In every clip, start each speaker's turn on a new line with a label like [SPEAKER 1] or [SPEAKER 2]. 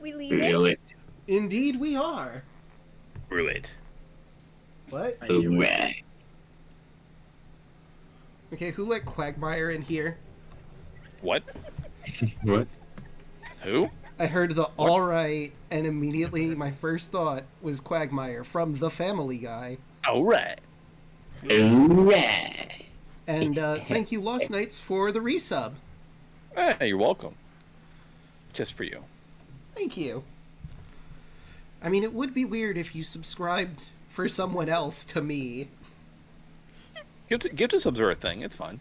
[SPEAKER 1] We leave
[SPEAKER 2] Reel
[SPEAKER 1] it?
[SPEAKER 2] it.
[SPEAKER 3] Indeed we are.
[SPEAKER 2] Reel it.
[SPEAKER 3] What?
[SPEAKER 2] Hooray.
[SPEAKER 3] Okay, who let Quagmire in here?
[SPEAKER 4] What?
[SPEAKER 2] What?
[SPEAKER 4] Who?
[SPEAKER 3] I heard the alright, and immediately my first thought was Quagmire from The Family Guy.
[SPEAKER 4] All right.
[SPEAKER 2] Hooray.
[SPEAKER 3] And thank you, Lost Knights, for the resub.
[SPEAKER 4] Hey, you're welcome. Just for you.
[SPEAKER 3] Thank you. I mean, it would be weird if you subscribed for someone else to me.
[SPEAKER 4] Give to subs are a thing. It's fine.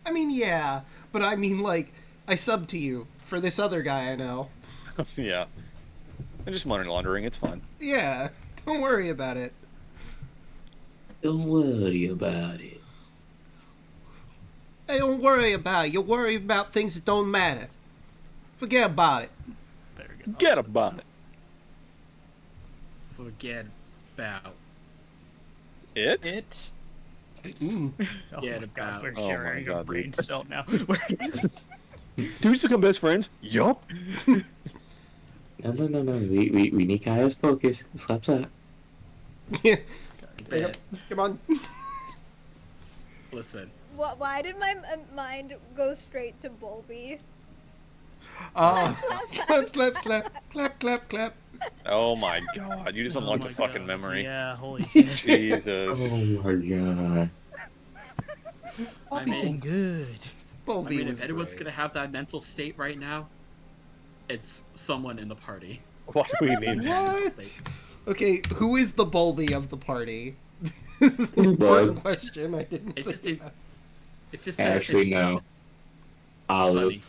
[SPEAKER 3] I mean, yeah, but I mean, like, I subbed to you for this other guy I know.
[SPEAKER 4] Yeah. And just money laundering. It's fine.
[SPEAKER 3] Yeah, don't worry about it.
[SPEAKER 2] Don't worry about it.
[SPEAKER 3] Hey, don't worry about it. You worry about things that don't matter. Forget about it.
[SPEAKER 5] There we go.
[SPEAKER 4] Forget about it.
[SPEAKER 6] Forget about
[SPEAKER 4] It?
[SPEAKER 5] It.
[SPEAKER 3] Mm.
[SPEAKER 5] Oh
[SPEAKER 6] Get
[SPEAKER 5] my
[SPEAKER 6] about-
[SPEAKER 5] God, we're
[SPEAKER 4] Oh my
[SPEAKER 5] sharing a
[SPEAKER 4] God,
[SPEAKER 5] brain
[SPEAKER 4] dude.
[SPEAKER 5] cell now.
[SPEAKER 4] Do we just become best friends? Yup.
[SPEAKER 2] No. We need Kaya's focus. Slap that.
[SPEAKER 3] Yeah.
[SPEAKER 6] bed.
[SPEAKER 3] Come on.
[SPEAKER 6] Listen,
[SPEAKER 1] Why did my mind go straight to Bulby?
[SPEAKER 3] Oh, slap, slap, slap, clap, clap, clap.
[SPEAKER 4] Oh my God. You just unlocked
[SPEAKER 5] Oh
[SPEAKER 4] a
[SPEAKER 5] my
[SPEAKER 4] fucking
[SPEAKER 5] God,
[SPEAKER 4] memory.
[SPEAKER 5] Yeah, holy shit.
[SPEAKER 4] Jesus.
[SPEAKER 2] Oh my god.
[SPEAKER 6] I
[SPEAKER 5] Bobby's in
[SPEAKER 6] mean,
[SPEAKER 5] good.
[SPEAKER 3] Bulby
[SPEAKER 6] if
[SPEAKER 3] was
[SPEAKER 6] anyone's
[SPEAKER 3] great.
[SPEAKER 6] gonna have that mental state right now, it's someone in the party.
[SPEAKER 4] What do we mean?
[SPEAKER 3] What? Okay, who is the Bulby of the party? This is an important question. I didn't
[SPEAKER 6] It's just
[SPEAKER 3] think
[SPEAKER 6] a-
[SPEAKER 3] about.
[SPEAKER 6] It's just
[SPEAKER 2] Actually, no.
[SPEAKER 6] Sunny.
[SPEAKER 2] Olive.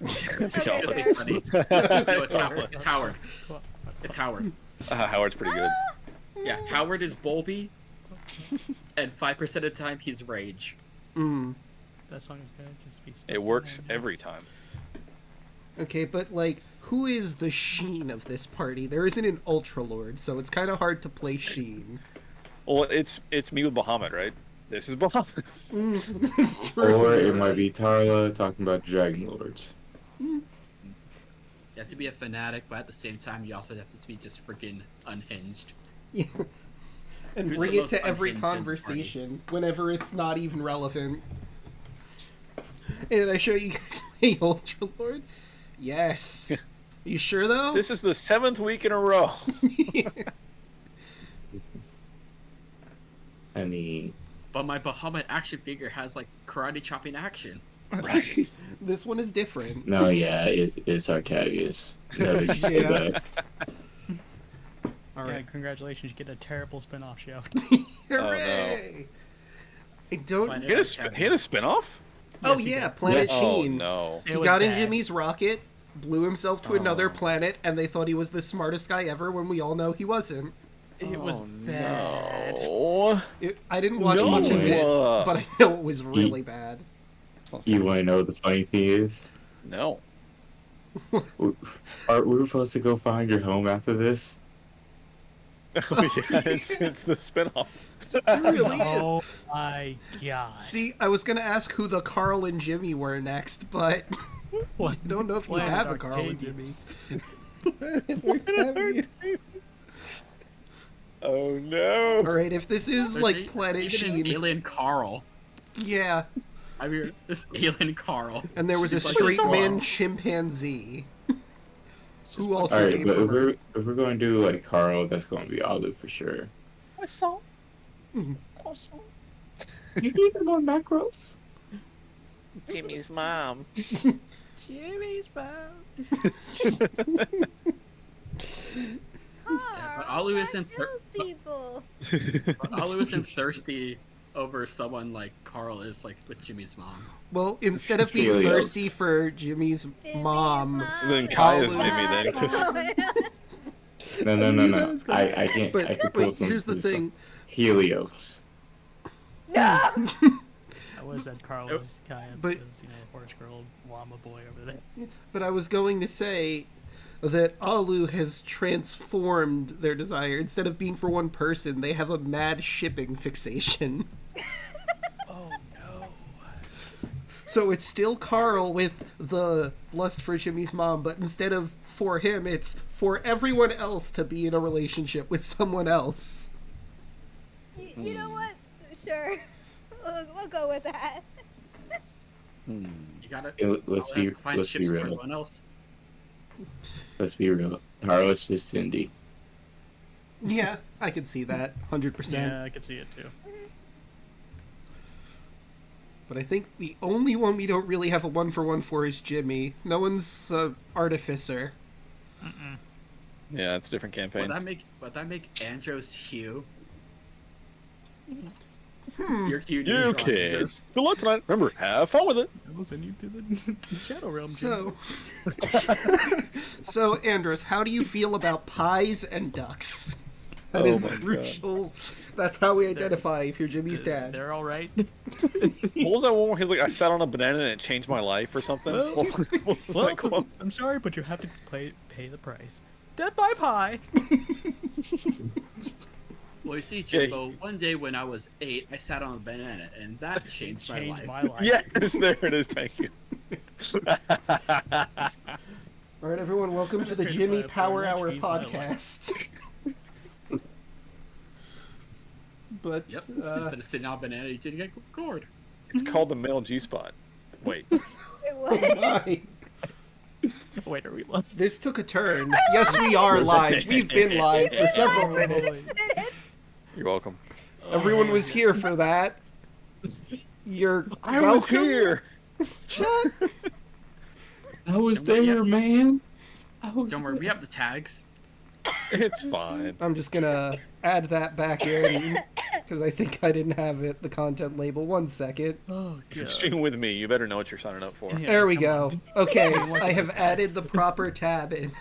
[SPEAKER 1] Okay,
[SPEAKER 6] Just say
[SPEAKER 1] fair.
[SPEAKER 6] Sunny.
[SPEAKER 3] It's
[SPEAKER 6] No, it's
[SPEAKER 3] Howard.
[SPEAKER 6] Howard. It's Howard. It's Howard.
[SPEAKER 4] Howard's pretty good.
[SPEAKER 6] Yeah, Howard is Bulby, and 5% of the time he's Rage.
[SPEAKER 3] Mm.
[SPEAKER 5] That song is good. Just be stuck
[SPEAKER 4] It works
[SPEAKER 5] behind you.
[SPEAKER 4] every time.
[SPEAKER 3] Okay, but like, who is the Sheen of this party? There isn't an Ultra Lord, so it's kind of hard to play Sheen.
[SPEAKER 4] Well, it's me with Bahamut, right? This is Bahamut.
[SPEAKER 3] It's true.
[SPEAKER 2] Or it might be Tarla talking about Dragon Lords.
[SPEAKER 6] You have to be a fanatic, but at the same time, you also have to be just freaking unhinged.
[SPEAKER 3] Yeah. And
[SPEAKER 6] Who's
[SPEAKER 3] bring
[SPEAKER 6] the
[SPEAKER 3] it
[SPEAKER 6] most
[SPEAKER 3] to every
[SPEAKER 6] unhinged in the party?
[SPEAKER 3] conversation whenever it's not even relevant. And I show you guys my Ultra Lord? Yes. You sure though?
[SPEAKER 4] This is the 7th week in a row.
[SPEAKER 2] I mean,
[SPEAKER 6] But my Bahamut action figure has like karate chopping action.
[SPEAKER 4] Right.
[SPEAKER 3] This one is different.
[SPEAKER 2] no, yeah, it's Arcavius. No, you said
[SPEAKER 3] Yeah.
[SPEAKER 2] that.
[SPEAKER 3] All
[SPEAKER 5] Yeah,
[SPEAKER 3] right.
[SPEAKER 5] congratulations, you get a terrible spin-off show.
[SPEAKER 3] Hooray! I don't.
[SPEAKER 6] Fine.
[SPEAKER 4] He had a spin-off?
[SPEAKER 3] Oh
[SPEAKER 5] Yes, he
[SPEAKER 3] yeah,
[SPEAKER 5] did.
[SPEAKER 3] Planet
[SPEAKER 4] Oh,
[SPEAKER 3] Sheen.
[SPEAKER 4] no.
[SPEAKER 3] He
[SPEAKER 5] It was
[SPEAKER 3] got in
[SPEAKER 5] bad.
[SPEAKER 3] Jimmy's rocket, blew himself to another
[SPEAKER 4] Oh.
[SPEAKER 3] planet, and they thought he was the smartest guy ever when we all know he wasn't.
[SPEAKER 5] It was
[SPEAKER 4] Oh,
[SPEAKER 5] bad.
[SPEAKER 4] No.
[SPEAKER 3] I didn't watch
[SPEAKER 4] No.
[SPEAKER 3] much of it, but I know it was really bad.
[SPEAKER 2] You want to know what the funny thing is?
[SPEAKER 4] No.
[SPEAKER 2] Are we supposed to go find your home after this?
[SPEAKER 4] Oh, yeah, it's the spin-off.
[SPEAKER 3] It really is.
[SPEAKER 5] Oh my god.
[SPEAKER 3] See, I was gonna ask who the Carl and Jimmy were next, but
[SPEAKER 5] What?
[SPEAKER 3] I don't know if you
[SPEAKER 5] Planet
[SPEAKER 3] have a Carl and Jimmy.
[SPEAKER 5] Arcavius.
[SPEAKER 3] Arcavius.
[SPEAKER 4] Oh, no.
[SPEAKER 3] Alright, if this is
[SPEAKER 6] There's
[SPEAKER 3] like Planet
[SPEAKER 6] even an
[SPEAKER 3] Sheen,
[SPEAKER 6] alien Carl.
[SPEAKER 3] yeah,
[SPEAKER 6] I mean, this alien Carl.
[SPEAKER 3] and there was a
[SPEAKER 6] She's like
[SPEAKER 3] straight
[SPEAKER 6] slow.
[SPEAKER 3] man chimpanzee who also
[SPEAKER 2] Alright,
[SPEAKER 3] came
[SPEAKER 2] but
[SPEAKER 3] from Earth.
[SPEAKER 2] if we're going to do like Carl, that's going to be Olive for sure. You need more macros?
[SPEAKER 4] Jimmy's mom.
[SPEAKER 5] Jimmy's mom.
[SPEAKER 6] but Alu isn't
[SPEAKER 1] people.
[SPEAKER 6] But Alu isn't thirsty over someone like Carl is like with Jimmy's mom.
[SPEAKER 3] Well, instead of being
[SPEAKER 2] Helios.
[SPEAKER 3] thirsty for Jimmy's mom,
[SPEAKER 4] Then Kaya's
[SPEAKER 3] Olive-
[SPEAKER 4] Jimmy then. 'cause-
[SPEAKER 2] No.
[SPEAKER 3] knew that was coming.
[SPEAKER 2] I can't.
[SPEAKER 3] But
[SPEAKER 2] I can pull
[SPEAKER 3] wait,
[SPEAKER 2] some
[SPEAKER 3] here's the
[SPEAKER 2] from
[SPEAKER 3] thing.
[SPEAKER 2] Helios.
[SPEAKER 5] I was at Carlos Kaya
[SPEAKER 3] But-
[SPEAKER 5] because, horse girl llama boy over there.
[SPEAKER 3] But I was going to say that Alu has transformed their desire. Instead of being for one person, they have a mad shipping fixation.
[SPEAKER 5] Oh no.
[SPEAKER 3] So it's still Carl with the lust for Jimmy's mom, but instead of for him, it's for everyone else to be in a relationship with someone else.
[SPEAKER 1] You know what? Sure. We'll go with that.
[SPEAKER 6] You gotta.
[SPEAKER 2] Let's
[SPEAKER 6] I'll
[SPEAKER 2] be
[SPEAKER 6] have to find
[SPEAKER 2] let's be
[SPEAKER 6] ships for
[SPEAKER 2] real.
[SPEAKER 6] everyone else.
[SPEAKER 2] Let's be real. Carlos is Cindy.
[SPEAKER 3] Yeah, I can see that, 100%.
[SPEAKER 5] Yeah, I could see it too.
[SPEAKER 3] But I think the only one we don't really have a 1-for-1 for is Jimmy. No one's artificer.
[SPEAKER 4] Yeah, it's a different campaign.
[SPEAKER 6] Would that make Andros Hugh? You're cute.
[SPEAKER 4] You kids, good luck tonight. Remember, have fun with it.
[SPEAKER 5] I will send you to the Shadow Realm.
[SPEAKER 3] So, so Andros, how do you feel about pies and ducks? That is
[SPEAKER 4] my God.
[SPEAKER 3] crucial. That's how we identify if you're Jimmy's dad.
[SPEAKER 5] They're all right.
[SPEAKER 4] What was that one where he's like, I sat on a banana and it changed my life or something?
[SPEAKER 5] Well,
[SPEAKER 4] What was that quote?
[SPEAKER 5] I'm sorry, but you have to pay the price. Death by pie.
[SPEAKER 6] Well, you see, Jimbo, one day when I was 8, I sat on a banana, and that changed my life.
[SPEAKER 5] my life.
[SPEAKER 4] Yes, there it is. Thank you.
[SPEAKER 3] All right, everyone, welcome to the
[SPEAKER 5] Changed
[SPEAKER 3] Jimmy
[SPEAKER 5] my life.
[SPEAKER 3] Power Hour
[SPEAKER 5] Changed my life.
[SPEAKER 3] podcast. But
[SPEAKER 6] Yep. Instead of sitting on a banana, you didn't get gored.
[SPEAKER 4] It's called the male G-spot. Wait.
[SPEAKER 1] It was.
[SPEAKER 3] my,
[SPEAKER 5] Wait, are we live?
[SPEAKER 3] this took a turn. Yes, we are live. We've been live for several minutes.
[SPEAKER 1] 6 minutes.
[SPEAKER 4] You're welcome.
[SPEAKER 3] Everyone was here for that. You're
[SPEAKER 4] I
[SPEAKER 3] welcome.
[SPEAKER 4] was here.
[SPEAKER 2] I was there, man. I was
[SPEAKER 6] Don't worry, we have the tags.
[SPEAKER 4] It's fine.
[SPEAKER 3] I'm just gonna add that back in because I think I didn't have it. The content label. 1 second.
[SPEAKER 5] Oh,
[SPEAKER 4] You're
[SPEAKER 5] God.
[SPEAKER 4] streaming with me. You better know what you're signing up for.
[SPEAKER 5] Yeah,
[SPEAKER 3] There we
[SPEAKER 5] come
[SPEAKER 3] go.
[SPEAKER 5] on.
[SPEAKER 3] Okay, I have added the proper tab in.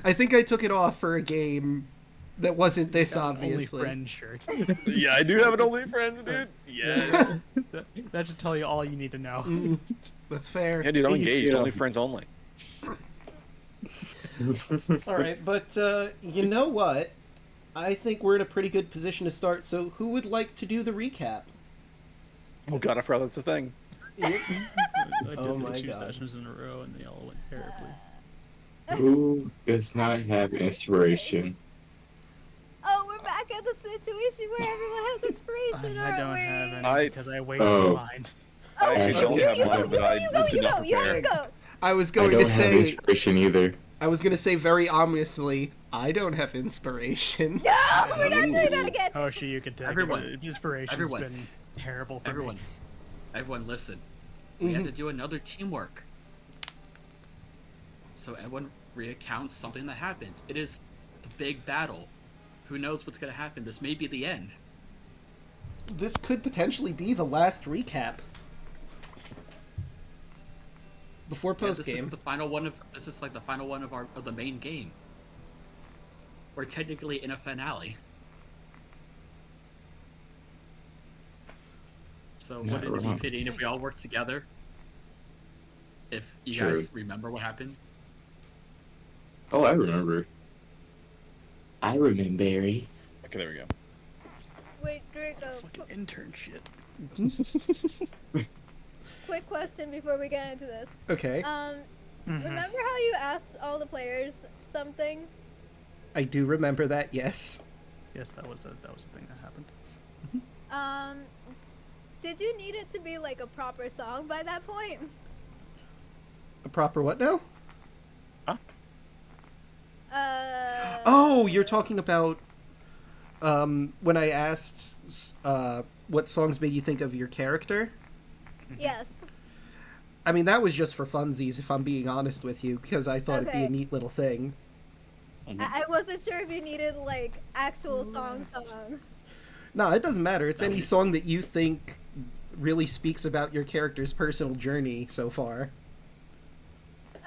[SPEAKER 3] I think I took it off for a game that wasn't this
[SPEAKER 5] Got an
[SPEAKER 3] obviously.
[SPEAKER 5] Only friend shirt.
[SPEAKER 4] Yeah, I do have an OnlyFriends, dude. Yes.
[SPEAKER 5] That should tell you all you need to know.
[SPEAKER 3] That's fair.
[SPEAKER 4] Yeah, dude, I'm engaged.
[SPEAKER 2] Yeah.
[SPEAKER 4] OnlyFriends only.
[SPEAKER 3] All right, but you know what? I think we're in a pretty good position to start. So, who would like to do the recap?
[SPEAKER 4] Oh god, I forgot that's the thing.
[SPEAKER 5] I did
[SPEAKER 3] Oh
[SPEAKER 5] the
[SPEAKER 3] my
[SPEAKER 5] 2
[SPEAKER 3] God.
[SPEAKER 5] sessions in a row and they all went terribly.
[SPEAKER 2] Who does not have inspiration?
[SPEAKER 1] Oh, we're back at the situation where everyone has inspiration,
[SPEAKER 5] I
[SPEAKER 1] aren't
[SPEAKER 5] don't
[SPEAKER 1] we?
[SPEAKER 5] have
[SPEAKER 4] I-
[SPEAKER 5] any because I waited
[SPEAKER 2] Oh.
[SPEAKER 5] in line.
[SPEAKER 4] I actually don't
[SPEAKER 1] you
[SPEAKER 4] have
[SPEAKER 1] go,
[SPEAKER 4] mine,
[SPEAKER 1] you
[SPEAKER 4] but
[SPEAKER 1] go,
[SPEAKER 4] I
[SPEAKER 1] you go,
[SPEAKER 4] did
[SPEAKER 1] you
[SPEAKER 4] not
[SPEAKER 1] go, you
[SPEAKER 4] prepare.
[SPEAKER 1] go.
[SPEAKER 3] I was
[SPEAKER 2] I
[SPEAKER 3] going
[SPEAKER 2] don't
[SPEAKER 3] to
[SPEAKER 2] have
[SPEAKER 3] say.
[SPEAKER 2] inspiration either.
[SPEAKER 3] I was going to say very ominously. I don't have inspiration.
[SPEAKER 1] No, we're not doing that again.
[SPEAKER 5] Oh, she, you could take
[SPEAKER 6] Everyone.
[SPEAKER 5] it. The inspiration's
[SPEAKER 6] Everyone.
[SPEAKER 5] been terrible for
[SPEAKER 6] Everyone,
[SPEAKER 5] me.
[SPEAKER 6] everyone, listen. We have to do another teamwork. So everyone recounts something that happened. It is the big battle. Who knows what's gonna happen? This may be the end.
[SPEAKER 3] This could potentially be the last recap. Before
[SPEAKER 6] Yeah,
[SPEAKER 3] post
[SPEAKER 6] this is
[SPEAKER 3] game.
[SPEAKER 6] the final one of. This is like the final one of the main game. We're technically in a finale. So
[SPEAKER 2] Not
[SPEAKER 6] wouldn't it be
[SPEAKER 2] wrong.
[SPEAKER 6] fitting if we all work together? If you
[SPEAKER 2] True.
[SPEAKER 6] guys remember what happened?
[SPEAKER 2] Oh, I remember. I remember.
[SPEAKER 4] Okay, there we go.
[SPEAKER 1] Wait, Draco.
[SPEAKER 5] Fucking intern shit.
[SPEAKER 1] Quick question before we get into this.
[SPEAKER 3] Okay.
[SPEAKER 1] Remember how you asked all the players something?
[SPEAKER 3] I do remember that, yes.
[SPEAKER 5] Yes, that was a thing that happened.
[SPEAKER 1] Did you need it to be like a proper song by that point?
[SPEAKER 3] A proper what now?
[SPEAKER 1] Oh,
[SPEAKER 3] Oh, you're talking about when I asked what songs made you think of your character?
[SPEAKER 1] yes.
[SPEAKER 3] I mean, that was just for funsies, if I'm being honest with you, because I thought it'd be a
[SPEAKER 1] Okay.
[SPEAKER 3] neat little thing.
[SPEAKER 1] I wasn't sure if you needed like actual song.
[SPEAKER 3] No, it doesn't matter. It's any song that you think really speaks about your character's personal journey so far.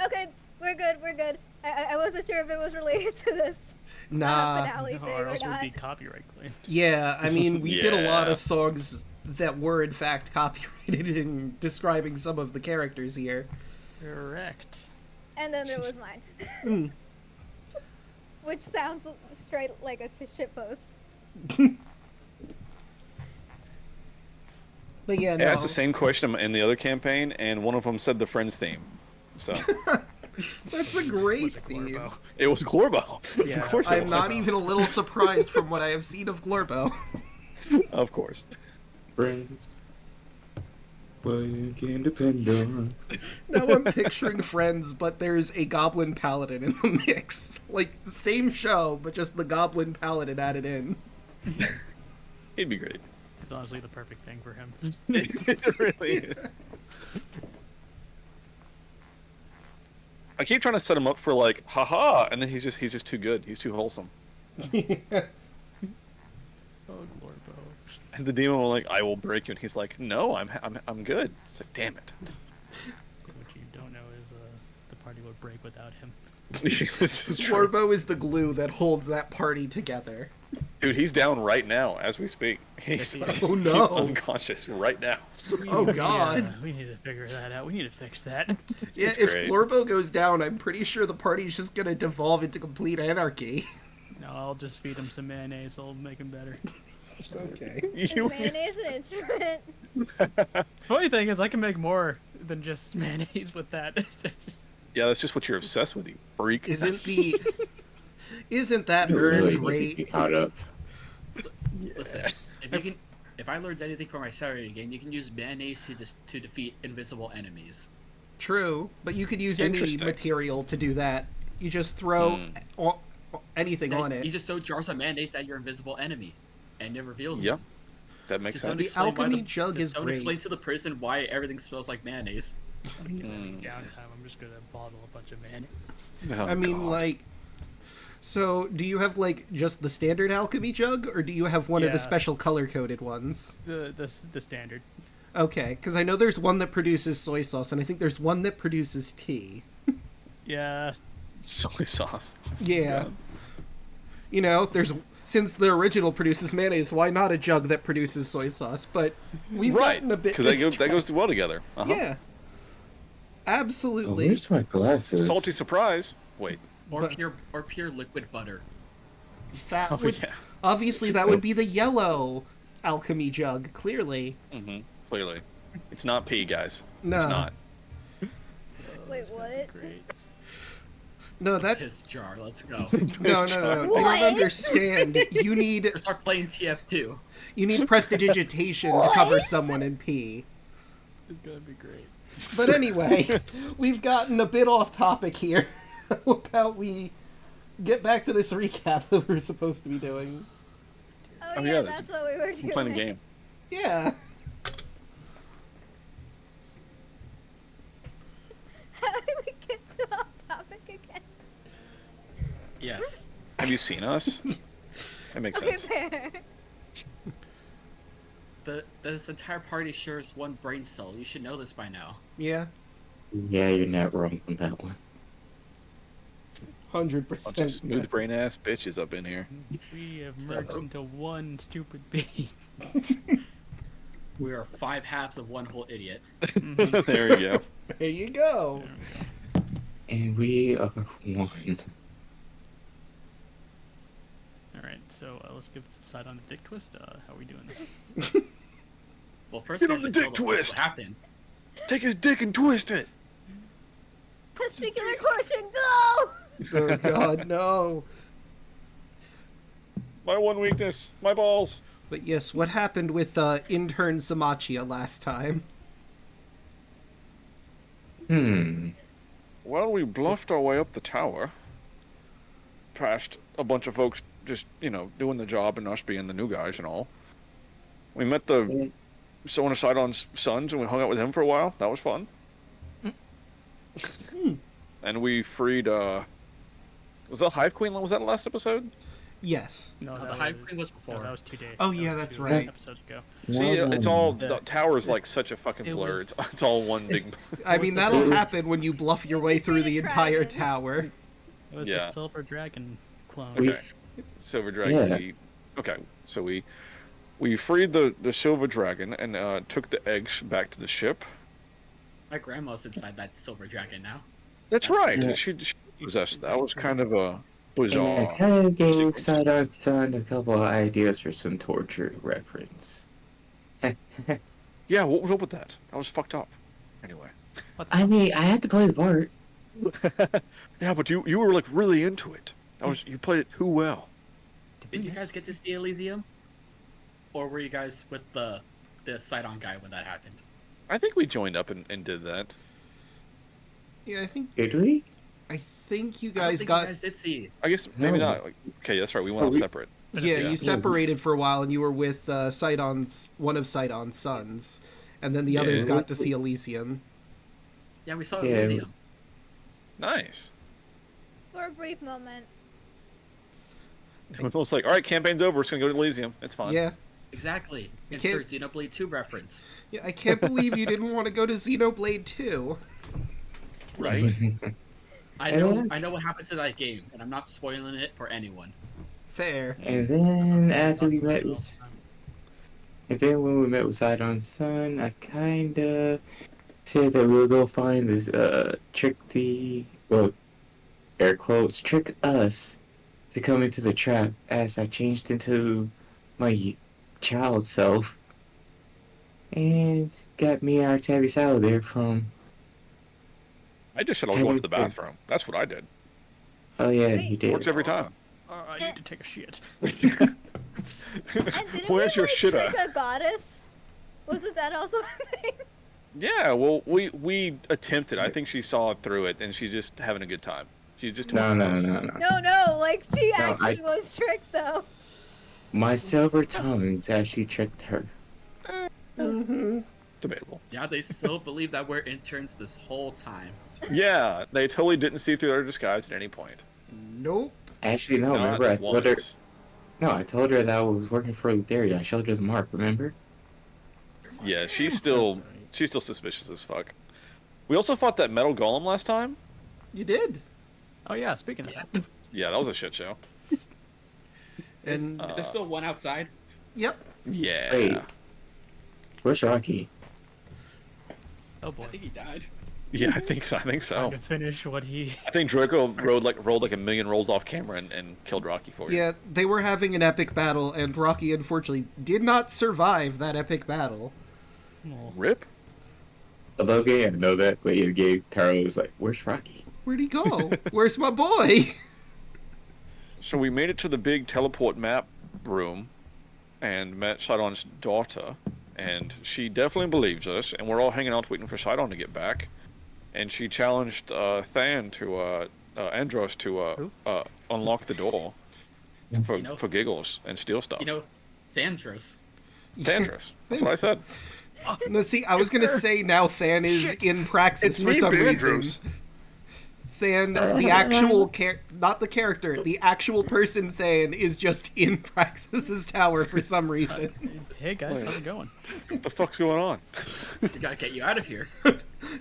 [SPEAKER 1] Okay, we're good. We're good. I wasn't sure if it was related to this
[SPEAKER 3] Nah.
[SPEAKER 1] finale
[SPEAKER 5] No,
[SPEAKER 1] thing
[SPEAKER 5] or
[SPEAKER 1] or
[SPEAKER 5] else it would
[SPEAKER 1] not.
[SPEAKER 5] be copyright claim.
[SPEAKER 3] Yeah, I mean, we did a lot
[SPEAKER 4] Yeah.
[SPEAKER 3] of songs that were in fact copyrighted in describing some of the characters here.
[SPEAKER 5] Correct.
[SPEAKER 1] And then there was mine, which sounds straight like a shitpost.
[SPEAKER 3] But yeah,
[SPEAKER 4] I
[SPEAKER 3] no.
[SPEAKER 4] asked the same question in the other campaign, and one of them said the Friends theme. So
[SPEAKER 3] That's a great
[SPEAKER 5] Was it
[SPEAKER 3] theme.
[SPEAKER 5] Glorbo?
[SPEAKER 4] it was Glorbo.
[SPEAKER 5] Yeah,
[SPEAKER 4] Of course it
[SPEAKER 3] I'm not
[SPEAKER 4] was.
[SPEAKER 3] even a little surprised from what I have seen of Glorbo.
[SPEAKER 4] Of course.
[SPEAKER 2] Friends. Well, you can depend on.
[SPEAKER 3] Now I'm picturing Friends, but there's a Goblin Paladin in the mix. Like, the same show, but just the Goblin Paladin added in.
[SPEAKER 4] He'd be great.
[SPEAKER 5] It's honestly the perfect thing for him.
[SPEAKER 4] It really is. I keep trying to set him up for like, haha, and then he's just too good. He's too wholesome.
[SPEAKER 5] Oh, Glorbo.
[SPEAKER 4] And the demon will like, I will break you, and he's like, no, I'm good. It's like, damn it.
[SPEAKER 5] What you don't know is the party would break without him.
[SPEAKER 4] This is true.
[SPEAKER 3] Glorbo is the glue that holds that party together.
[SPEAKER 4] Dude, he's down right now as we speak. He's,
[SPEAKER 3] Oh, no.
[SPEAKER 4] He's unconscious right now.
[SPEAKER 3] Oh, God.
[SPEAKER 5] Yeah, we need to figure that out. We need to fix that.
[SPEAKER 3] Yeah,
[SPEAKER 4] It's
[SPEAKER 3] if
[SPEAKER 4] great.
[SPEAKER 3] Glorbo goes down, I'm pretty sure the party's just gonna devolve into complete anarchy.
[SPEAKER 5] No, I'll just feed him some mayonnaise. It'll make him better.
[SPEAKER 3] Okay.
[SPEAKER 1] Is mayonnaise an instrument?
[SPEAKER 5] Funny thing is, I can make more than just mayonnaise with that. Just,
[SPEAKER 4] Yeah, that's just what you're obsessed with, you freak.
[SPEAKER 3] Isn't that
[SPEAKER 2] You really
[SPEAKER 3] urn
[SPEAKER 2] need to be
[SPEAKER 3] great?
[SPEAKER 2] caught up.
[SPEAKER 6] Listen, if I learned anything from my Saturday game, you can use mayonnaise to defeat invisible enemies.
[SPEAKER 3] True, but you could use any
[SPEAKER 4] Interesting.
[SPEAKER 3] material to do that. You just throw anything
[SPEAKER 6] Then
[SPEAKER 3] on it.
[SPEAKER 6] You just throw jars of mayonnaise at your invisible enemy, and it reveals
[SPEAKER 4] Yeah,
[SPEAKER 6] them.
[SPEAKER 4] that makes
[SPEAKER 6] Just don't
[SPEAKER 4] sense.
[SPEAKER 3] The
[SPEAKER 6] explain why
[SPEAKER 3] alchemy jug
[SPEAKER 6] just
[SPEAKER 3] is
[SPEAKER 6] don't
[SPEAKER 3] great.
[SPEAKER 6] explain to the person why everything smells like mayonnaise.
[SPEAKER 5] downtime, I'm just gonna bottle a bunch of mayonnaise.
[SPEAKER 4] Oh,
[SPEAKER 3] I mean,
[SPEAKER 4] God.
[SPEAKER 3] like, so do you have like just the standard alchemy jug, or do you have one of the
[SPEAKER 5] Yeah.
[SPEAKER 3] special color-coded ones?
[SPEAKER 5] The standard.
[SPEAKER 3] Okay, because I know there's one that produces soy sauce, and I think there's one that produces tea.
[SPEAKER 5] Yeah.
[SPEAKER 4] Soy sauce.
[SPEAKER 3] Yeah. You know, since the original produces mayonnaise, why not a jug that produces soy sauce? But we've
[SPEAKER 4] Right,
[SPEAKER 3] gotten a bit
[SPEAKER 4] because that goes
[SPEAKER 3] distracted.
[SPEAKER 4] well together. Uh-huh.
[SPEAKER 3] Yeah.
[SPEAKER 2] Oh,
[SPEAKER 3] Absolutely.
[SPEAKER 2] where's my glasses?
[SPEAKER 4] Salty surprise. Wait.
[SPEAKER 6] Or
[SPEAKER 3] But-
[SPEAKER 6] pure liquid butter.
[SPEAKER 3] That
[SPEAKER 4] Oh,
[SPEAKER 3] would,
[SPEAKER 4] yeah.
[SPEAKER 3] obviously, that would be the yellow alchemy jug, clearly.
[SPEAKER 4] Mm-hmm. Clearly. It's not pee, guys.
[SPEAKER 3] No.
[SPEAKER 4] It's not.
[SPEAKER 1] Wait, what?
[SPEAKER 5] Great.
[SPEAKER 3] No, that's...
[SPEAKER 6] Piss jar, let's go.
[SPEAKER 3] No, no, no, no. You
[SPEAKER 1] What?
[SPEAKER 3] don't understand. You need
[SPEAKER 6] Start playing TF2.
[SPEAKER 3] prestidigitation to cover someone in pee.
[SPEAKER 5] It's gonna be great.
[SPEAKER 3] But anyway, we've gotten a bit off topic here. How about we get back to this recap that we were supposed to be doing?
[SPEAKER 1] Oh,
[SPEAKER 4] Oh,
[SPEAKER 1] yeah,
[SPEAKER 4] yeah,
[SPEAKER 1] that's what we were doing.
[SPEAKER 4] I'm playing a game.
[SPEAKER 3] Yeah.
[SPEAKER 1] How did we get so off topic again?
[SPEAKER 6] Yes.
[SPEAKER 4] Have you seen us? That makes
[SPEAKER 1] Okay,
[SPEAKER 4] sense.
[SPEAKER 1] fair.
[SPEAKER 6] This entire party shares one brain cell. You should know this by now.
[SPEAKER 3] Yeah.
[SPEAKER 2] Yeah, you're not wrong on that one.
[SPEAKER 3] 100%.
[SPEAKER 4] Bunch of smooth brain ass bitches up in here.
[SPEAKER 5] We have
[SPEAKER 6] So-
[SPEAKER 5] merged into one stupid being.
[SPEAKER 6] We are 5 halves of one whole idiot.
[SPEAKER 4] There you go.
[SPEAKER 3] There you go.
[SPEAKER 2] And we are one.
[SPEAKER 5] Alright, so let's give side on the dick twist. How are we doing this?
[SPEAKER 6] Well, first
[SPEAKER 4] Get
[SPEAKER 6] we
[SPEAKER 4] on
[SPEAKER 6] have
[SPEAKER 4] the
[SPEAKER 6] to tell
[SPEAKER 4] dick
[SPEAKER 6] the folks
[SPEAKER 4] twist.
[SPEAKER 6] what happened.
[SPEAKER 4] Take his dick and twist it.
[SPEAKER 1] Testicular torsion, go!
[SPEAKER 3] Oh, God, no.
[SPEAKER 4] My one weakness. My balls.
[SPEAKER 3] But yes, what happened with intern Symmachia last time?
[SPEAKER 4] Well, we bluffed our way up the tower. Past a bunch of folks just, doing the job and us being the new guys and all. We met the someone aside on Sons and we hung out with him for a while. That was fun. And we freed, was that Hive Queen? Was that the last episode?
[SPEAKER 3] Yes.
[SPEAKER 5] No,
[SPEAKER 6] the
[SPEAKER 5] that
[SPEAKER 6] Hive
[SPEAKER 5] was-
[SPEAKER 6] Queen was
[SPEAKER 5] No,
[SPEAKER 6] before.
[SPEAKER 5] that was 2 days.
[SPEAKER 3] Oh,
[SPEAKER 5] that
[SPEAKER 3] yeah,
[SPEAKER 5] was
[SPEAKER 3] that's
[SPEAKER 5] two
[SPEAKER 3] right.
[SPEAKER 5] Episodes ago.
[SPEAKER 4] See, it's all, the
[SPEAKER 5] Yeah.
[SPEAKER 4] tower's like such a fucking
[SPEAKER 5] It
[SPEAKER 4] blur.
[SPEAKER 5] was-
[SPEAKER 4] It's all one big...
[SPEAKER 3] I
[SPEAKER 5] was
[SPEAKER 3] mean,
[SPEAKER 5] the
[SPEAKER 3] that'll
[SPEAKER 2] first-
[SPEAKER 3] happen when you bluff your way through the entire tower.
[SPEAKER 5] It was
[SPEAKER 4] Yeah.
[SPEAKER 5] the Silver Dragon clone.
[SPEAKER 2] We-
[SPEAKER 4] Okay. Silver Dragon.
[SPEAKER 2] Yeah.
[SPEAKER 4] Okay, so we freed the Silver Dragon and took the eggs back to the ship.
[SPEAKER 6] My grandma's inside that silver dragon now.
[SPEAKER 4] That's right.
[SPEAKER 2] Yeah.
[SPEAKER 4] She possessed. That was kind of a
[SPEAKER 2] And
[SPEAKER 4] bizarre.
[SPEAKER 2] I kind of gave Sidon's son a couple of ideas for some torture reference.
[SPEAKER 4] Yeah, what was up with that? That was fucked up. Anyway.
[SPEAKER 2] I mean, I had to play the part.
[SPEAKER 4] Yeah, but you were like really into it. You played it too well.
[SPEAKER 6] Did you guys get to see Elysium? Or were you guys with the Sydon guy when that happened?
[SPEAKER 4] I think we joined up and did that.
[SPEAKER 3] Yeah, I think
[SPEAKER 2] Did we?
[SPEAKER 3] you
[SPEAKER 6] I don't
[SPEAKER 3] guys
[SPEAKER 6] think
[SPEAKER 3] got.
[SPEAKER 6] you guys did see.
[SPEAKER 4] I guess maybe
[SPEAKER 2] No.
[SPEAKER 4] not. Like, okay, that's right. We went off separate.
[SPEAKER 3] Yeah,
[SPEAKER 4] Yeah.
[SPEAKER 3] you separated for a while, and you were with one of Sidon's sons, and then the others got to see Elysium.
[SPEAKER 6] Yeah, we saw
[SPEAKER 2] Yeah.
[SPEAKER 6] Elysium.
[SPEAKER 4] Nice.
[SPEAKER 1] For a brief moment.
[SPEAKER 4] It was like, all right, campaign's over. It's gonna go to Elysium. It's fine.
[SPEAKER 3] Yeah.
[SPEAKER 6] Exactly.
[SPEAKER 3] can't-
[SPEAKER 6] Insert Xenoblade 2 reference.
[SPEAKER 3] Yeah, I can't believe you didn't want to go to Xenoblade 2.
[SPEAKER 4] Right.
[SPEAKER 6] I know what happened to that game, and I'm not spoiling it for anyone.
[SPEAKER 3] Fair.
[SPEAKER 2] And then after we met with, and then when we met with Sidon's son, I kinda said that we'll go find this air quotes, trick us to come into the trap as I changed into my child self and got me our tabby salad there from.
[SPEAKER 4] I just said I'll go up to the bathroom. That's what I did.
[SPEAKER 2] Oh yeah,
[SPEAKER 1] Wait.
[SPEAKER 2] you did.
[SPEAKER 4] Works every time.
[SPEAKER 5] I need to take a shit.
[SPEAKER 1] And didn't
[SPEAKER 4] Where's
[SPEAKER 1] we,
[SPEAKER 4] your
[SPEAKER 1] like,
[SPEAKER 4] shit
[SPEAKER 1] trick
[SPEAKER 4] at?
[SPEAKER 1] a goddess? Wasn't that also a thing?
[SPEAKER 4] Yeah, well, we attempted. I think she saw through it, and she's just having a good time. She's just
[SPEAKER 2] No,
[SPEAKER 4] toying with
[SPEAKER 2] no,
[SPEAKER 4] us.
[SPEAKER 2] no, no.
[SPEAKER 1] No, like, she
[SPEAKER 2] No,
[SPEAKER 1] actually was tricked, though.
[SPEAKER 2] My silver tongues actually tricked her.
[SPEAKER 4] Debatable.
[SPEAKER 6] Yeah, they still believe that we're interns this whole time.
[SPEAKER 4] Yeah, they totally didn't see through our disguise at any point.
[SPEAKER 3] Nope.
[SPEAKER 2] Actually, no.
[SPEAKER 4] Not
[SPEAKER 2] Remember, I told her.
[SPEAKER 4] once.
[SPEAKER 2] No, I told her that I was working for Lutheria. I showed her the mark. Remember?
[SPEAKER 4] Yeah, she's still
[SPEAKER 3] That's right.
[SPEAKER 4] she's still suspicious as fuck. We also fought that metal golem last time.
[SPEAKER 3] You did.
[SPEAKER 5] Oh yeah, speaking of that.
[SPEAKER 4] Yeah, that was a shit show.
[SPEAKER 3] And
[SPEAKER 6] There's still one outside.
[SPEAKER 3] yep.
[SPEAKER 4] Yeah.
[SPEAKER 2] Wait. Where's Rocky?
[SPEAKER 5] Oh boy.
[SPEAKER 6] I think he died.
[SPEAKER 4] Yeah, I think so. I think
[SPEAKER 5] Trying
[SPEAKER 4] so.
[SPEAKER 5] to finish what he.
[SPEAKER 4] I think Draco rolled like a million rolls off camera and killed Rocky for you.
[SPEAKER 3] Yeah, they were having an epic battle, and Rocky unfortunately did not survive that epic battle.
[SPEAKER 5] Oh,
[SPEAKER 4] Rip.
[SPEAKER 2] Although, I know that, but yeah, Gabe Taro was like, "Where's Rocky?"
[SPEAKER 3] Where'd he go? Where's my boy?
[SPEAKER 4] So we made it to the big teleport map room and met Sidon's daughter, and she definitely believes us, and we're all hanging out waiting for Sidon to get back. And she challenged Than to Andros to unlock the door for giggles and steal stuff.
[SPEAKER 6] You know, Thandros.
[SPEAKER 4] Thandros. That's what I said.
[SPEAKER 3] No, see, I was gonna say now Than is in Praxis for some reason. Than, the actual not the character, the actual person Than is just in Praxis's tower for some reason.
[SPEAKER 5] Hey guys, how's it going?
[SPEAKER 4] What the fuck's going on?
[SPEAKER 6] We gotta get you out of here.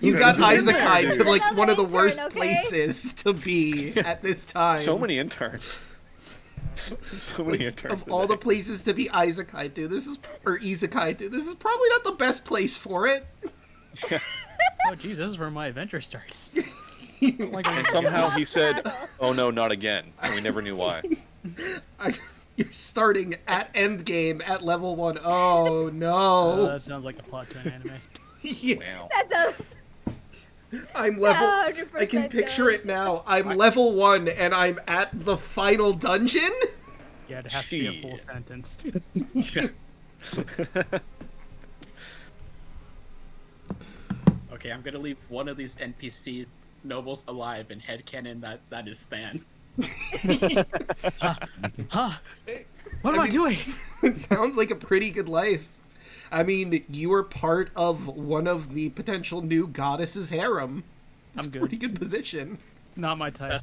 [SPEAKER 3] You got Isaac
[SPEAKER 4] dude.
[SPEAKER 3] to like one of the
[SPEAKER 1] Another
[SPEAKER 3] worst
[SPEAKER 1] intern, okay?
[SPEAKER 3] places to be at this time.
[SPEAKER 4] So many interns. So many interns.
[SPEAKER 3] Of all the places to be Isekai to, this is probably not the best place for it.
[SPEAKER 5] Oh geez, this is where my adventure starts. Like,
[SPEAKER 4] And somehow he said, "Oh no, not again," and we never knew why.
[SPEAKER 3] You're starting at endgame at level 1. Oh no!
[SPEAKER 5] that sounds like a plot to an anime.
[SPEAKER 3] Yeah,
[SPEAKER 4] Wow.
[SPEAKER 1] That does.
[SPEAKER 3] I'm level.
[SPEAKER 1] 100%
[SPEAKER 3] I can picture
[SPEAKER 1] does.
[SPEAKER 3] it now. I'm level 1 and I'm at the final dungeon.
[SPEAKER 5] Yeah, it has to be a full
[SPEAKER 4] Shit.
[SPEAKER 5] sentence.
[SPEAKER 6] Okay, I'm gonna leave one of these NPC nobles alive and headcanon that is Than.
[SPEAKER 5] Huh? What am I doing?
[SPEAKER 3] It sounds like a pretty good life. I mean, you were part of one of the potential new goddess's harem. It's
[SPEAKER 5] I'm
[SPEAKER 3] a
[SPEAKER 5] good.
[SPEAKER 3] pretty good position.
[SPEAKER 5] Not my type.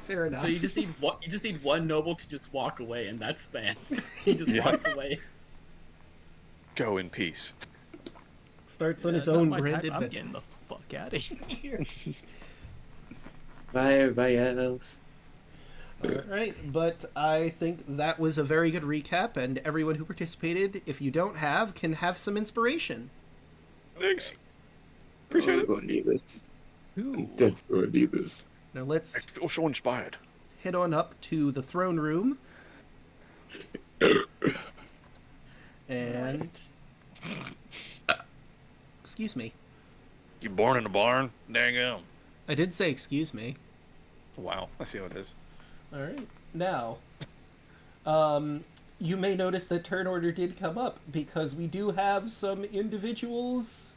[SPEAKER 3] Fair enough.
[SPEAKER 6] So you just need one noble to just walk away, and that's Than. He just
[SPEAKER 4] Yeah.
[SPEAKER 6] walks away.
[SPEAKER 4] Go in peace.
[SPEAKER 3] starts on his
[SPEAKER 5] That's
[SPEAKER 3] own
[SPEAKER 5] my
[SPEAKER 3] brand
[SPEAKER 5] type. I'm
[SPEAKER 3] adventure.
[SPEAKER 5] getting the fuck out of here.
[SPEAKER 2] Bye, everybody else.
[SPEAKER 3] Alright, but I think that was a very good recap, and everyone who participated, if you don't have, can have some inspiration.
[SPEAKER 4] Thanks. Appreciate it.
[SPEAKER 2] We're gonna need this.
[SPEAKER 5] Ooh.
[SPEAKER 2] Definitely gonna need this.
[SPEAKER 3] Now
[SPEAKER 4] I
[SPEAKER 3] let's
[SPEAKER 4] feel so inspired.
[SPEAKER 3] head on up to the throne room. And Excuse me.
[SPEAKER 4] You born in a barn? Dang.
[SPEAKER 3] I did say excuse me.
[SPEAKER 4] Wow, I see how it is.
[SPEAKER 3] All right. Now, you may notice that turn order did come up because we do have some individuals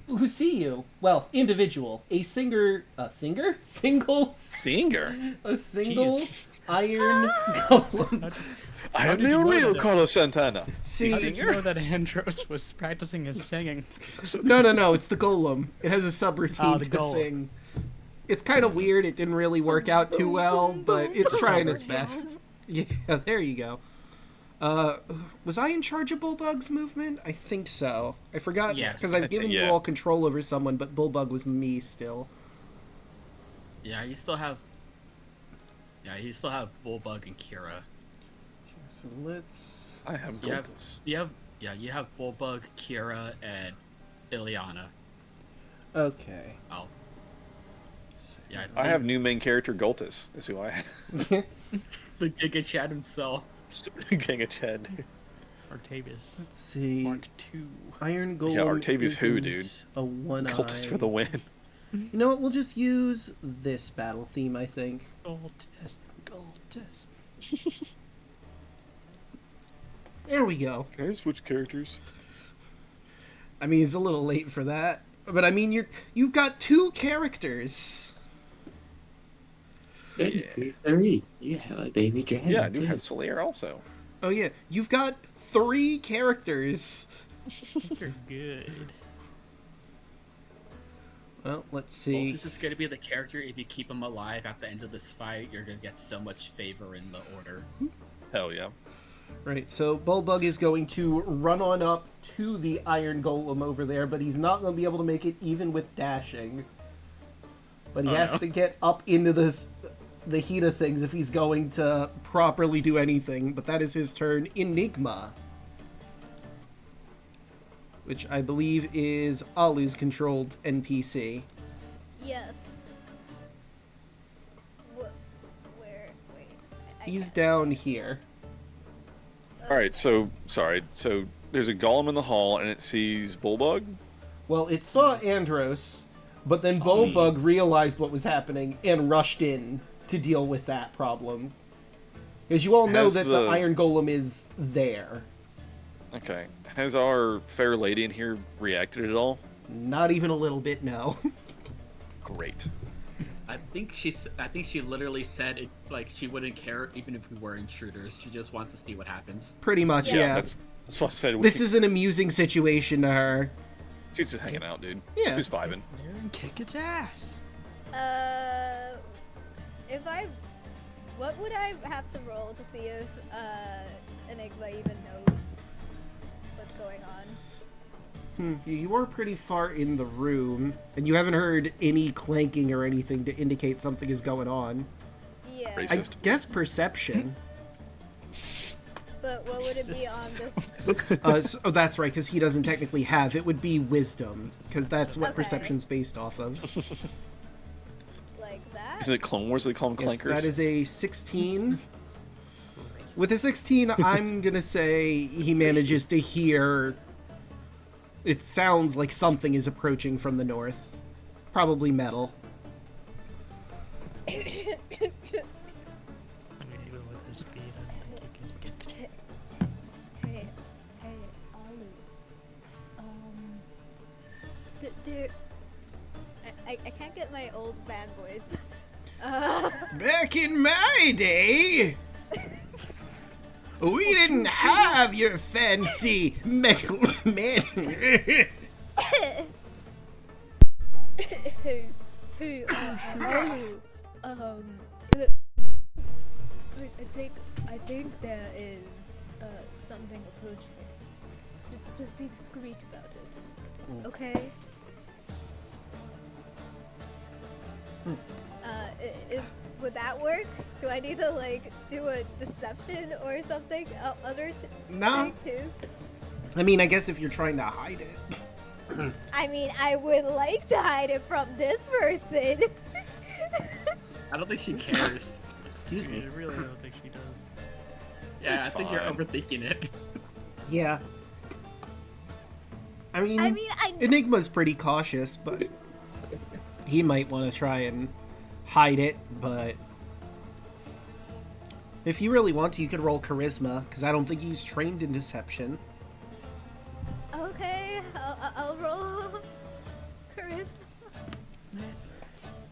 [SPEAKER 3] who see you. Well, individual. A single
[SPEAKER 4] Singer?
[SPEAKER 3] Jeez. Iron golem.
[SPEAKER 4] I am
[SPEAKER 5] did
[SPEAKER 4] the
[SPEAKER 5] you know
[SPEAKER 4] real
[SPEAKER 5] that?
[SPEAKER 4] Carlos Santana.
[SPEAKER 3] See,
[SPEAKER 5] How did you know that Andros was practicing his singing?
[SPEAKER 3] no, it's the golem. It has a subroutine
[SPEAKER 5] the
[SPEAKER 3] to
[SPEAKER 5] golem.
[SPEAKER 3] sing. It's kind of weird. It didn't really work out too well, but it's trying its best. Yeah, there you go. Was I in charge of Bullbug's movement? I think so. I forgot
[SPEAKER 6] Yes.
[SPEAKER 3] because I've given you
[SPEAKER 4] Yeah.
[SPEAKER 3] all control over someone, but Bullbug was me still.
[SPEAKER 6] Yeah, you still have. Yeah, you still have Bullbug and Kira.
[SPEAKER 3] So let's.
[SPEAKER 4] I have
[SPEAKER 6] You have,
[SPEAKER 4] Goltus.
[SPEAKER 6] you have Bullbug, Kira, and Ileana.
[SPEAKER 3] Okay.
[SPEAKER 6] Oh. Yeah,
[SPEAKER 4] I have new main character Goltus, is who I had.
[SPEAKER 6] the Giga Chad himself.
[SPEAKER 4] King of Chad.
[SPEAKER 5] Octavius.
[SPEAKER 3] Let's see.
[SPEAKER 5] Mark II.
[SPEAKER 3] Iron Golem.
[SPEAKER 4] Yeah, Octavius who,
[SPEAKER 3] isn't
[SPEAKER 4] dude?
[SPEAKER 3] A one
[SPEAKER 4] Goltus for the win.
[SPEAKER 3] You know what? We'll just use this battle theme, I think.
[SPEAKER 5] Goltus.
[SPEAKER 3] There we go.
[SPEAKER 4] Can I switch characters?
[SPEAKER 3] I mean, it's a little late for that, but I mean, you've got 2 characters.
[SPEAKER 2] Three. You have a baby dragon.
[SPEAKER 4] Yeah, I do
[SPEAKER 2] too.
[SPEAKER 4] have Solaire also.
[SPEAKER 3] Oh yeah, you've got 3 characters.
[SPEAKER 5] You're good.
[SPEAKER 3] Well, let's see.
[SPEAKER 6] Voltus is going to be the character. If you keep him alive at the end of this fight, you're going to get so much favor in the order.
[SPEAKER 4] Hell yeah.
[SPEAKER 3] Right, so Bullbug is going to run on up to the Iron Golem over there, but he's not going to be able to make it even with dashing. But he has to get up into the heat of things if he's going to properly do anything. But that is his turn. Enigma. Which I believe is Alu's controlled NPC.
[SPEAKER 1] Yes. Where? Wait.
[SPEAKER 3] He's down here.
[SPEAKER 4] Alright, so, sorry. So, there's a golem in the hall, and it sees Bullbug?
[SPEAKER 3] Well, it saw Andros, but then Bullbug realized what was happening and rushed in to deal with that problem. Because you all know
[SPEAKER 4] Has
[SPEAKER 3] that the Iron Golem is there.
[SPEAKER 4] Okay. Has our fair lady in here reacted at all?
[SPEAKER 3] Not even a little bit, no.
[SPEAKER 4] Great.
[SPEAKER 6] I think she literally said it like she wouldn't care even if we were intruders. She just wants to see what happens.
[SPEAKER 3] Pretty much,
[SPEAKER 1] Yeah.
[SPEAKER 3] yeah.
[SPEAKER 4] That's what I said.
[SPEAKER 3] This is an amusing situation to her.
[SPEAKER 4] She's just hanging out, dude.
[SPEAKER 3] Yeah.
[SPEAKER 4] She's vibing.
[SPEAKER 5] There and kick its ass.
[SPEAKER 1] What would I have to roll to see if Enigma even knows what's going on?
[SPEAKER 3] You are pretty far in the room, and you haven't heard any clanking or anything to indicate something is going on.
[SPEAKER 1] Yeah.
[SPEAKER 4] Racist.
[SPEAKER 3] I guess perception.
[SPEAKER 1] But what would it be on this?
[SPEAKER 3] Oh, that's right, because he doesn't technically have. It would be wisdom, because that's what
[SPEAKER 1] Okay.
[SPEAKER 3] perception's based off of.
[SPEAKER 1] Like that?
[SPEAKER 4] Is it Clone Wars? They call them
[SPEAKER 3] Yes,
[SPEAKER 4] clankers?
[SPEAKER 3] that is a 16. With a 16, I'm gonna say he manages to hear. It sounds like something is approaching from the north. Probably metal.
[SPEAKER 5] I mean, even with his speed, I think you can get the...
[SPEAKER 1] Hey, Alu. There. I can't get my old man voice.
[SPEAKER 3] Back in my day, we didn't have your fancy metal man.
[SPEAKER 1] Hey, Alu. I think there is something approaching. Just be discreet about it, okay? Would that work? Do I need to like do a deception or something? Other
[SPEAKER 3] No.
[SPEAKER 1] thing too?
[SPEAKER 3] I mean, I guess if you're trying to hide it.
[SPEAKER 1] I mean, I would like to hide it from this person.
[SPEAKER 6] I don't think she cares.
[SPEAKER 3] Excuse
[SPEAKER 5] I
[SPEAKER 3] me.
[SPEAKER 5] really don't think she does.
[SPEAKER 6] Yeah,
[SPEAKER 4] It's
[SPEAKER 6] I think
[SPEAKER 4] fine.
[SPEAKER 6] you're overthinking it.
[SPEAKER 3] Yeah. I mean, Enigma's pretty cautious, but he might want to try and hide it, but if you really want to, you could roll charisma, because I don't think he's trained in deception.
[SPEAKER 1] Okay, I'll roll charisma.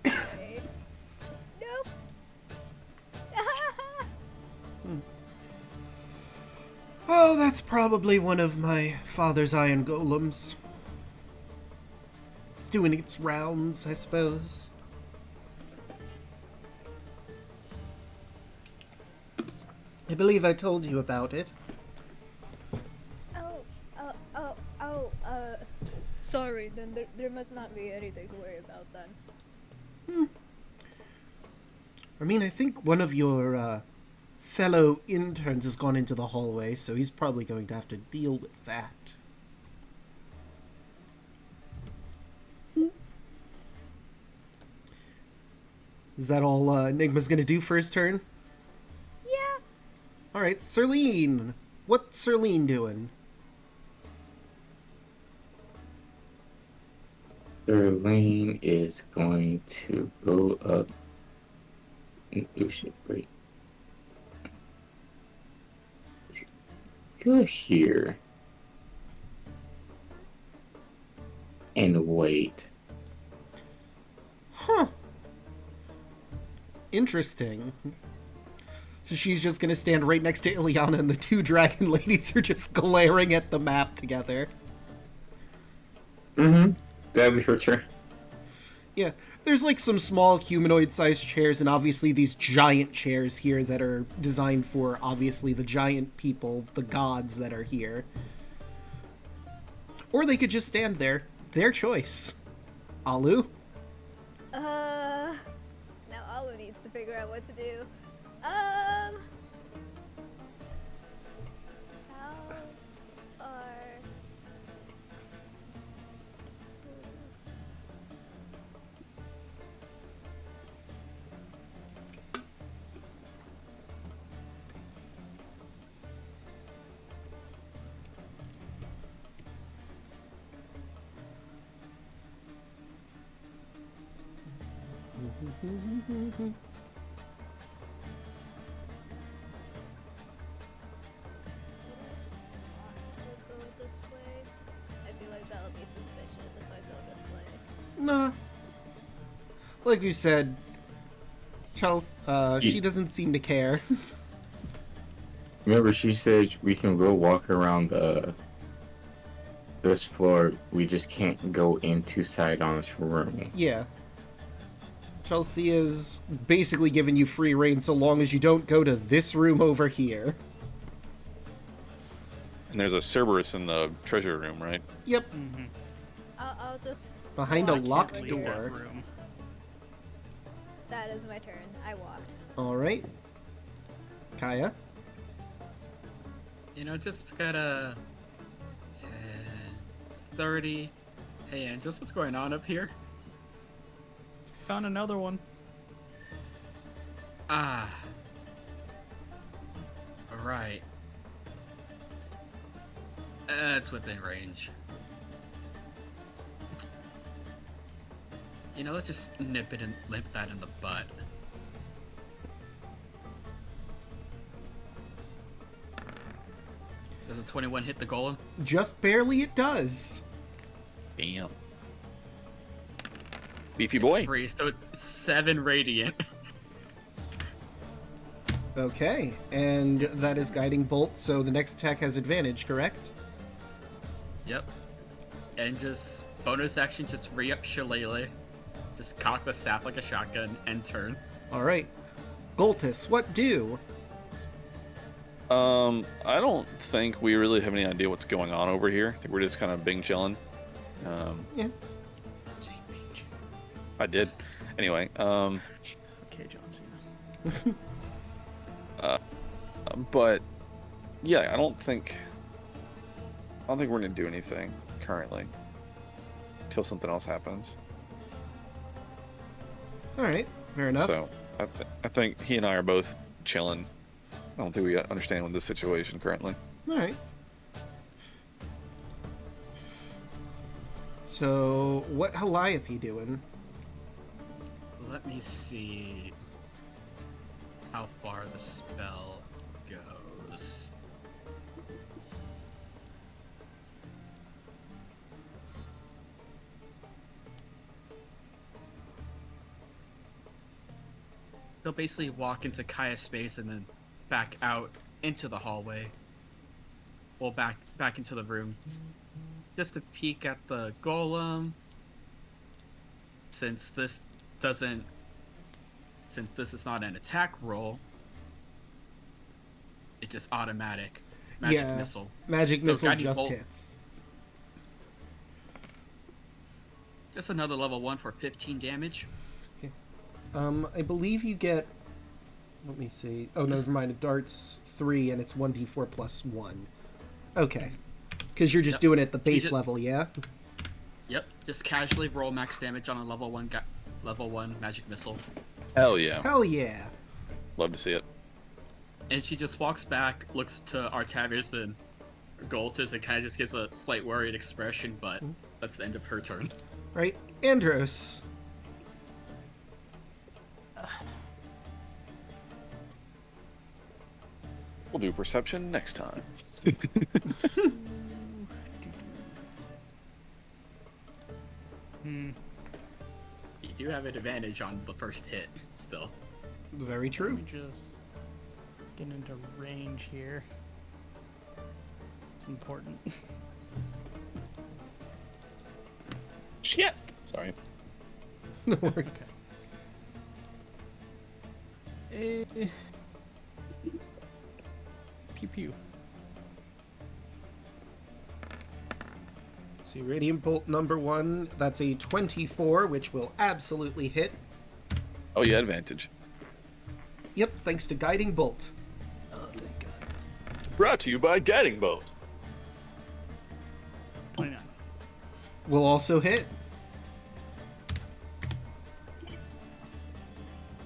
[SPEAKER 1] Okay. Nope.
[SPEAKER 3] Oh, that's probably one of my father's iron golems. It's doing its rounds, I suppose. I believe I told you about it.
[SPEAKER 1] Sorry, then there must not be anything to worry about then.
[SPEAKER 3] I mean, I think one of your fellow interns has gone into the hallway, so he's probably going to have to deal with that. Is that all Enigma's gonna do for his turn?
[SPEAKER 1] Yeah.
[SPEAKER 3] Alright, Serlene! What's Serlene doing?
[SPEAKER 2] Lane is going to go up. Oh shit, wait. Go here. And wait.
[SPEAKER 3] Huh. Interesting. So she's just gonna stand right next to Ileana, and the two dragon ladies are just glaring at the map together.
[SPEAKER 2] Mm-hmm. That'll be her turn.
[SPEAKER 3] Yeah, there's like some small humanoid-sized chairs, and obviously these giant chairs here that are designed for, obviously, the giant people, the gods that are here. Or they could just stand there. Their choice. Alu?
[SPEAKER 1] Now Alu needs to figure out what to do. How far... go this way. I feel like that'll be suspicious if I go this way.
[SPEAKER 3] Nah. Like you said, Charles, she doesn't seem to care.
[SPEAKER 2] Remember, she said we can go walk around this floor. We just can't go into Sydon's room.
[SPEAKER 3] Yeah. Chelsea is basically giving you free reign so long as you don't go to this room over here.
[SPEAKER 4] And there's a Cerberus in the treasure room, right?
[SPEAKER 3] Yep.
[SPEAKER 5] Mm-hmm.
[SPEAKER 1] I'll just...
[SPEAKER 3] Behind a
[SPEAKER 5] I can't
[SPEAKER 3] locked
[SPEAKER 5] leave that
[SPEAKER 3] door.
[SPEAKER 5] room.
[SPEAKER 1] That is my turn. I walked.
[SPEAKER 3] Alright. Kaya?
[SPEAKER 6] You know, just gotta 10, 30. Hey, Angels, what's going on up here?
[SPEAKER 5] Found another one.
[SPEAKER 6] Ah. Alright. It's within range. You know, let's just nip that in the butt. Does a 21 hit the golem?
[SPEAKER 3] Just barely it does.
[SPEAKER 4] Damn. Beefy boy.
[SPEAKER 6] It's free, so it's 7 radiant.
[SPEAKER 3] Okay, and that is Guiding Bolt, so the next attack has advantage, correct?
[SPEAKER 6] Yep. And just bonus action, just re-up Shillelagh. Just cock the staff like a shotgun and turn.
[SPEAKER 3] Alright. Goltus, what do?
[SPEAKER 4] I don't think we really have any idea what's going on over here. I think we're just kind of bing chilling.
[SPEAKER 3] Yeah.
[SPEAKER 4] I did. Anyway,
[SPEAKER 5] Okay, John Cena.
[SPEAKER 4] but yeah, I don't think we're gonna do anything currently until something else happens.
[SPEAKER 3] Alright, fair enough.
[SPEAKER 4] So I think he and I are both chilling. I don't think we understand with this situation currently.
[SPEAKER 3] Alright. So, what Calliope doing?
[SPEAKER 6] Let me see how far the spell goes. They'll basically walk into Kaya's space and then back out into the hallway. Well, back into the room. Just to peek at the golem. Since this is not an attack roll, it's just automatic. Magic missile.
[SPEAKER 3] Magic missile
[SPEAKER 6] guiding
[SPEAKER 3] just
[SPEAKER 6] bolt.
[SPEAKER 3] hits.
[SPEAKER 6] Just another level 1 for 15 damage.
[SPEAKER 3] I believe you get... Let me see. Oh, never mind. It darts 3 and it's 1d4 plus 1. Okay. Because you're just doing it at the base level, yeah?
[SPEAKER 6] Yep. Just casually roll max damage on a level 1 magic missile.
[SPEAKER 4] Hell yeah.
[SPEAKER 3] Hell yeah.
[SPEAKER 4] Love to see it.
[SPEAKER 6] And she just walks back, looks to Artavius and Goltus, and kind of just gives a slight worried expression, but that's the end of her turn.
[SPEAKER 3] Right. Andros.
[SPEAKER 4] We'll do perception next time.
[SPEAKER 6] You do have an advantage on the first hit, still.
[SPEAKER 3] Very
[SPEAKER 5] Let
[SPEAKER 3] true.
[SPEAKER 5] me just get into range here. It's important.
[SPEAKER 4] Shit! Sorry.
[SPEAKER 3] No worries.
[SPEAKER 5] Pew pew.
[SPEAKER 3] See, Radiant Bolt number 1, that's a 24, which will absolutely hit.
[SPEAKER 4] Oh, yeah, advantage.
[SPEAKER 3] Yep, thanks to Guiding Bolt.
[SPEAKER 5] Oh, thank God.
[SPEAKER 4] Brought to you by Guiding Bolt.
[SPEAKER 5] 29.
[SPEAKER 3] Will also hit.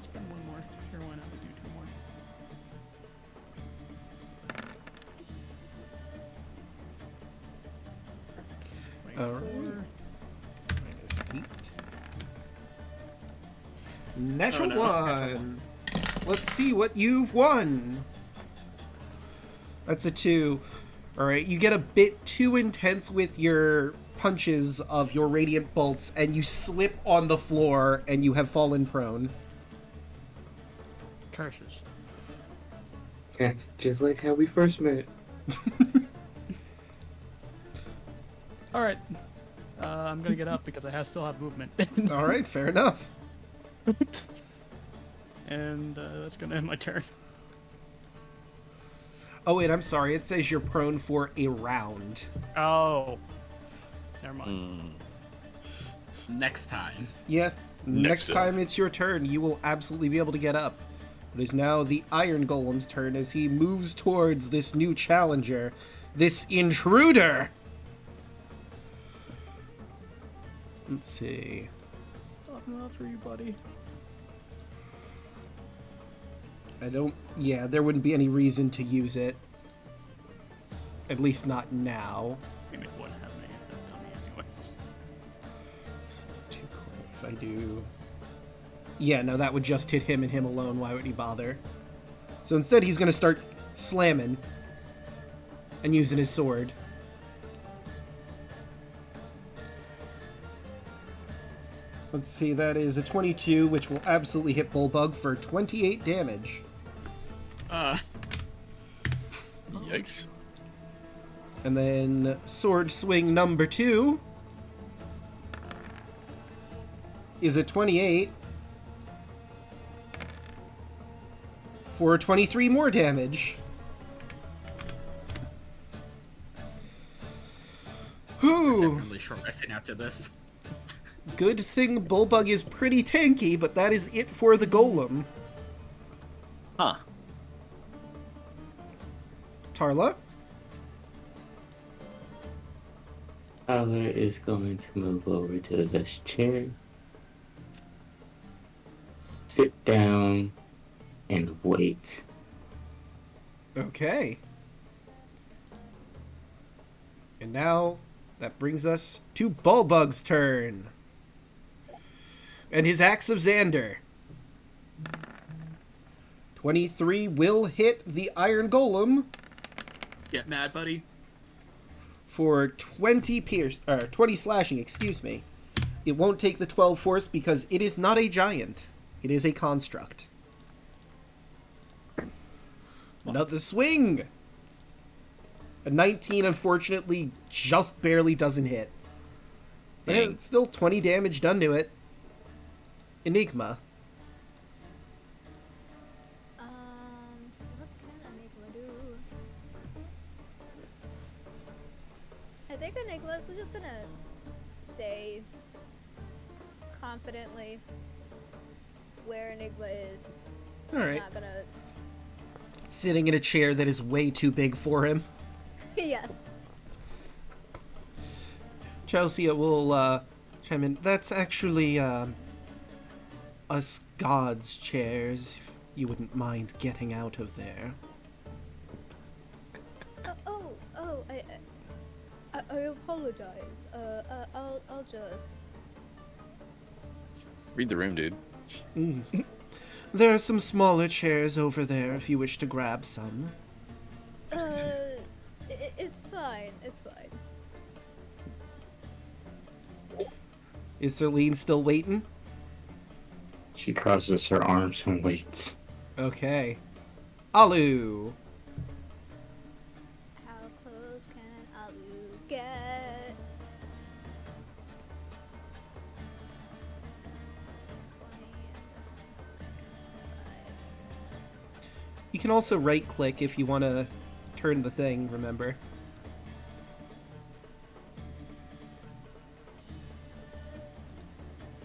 [SPEAKER 5] Spend one more. Sure, why not? We do 2 more.
[SPEAKER 3] Alright.
[SPEAKER 5] 24.
[SPEAKER 3] -8. Natural
[SPEAKER 6] Oh, no.
[SPEAKER 3] 1. Let's see what you've won. That's a 2. Alright, you get a bit too intense with your punches of your radiant bolts, and you slip on the floor, and you have fallen prone.
[SPEAKER 5] Curses.
[SPEAKER 2] Yeah, just like how we first met.
[SPEAKER 5] Alright. I'm gonna get up because I still have movement.
[SPEAKER 3] Alright, fair enough.
[SPEAKER 5] And that's gonna end my turn.
[SPEAKER 3] Oh wait, I'm sorry, it says you're prone for a round.
[SPEAKER 5] Oh. Never mind.
[SPEAKER 6] Next time.
[SPEAKER 3] Yeah, next
[SPEAKER 4] Next
[SPEAKER 3] time it's your turn, you will absolutely be able to get up. It is now the Iron Golem's turn as he moves towards this new challenger, this intruder. Let's see.
[SPEAKER 5] Nothing else for you, buddy.
[SPEAKER 3] Yeah, there wouldn't be any reason to use it. At least not now.
[SPEAKER 5] I mean, it wouldn't have any effect on me anyways.
[SPEAKER 3] Too cool if I do... Yeah, no, that would just hit him and him alone. Why would he bother? So instead, he's going to start slamming and using his sword. Let's see, that is a 22, which will absolutely hit Bullbug for 28 damage.
[SPEAKER 4] Yikes.
[SPEAKER 3] And then sword swing number 2 is a 28 for 23 more damage. Whew.
[SPEAKER 6] Definitely short resting after this.
[SPEAKER 3] Good thing Bullbug is pretty tanky, but that is it for the Golem.
[SPEAKER 4] Huh.
[SPEAKER 3] Tarla?
[SPEAKER 2] Tyler is going to move over to this chair, sit down, and wait.
[SPEAKER 3] Okay. And now, That brings us to Bulbug's turn. And his Axe of Xander. 23 will hit the Iron Golem
[SPEAKER 6] Get mad, buddy.
[SPEAKER 3] for 20 slashing, excuse me. It won't take the 12 force because it is not a giant. It is a construct. Another swing! A 19, unfortunately, just barely doesn't hit. But
[SPEAKER 4] Dang.
[SPEAKER 3] it's still 20 damage done to it. Enigma.
[SPEAKER 1] What can Enigma do? I think Enigma's just gonna stay confidently where Enigma is.
[SPEAKER 3] Alright.
[SPEAKER 1] Not gonna.
[SPEAKER 3] Sitting in a chair that is way too big for him.
[SPEAKER 1] Yes.
[SPEAKER 3] Chelsea will chime in. That's actually us gods' chairs, if you wouldn't mind getting out of there.
[SPEAKER 1] I apologize. I'll just.
[SPEAKER 4] Read the room, dude.
[SPEAKER 3] There are some smaller chairs over there if you wish to grab some.
[SPEAKER 1] It's fine. It's fine.
[SPEAKER 3] Is Celine still waiting?
[SPEAKER 2] She crosses her arms and waits.
[SPEAKER 3] Okay. Alu.
[SPEAKER 1] How close can Alu get? 20
[SPEAKER 3] You can also right-click if you want to turn the thing, remember?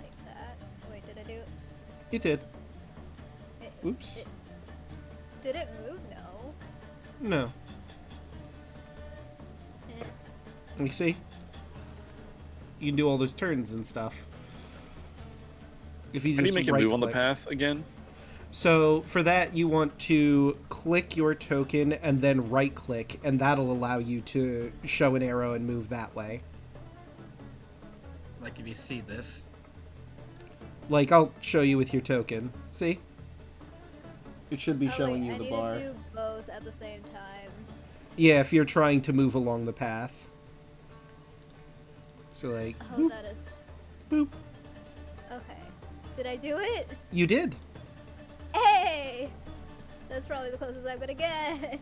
[SPEAKER 1] like that. Wait, did I do?
[SPEAKER 3] You did.
[SPEAKER 1] It,
[SPEAKER 3] Oops.
[SPEAKER 1] did it move? No.
[SPEAKER 3] No.
[SPEAKER 1] Eh.
[SPEAKER 3] Let me see. You can do all those turns and stuff. If you
[SPEAKER 4] How do
[SPEAKER 3] just
[SPEAKER 4] you make it move on the
[SPEAKER 3] right-click.
[SPEAKER 4] path again?
[SPEAKER 3] So for that, you want to click your token and then right-click, and that'll allow you to show an arrow and move that way.
[SPEAKER 6] Like if you see this.
[SPEAKER 3] Like, I'll show you with your token. See? It should be showing
[SPEAKER 1] wait,
[SPEAKER 3] you the
[SPEAKER 1] I
[SPEAKER 3] bar.
[SPEAKER 1] need to do both at the same time.
[SPEAKER 3] Yeah, if you're trying to move along the path. So, like,
[SPEAKER 1] Oh,
[SPEAKER 3] boop,
[SPEAKER 1] that is.
[SPEAKER 3] boop.
[SPEAKER 1] Okay. Did I do it?
[SPEAKER 3] You did.
[SPEAKER 1] Hey! That's probably the closest I'm gonna get.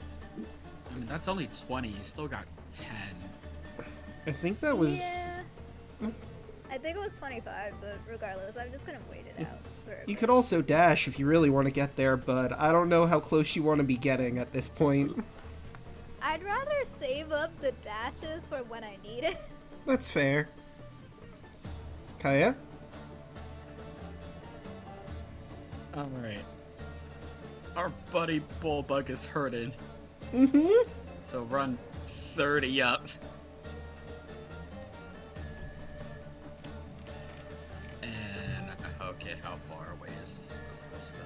[SPEAKER 6] I mean, that's only 20. You still got 10.
[SPEAKER 3] I think that was...
[SPEAKER 1] Yeah. I think it was 25, but regardless, I'm just gonna wait it out. For a
[SPEAKER 3] You
[SPEAKER 1] bit.
[SPEAKER 3] could also dash if you really want to get there, but I don't know how close you want to be getting at this point.
[SPEAKER 1] I'd rather save up the dashes for when I need it.
[SPEAKER 3] That's fair. Kaya?
[SPEAKER 6] Alright. Our buddy Bullbug is hurting.
[SPEAKER 3] Mm-hmm.
[SPEAKER 6] So run 30 up. And, okay, how far away is this stuff?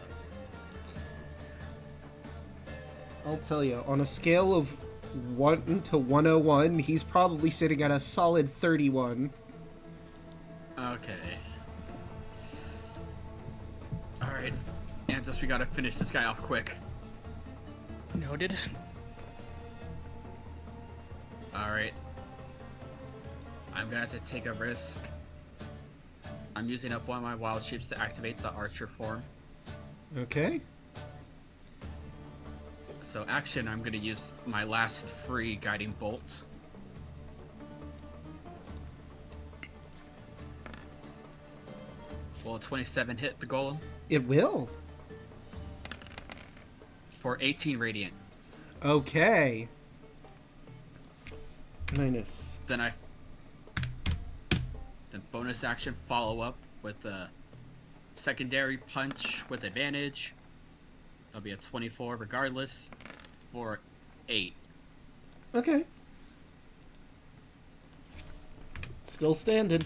[SPEAKER 3] I'll tell you, on a scale of 1 to 101, he's probably sitting at a solid 31.
[SPEAKER 6] Okay. Alright. And just we gotta finish this guy off quick.
[SPEAKER 5] Noted.
[SPEAKER 6] Alright. I'm gonna have to take a risk. I'm using up one of my wild shapes to activate the archer form.
[SPEAKER 3] Okay.
[SPEAKER 6] So action, I'm gonna use my last free guiding bolt. Will a 27 hit the golem?
[SPEAKER 3] It will.
[SPEAKER 6] For 18 radiant.
[SPEAKER 3] Okay. Minus.
[SPEAKER 6] Then bonus action follow up with a secondary punch with advantage. That'll be a 24 regardless for 8.
[SPEAKER 3] Okay. Still standing.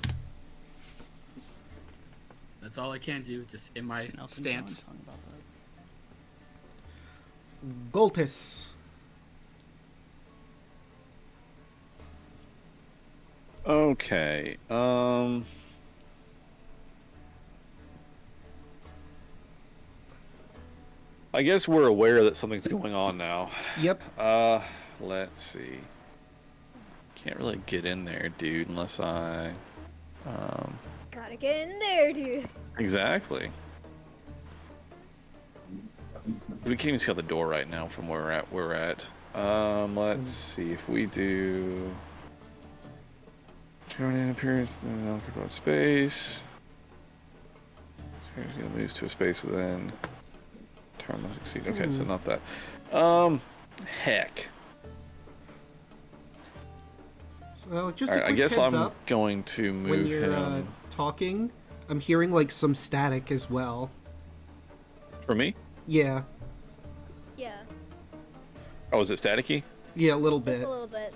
[SPEAKER 6] That's all I can do, just in my
[SPEAKER 5] Nelson
[SPEAKER 6] stance.
[SPEAKER 5] John talking about that.
[SPEAKER 3] Goltis.
[SPEAKER 4] Okay. I guess we're aware that something's going on now.
[SPEAKER 3] Yep.
[SPEAKER 4] Let's see. Can't really get in there, dude, unless I.
[SPEAKER 1] Gotta get in there, dude.
[SPEAKER 4] Exactly. We can't even see out the door right now from where we're at. Let's see if we do. Turn in appearance in an occupied space. Moves to a space within. Turn must exceed. Okay, so not that. Heck.
[SPEAKER 3] Well, just a
[SPEAKER 4] Alright,
[SPEAKER 3] quick
[SPEAKER 4] I guess
[SPEAKER 3] heads
[SPEAKER 4] I'm
[SPEAKER 3] up.
[SPEAKER 4] going to
[SPEAKER 3] When
[SPEAKER 4] move
[SPEAKER 3] you're
[SPEAKER 4] him.
[SPEAKER 3] talking, I'm hearing like some static as well.
[SPEAKER 4] For me?
[SPEAKER 3] Yeah.
[SPEAKER 1] Yeah,
[SPEAKER 4] Oh, is it staticky?
[SPEAKER 3] Yeah, a little
[SPEAKER 1] just
[SPEAKER 3] bit.
[SPEAKER 1] a little bit.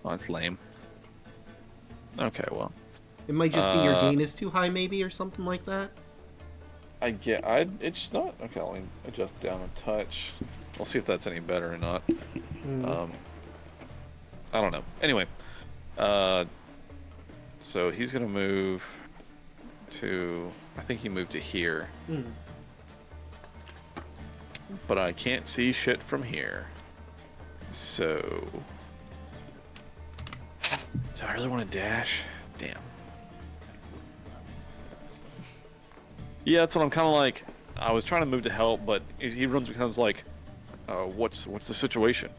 [SPEAKER 4] Oh, that's lame. Okay, well.
[SPEAKER 3] It might just be your gain is too high, maybe, or something like that.
[SPEAKER 4] It's not. Okay, let me adjust down a touch. We'll see if that's any better or not. I don't know. Anyway, so he's gonna move to. I think he moved to here. But I can't see shit from here. So. Do I really want to dash? Damn. Yeah, that's what I'm kind of like. I was trying to move to help, but he becomes like, what's the situation?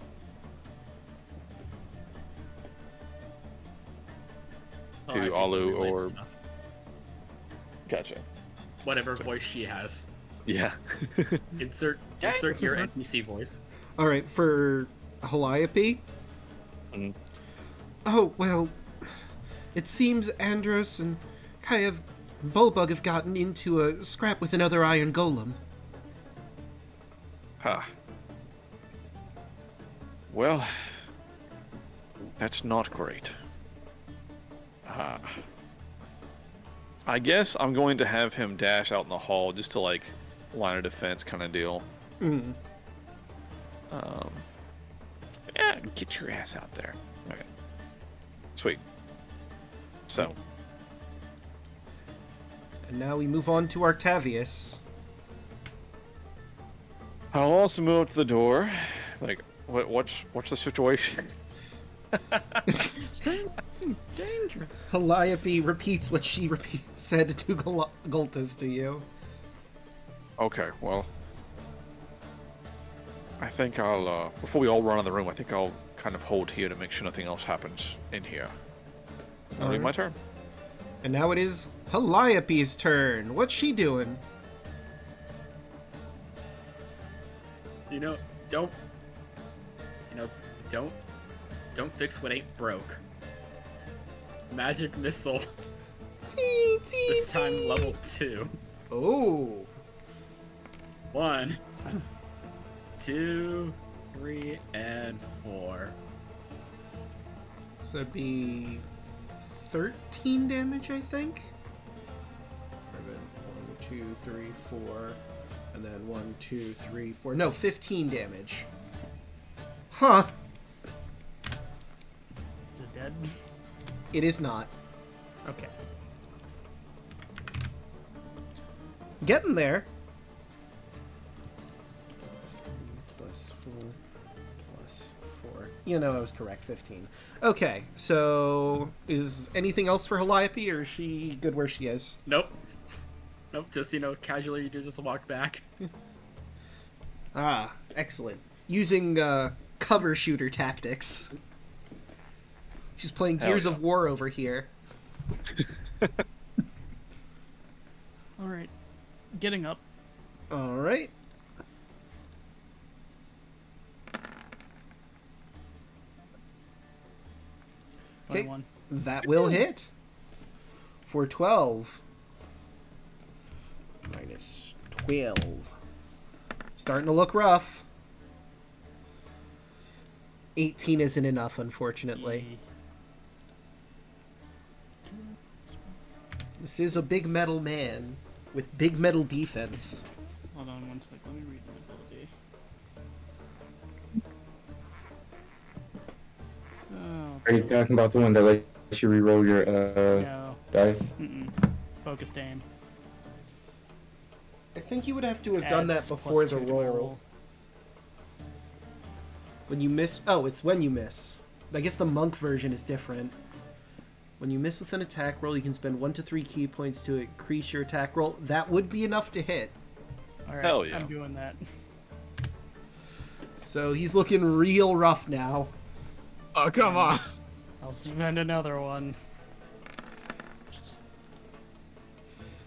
[SPEAKER 6] Oh,
[SPEAKER 4] To
[SPEAKER 6] I think
[SPEAKER 4] Alu
[SPEAKER 6] you relate
[SPEAKER 4] or-
[SPEAKER 6] stuff.
[SPEAKER 4] Gotcha.
[SPEAKER 6] Whatever voice she has.
[SPEAKER 4] Yeah.
[SPEAKER 6] Insert your NPC voice.
[SPEAKER 3] All right, for Calliope.
[SPEAKER 4] Mhm.
[SPEAKER 3] Oh well, it seems Andros and Kaev Bulbug have gotten into a scrap with another iron golem.
[SPEAKER 4] Huh. Well, that's not great. I guess I'm going to have him dash out in the hall just to like line of defense kind of deal. Yeah, get your ass out there. Okay. Sweet. So,
[SPEAKER 3] And now we move on to Octavius.
[SPEAKER 4] I'll also move up to the door. Like, what's the situation?
[SPEAKER 5] Danger.
[SPEAKER 3] Calliope repeats what she said to Gultas to you.
[SPEAKER 4] Okay, well, I think I'll, before we all run out of the room, I think I'll kind of hold here to make sure nothing else happens in here. That'll be my turn.
[SPEAKER 3] And now it is Calliope's turn. What's she doing?
[SPEAKER 6] Don't fix what ain't broke. Magic missile. This time level 2.
[SPEAKER 3] Oh.
[SPEAKER 6] 1, 2, 3, and 4.
[SPEAKER 3] So that'd be 13 damage, I think. And then 1, 2, 3, 4. And then 1, 2, 3, 4. No, 15 damage. Huh.
[SPEAKER 5] Is it dead?
[SPEAKER 3] It is not.
[SPEAKER 5] Okay.
[SPEAKER 3] Getting there. Plus 4. Plus 4. You know, I was correct. 15. Okay, so is anything else for Calliope, or is she good where she is?
[SPEAKER 6] Nope. Just, casually you just walk back.
[SPEAKER 3] Ah, excellent. Using cover shooter tactics. She's playing Gears of War over here.
[SPEAKER 5] Alright. Getting up.
[SPEAKER 3] Alright. Okay,
[SPEAKER 5] 21.
[SPEAKER 3] that will hit. For 12. Minus 12. Starting to look rough. 18 isn't enough, unfortunately. This is a big metal man with big metal defense.
[SPEAKER 5] Hold on one sec. Let me read the ability. Oh,
[SPEAKER 2] Are you talking about the one that like you reroll your
[SPEAKER 5] No.
[SPEAKER 2] dice.
[SPEAKER 5] Focused aim.
[SPEAKER 3] I think you would have to have done that
[SPEAKER 5] Adds
[SPEAKER 3] before
[SPEAKER 5] +2
[SPEAKER 3] the
[SPEAKER 5] to my
[SPEAKER 3] roll. When you miss... Oh, it's when you miss. I guess the monk version is different. When you miss with an attack roll, you can spend 1 to 3 key points to increase your attack roll. That would be enough to hit.
[SPEAKER 5] Alright,
[SPEAKER 4] Hell yeah.
[SPEAKER 5] I'm doing that.
[SPEAKER 3] So he's looking real rough now.
[SPEAKER 6] Oh, come on.
[SPEAKER 5] I'll spend another one.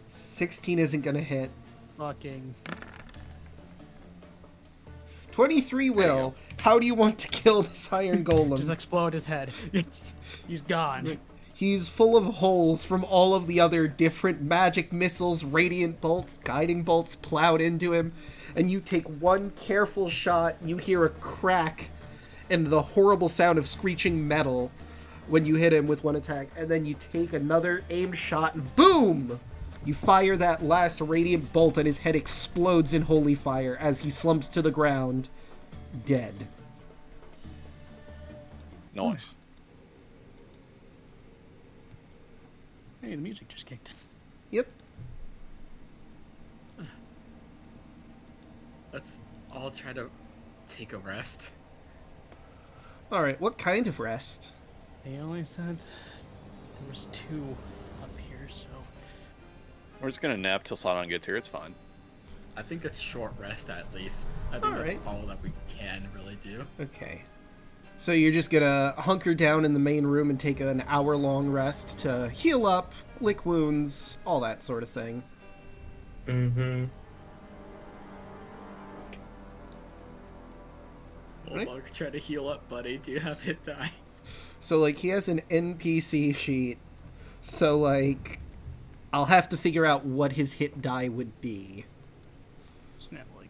[SPEAKER 3] 16 isn't going to hit.
[SPEAKER 5] Fucking.
[SPEAKER 3] 23 will. How do you want to kill this iron golem?
[SPEAKER 5] Just explode his head. He's gone.
[SPEAKER 3] He's full of holes from all of the other different magic missiles, radiant bolts, guiding bolts plowed into him. And you take one careful shot, you hear a crack and the horrible sound of screeching metal when you hit him with one attack. And then you take another aimed shot and boom! You fire that last radiant bolt and his head explodes in holy fire as he slumps to the ground, dead.
[SPEAKER 4] Nice.
[SPEAKER 5] Hey, the music just kicked in.
[SPEAKER 3] Yep.
[SPEAKER 6] Let's all try to take a rest.
[SPEAKER 3] Alright, what kind of rest?
[SPEAKER 5] They only said there was 2 up here, so...
[SPEAKER 4] We're just gonna nap till Sydon gets here. It's fine.
[SPEAKER 6] I think it's short rest at least. I think
[SPEAKER 3] Alright.
[SPEAKER 6] that's all that we can really do.
[SPEAKER 3] Okay. So you're just gonna hunker down in the main room and take an hour-long rest to heal up, lick wounds, all that sort of thing.
[SPEAKER 2] Mm-hmm.
[SPEAKER 6] Well, Mark, try to heal up, buddy. Do you have hit die?
[SPEAKER 3] So, like, he has an NPC sheet. So, like, I'll have to figure out what his hit die would be.
[SPEAKER 5] Snap, like...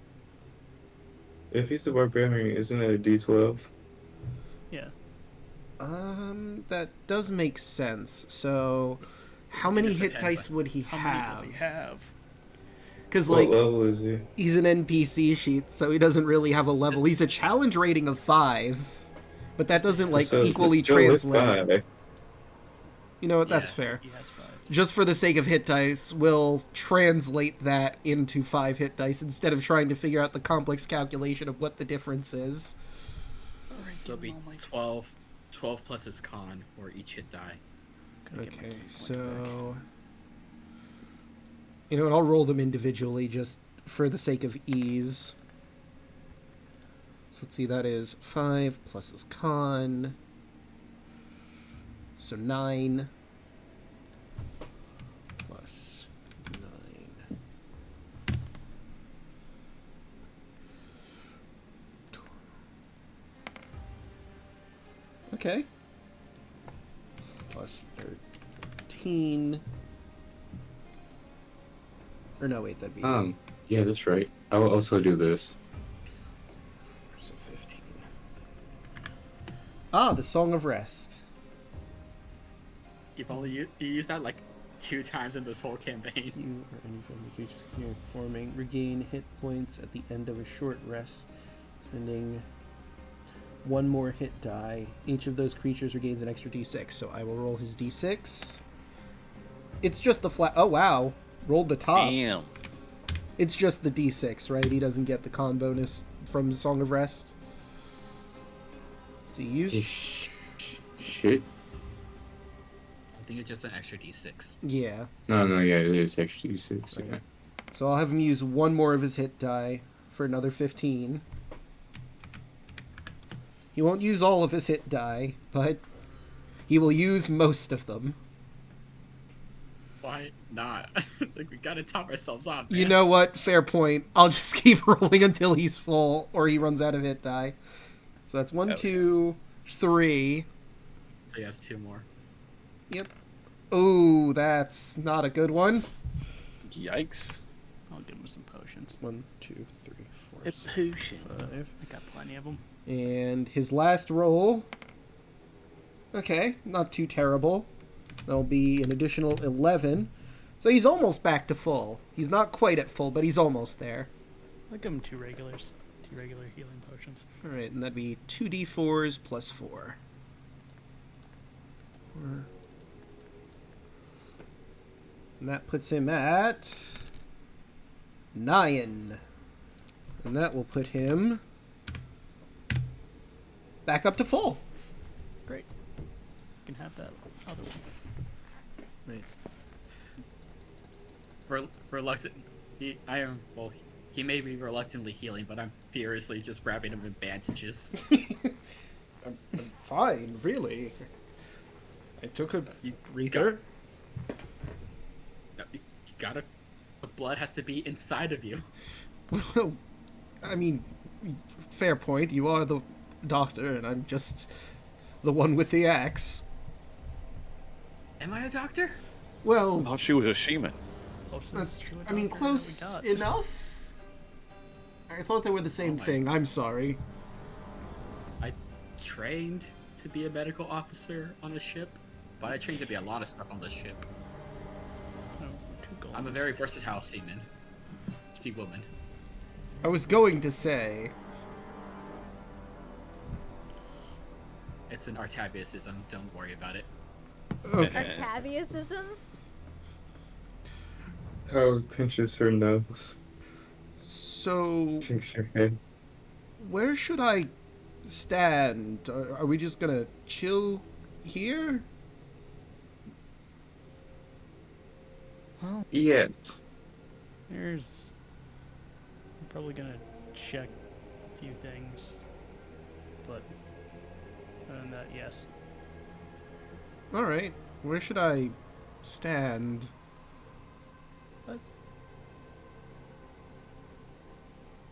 [SPEAKER 2] If he's the barbarian, isn't it a D12?
[SPEAKER 5] Yeah.
[SPEAKER 3] That does make sense. So, how many
[SPEAKER 6] just
[SPEAKER 3] hit
[SPEAKER 6] depends,
[SPEAKER 3] dice would he
[SPEAKER 5] How many
[SPEAKER 3] have?
[SPEAKER 5] does he have?
[SPEAKER 3] Because,
[SPEAKER 2] What
[SPEAKER 3] like,
[SPEAKER 2] level is he?
[SPEAKER 3] he's an NPC sheet, so he doesn't really have a level. He's a challenge rating of 5, but that doesn't, like,
[SPEAKER 2] So,
[SPEAKER 3] equally
[SPEAKER 2] let's go with
[SPEAKER 3] translate.
[SPEAKER 2] 5.
[SPEAKER 3] You know what? That's
[SPEAKER 6] Yeah.
[SPEAKER 3] fair.
[SPEAKER 5] He has 5.
[SPEAKER 3] Just for the sake of hit dice, we'll translate that into 5 hit dice instead of trying to figure out the complex calculation of what the difference is.
[SPEAKER 6] So it'll be 12 plus his con for each hit die.
[SPEAKER 3] Okay, so... You know what, I'll roll them individually just for the sake of ease. So let's see, that is 5 plus his con. So 9. Plus 9. Okay. Plus 13. Or no, wait, that'd be...
[SPEAKER 2] Yeah, that's right. I will also do this.
[SPEAKER 3] So 15. Ah, the Song of Rest.
[SPEAKER 6] You've only used that like 2 times in this whole campaign.
[SPEAKER 3] You or any friendly creatures here performing regain hit points at the end of a short rest, spending 1 more hit die. Each of those creatures regains an extra d6, so I will roll his d6. It's just the flat... Oh, wow. Rolled the top.
[SPEAKER 4] Damn.
[SPEAKER 3] It's just the d6, right? He doesn't get the con bonus from Song of Rest. So you use...
[SPEAKER 2] Shit.
[SPEAKER 6] I think it's just an extra d6.
[SPEAKER 3] Yeah.
[SPEAKER 2] No, yeah, it is actually 6.
[SPEAKER 3] Right.
[SPEAKER 2] Okay.
[SPEAKER 3] So I'll have him use 1 more of his hit die for another 15. He won't use all of his hit die, but he will use most of them.
[SPEAKER 6] Why not? It's like we gotta top ourselves off.
[SPEAKER 3] You
[SPEAKER 6] man.
[SPEAKER 3] know what? Fair point. I'll just keep rolling until he's full or he runs out of hit die. So that's 1, 2, 3.
[SPEAKER 6] So he has 2 more.
[SPEAKER 3] Yep. Ooh, that's not a good one.
[SPEAKER 4] Yikes.
[SPEAKER 5] I'll give him some potions.
[SPEAKER 3] 1, 2, 3, 4,
[SPEAKER 5] A
[SPEAKER 3] 6,
[SPEAKER 5] potion.
[SPEAKER 3] 5.
[SPEAKER 5] I got plenty of them.
[SPEAKER 3] And his last roll. Okay, not too terrible. That'll be an additional 11. So he's almost back to full. He's not quite at full, but he's almost there.
[SPEAKER 5] I'll give him 2 regulars. 2 regular healing potions.
[SPEAKER 3] Alright, and that'd be 2d4s plus 4. 4, And that puts him at 9. And that will put him back up to full.
[SPEAKER 5] Great. You can have that other one.
[SPEAKER 3] Right.
[SPEAKER 6] Reluctant. He may be reluctantly healing, but I'm furiously just wrapping him in bandages.
[SPEAKER 3] I'm fine, really. I took a breather.
[SPEAKER 6] You gotta. The blood has to be inside of you.
[SPEAKER 3] Well, I mean, fair point. You are the doctor, and I'm just the one with the axe.
[SPEAKER 6] Am I a doctor?
[SPEAKER 3] Well,
[SPEAKER 4] I thought she was a shaman.
[SPEAKER 3] that's, I mean, close enough. I thought they were the same thing. I'm sorry.
[SPEAKER 6] I trained to be a medical officer on a ship, but I trained to be a lot of stuff on the ship. I'm a very versatile seaman. Sea woman.
[SPEAKER 3] I was going to say.
[SPEAKER 6] It's an Artabiusism. Don't worry about it.
[SPEAKER 3] Okay.
[SPEAKER 1] Artabiusism?
[SPEAKER 2] Howard pinches her nose.
[SPEAKER 3] So,
[SPEAKER 2] Shakes her head.
[SPEAKER 3] where should I stand? Are we just gonna chill here?
[SPEAKER 5] Well,
[SPEAKER 2] Yes.
[SPEAKER 5] I'm probably gonna check a few things, but other than that, yes.
[SPEAKER 3] Alright. Where should I stand?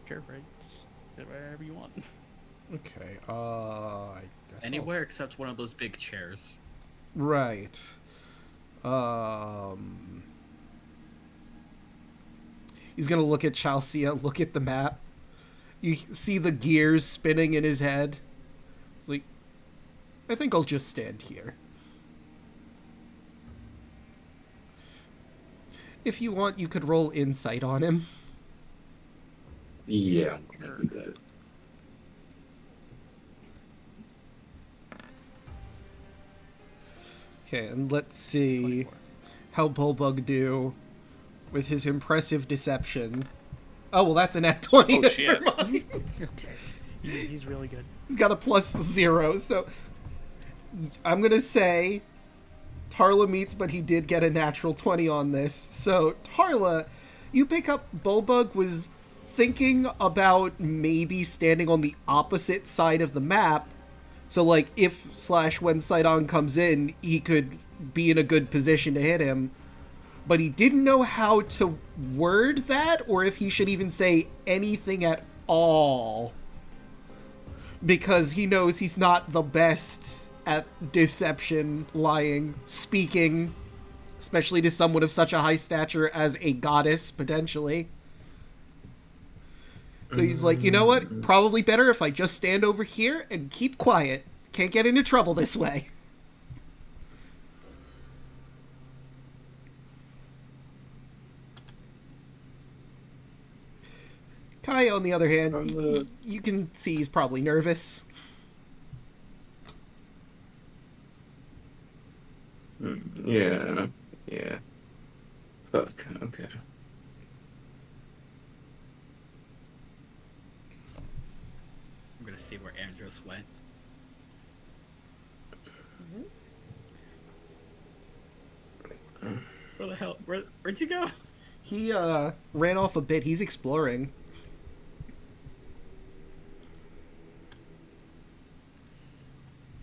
[SPEAKER 5] Sure, right? Wherever you want.
[SPEAKER 3] Okay, I guess
[SPEAKER 6] Anywhere except one of those big chairs.
[SPEAKER 3] Right. He's gonna look at Chelsea, look at the map. You see the gears spinning in his head. Like, I think I'll just stand here. If you want, you could roll insight on him.
[SPEAKER 2] Yeah, I'm gonna do that.
[SPEAKER 3] Okay, and let's see
[SPEAKER 5] 24.
[SPEAKER 3] how Bulbug do with his impressive deception. Oh, well, that's an at 20.
[SPEAKER 4] Oh, shit.
[SPEAKER 3] Never mind.
[SPEAKER 5] He's really good.
[SPEAKER 3] He's got a +0, so I'm going to say Tarla meets, but he did get a natural 20 on this. So, Tarla, you pick up Bulbug was thinking about maybe standing on the opposite side of the map. So, like, if/when Sydon comes in, he could be in a good position to hit him. But he didn't know how to word that, or if he should even say anything at all. Because he knows he's not the best at deception, lying, speaking, especially to someone of such a high stature as a goddess, potentially. So he's like, you know what? Probably better if I just stand over here and keep quiet. Can't get into trouble this way. Kai, on the other hand, you can see he's probably nervous.
[SPEAKER 2] Yeah. Fuck, okay.
[SPEAKER 6] I'm gonna see where Andros went. Where the hell? Where'd you go?
[SPEAKER 3] He ran off a bit. He's exploring.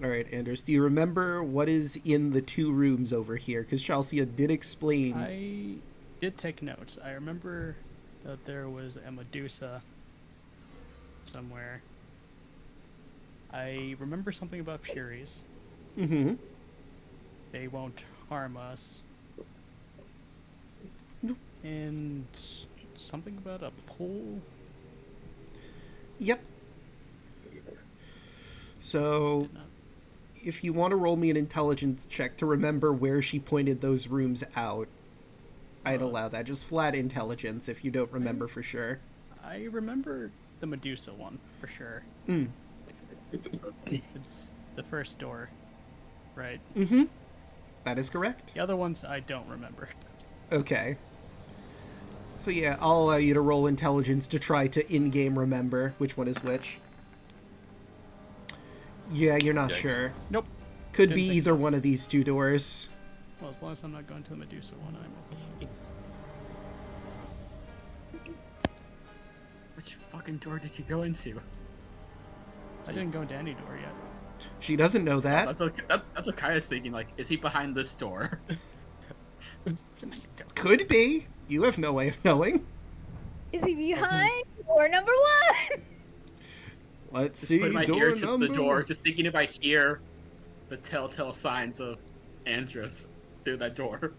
[SPEAKER 3] Alright, Anders, do you remember what is in the 2 rooms over here? Because Chelsea did explain.
[SPEAKER 5] I did take notes. I remember that there was a Medusa somewhere. I remember something about Furies.
[SPEAKER 3] Mm-hmm.
[SPEAKER 5] They won't harm us.
[SPEAKER 3] Nope.
[SPEAKER 5] And something about a pool.
[SPEAKER 3] Yep. So,
[SPEAKER 5] Did not-
[SPEAKER 3] if you want to roll me an intelligence check to remember where she pointed those rooms out, I'd allow that. Just flat intelligence if you don't remember for sure.
[SPEAKER 5] I remember the Medusa one for sure.
[SPEAKER 3] Mm.
[SPEAKER 5] It's the first door, right?
[SPEAKER 3] Mm-hmm. That is correct.
[SPEAKER 5] The other ones I don't remember.
[SPEAKER 3] Okay. So yeah, I'll allow you to roll intelligence to try to in-game remember which one is which. Yeah, you're not
[SPEAKER 4] Yikes.
[SPEAKER 3] sure.
[SPEAKER 5] Nope.
[SPEAKER 3] Could
[SPEAKER 5] Didn't
[SPEAKER 3] be
[SPEAKER 5] think
[SPEAKER 3] either one of these two doors.
[SPEAKER 5] Well, as long as I'm not going to the Medusa one, I'm okay.
[SPEAKER 6] Which fucking door did you go into?
[SPEAKER 5] I didn't go into any door yet.
[SPEAKER 3] She doesn't know that.
[SPEAKER 6] That's what Kaya's thinking. Like, is he behind this door?
[SPEAKER 3] Could be. You have no way of knowing.
[SPEAKER 1] Is he behind door number 1?
[SPEAKER 3] Let's
[SPEAKER 6] Just
[SPEAKER 3] see.
[SPEAKER 6] put my
[SPEAKER 3] Door
[SPEAKER 6] ear to
[SPEAKER 3] number.
[SPEAKER 6] the door, just thinking if I hear the telltale signs of Andros through that door.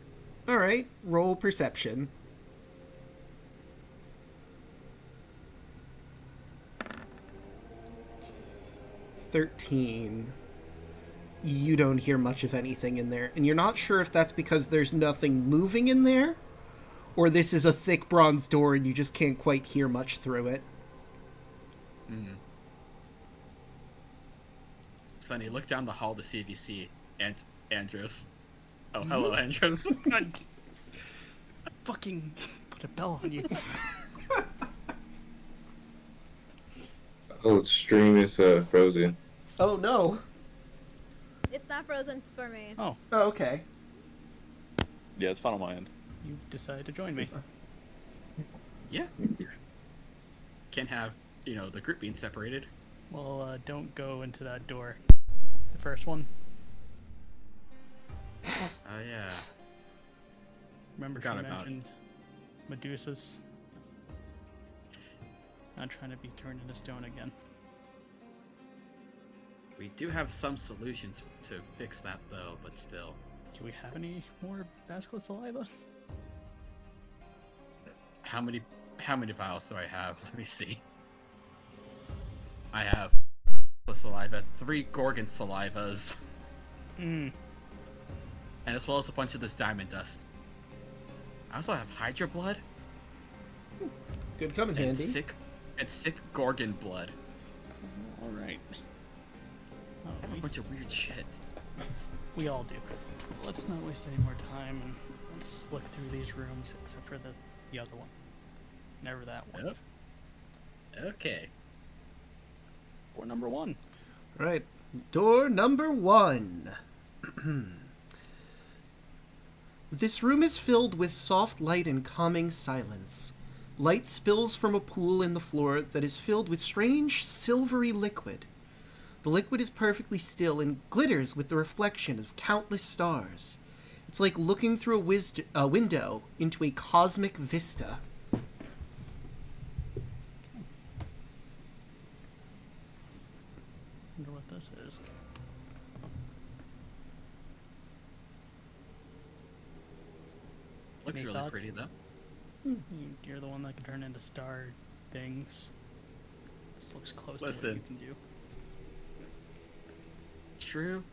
[SPEAKER 3] All right. Roll perception. $13. You don't hear much of anything in there, and you're not sure if that's because there's nothing moving in there, or this is a thick bronze door and you just can't quite hear much through it.
[SPEAKER 6] Sonny, look down the hall to see if you see Andros. Oh, hello, Andros.
[SPEAKER 5] I fucking put a bell on you.
[SPEAKER 2] Oh, stream is frozen.
[SPEAKER 3] Oh no.
[SPEAKER 1] It's not frozen for me.
[SPEAKER 5] Oh,
[SPEAKER 3] Oh, okay.
[SPEAKER 4] Yeah, it's fine on my end.
[SPEAKER 5] you decided to join me.
[SPEAKER 6] Yeah. Can't have, the group being separated.
[SPEAKER 5] Well, don't go into that door. The first one.
[SPEAKER 6] Oh, yeah.
[SPEAKER 5] Remember
[SPEAKER 6] Forgot
[SPEAKER 5] she
[SPEAKER 6] about it.
[SPEAKER 5] mentioned Medusas? Not trying to be turned into stone again.
[SPEAKER 6] We do have some solutions to fix that, though, but still.
[SPEAKER 5] Do we have any more basilisk saliva?
[SPEAKER 6] How many vials do I have? Let me see. I have saliva, 3 Gorgon salivas,
[SPEAKER 5] Hmm.
[SPEAKER 6] and as well as a bunch of this diamond dust. I also have Hydra blood
[SPEAKER 3] Good coming
[SPEAKER 6] and
[SPEAKER 3] handy.
[SPEAKER 6] sick Gorgon blood.
[SPEAKER 5] Alright. Oh,
[SPEAKER 6] I have a bunch of weird shit.
[SPEAKER 5] we all do. Let's not waste any more time and let's look through these rooms except for the other one. Never that one.
[SPEAKER 6] Yep. Okay.
[SPEAKER 5] Or number 1.
[SPEAKER 3] Right. Door number 1. This room is filled with soft light and calming silence. Light spills from a pool in the floor that is filled with strange, silvery liquid. The liquid is perfectly still and glitters with the reflection of countless stars. It's like looking through a window into a cosmic vista.
[SPEAKER 5] Wonder what this is.
[SPEAKER 6] Looks
[SPEAKER 5] Any
[SPEAKER 6] really
[SPEAKER 5] thoughts?
[SPEAKER 6] pretty, though.
[SPEAKER 5] You're the one that can turn into star things. This looks close to
[SPEAKER 6] Listen.
[SPEAKER 5] what you can do.
[SPEAKER 6] True.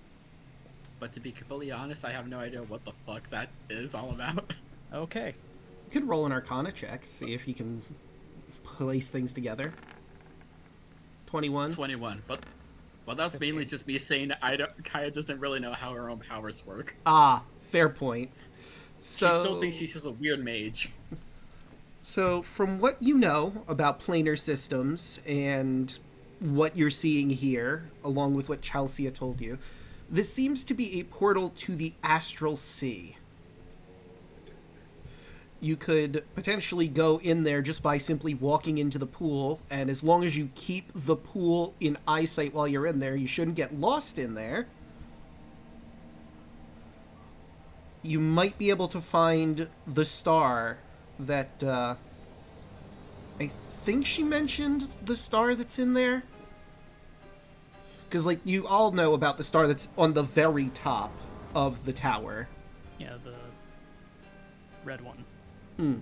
[SPEAKER 6] But to be completely honest, I have no idea what the fuck that is all about.
[SPEAKER 5] Okay.
[SPEAKER 3] You could roll an Arcana check, see if you can place things together. 21.
[SPEAKER 6] 21, but that's mainly just me saying Kaya doesn't really know how her own powers work.
[SPEAKER 3] Ah, fair point. So,
[SPEAKER 6] She still thinks she's just a weird mage.
[SPEAKER 3] So, from what you know about planar systems and what you're seeing here, along with what Chelsea told you, this seems to be a portal to the astral sea. You could potentially go in there just by simply walking into the pool, and as long as you keep the pool in eyesight while you're in there, you shouldn't get lost in there. You might be able to find the star that, I think she mentioned the star that's in there. Because, you all know about the star that's on the very top of the tower.
[SPEAKER 5] Yeah, the red one.
[SPEAKER 3] I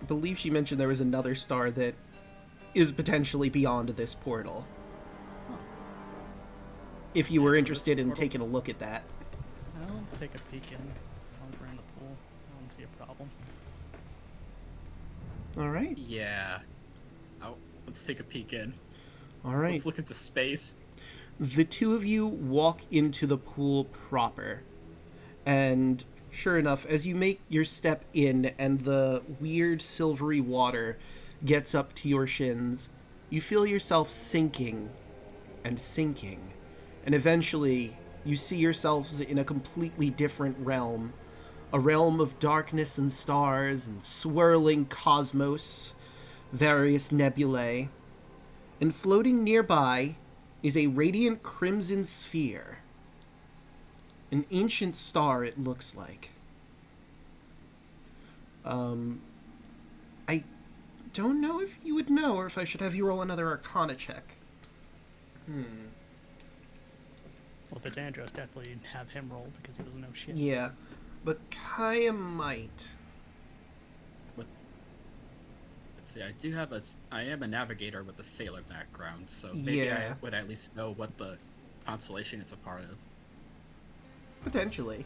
[SPEAKER 3] believe she mentioned there was another star that is potentially beyond this portal. If you were
[SPEAKER 6] so
[SPEAKER 3] interested
[SPEAKER 6] this
[SPEAKER 3] in
[SPEAKER 6] portal-
[SPEAKER 3] taking a look at that.
[SPEAKER 5] I'll take a peek in. As we're in the pool. I don't see a problem.
[SPEAKER 3] All right.
[SPEAKER 6] Yeah. Let's take a peek in.
[SPEAKER 3] All right.
[SPEAKER 6] Let's look into space.
[SPEAKER 3] The two of you walk into the pool proper. And sure enough, as you make your step in and the weird silvery water gets up to your shins, you feel yourself sinking and sinking. And eventually, you see yourselves in a completely different realm. A realm of darkness and stars and swirling cosmos, various nebulae. And floating nearby is a radiant crimson sphere. An ancient star, it looks like. I don't know if you would know, or if I should have you roll another Arcana check.
[SPEAKER 5] Well, the Dandros definitely have him roll because he doesn't know shit.
[SPEAKER 3] Yeah, but Kaya might.
[SPEAKER 6] Let's see, I am a navigator with a sailor background, so maybe I would at least know what the constellation it's a part of.
[SPEAKER 3] Potentially.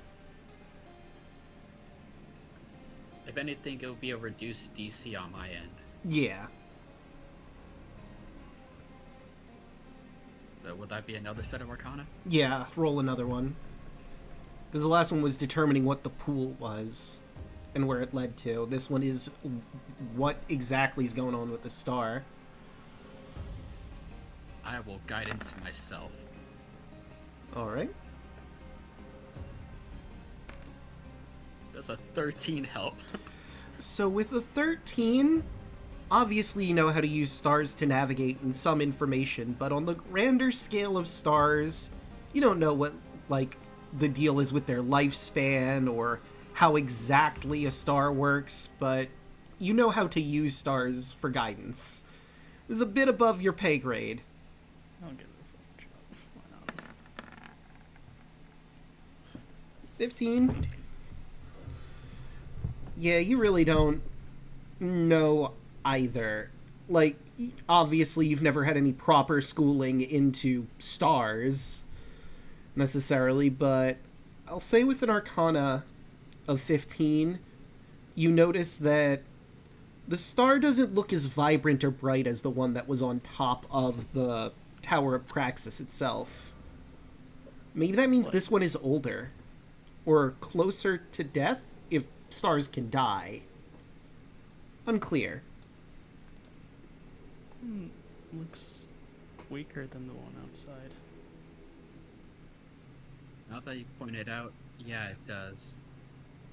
[SPEAKER 6] If anything, it would be a reduced DC on my end.
[SPEAKER 3] Yeah.
[SPEAKER 6] So would that be another set of Arcana?
[SPEAKER 3] Yeah, roll another one. Because the last one was determining what the pool was and where it led to. This one is what exactly is going on with the star.
[SPEAKER 6] I will guidance myself.
[SPEAKER 3] Alright.
[SPEAKER 6] Does a 13 help?
[SPEAKER 3] So with a 13, obviously you know how to use stars to navigate and some information, but on the grander scale of stars, you don't know what, like, the deal is with their lifespan or how exactly a star works, but you know how to use stars for guidance. This is a bit above your pay grade.
[SPEAKER 5] I'll give it a fucking shot. Why not?
[SPEAKER 3] 15. Yeah, you really don't know either. Like, obviously you've never had any proper schooling into stars, necessarily, but I'll say with an Arcana of 15, you notice that the star doesn't look as vibrant or bright as the one that was on top of the Tower of Praxys itself. Maybe that means this one is older, or closer to death, if stars can die. Unclear.
[SPEAKER 5] Looks weaker than the one outside.
[SPEAKER 6] Now that you pointed out, yeah, it does.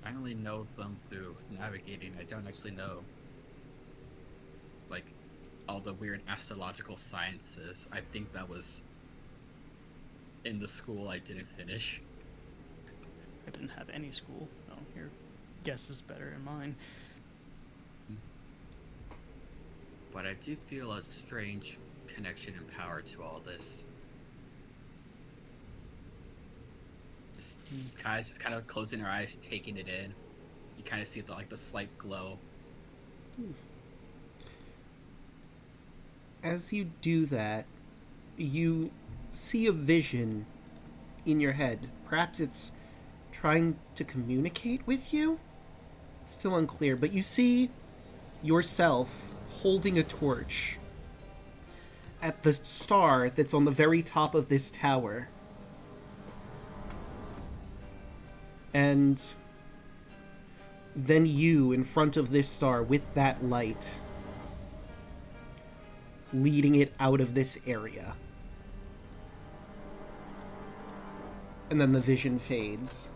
[SPEAKER 6] I only know them through navigating. I don't actually know, like, all the weird astrological sciences. I think that was in the school I didn't finish.
[SPEAKER 5] I didn't have any school. Oh, your guess is better than mine.
[SPEAKER 6] But I do feel a strange connection and power to all this. Just guys just kind of closing their eyes, taking it in. You kind of see the slight glow.
[SPEAKER 3] As you do that, you see a vision in your head. Perhaps it's trying to communicate with you? Still unclear, but you see yourself holding a torch at the star that's on the very top of this tower. And then you in front of this star with that light, leading it out of this area. And then the vision fades.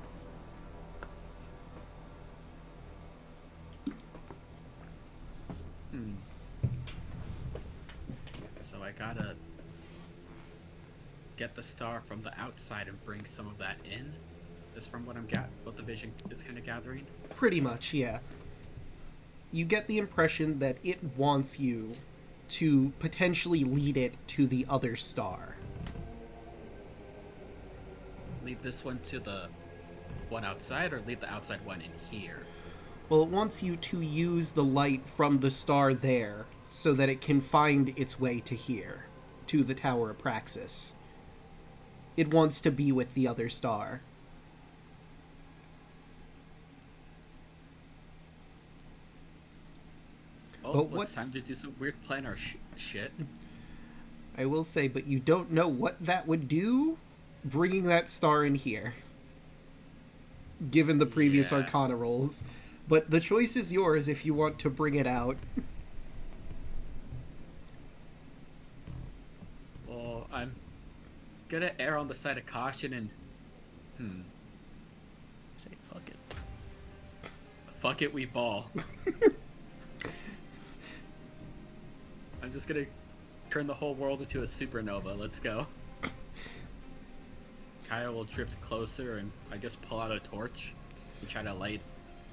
[SPEAKER 6] So I gotta get the star from the outside and bring some of that in? Is from what what the vision is kind of gathering?
[SPEAKER 3] Pretty much, yeah. You get the impression that it wants you to potentially lead it to the other star.
[SPEAKER 6] Lead this one to the one outside, or lead the outside one in here?
[SPEAKER 3] Well, it wants you to use the light from the star there so that it can find its way to here, to the Tower of Praxys. It wants to be with the other star.
[SPEAKER 6] Oh, it's time to do some weird planar shit.
[SPEAKER 3] I will say, but you don't know what that would do, bringing that star in here. given the previous
[SPEAKER 6] Yeah.
[SPEAKER 3] Arcana rolls. But the choice is yours if you want to bring it out.
[SPEAKER 6] Well, I'm gonna err on the side of caution and
[SPEAKER 5] Say fuck it.
[SPEAKER 6] fuck it, we ball. I'm just gonna turn the whole world into a supernova. Let's go. Kaya will drift closer and I guess pull out a torch and try to light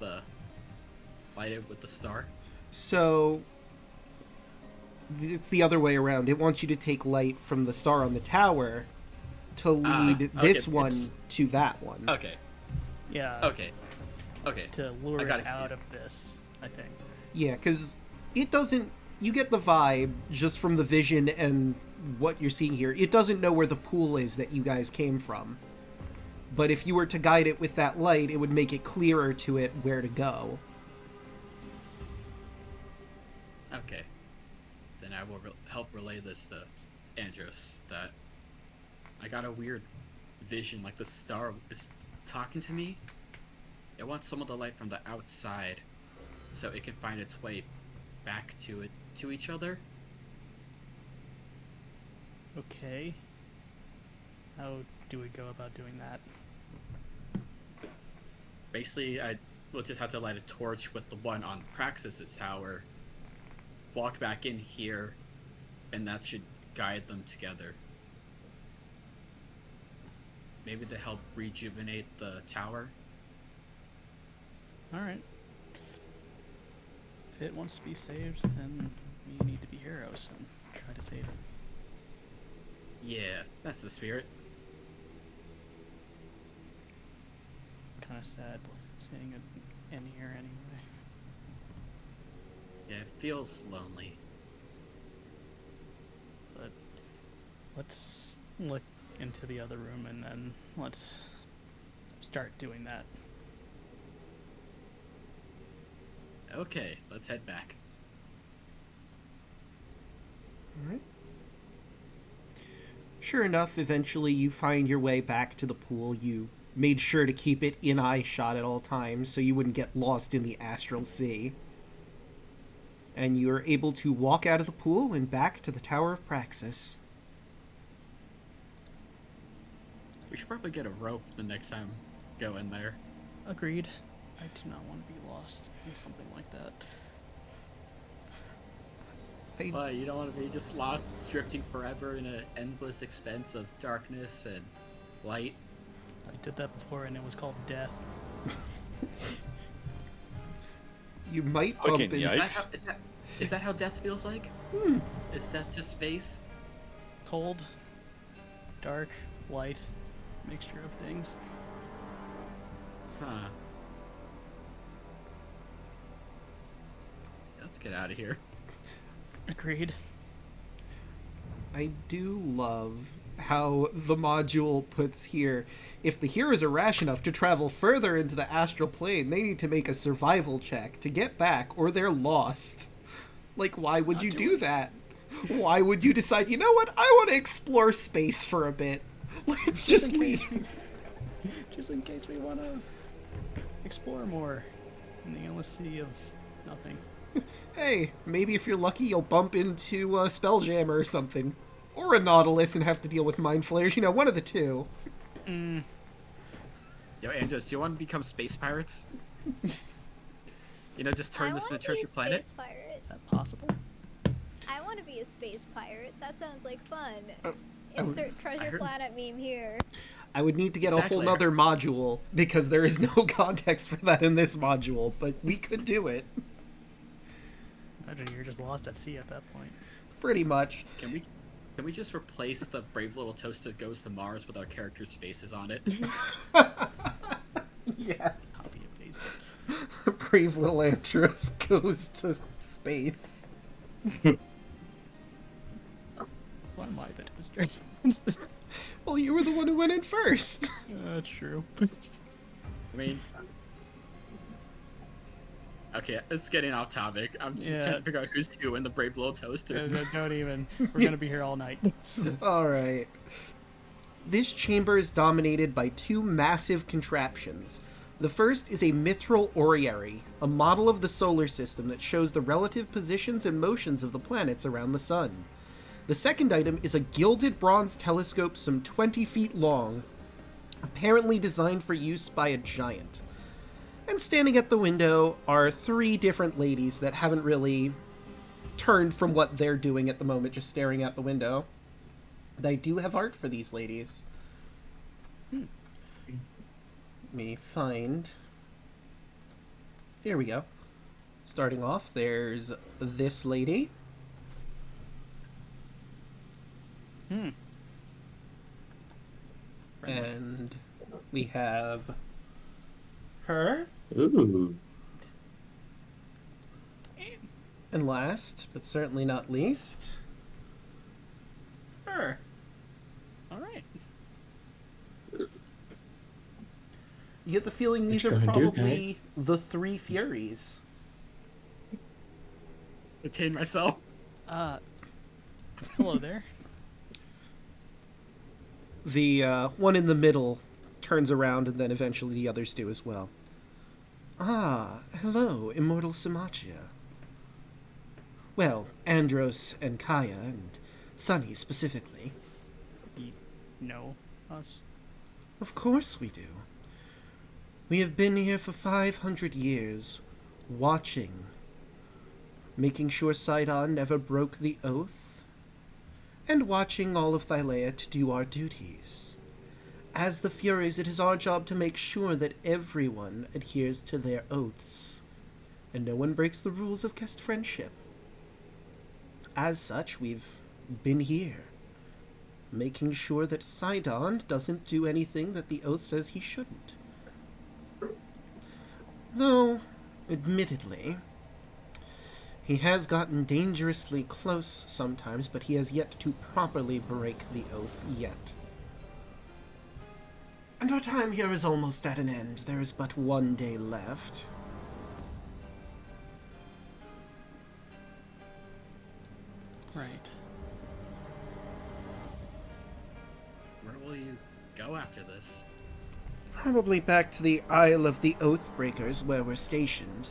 [SPEAKER 6] it with the star.
[SPEAKER 3] So it's the other way around. It wants you to take light from the star on the tower to lead this
[SPEAKER 6] okay,
[SPEAKER 3] one to that one.
[SPEAKER 6] Okay.
[SPEAKER 5] Yeah.
[SPEAKER 6] Okay.
[SPEAKER 5] To lure
[SPEAKER 6] I got
[SPEAKER 5] it
[SPEAKER 6] it
[SPEAKER 5] out
[SPEAKER 6] confused.
[SPEAKER 5] of this, I think.
[SPEAKER 3] Yeah, because it doesn't... You get the vibe just from the vision and what you're seeing here. It doesn't know where the pool is that you guys came from. But if you were to guide it with that light, it would make it clearer to it where to go.
[SPEAKER 6] Okay. Then I will help relay this to Andros, that I got a weird vision, like the star is talking to me. It wants some of the light from the outside so it can find its way back to each other.
[SPEAKER 5] Okay. How do we go about doing that?
[SPEAKER 6] Basically, I will just have to light a torch with the one on Praxis' tower, walk back in here, and that should guide them together. Maybe to help rejuvenate the tower.
[SPEAKER 5] Alright. If it wants to be saved, then we need to be heroes and try to save it.
[SPEAKER 6] Yeah, that's the spirit.
[SPEAKER 5] Kind of sad seeing it in here anyway.
[SPEAKER 6] Yeah, it feels lonely.
[SPEAKER 5] But let's look into the other room and then let's start doing that.
[SPEAKER 6] Okay, let's head back.
[SPEAKER 3] Alright. Sure enough, eventually you find your way back to the pool. You made sure to keep it in eye shot at all times so you wouldn't get lost in the astral sea. And you are able to walk out of the pool and back to the Tower of Praxys.
[SPEAKER 6] We should probably get a rope the next time we go in there.
[SPEAKER 5] Agreed. I do not want to be lost in something like that.
[SPEAKER 6] But you don't want to be just lost, drifting forever in an endless expanse of darkness and light.
[SPEAKER 5] I did that before and it was called death.
[SPEAKER 3] You might bump
[SPEAKER 4] Fucking
[SPEAKER 3] into...
[SPEAKER 4] yikes.
[SPEAKER 6] Is that how death feels like? Is death just space?
[SPEAKER 5] Cold, dark, light, mixture of things.
[SPEAKER 6] Huh. Let's get out of here.
[SPEAKER 5] Agreed.
[SPEAKER 3] I do love how the module puts here, if the heroes are rash enough to travel further into the astral plane, they need to make a survival check to get back or they're lost. Like, why would you do that? Why would you decide, you know what, I want to explore space for a bit. Let's just leave.
[SPEAKER 5] Just in case we want to explore more in the endless sea of nothing.
[SPEAKER 3] Hey, maybe if you're lucky you'll bump into a Spelljammer or something. Or a Nautilus and have to deal with Mind Flayers, you know, one of the two.
[SPEAKER 5] Mm.
[SPEAKER 6] Yo, Andros, do you want to become space pirates? You know, just turn
[SPEAKER 1] I
[SPEAKER 6] this into
[SPEAKER 1] wanna
[SPEAKER 6] a treasure
[SPEAKER 1] be a
[SPEAKER 6] planet?
[SPEAKER 1] space pirate.
[SPEAKER 5] Is that possible?
[SPEAKER 1] I want to be a space pirate. That sounds like fun.
[SPEAKER 3] Oh,
[SPEAKER 1] Insert
[SPEAKER 6] I
[SPEAKER 1] treasure
[SPEAKER 6] heard-
[SPEAKER 1] planet meme here.
[SPEAKER 3] I would need to get a
[SPEAKER 6] Exactly.
[SPEAKER 3] whole nother module, because there is no context for that in this module, but we could do it.
[SPEAKER 5] Imagine you're just lost at sea at that point.
[SPEAKER 3] Pretty much.
[SPEAKER 6] Can we just replace the Brave Little Toaster Goes to Mars with our characters' faces on it?
[SPEAKER 3] Yes.
[SPEAKER 5] Copy and paste
[SPEAKER 3] Brave little Andros goes to space.
[SPEAKER 5] it. Why am I the demonstration?
[SPEAKER 3] Well, you were the one who went in first.
[SPEAKER 5] That's true.
[SPEAKER 6] I mean... Okay, it's getting off topic. I'm just
[SPEAKER 5] Yeah.
[SPEAKER 6] trying to figure out who's who in the Brave Little Toaster.
[SPEAKER 5] Don't even. We're gonna be here all night.
[SPEAKER 3] Alright. This chamber is dominated by two massive contraptions. The first is a mithril orrery, a model of the solar system that shows the relative positions and motions of the planets around the sun. The second item is a gilded bronze telescope some 20 feet long, apparently designed for use by a giant. And standing at the window are 3 different ladies that haven't really turned from what they're doing at the moment, just staring out the window. They do have art for these ladies. Let me find... Here we go. Starting off, there's this lady. And we have her.
[SPEAKER 2] Ooh.
[SPEAKER 3] And last, but certainly not least, her.
[SPEAKER 5] All right.
[SPEAKER 3] You get the feeling these
[SPEAKER 2] What
[SPEAKER 3] are
[SPEAKER 2] you gonna do,
[SPEAKER 3] probably the 3 Furies.
[SPEAKER 6] Retain myself.
[SPEAKER 5] Hello there.
[SPEAKER 3] The one in the middle turns around, and then eventually the others do as well. Ah, hello, Immortal Symmachia. Well, Andros and Kaya, and Sunny specifically.
[SPEAKER 5] You know us?
[SPEAKER 3] Of course we do. We have been here for 500 years, watching, making sure Sydon never broke the oath, and watching all of Thylea to do our duties. As the Furies, it is our job to make sure that everyone adheres to their oaths, and no one breaks the rules of guest friendship. As such, we've been here, making sure that Sydon doesn't do anything that the oath says he shouldn't. Though, admittedly, he has gotten dangerously close sometimes, but he has yet to properly break the oath yet. And our time here is almost at an end. There is but 1 day left.
[SPEAKER 5] Right.
[SPEAKER 6] Where will you go after this?
[SPEAKER 3] Probably back to the Isle of the Oathbreakers, where we're stationed.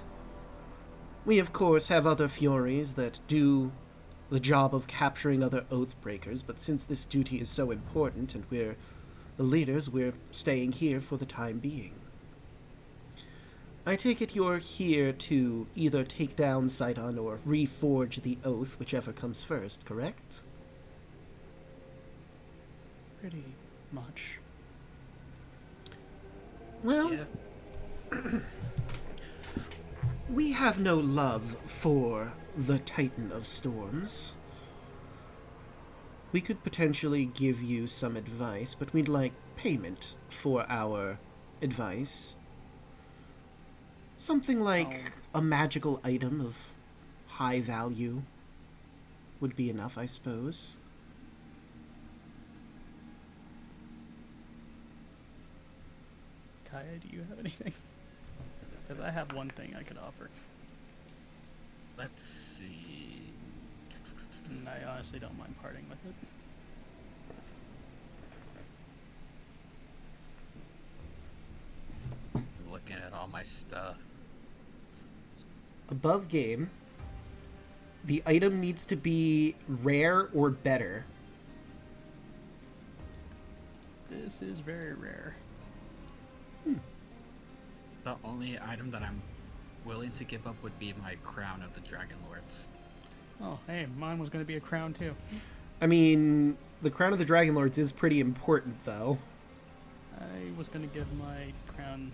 [SPEAKER 3] We, of course, have other Furies that do the job of capturing other Oathbreakers, but since this duty is so important and we're the leaders, we're staying here for the time being. I take it you're here to either take down Sydon or reforge the oath, whichever comes first, correct?
[SPEAKER 5] Pretty much.
[SPEAKER 3] Well,
[SPEAKER 6] Yeah.
[SPEAKER 3] we have no love for the Titan of Storms. We could potentially give you some advice, but we'd like payment for our advice. Something like a magical item of high value would be enough, I suppose.
[SPEAKER 5] Kaya, do you have anything? Because I have one thing I could offer.
[SPEAKER 6] Let's see.
[SPEAKER 5] And I honestly don't mind parting with it.
[SPEAKER 6] Looking at all my stuff.
[SPEAKER 3] Above game, the item needs to be rare or better.
[SPEAKER 5] This is very rare.
[SPEAKER 6] The only item that I'm willing to give up would be my crown of the Dragon Lords.
[SPEAKER 5] Oh, hey, mine was going to be a crown too.
[SPEAKER 3] I mean, the Crown of the Dragon Lords is pretty important, though.
[SPEAKER 5] I was going to give my crown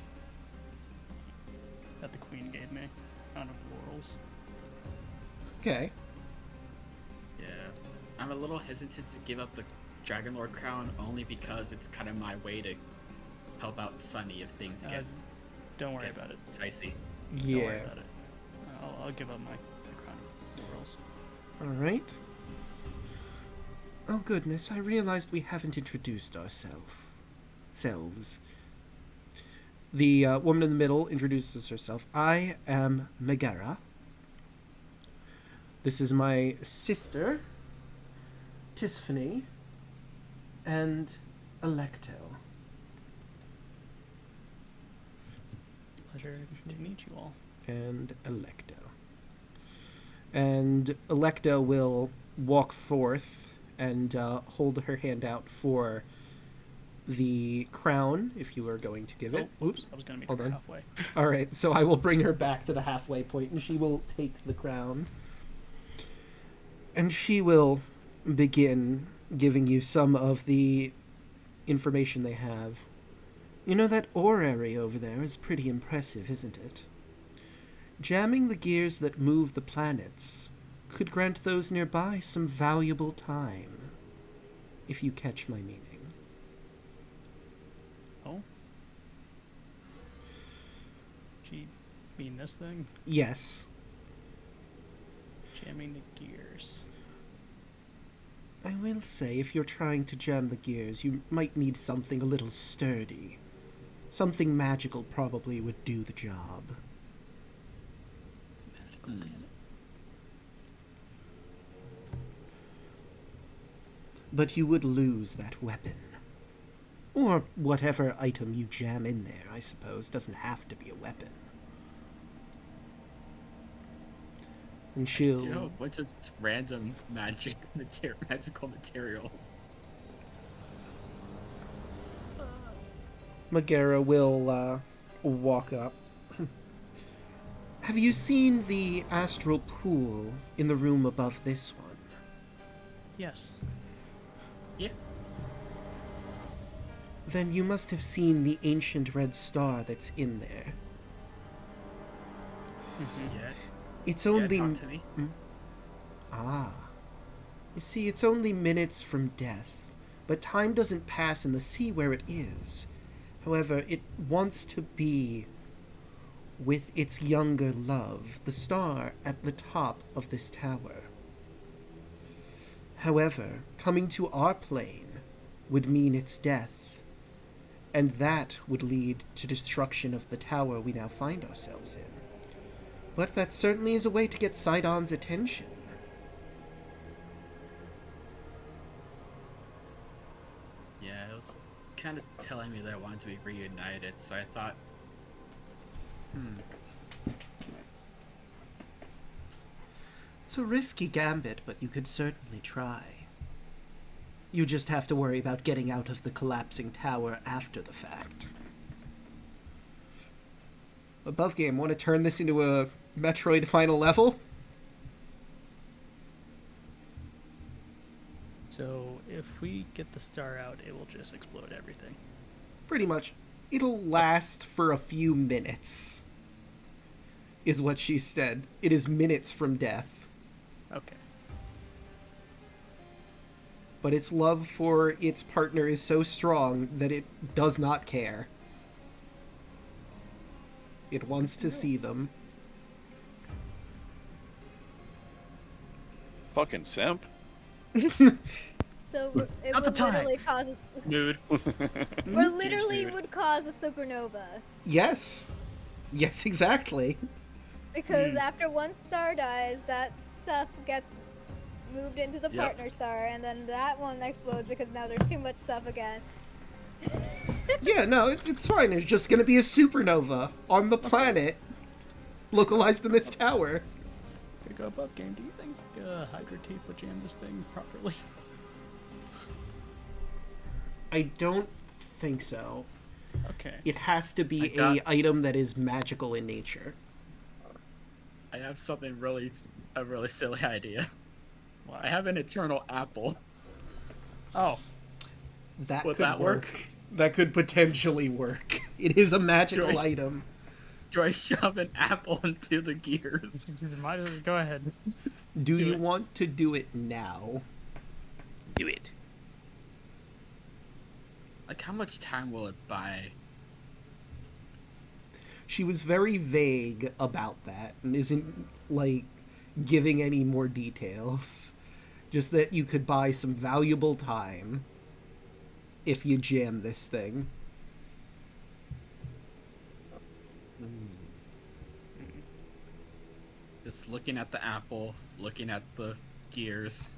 [SPEAKER 5] that the queen gave me. Crown of Laurels.
[SPEAKER 3] Okay.
[SPEAKER 6] Yeah. I'm a little hesitant to give up the Dragon Lord crown only because it's kind of my way to help out Sunny if things get
[SPEAKER 5] Don't worry about it.
[SPEAKER 6] dicey.
[SPEAKER 5] Don't worry
[SPEAKER 3] Yeah.
[SPEAKER 5] about it. I'll give up my crown of Laurels.
[SPEAKER 3] Alright. Oh goodness, I realized we haven't introduced selves. The woman in the middle introduces herself. I am Megara. This is my sister, Tisphany, and Electo.
[SPEAKER 5] Pleasure to meet you all.
[SPEAKER 3] And Electo. And Electo will walk forth and hold her hand out for the crown, if you are going to give it. Oops.
[SPEAKER 5] I was going to meet
[SPEAKER 3] Hold
[SPEAKER 5] her
[SPEAKER 3] on.
[SPEAKER 5] halfway.
[SPEAKER 3] All right, so I will bring her back to the halfway point, and she will take the crown. And she will begin giving you some of the information they have. You know, that orrery over there is pretty impressive, isn't it? Jamming the gears that move the planets could grant those nearby some valuable time, if you catch my meaning.
[SPEAKER 5] Oh? Do you mean this thing?
[SPEAKER 3] Yes.
[SPEAKER 5] Jamming the gears.
[SPEAKER 3] I will say, if you're trying to jam the gears, you might need something a little sturdy. Something magical probably would do the job.
[SPEAKER 5] Magical planet.
[SPEAKER 3] But you would lose that weapon. Or whatever item you jam in there, I suppose, doesn't have to be a weapon. And she'll...
[SPEAKER 6] Do you know a bunch of just random magical materials?
[SPEAKER 3] Megara will walk up. Have you seen the astral pool in the room above this one?
[SPEAKER 5] Yes.
[SPEAKER 6] Yeah.
[SPEAKER 3] Then you must have seen the ancient red star that's in there.
[SPEAKER 6] Yeah.
[SPEAKER 3] It's
[SPEAKER 6] Yeah,
[SPEAKER 3] only...
[SPEAKER 6] talk to me.
[SPEAKER 3] Ah. You see, it's only minutes from death, but time doesn't pass in the sea where it is. However, it wants to be with its younger love, the star at the top of this tower. However, coming to our plane would mean its death, and that would lead to destruction of the tower we now find ourselves in. But that certainly is a way to get Sydon's attention.
[SPEAKER 6] Yeah, it was kind of telling me that I wanted to be reunited, so I thought,
[SPEAKER 3] It's a risky gambit, but you could certainly try. You just have to worry about getting out of the collapsing tower after the fact. Above game, want to turn this into a Metroid final level?
[SPEAKER 5] So if we get the star out, it will just explode everything.
[SPEAKER 3] Pretty much. It'll last for a few minutes, is what she said. It is minutes from death.
[SPEAKER 5] Okay.
[SPEAKER 3] But its love for its partner is so strong that it does not care. It wants to see them.
[SPEAKER 4] Fucking simp.
[SPEAKER 1] So it
[SPEAKER 5] Not the
[SPEAKER 1] would
[SPEAKER 5] time.
[SPEAKER 1] literally cause a,
[SPEAKER 6] mood.
[SPEAKER 1] or literally
[SPEAKER 6] mood.
[SPEAKER 1] would cause a supernova.
[SPEAKER 3] Yes. Yes, exactly.
[SPEAKER 1] Because after one star dies, that stuff gets moved into the
[SPEAKER 6] Yep.
[SPEAKER 1] partner star, and then that one explodes because now there's too much stuff again.
[SPEAKER 3] Yeah, no, it's fine. It's just gonna be a supernova on the planet, localized in this tower.
[SPEAKER 5] Here we go above game. Do you think Hydra Tape would jam this thing properly?
[SPEAKER 3] I don't think so.
[SPEAKER 5] Okay.
[SPEAKER 3] It has to be
[SPEAKER 6] I
[SPEAKER 3] a
[SPEAKER 6] got-
[SPEAKER 3] item that is magical in nature.
[SPEAKER 6] I have a really silly idea.
[SPEAKER 5] Why?
[SPEAKER 6] I have an eternal apple.
[SPEAKER 5] Oh,
[SPEAKER 3] That
[SPEAKER 6] Would
[SPEAKER 3] could
[SPEAKER 6] that work?
[SPEAKER 3] That could potentially work. It is a magical
[SPEAKER 6] Do I-
[SPEAKER 3] item.
[SPEAKER 6] Do I shove an apple into the gears?
[SPEAKER 5] might as well go ahead.
[SPEAKER 3] Do you
[SPEAKER 5] it.
[SPEAKER 3] want to do it now?
[SPEAKER 2] Do it.
[SPEAKER 6] Like, how much time will it buy?
[SPEAKER 3] She was very vague about that and isn't, like, giving any more details. Just that you could buy some valuable time if you jam this thing.
[SPEAKER 6] Just looking at the apple, looking at the gears.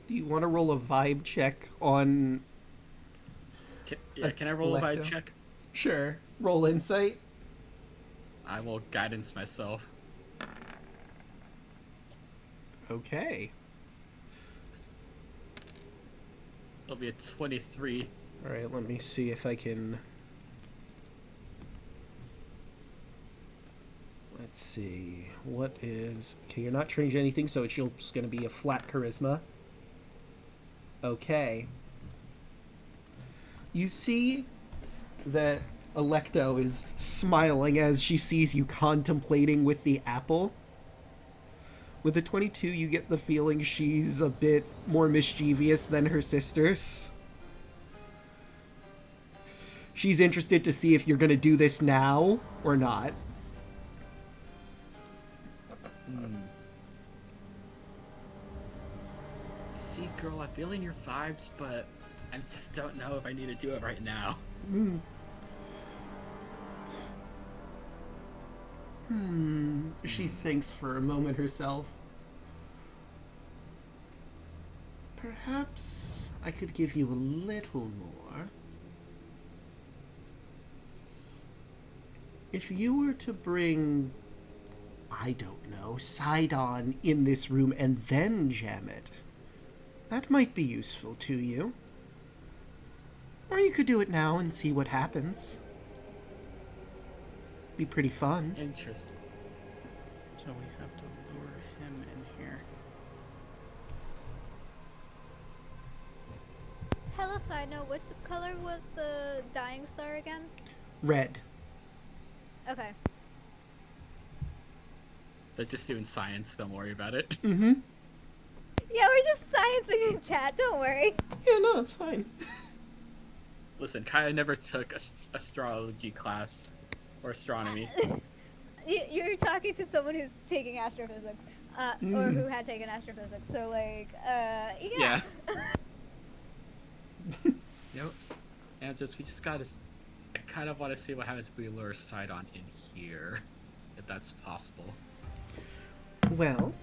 [SPEAKER 3] Do you want to roll a vibe check on
[SPEAKER 6] Can I roll a vibe
[SPEAKER 3] Electo?
[SPEAKER 6] check?
[SPEAKER 3] Sure. Roll insight.
[SPEAKER 6] I will guidance myself.
[SPEAKER 3] Okay.
[SPEAKER 6] It'll be a 23.
[SPEAKER 3] All right, let me see if I can... Let's see. What is... Okay, you're not trained in anything, so it's just going to be a flat charisma. Okay. You see that Electo is smiling as she sees you contemplating with the apple. With a 22, you get the feeling she's a bit more mischievous than her sisters. She's interested to see if you're going to do this now or not.
[SPEAKER 6] See, girl, I'm feeling your vibes, but I just don't know if I need to do it right now.
[SPEAKER 3] She thinks for a moment herself. Perhaps I could give you a little more. If you were to bring, I don't know, Sydon in this room and then jam it, that might be useful to you. Or you could do it now and see what happens. Be pretty fun.
[SPEAKER 6] Interesting.
[SPEAKER 5] So we have to lure him in here.
[SPEAKER 1] Hello, side note, which color was the dying star again?
[SPEAKER 3] Red.
[SPEAKER 1] Okay.
[SPEAKER 6] They're just doing science, don't worry about it.
[SPEAKER 3] Mm-hmm.
[SPEAKER 1] Yeah, we're just sciencing in chat, don't worry.
[SPEAKER 3] Yeah, no, it's fine.
[SPEAKER 6] Listen, Kaya never took astrology class or astronomy.
[SPEAKER 1] You're talking to someone who's taking astrophysics, or who had taken astrophysics, so like, yeah.
[SPEAKER 6] Nope. And we just gotta. I kind of want to see what happens if we lure Sydon in here, if that's possible.
[SPEAKER 3] Well,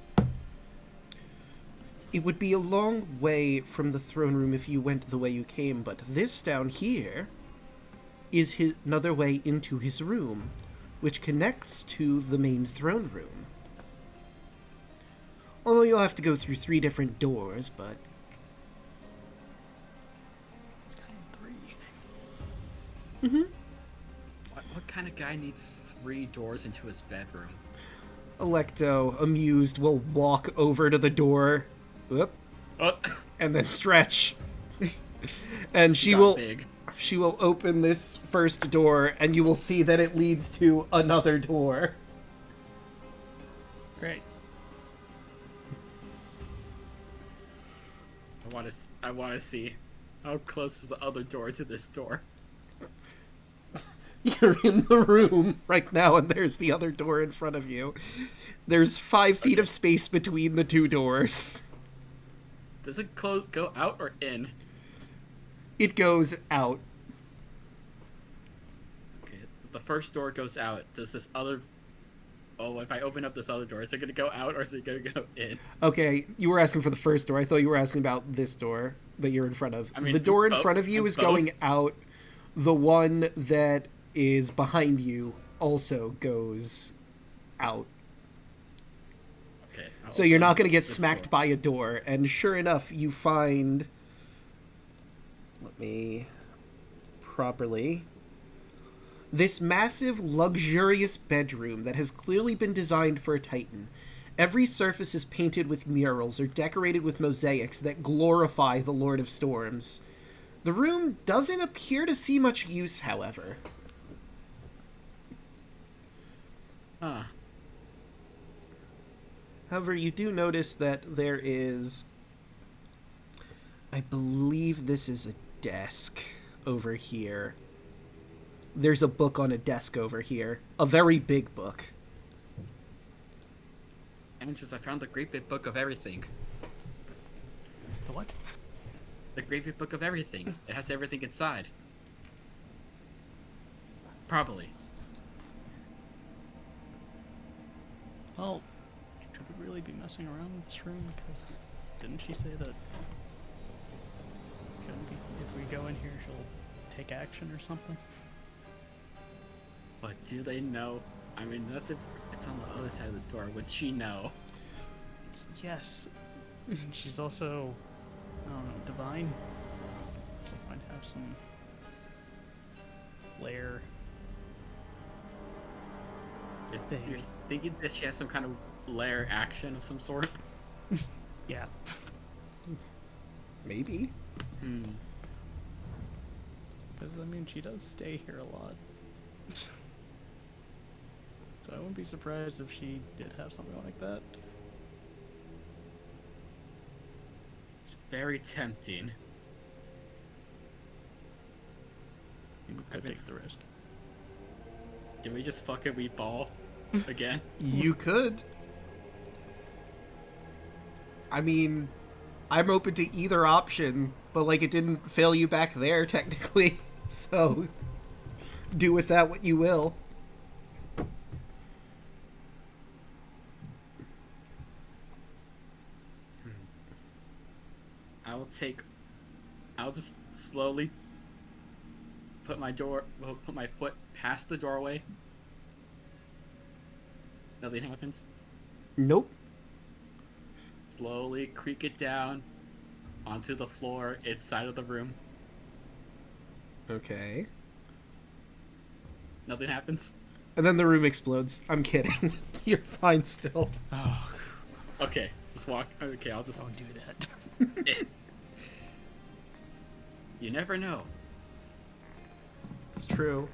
[SPEAKER 3] it would be a long way from the throne room if you went the way you came, but this down here is another way into his room, which connects to the main throne room. Although you'll have to go through 3 different doors, but...
[SPEAKER 5] It's kind of 3.
[SPEAKER 3] Mm-hmm.
[SPEAKER 6] What kind of guy needs 3 doors into his bedroom?
[SPEAKER 3] Electo, amused, will walk over to the door, whoop,
[SPEAKER 6] Oh,
[SPEAKER 3] and then stretch. And she
[SPEAKER 6] got
[SPEAKER 3] will...
[SPEAKER 6] big.
[SPEAKER 3] She will open this first door, and you will see that it leads to another door.
[SPEAKER 5] Great.
[SPEAKER 6] I want to see how close is the other door to this door.
[SPEAKER 3] You're in the room right now, and there's the other door in front of you. There's 5 feet of space between the 2 doors.
[SPEAKER 6] Does it go out or in?
[SPEAKER 3] It goes out.
[SPEAKER 6] Okay, the first door goes out. Does this other... Oh, if I open up this other door, is it going to go out or is it going to go in?
[SPEAKER 3] Okay, you were asking for the first door. I thought you were asking about this door that you're in front of.
[SPEAKER 6] I mean,
[SPEAKER 3] the door in
[SPEAKER 6] both-
[SPEAKER 3] front of you is
[SPEAKER 6] both.
[SPEAKER 3] going out. The one that is behind you also goes out.
[SPEAKER 6] Okay. I'll
[SPEAKER 3] So you're
[SPEAKER 6] open
[SPEAKER 3] not going to get
[SPEAKER 6] this
[SPEAKER 3] smacked
[SPEAKER 6] door.
[SPEAKER 3] by a door. And sure enough, you find... Let me... properly... This massive, luxurious bedroom that has clearly been designed for a Titan. Every surface is painted with murals or decorated with mosaics that glorify the Lord of Storms. The room doesn't appear to see much use, however.
[SPEAKER 6] Huh.
[SPEAKER 3] However, you do notice that there is... I believe this is a desk over here. There's a book on a desk over here. A very big book.
[SPEAKER 6] Andrews, I found the Great Big Book of Everything.
[SPEAKER 5] The what?
[SPEAKER 6] The Great Big Book of Everything. It has everything inside. Probably.
[SPEAKER 5] Well, should we really be messing around with this room? Because didn't she say that if we go in here, she'll take action or something.
[SPEAKER 6] But do they know? I mean, it's on the other side of this door. Would she know?
[SPEAKER 5] Yes. She's also, I don't know, divine. Might have some lair.
[SPEAKER 6] You're thinking that she has some kind of lair action of some sort?
[SPEAKER 5] Yeah.
[SPEAKER 3] Maybe.
[SPEAKER 5] Because, I mean, she does stay here a lot. So I wouldn't be surprised if she did have something like that.
[SPEAKER 6] It's very tempting.
[SPEAKER 5] You could take the risk.
[SPEAKER 6] Do we just fucking reball again?
[SPEAKER 3] You could. I mean, I'm open to either option, but like it didn't fail you back there technically, so do with that what you will.
[SPEAKER 6] I'll just slowly put my foot past the doorway. Nothing happens.
[SPEAKER 3] Nope.
[SPEAKER 6] Slowly creak it down onto the floor inside of the room.
[SPEAKER 3] Okay.
[SPEAKER 6] Nothing happens.
[SPEAKER 3] And then the room explodes. I'm kidding. You're fine still.
[SPEAKER 5] Oh,
[SPEAKER 6] Okay, just walk. Okay, I'll just.
[SPEAKER 5] don't do that.
[SPEAKER 6] You never know.
[SPEAKER 3] It's true.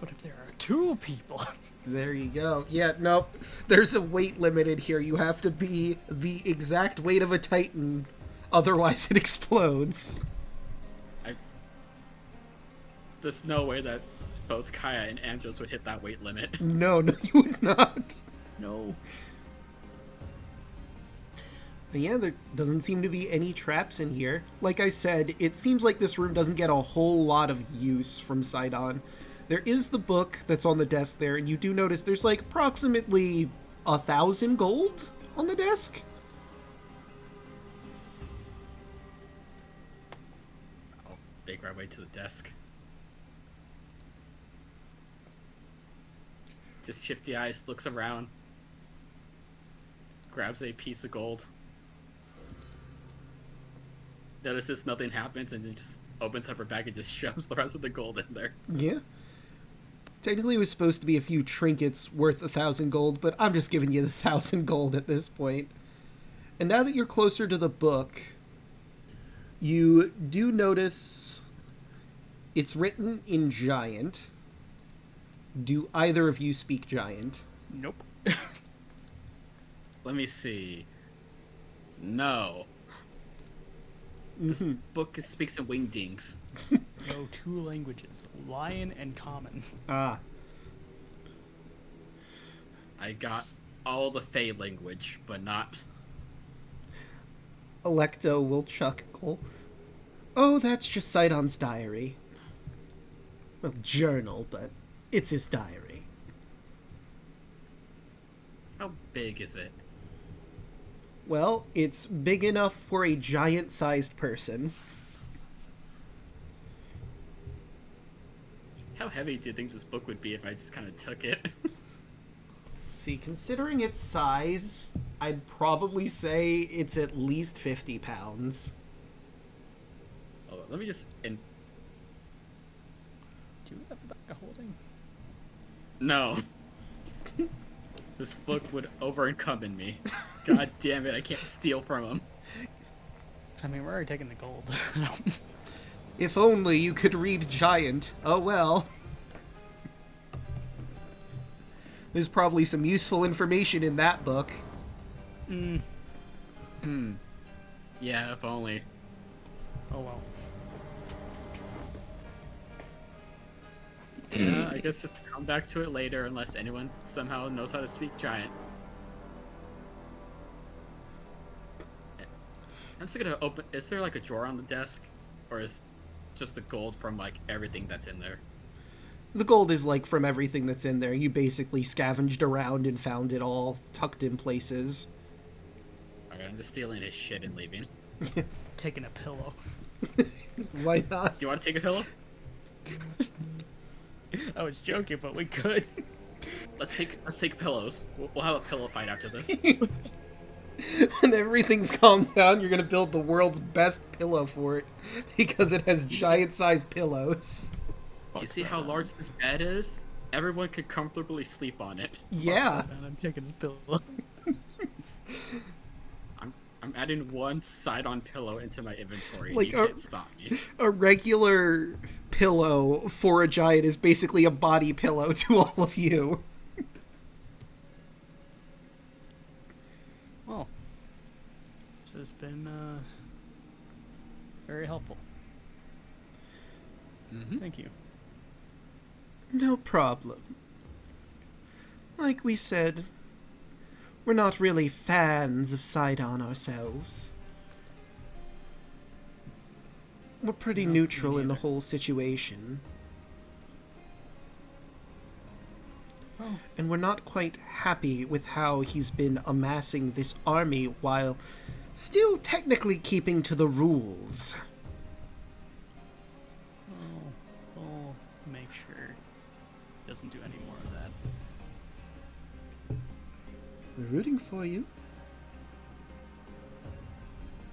[SPEAKER 5] But if there are two people...
[SPEAKER 3] There you go. Yeah, nope. There's a weight limited here. You have to be the exact weight of a Titan, otherwise it explodes.
[SPEAKER 6] There's no way that both Kaya and Andros would hit that weight limit.
[SPEAKER 3] No, you would not.
[SPEAKER 5] No.
[SPEAKER 3] But yeah, there doesn't seem to be any traps in here. Like I said, it seems like this room doesn't get a whole lot of use from Sydon. There is the book that's on the desk there, and you do notice there's like approximately 1,000 gold on the desk.
[SPEAKER 6] I'll make our way to the desk. Just shifty eyes, looks around, grabs a piece of gold, notices nothing happens, and then just opens up her bag and just shoves the rest of the gold in there.
[SPEAKER 3] Yeah. Technically it was supposed to be a few trinkets worth 1,000 gold, but I'm just giving you the 1,000 gold at this point. And now that you're closer to the book, you do notice it's written in Giant. Do either of you speak Giant?
[SPEAKER 5] Nope.
[SPEAKER 6] Let me see. No. This book speaks in wingdings.
[SPEAKER 5] No, two languages. Lion and Common.
[SPEAKER 3] Ah.
[SPEAKER 6] I got all the Fey language, but not...
[SPEAKER 3] Electo will chuckle. Oh, that's just Sidon's diary. Well, journal, but it's his diary.
[SPEAKER 6] How big is it?
[SPEAKER 3] Well, it's big enough for a giant-sized person.
[SPEAKER 6] How heavy do you think this book would be if I just kind of took it?
[SPEAKER 3] See, considering its size, I'd probably say it's at least 50 pounds.
[SPEAKER 6] Oh, let me just...
[SPEAKER 5] Do you have a bag of holding?
[SPEAKER 6] No. This book would over-encumber me. God damn it, I can't steal from him.
[SPEAKER 5] I mean, we're already taking the gold.
[SPEAKER 3] If only you could read Giant. Oh well. There's probably some useful information in that book.
[SPEAKER 6] Yeah, if only.
[SPEAKER 5] Oh well.
[SPEAKER 6] Yeah, I guess just come back to it later unless anyone somehow knows how to speak Giant. I'm just gonna open... Is there like a drawer on the desk? Or is just the gold from like everything that's in there?
[SPEAKER 3] The gold is like from everything that's in there. You basically scavenged around and found it all tucked in places.
[SPEAKER 6] Alright, I'm just stealing his shit and leaving.
[SPEAKER 5] Taking a pillow.
[SPEAKER 3] Why not?
[SPEAKER 6] Do you want to take a pillow?
[SPEAKER 5] I was joking, but we could.
[SPEAKER 6] Let's take pillows. We'll have a pillow fight after this.
[SPEAKER 3] When everything's calmed down, you're gonna build the world's best pillow for it because it has giant-sized pillows.
[SPEAKER 6] You see how large this bed is? Everyone could comfortably sleep on it.
[SPEAKER 3] Yeah.
[SPEAKER 5] And I'm taking this pillow.
[SPEAKER 6] I'm adding one side-on pillow into my inventory.
[SPEAKER 3] Like
[SPEAKER 6] You can't stop me.
[SPEAKER 3] A regular pillow for a giant is basically a body pillow to all of you.
[SPEAKER 5] Well, this has been very helpful.
[SPEAKER 6] Mm-hmm.
[SPEAKER 5] Thank you.
[SPEAKER 3] No problem. Like we said, we're not really fans of Sydon ourselves. We're pretty
[SPEAKER 5] No, me
[SPEAKER 3] neutral in the
[SPEAKER 5] neither.
[SPEAKER 3] whole situation.
[SPEAKER 5] Oh,
[SPEAKER 3] And we're not quite happy with how he's been amassing this army while still technically keeping to the rules.
[SPEAKER 5] we'll make sure he doesn't do any more of that.
[SPEAKER 3] We're rooting for you.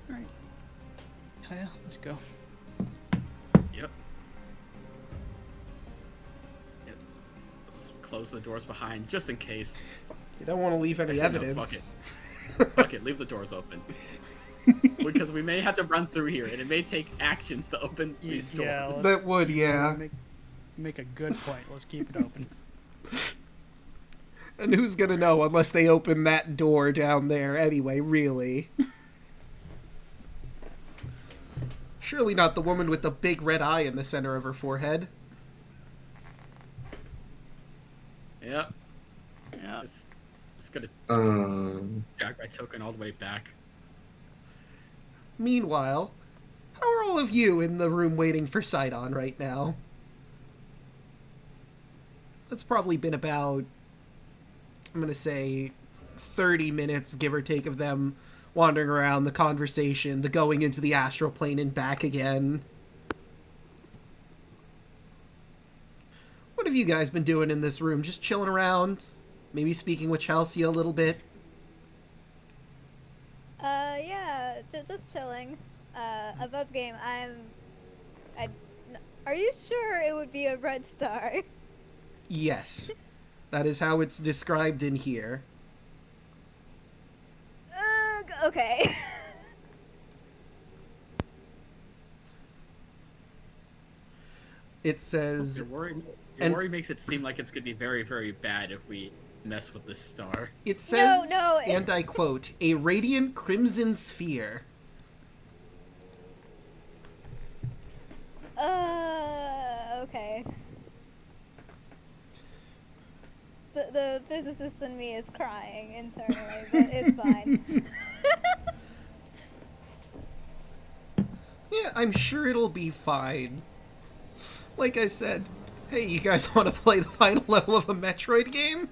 [SPEAKER 5] All right. Yeah, let's go.
[SPEAKER 6] Yep. Let's close the doors behind, just in case.
[SPEAKER 3] You don't want to leave any
[SPEAKER 6] Actually, no,
[SPEAKER 3] evidence.
[SPEAKER 6] Fuck it, leave the doors open. Because we may have to run through here, and it may take actions to open these doors.
[SPEAKER 5] Yeah, let's-
[SPEAKER 3] That would, yeah.
[SPEAKER 5] Make a good point. Let's keep it open.
[SPEAKER 3] And who's gonna know unless they open that door down there anyway, really? Surely not the woman with the big red eye in the center of her forehead.
[SPEAKER 6] Yep.
[SPEAKER 5] Yeah.
[SPEAKER 6] It's gonna
[SPEAKER 2] Um,
[SPEAKER 6] drag my token all the way back.
[SPEAKER 3] Meanwhile, how are all of you in the room waiting for Sydon right now? That's probably been about, I'm gonna say, 30 minutes, give or take, of them wandering around, the conversation, the going into the astral plane and back again. What have you guys been doing in this room? Just chilling around? Maybe speaking with Chelsea a little bit?
[SPEAKER 1] Yeah, just chilling. Above game, are you sure it would be a red star?
[SPEAKER 3] Yes. That is how it's described in here.
[SPEAKER 1] Okay.
[SPEAKER 3] It says...
[SPEAKER 6] Your worry
[SPEAKER 3] And-
[SPEAKER 6] makes it seem like it's gonna be very, very bad if we mess with this star.
[SPEAKER 3] It says,
[SPEAKER 1] no.
[SPEAKER 3] and I quote, a radiant crimson sphere.
[SPEAKER 1] Okay. The physicist in me is crying internally, but it's fine.
[SPEAKER 3] Yeah, I'm sure it'll be fine. Like I said, hey, you guys want to play the final level of a Metroid game?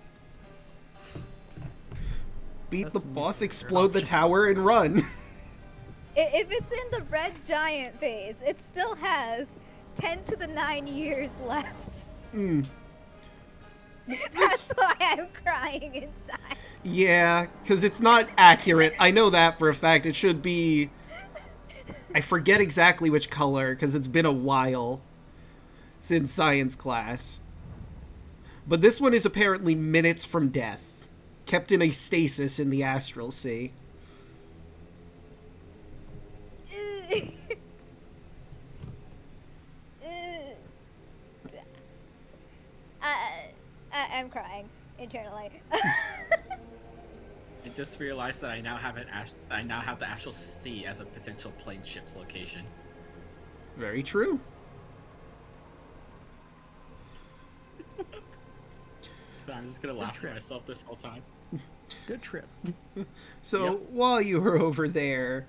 [SPEAKER 3] Beat
[SPEAKER 5] That's
[SPEAKER 3] the
[SPEAKER 5] the
[SPEAKER 3] boss,
[SPEAKER 5] nuclear
[SPEAKER 3] explode the
[SPEAKER 5] option.
[SPEAKER 3] tower, and run.
[SPEAKER 1] If it's in the red giant phase, it still has 10 to the 9 years left. That's why I'm crying inside.
[SPEAKER 3] Yeah, because it's not accurate. I know that for a fact. It should be... I forget exactly which color, because it's been a while since science class. But this one is apparently minutes from death, kept in a stasis in the astral sea.
[SPEAKER 1] I'm crying internally.
[SPEAKER 6] I just realized that I now have the Astral Sea as a potential plane ship's location.
[SPEAKER 3] Very true.
[SPEAKER 6] So I'm just gonna laugh to myself this whole time.
[SPEAKER 5] Good trip.
[SPEAKER 3] So
[SPEAKER 6] Yep.
[SPEAKER 3] while you were over there,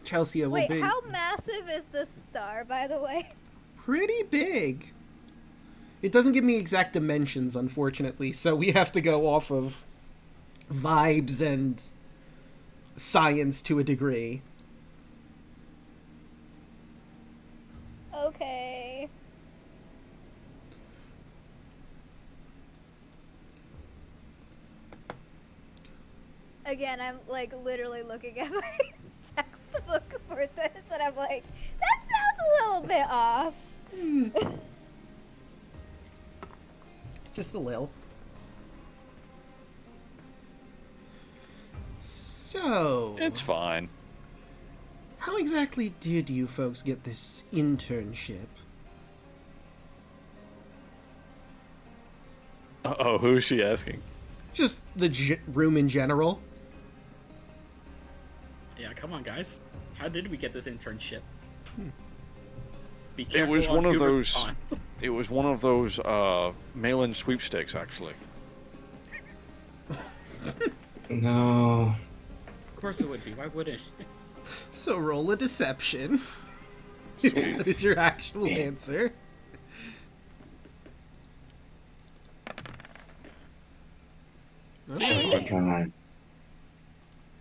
[SPEAKER 3] Chelsea will
[SPEAKER 1] Wait,
[SPEAKER 3] be
[SPEAKER 1] how massive is this star, by the way?
[SPEAKER 3] pretty big. It doesn't give me exact dimensions, unfortunately, so we have to go off of vibes and science to a degree.
[SPEAKER 1] Okay. Again, I'm like literally looking at my textbook for this, and I'm like, that sounds a little bit off.
[SPEAKER 3] Just a little. So,
[SPEAKER 4] It's fine.
[SPEAKER 3] how exactly did you folks get this internship?
[SPEAKER 4] Uh-oh, who is she asking?
[SPEAKER 3] Just the room in general?
[SPEAKER 6] Yeah, come on, guys. How did we get this internship? Be
[SPEAKER 4] It
[SPEAKER 6] careful
[SPEAKER 4] was
[SPEAKER 6] on
[SPEAKER 4] one of
[SPEAKER 6] who
[SPEAKER 4] those.
[SPEAKER 6] responds.
[SPEAKER 4] It was one of those mail-in sweepstakes, actually.
[SPEAKER 2] No.
[SPEAKER 6] Of course it would be. Why wouldn't?
[SPEAKER 3] So roll a deception.
[SPEAKER 4] Sweet.
[SPEAKER 3] That is your actual answer. Okay.
[SPEAKER 2] Second time.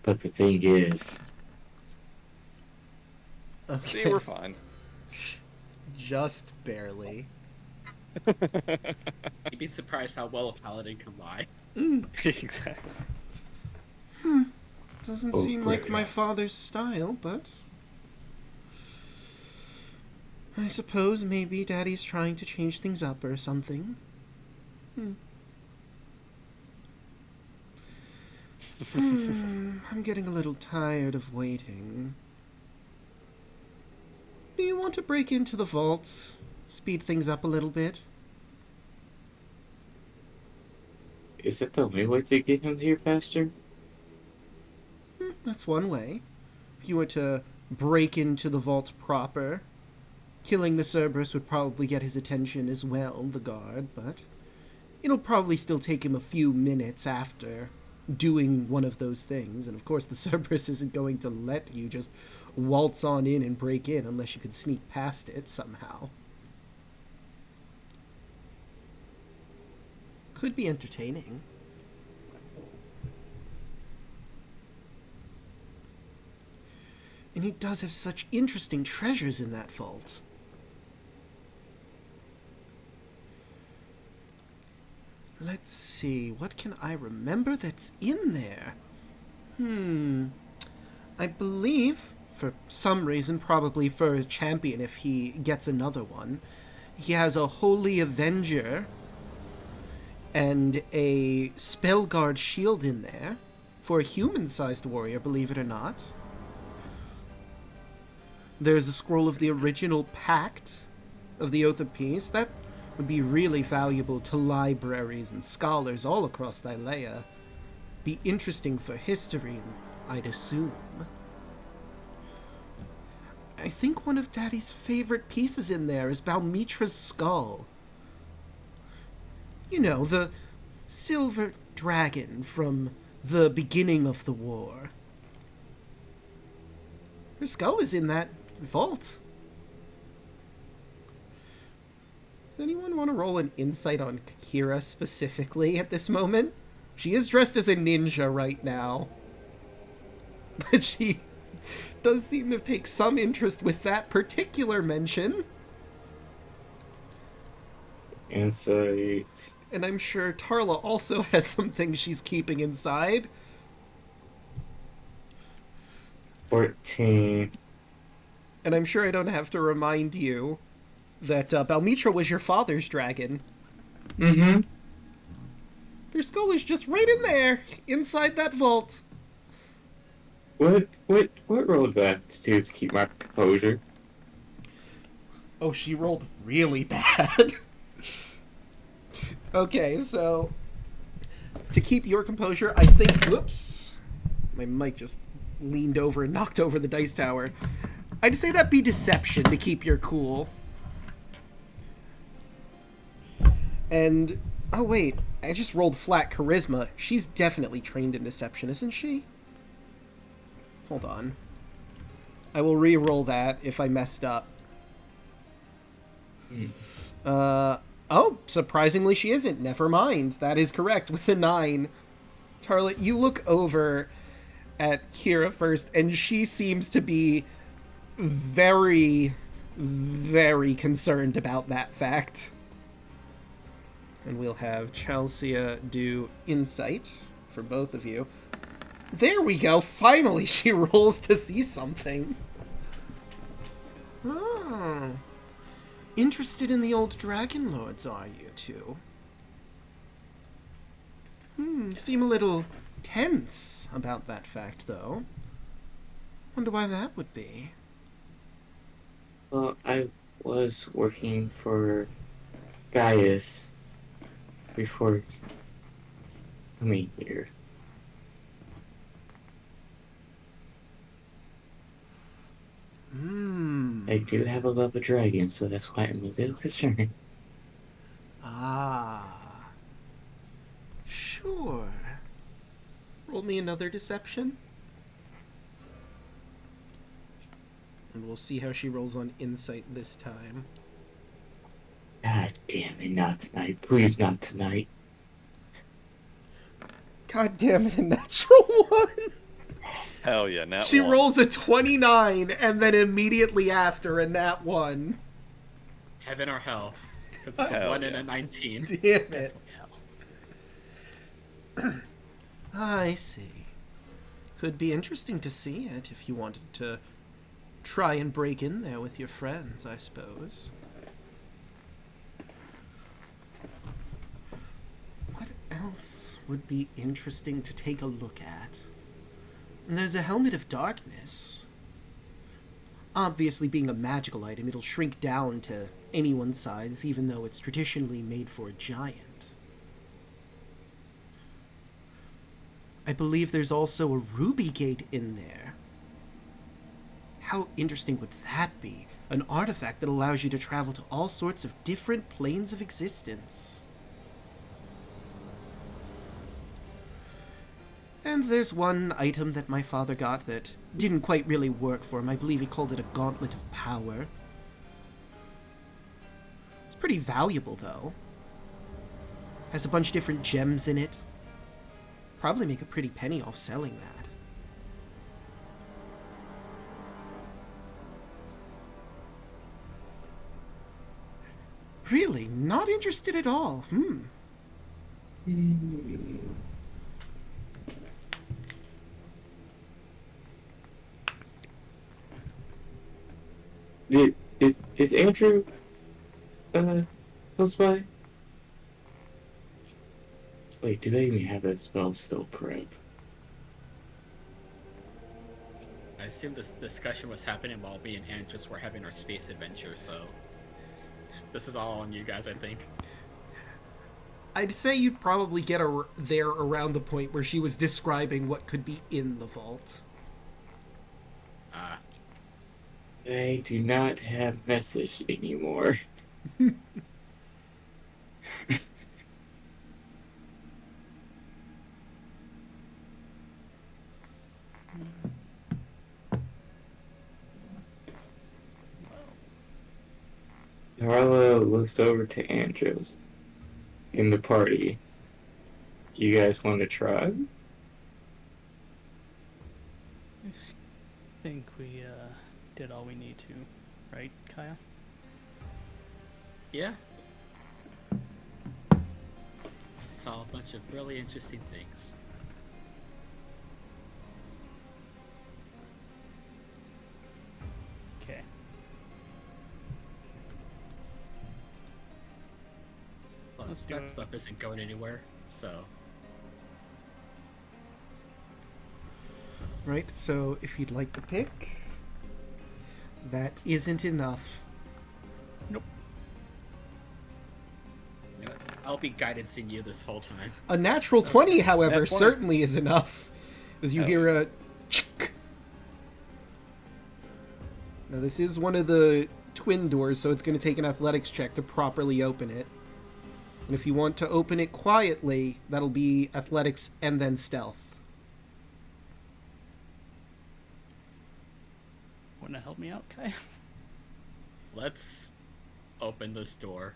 [SPEAKER 2] But the thing is,
[SPEAKER 4] See, we're fine.
[SPEAKER 3] Just barely.
[SPEAKER 6] You'd be surprised how well a paladin can lie.
[SPEAKER 4] Exactly.
[SPEAKER 3] Doesn't
[SPEAKER 2] Oh,
[SPEAKER 3] seem like
[SPEAKER 2] great.
[SPEAKER 3] my father's style, but I suppose maybe Daddy's trying to change things up or something. I'm getting a little tired of waiting. Do you want to break into the vault? Speed things up a little bit?
[SPEAKER 2] is it the only way to get him here faster?
[SPEAKER 3] That's one way. If you were to break into the vault proper, killing the Cerberus would probably get his attention as well, the guard, but it'll probably still take him a few minutes after doing one of those things, and of course the Cerberus isn't going to let you just waltz on in and break in unless you could sneak past it somehow. Could be entertaining. And he does have such interesting treasures in that vault. Let's see, what can I remember that's in there? I believe, for some reason, probably for a champion if he gets another one, he has a Holy Avenger and a Spellguard shield in there for a human-sized warrior, believe it or not. There's a scroll of the original Pact of the Oath of Peace. That would be really valuable to libraries and scholars all across Thylea. Be interesting for history, I'd assume. I think one of Daddy's favorite pieces in there is Balmitra's skull. You know, the silver dragon from the beginning of the war. Her skull is in that vault. Does anyone want to roll an insight on Kira specifically at this moment? She is dressed as a ninja right now. But she does seem to take some interest with that particular mention.
[SPEAKER 2] Insight.
[SPEAKER 3] And I'm sure Tarla also has some things she's keeping inside.
[SPEAKER 2] 14.
[SPEAKER 3] And I'm sure I don't have to remind you that Balmitra was your father's dragon.
[SPEAKER 2] Mm-hmm.
[SPEAKER 3] Her skull is just right in there, inside that vault.
[SPEAKER 2] What role do I have to do to keep my composure?
[SPEAKER 3] Oh, she rolled really bad. Okay, so to keep your composure, I think... Whoops. My mic just leaned over and knocked over the dice tower. I'd say that'd be deception to keep your cool. And... Oh, wait. I just rolled flat charisma. She's definitely trained in deception, isn't she? Hold on. I will re-roll that if I messed up. Oh, surprisingly she isn't. Never mind. That is correct with a 9. Tarlet, you look over at Kira first, and she seems to be very, very concerned about that fact. And we'll have Chelsea do insight for both of you. There we go. Finally, she rolls to see something. Oh. Interested in the old Dragon Lords, are you two? You seem a little tense about that fact, though. Wonder why that would be.
[SPEAKER 2] Well, I was working for Gaius before coming here. I do have a love of dragons, so that's why I'm a little concerned.
[SPEAKER 3] Ah. Sure. Roll me another deception. And we'll see how she rolls on insight this time.
[SPEAKER 2] God damn it, not tonight. Please, not tonight.
[SPEAKER 3] God damn it, a natural one!
[SPEAKER 4] Hell yeah, nat
[SPEAKER 3] She
[SPEAKER 4] one.
[SPEAKER 3] rolls a 29, and then immediately after a nat 1.
[SPEAKER 6] Heaven or hell? Because it's a
[SPEAKER 4] Hell
[SPEAKER 6] 1
[SPEAKER 4] yeah.
[SPEAKER 6] and a 19.
[SPEAKER 3] Damn it. I see. Could be interesting to see it if you wanted to try and break in there with your friends, I suppose. What else would be interesting to take a look at? There's a Helmet of Darkness. Obviously, being a magical item, it'll shrink down to anyone's size, even though it's traditionally made for a giant. I believe there's also a Ruby Gate in there. How interesting would that be? An artifact that allows you to travel to all sorts of different planes of existence. And there's one item that my father got that didn't quite really work for him. I believe he called it a Gauntlet of Power. It's pretty valuable, though. Has a bunch of different gems in it. Probably make a pretty penny off selling that. Really? Not interested at all?
[SPEAKER 2] Is Andrew close by? Wait, do they even have that spell still prep?
[SPEAKER 6] I assume this discussion was happening while me and Ant just were having our space adventure, so this is all on you guys, I think.
[SPEAKER 3] I'd say you'd probably get there around the point where she was describing what could be in the vault.
[SPEAKER 2] They do not have message anymore. Carla looks over to Andros in the party. You guys want to try?
[SPEAKER 5] I think we did all we need to, right, Kyle?
[SPEAKER 6] Yeah. Saw a bunch of really interesting things.
[SPEAKER 5] Okay.
[SPEAKER 6] Plus,
[SPEAKER 5] do
[SPEAKER 6] that
[SPEAKER 5] it.
[SPEAKER 6] stuff isn't going anywhere, so...
[SPEAKER 3] Right, so if you'd like to pick, that isn't enough.
[SPEAKER 5] Nope.
[SPEAKER 6] You know, I'll be guidancing you this whole time.
[SPEAKER 3] A natural 20, however,
[SPEAKER 4] Nat 20.
[SPEAKER 3] certainly is enough. As you
[SPEAKER 4] Oh.
[SPEAKER 3] hear a chick. Now, this is one of the twin doors, so it's going to take an athletics check to properly open it. And if you want to open it quietly, that'll be athletics and then stealth.
[SPEAKER 5] Want to help me out, Kai?
[SPEAKER 6] Let's open this door.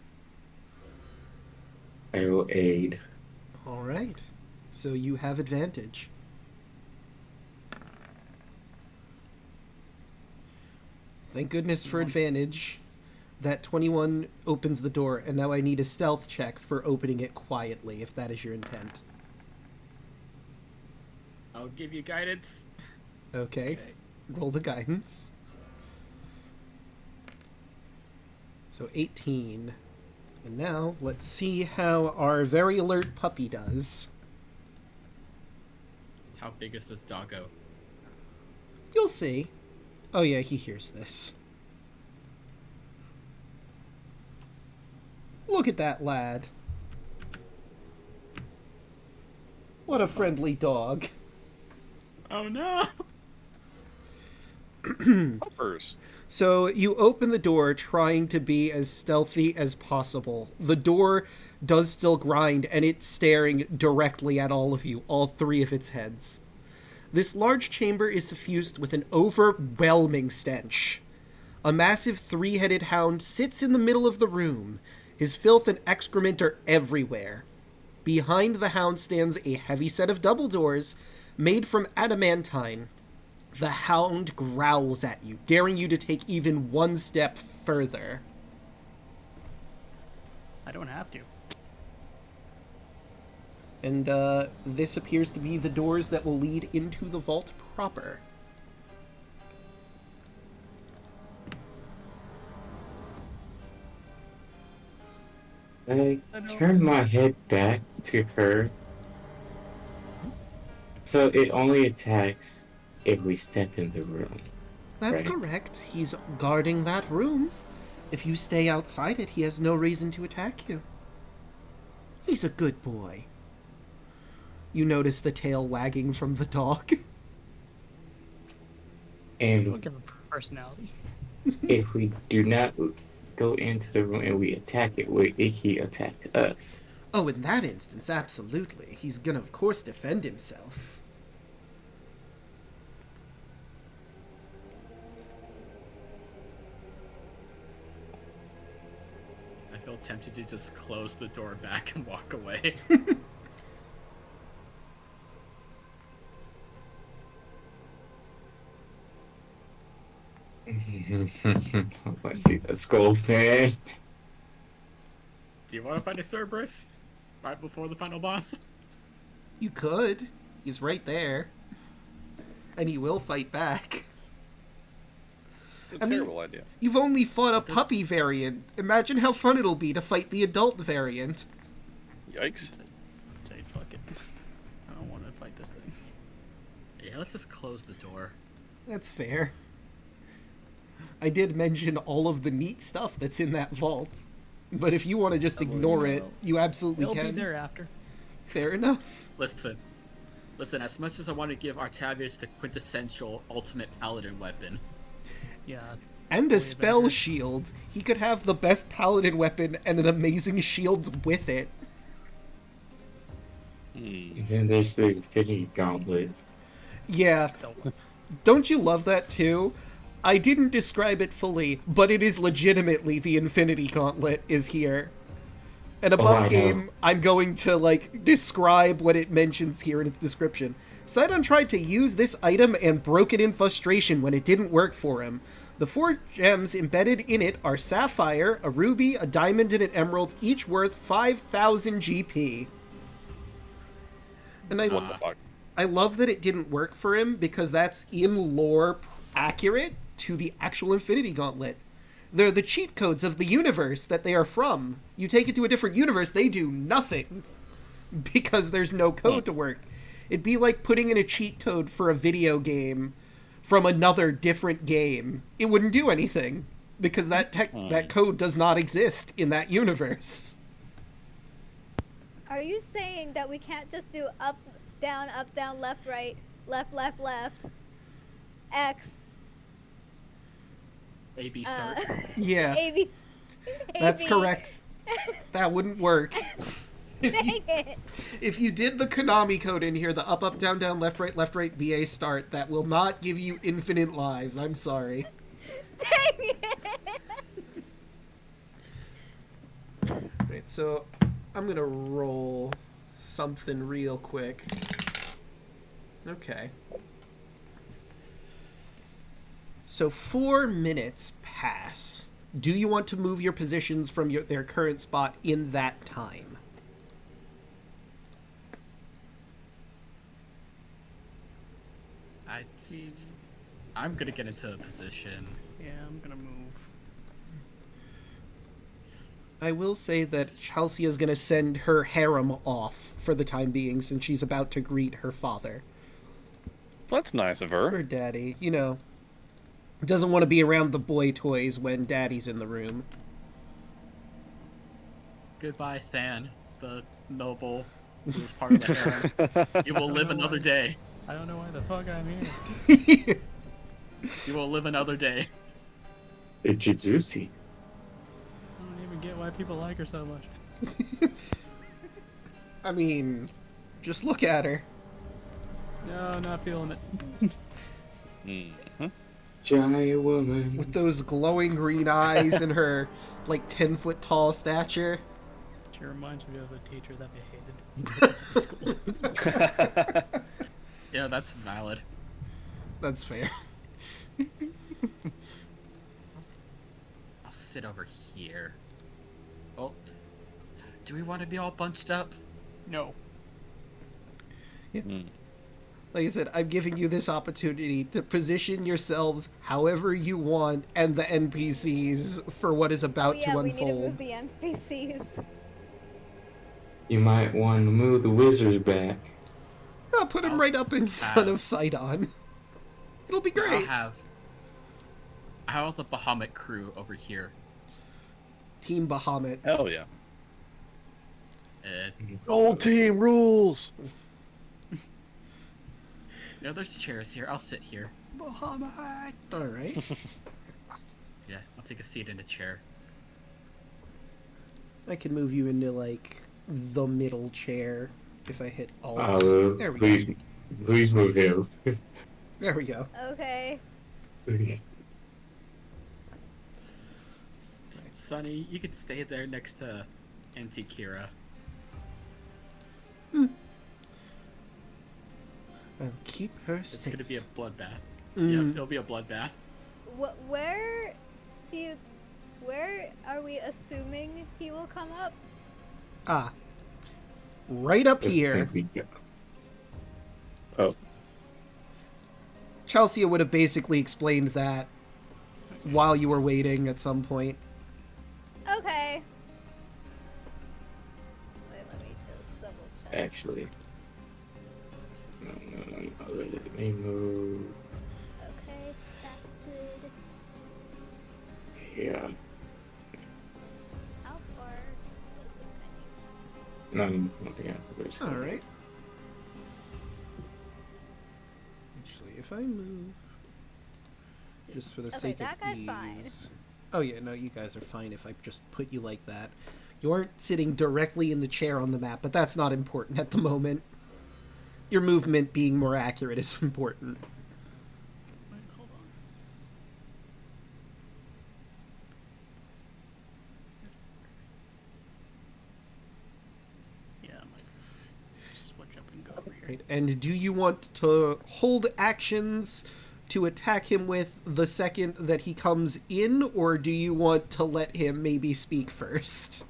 [SPEAKER 2] I will aid.
[SPEAKER 3] All right. So you have advantage. Thank goodness for advantage. That 21 opens the door, and now I need a stealth check for opening it quietly, if that is your intent.
[SPEAKER 6] I'll give you guidance.
[SPEAKER 3] Okay. Roll the guidance. So 18. And now, let's see how our very alert puppy does.
[SPEAKER 6] How big is this doggo?
[SPEAKER 3] You'll see. Oh yeah, he hears this. Look at that lad. What a friendly dog.
[SPEAKER 6] Oh no!
[SPEAKER 4] Puppers.
[SPEAKER 3] So you open the door trying to be as stealthy as possible. The door does still grind, and it's staring directly at all of you, all three of its heads. This large chamber is suffused with an overwhelming stench. A massive three-headed hound sits in the middle of the room. His filth and excrement are everywhere. Behind the hound stands a heavy set of double doors made from adamantine. The hound growls at you, daring you to take even one step further.
[SPEAKER 5] I don't have to.
[SPEAKER 3] And this appears to be the doors that will lead into the vault proper.
[SPEAKER 2] I turn my head back to her. So it only attacks if we step in the room.
[SPEAKER 3] That's
[SPEAKER 2] Right.
[SPEAKER 3] correct. He's guarding that room. If you stay outside it, he has no reason to attack you. He's a good boy. You notice the tail wagging from the dog.
[SPEAKER 5] We'll
[SPEAKER 2] And
[SPEAKER 5] give him personality.
[SPEAKER 2] if we do not go into the room and we attack it, will he attack us?
[SPEAKER 3] Oh, in that instance, absolutely. He's gonna, of course, defend himself.
[SPEAKER 6] I feel tempted to just close the door back and walk away.
[SPEAKER 2] Let's see the skull, man.
[SPEAKER 6] Do you want to fight a Cerberus? Right before the final boss?
[SPEAKER 3] You could. He's right there. And he will fight back.
[SPEAKER 4] It's a
[SPEAKER 3] I mean-
[SPEAKER 4] terrible idea.
[SPEAKER 3] You've only fought a puppy variant. Imagine how fun it'll be to fight the adult variant.
[SPEAKER 4] Yikes.
[SPEAKER 5] Say, fuck it. I don't want to fight this thing.
[SPEAKER 6] Yeah, let's just close the door.
[SPEAKER 3] That's fair. I did mention all of the neat stuff that's in that vault. But if you want to just ignore it, you absolutely
[SPEAKER 5] He'll
[SPEAKER 3] can.
[SPEAKER 5] be there after.
[SPEAKER 3] Fair enough.
[SPEAKER 6] Listen, as much as I want to give Artavius the quintessential ultimate paladin weapon,
[SPEAKER 5] Yeah.
[SPEAKER 3] And a
[SPEAKER 5] Way
[SPEAKER 3] spell
[SPEAKER 5] better.
[SPEAKER 3] shield. He could have the best paladin weapon and an amazing shield with it.
[SPEAKER 2] And then there's the Infinity Gauntlet.
[SPEAKER 3] Yeah.
[SPEAKER 5] Don't.
[SPEAKER 3] Don't you love that too? I didn't describe it fully, but it is legitimately the Infinity Gauntlet is here. And above
[SPEAKER 2] I know.
[SPEAKER 3] game, I'm going to, describe what it mentions here in its description. Sydon tried to use this item and broke it in frustration when it didn't work for him. The 4 gems embedded in it are Sapphire, a Ruby, a Diamond, and an Emerald, each worth 5,000 GP. And
[SPEAKER 4] What the fuck?
[SPEAKER 3] I love that it didn't work for him because that's in lore accurate to the actual Infinity Gauntlet. They're the cheat codes of the universe that they are from. You take it to a different universe, they do nothing because there's no code to work. It'd be like putting in a cheat code for a video game from another different game. It wouldn't do anything because that code does not exist in that universe.
[SPEAKER 1] Are you saying that we can't just do up, down, left, right, left, X,
[SPEAKER 6] AB start.
[SPEAKER 3] Yeah,
[SPEAKER 1] A, B,
[SPEAKER 3] that's
[SPEAKER 1] AB.
[SPEAKER 3] correct. That wouldn't work.
[SPEAKER 1] Dang it!
[SPEAKER 3] If you did the Konami code in here, the up, down, left, right, BA start, that will not give you infinite lives. I'm sorry.
[SPEAKER 1] Dang it!
[SPEAKER 3] Right, so I'm gonna roll something real quick. Okay. So 4 minutes pass. Do you want to move your positions from their current spot in that time?
[SPEAKER 6] I'm gonna get into a position.
[SPEAKER 5] Yeah, I'm gonna move.
[SPEAKER 3] I will say that Chelsea is going to send her harem off for the time being since she's about to greet her father.
[SPEAKER 4] That's nice of her.
[SPEAKER 3] Her daddy, you know, doesn't want to be around the boy toys when daddy's in the room.
[SPEAKER 6] Goodbye, Than, the noble who is part of the harem. You will live another day.
[SPEAKER 5] I don't know why the fuck I'm here.
[SPEAKER 6] You will live another day.
[SPEAKER 2] It's juicy.
[SPEAKER 5] I don't even get why people like her so much.
[SPEAKER 3] I mean, just look at her.
[SPEAKER 5] No, not feeling it.
[SPEAKER 4] Mm-hmm.
[SPEAKER 2] Giant woman.
[SPEAKER 3] With those glowing green eyes and her, like, 10-foot tall stature.
[SPEAKER 5] She reminds me of a teacher that we hated in school.
[SPEAKER 6] Yeah, that's valid.
[SPEAKER 3] That's fair.
[SPEAKER 6] I'll sit over here. Oh, do we want to be all bunched up?
[SPEAKER 5] No.
[SPEAKER 3] Yeah. Like I said, I'm giving you this opportunity to position yourselves however you want and the NPCs for what is about to unfold.
[SPEAKER 1] We need to move the NPCs.
[SPEAKER 2] You might want to move the wizards back.
[SPEAKER 3] I'll put him right up in front of Sydon. It'll be great.
[SPEAKER 6] I have the Bahamut crew over here.
[SPEAKER 3] Team Bahamut.
[SPEAKER 4] Hell yeah.
[SPEAKER 6] Old
[SPEAKER 4] team rules.
[SPEAKER 6] No, there's chairs here. I'll sit here.
[SPEAKER 5] Bahamut.
[SPEAKER 3] All right.
[SPEAKER 6] Yeah, I'll take a seat in a chair.
[SPEAKER 3] I can move you into, like, the middle chair if I hit Alt. There we
[SPEAKER 2] please,
[SPEAKER 3] go.
[SPEAKER 2] please move him.
[SPEAKER 3] There we go.
[SPEAKER 1] Okay.
[SPEAKER 6] Sonny, you could stay there next to Auntie Kira.
[SPEAKER 3] I'll keep her
[SPEAKER 6] It's
[SPEAKER 3] safe.
[SPEAKER 6] gonna be a bloodbath. Yep, it'll be a bloodbath.
[SPEAKER 1] Where are we assuming he will come up?
[SPEAKER 3] Ah. Right up here.
[SPEAKER 2] Oh.
[SPEAKER 3] Chelsea would have basically explained that while you were waiting at some point.
[SPEAKER 1] Okay. Wait, let me just double check.
[SPEAKER 2] Actually. No. Let me move.
[SPEAKER 1] Okay, that's good.
[SPEAKER 2] Yeah.
[SPEAKER 1] How far does this guy need?
[SPEAKER 2] No.
[SPEAKER 3] Alright. Actually, if I move... Just for the
[SPEAKER 1] Okay,
[SPEAKER 3] sake
[SPEAKER 1] that
[SPEAKER 3] of
[SPEAKER 1] guy's
[SPEAKER 3] ease...
[SPEAKER 1] fine.
[SPEAKER 3] Oh yeah, no, you guys are fine if I just put you like that. You aren't sitting directly in the chair on the map, but that's not important at the moment. Your movement being more accurate is important.
[SPEAKER 5] Wait, hold on. Yeah, I might switch up and go over here.
[SPEAKER 3] Right. And do you want to hold actions to attack him with the second that he comes in, or do you want to let him maybe speak first?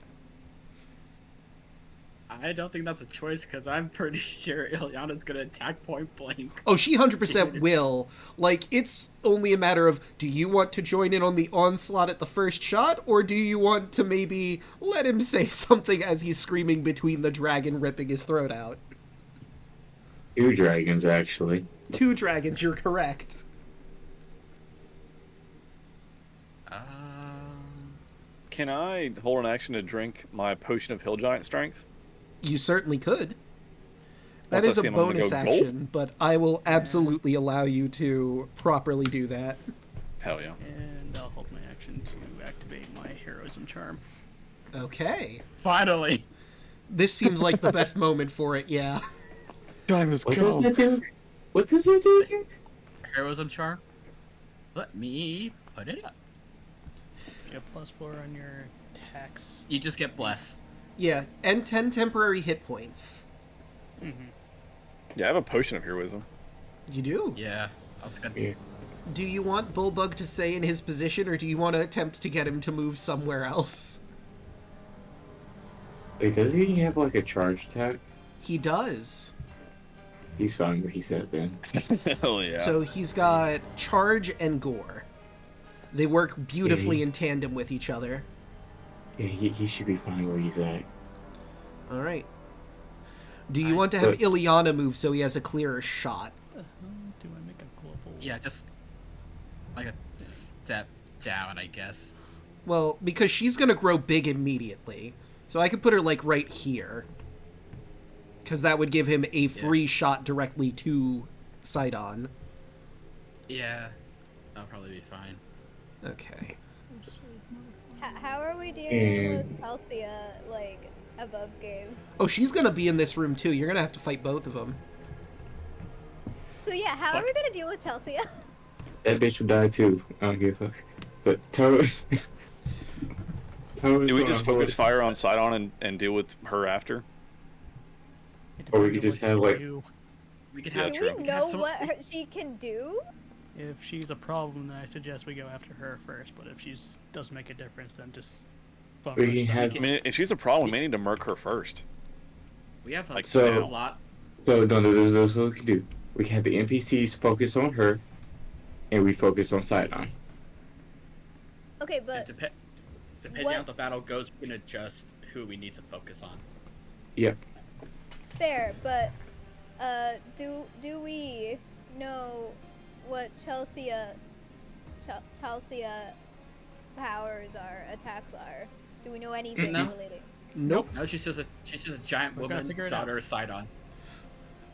[SPEAKER 6] I don't think that's a choice because I'm pretty sure Ilyana's gonna attack point blank.
[SPEAKER 3] Oh, she 100% will. Like, it's only a matter of, do you want to join in on the onslaught at the first shot, or do you want to maybe let him say something as he's screaming between the dragon ripping his throat out?
[SPEAKER 2] 2 dragons, actually.
[SPEAKER 3] 2 dragons, you're correct.
[SPEAKER 4] Can I hold an action to drink my potion of hill giant strength?
[SPEAKER 3] You certainly could. That
[SPEAKER 4] Once I
[SPEAKER 3] is
[SPEAKER 4] see
[SPEAKER 3] a
[SPEAKER 4] him, I'm gonna
[SPEAKER 3] bonus
[SPEAKER 4] go
[SPEAKER 3] action, but I will absolutely allow you to properly do that.
[SPEAKER 4] Hell yeah.
[SPEAKER 5] And I'll hold my action to activate my heroism charm.
[SPEAKER 3] Okay.
[SPEAKER 6] Finally!
[SPEAKER 3] This seems like the best moment for it, yeah.
[SPEAKER 2] What does it do? What does it do again?
[SPEAKER 6] Heroism charm? Let me put it up.
[SPEAKER 5] You get +4 on your attacks.
[SPEAKER 6] You just get bless.
[SPEAKER 3] Yeah, and 10 temporary hit points.
[SPEAKER 5] Mm-hmm.
[SPEAKER 4] Yeah, I have a potion of heroism.
[SPEAKER 3] You do?
[SPEAKER 6] Yeah, I was gonna.
[SPEAKER 2] Yeah.
[SPEAKER 3] Do you want Bullbug to stay in his position, or do you want to attempt to get him to move somewhere else?
[SPEAKER 2] Wait, does he have like a charge attack?
[SPEAKER 3] He does.
[SPEAKER 2] He's fine where he's at then.
[SPEAKER 4] Hell yeah.
[SPEAKER 3] So he's got charge and gore. They work beautifully in tandem with each other.
[SPEAKER 2] Yeah, he should be fine where he's at.
[SPEAKER 3] All right. Do you want to have Ileana move so he has a clearer shot?
[SPEAKER 5] Do I make a global?
[SPEAKER 6] Yeah, just like a step down, I guess.
[SPEAKER 3] Well, because she's going to grow big immediately. So I could put her, like, right here. Because that would give him a free shot directly to Sydon.
[SPEAKER 6] Yeah, that'll probably be fine.
[SPEAKER 3] Okay.
[SPEAKER 1] How are we dealing with Chelsea, like, above game?
[SPEAKER 3] Oh, she's going to be in this room, too. You're going to have to fight both of them.
[SPEAKER 1] So yeah, how are we gonna deal with Chelsea?
[SPEAKER 2] That bitch will die too. I don't give a fuck. But Tower...
[SPEAKER 4] Do we just focus fire on Sydon and deal with her after?
[SPEAKER 2] Or we could just have, like...
[SPEAKER 6] We could
[SPEAKER 4] Yeah,
[SPEAKER 6] have.
[SPEAKER 1] Do
[SPEAKER 4] true.
[SPEAKER 1] we know what she can do?
[SPEAKER 5] If she's a problem, then I suggest we go after her first. But if she's doesn't make a difference, then just focus.
[SPEAKER 2] We can have...
[SPEAKER 4] I mean, if she's a problem, we need to murk her first.
[SPEAKER 6] We have
[SPEAKER 4] Like,
[SPEAKER 6] a lot.
[SPEAKER 2] So, no, this is what we can do. We can have the NPCs focus on her, and we focus on Sydon.
[SPEAKER 1] Okay, but
[SPEAKER 6] Depending on how the battle goes, we can adjust who we need to focus on.
[SPEAKER 2] Yep.
[SPEAKER 1] fair. But do we know what Chelsea's powers are, attacks are? Do we know anything
[SPEAKER 6] No.
[SPEAKER 1] relating?
[SPEAKER 3] Nope.
[SPEAKER 6] No, she's just a giant
[SPEAKER 5] We're gonna
[SPEAKER 6] woman,
[SPEAKER 5] figure it
[SPEAKER 6] daughter of Sydon.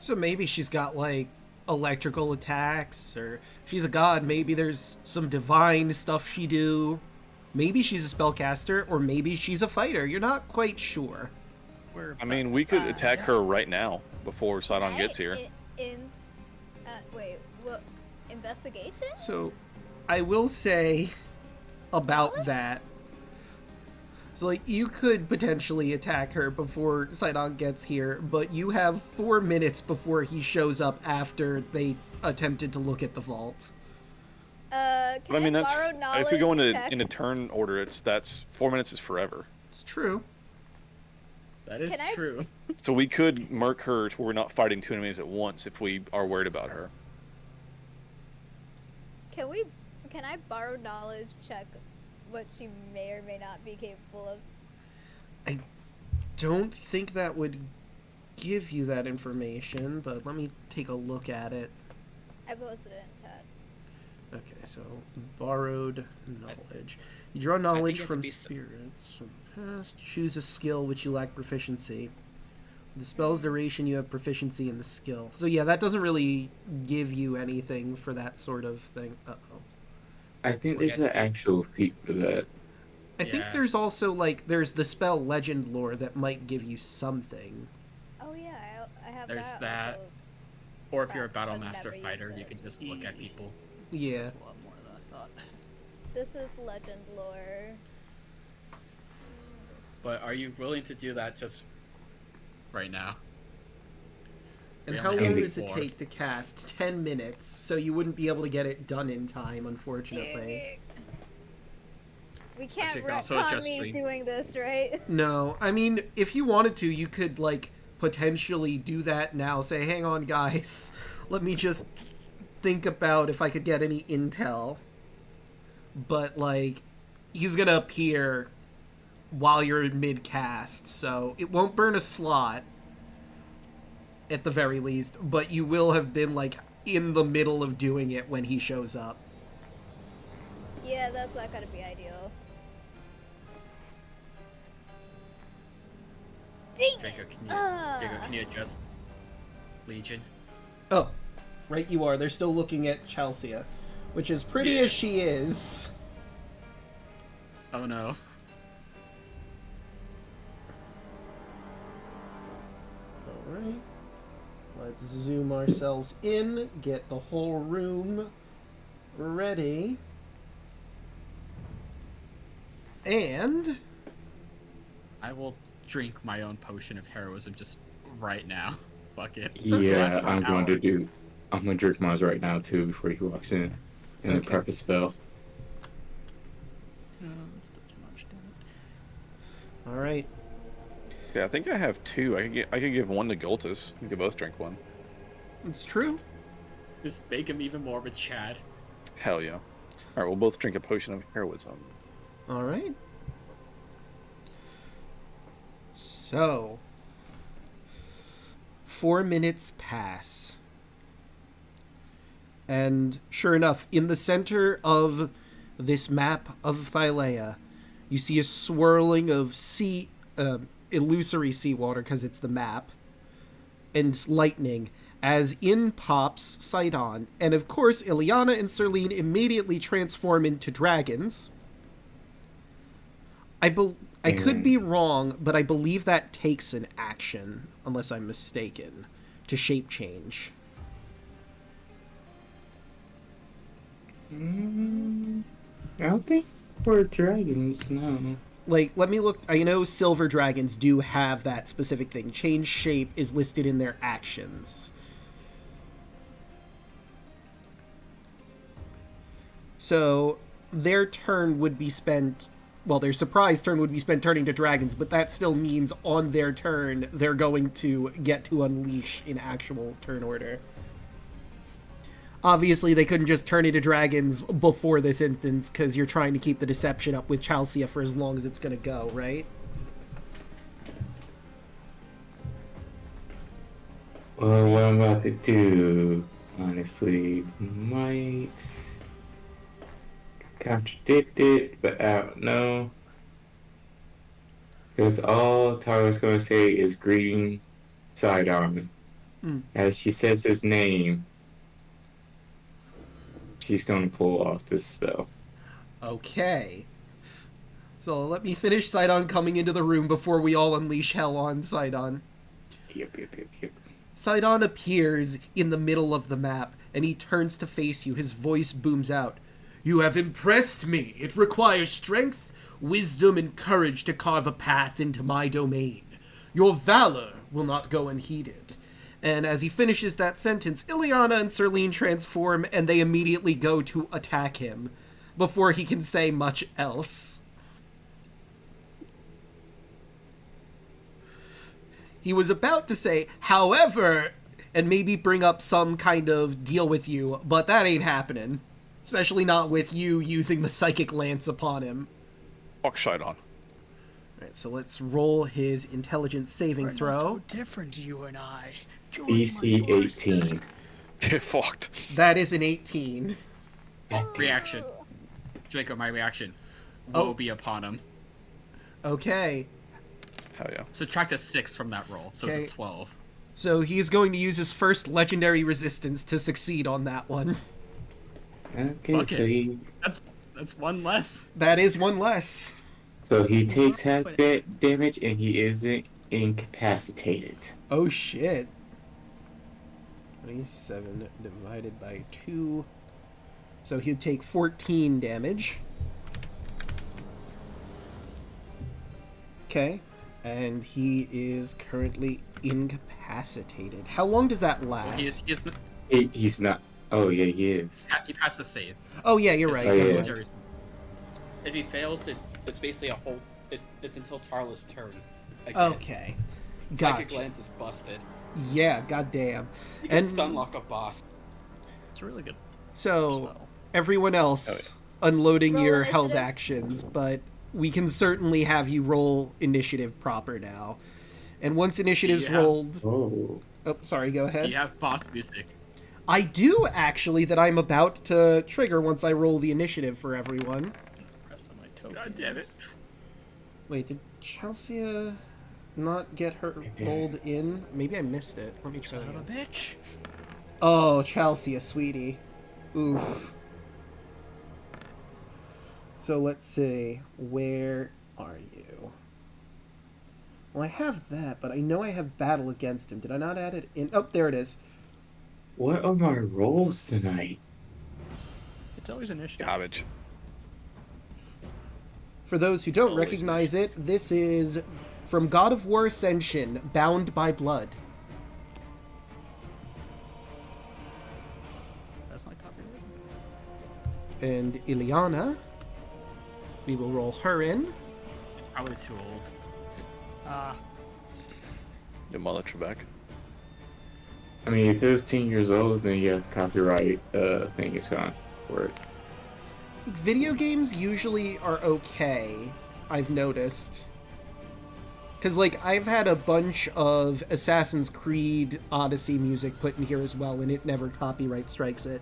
[SPEAKER 3] So maybe she's got, like, electrical attacks, or she's a god. Maybe there's some divine stuff she do. Maybe she's a spellcaster, or maybe she's a fighter. You're not quite sure.
[SPEAKER 4] I mean, we could attack her right now before Sydon gets here.
[SPEAKER 1] Wait, what? Investigation?
[SPEAKER 3] So, I will say about that. So, like, you could potentially attack her before Sydon gets here, but you have 4 minutes before he shows up after they attempted to look at the vault.
[SPEAKER 1] Can
[SPEAKER 4] But I mean, that's
[SPEAKER 1] borrow knowledge
[SPEAKER 4] if we go
[SPEAKER 1] check?
[SPEAKER 4] in a turn order, that's 4 minutes is forever.
[SPEAKER 3] It's true.
[SPEAKER 6] That is
[SPEAKER 1] Can I-
[SPEAKER 6] true.
[SPEAKER 4] So we could murk her to where we're not fighting two enemies at once if we are worried about her.
[SPEAKER 1] Can I borrow knowledge check what she may or may not be capable of?
[SPEAKER 3] I don't think that would give you that information, but let me take a look at it.
[SPEAKER 1] I posted it in chat.
[SPEAKER 3] Okay, so borrowed knowledge. You draw knowledge
[SPEAKER 6] it's
[SPEAKER 3] from
[SPEAKER 6] be-
[SPEAKER 3] spirits from the past. Choose a skill which you lack proficiency. The spell's duration, you have proficiency in the skill. So yeah, that doesn't really give you anything for that sort of thing. Uh-oh.
[SPEAKER 2] I think
[SPEAKER 6] We're
[SPEAKER 2] there's an
[SPEAKER 6] getting-
[SPEAKER 2] actual feat for that.
[SPEAKER 3] I think
[SPEAKER 6] Yeah.
[SPEAKER 3] there's also, like, there's the spell legend lore that might give you something.
[SPEAKER 1] Oh yeah, I have
[SPEAKER 6] There's
[SPEAKER 1] that.
[SPEAKER 6] that.
[SPEAKER 1] also.
[SPEAKER 6] Or if you're a
[SPEAKER 1] I've
[SPEAKER 6] battle
[SPEAKER 1] never
[SPEAKER 6] master
[SPEAKER 1] used
[SPEAKER 6] fighter,
[SPEAKER 1] it.
[SPEAKER 6] you can just look at people.
[SPEAKER 3] Yeah.
[SPEAKER 5] That's a lot more than I thought.
[SPEAKER 1] This is legend lore.
[SPEAKER 6] But are you willing to do that just right now?
[SPEAKER 3] And
[SPEAKER 6] We
[SPEAKER 3] how
[SPEAKER 6] only
[SPEAKER 3] long
[SPEAKER 6] have
[SPEAKER 3] does it
[SPEAKER 6] 4.
[SPEAKER 3] take to cast? 10 minutes, so you wouldn't be able to get it done in time, unfortunately.
[SPEAKER 1] We can't
[SPEAKER 6] you can also
[SPEAKER 1] retcon
[SPEAKER 6] adjust
[SPEAKER 1] me
[SPEAKER 6] stream.
[SPEAKER 1] doing this, right?
[SPEAKER 3] No, I mean, if you wanted to, you could, like, potentially do that now. Say, hang on, guys. Let me just think about if I could get any intel. But, like, he's gonna appear while you're in mid-cast, so it won't burn a slot, at the very least, but you will have been, like, in the middle of doing it when he shows up.
[SPEAKER 1] Yeah, that's not gonna be ideal. Dang
[SPEAKER 6] Draco,
[SPEAKER 1] it!
[SPEAKER 6] Draco, can you adjust Legion?
[SPEAKER 3] Oh, right you are. They're still looking at Chelsea, which as pretty
[SPEAKER 6] Yeah.
[SPEAKER 3] as she is.
[SPEAKER 6] Oh no.
[SPEAKER 3] Alright. Let's zoom ourselves in, get the whole room ready. And
[SPEAKER 6] I will drink my own potion of heroism just right now. Fuck it.
[SPEAKER 2] Yeah,
[SPEAKER 6] Last
[SPEAKER 2] I'm
[SPEAKER 6] one
[SPEAKER 2] going
[SPEAKER 6] hour.
[SPEAKER 2] to drink mine right now too before he walks in. and
[SPEAKER 3] Okay.
[SPEAKER 2] a prep a spell.
[SPEAKER 5] No, that's too much, damn it.
[SPEAKER 3] All right.
[SPEAKER 4] Yeah, I think I have 2. I could give 1 to Gultus. We could both drink 1.
[SPEAKER 3] It's true.
[SPEAKER 6] Just make him even more of a Chad.
[SPEAKER 4] Hell yeah. Alright, we'll both drink a potion of heroism.
[SPEAKER 3] All right. So, 4 minutes pass. And sure enough, in the center of this map of Thylea, you see a swirling of illusory seawater, because it's the map, and lightning, as in pops Sydon. And of course, Ileana and Serlene immediately transform into dragons. I could be wrong, but I believe that takes an action, unless I'm mistaken, to shape change.
[SPEAKER 2] I don't think we're dragons, no.
[SPEAKER 3] Like, let me look. I know silver dragons do have that specific thing. Change shape is listed in their actions. So, their turn would be spent... Well, their surprise turn would be spent turning to dragons, but that still means on their turn, they're going to get to unleash in actual turn order. Obviously, they couldn't just turn into dragons before this instance, because you're trying to keep the deception up with Chalcia for as long as it's going to go, right?
[SPEAKER 2] Well, what I'm about to do, honestly, might contradict it, but I don't know. Because all Tara's going to say is greeting Sydon. As she says his name, she's going to pull off this spell.
[SPEAKER 3] Okay. So let me finish Sydon coming into the room before we all unleash hell on Sydon.
[SPEAKER 2] Yep.
[SPEAKER 3] Sydon appears in the middle of the map, and he turns to face you. His voice booms out. "You have impressed me. It requires strength, wisdom, and courage to carve a path into my domain. Your valor will not go unheeded." And as he finishes that sentence, Ileana and Serlene transform, and they immediately go to attack him before he can say much else. He was about to say, "however," and maybe bring up some kind of deal with you, but that ain't happening. Especially not with you using the Psychic Lance upon him.
[SPEAKER 4] Fuck Sydon.
[SPEAKER 3] Alright, so let's roll his intelligence saving
[SPEAKER 5] We're not
[SPEAKER 3] throw.
[SPEAKER 5] so different, you and I. Join
[SPEAKER 2] BC
[SPEAKER 5] my forces.
[SPEAKER 2] 18.
[SPEAKER 4] Get fucked.
[SPEAKER 3] That is an 18.
[SPEAKER 6] Reaction. Draco, my reaction.
[SPEAKER 3] Oh.
[SPEAKER 6] Woe be upon him.
[SPEAKER 3] Okay,
[SPEAKER 4] Hell yeah.
[SPEAKER 6] Subtract a 6 from that roll, so
[SPEAKER 3] Okay.
[SPEAKER 6] it's a 12.
[SPEAKER 3] so he's going to use his first legendary resistance to succeed on that one.
[SPEAKER 2] Okay,
[SPEAKER 6] Fuck
[SPEAKER 2] so
[SPEAKER 6] it.
[SPEAKER 2] he
[SPEAKER 6] That's one less.
[SPEAKER 3] That is one less.
[SPEAKER 2] takes half that damage and he isn't incapacitated.
[SPEAKER 3] Oh shit. 27 divided by 2. So he'd take 14 damage. Okay. And he is currently incapacitated. How long does that last?
[SPEAKER 2] He's not. Oh yeah, he is.
[SPEAKER 6] He passed the save.
[SPEAKER 3] Oh yeah, you're right.
[SPEAKER 2] Oh,
[SPEAKER 3] you're
[SPEAKER 2] yeah.
[SPEAKER 3] right.
[SPEAKER 6] If he fails, it's basically a whole. It's until Tarla's turn.
[SPEAKER 3] Okay.
[SPEAKER 6] Psychic
[SPEAKER 3] Gotcha.
[SPEAKER 6] Lance is busted.
[SPEAKER 3] Yeah, goddamn.
[SPEAKER 6] You can
[SPEAKER 3] And
[SPEAKER 6] stun lock a boss.
[SPEAKER 5] It's a really good
[SPEAKER 3] so
[SPEAKER 5] spell.
[SPEAKER 3] everyone else unloading
[SPEAKER 1] Roll
[SPEAKER 3] your held
[SPEAKER 1] initiative.
[SPEAKER 3] actions, but we can certainly have you roll initiative proper now. And once initiative's
[SPEAKER 6] Yeah.
[SPEAKER 3] rolled...
[SPEAKER 2] Oh.
[SPEAKER 3] Oh, sorry, go
[SPEAKER 6] Do
[SPEAKER 3] ahead.
[SPEAKER 6] you have boss music?
[SPEAKER 3] I do, actually, that I'm about to trigger once I roll the initiative for everyone.
[SPEAKER 5] Press on my token.
[SPEAKER 6] God damn it.
[SPEAKER 3] Wait, did Chelsea not get her
[SPEAKER 2] did.
[SPEAKER 3] rolled in? Maybe I missed it. Let me try
[SPEAKER 5] Son
[SPEAKER 3] that
[SPEAKER 5] of a
[SPEAKER 3] again.
[SPEAKER 5] bitch.
[SPEAKER 3] Oh, Chelsea, sweetie. Oof. So let's see. Where are you? Well, I have that, but I know I have battle against him. Did I not add it in? Oh, there it is.
[SPEAKER 2] What are my rolls tonight?
[SPEAKER 5] It's always initiative.
[SPEAKER 4] Garbage.
[SPEAKER 3] For those who don't
[SPEAKER 6] Always
[SPEAKER 3] recognize it, this is from God of War Ascension, Bound by Blood.
[SPEAKER 5] That's not copyrighted.
[SPEAKER 3] And Ileana, we will roll her in.
[SPEAKER 6] It's probably too old.
[SPEAKER 4] Your mother Trebek.
[SPEAKER 2] I mean, if it was 10 years old, then yeah, the copyright thing is gone for it.
[SPEAKER 3] Video games usually are okay, I've noticed. Because, like, I've had a bunch of Assassin's Creed Odyssey music put in here as well, and it never copyright strikes it.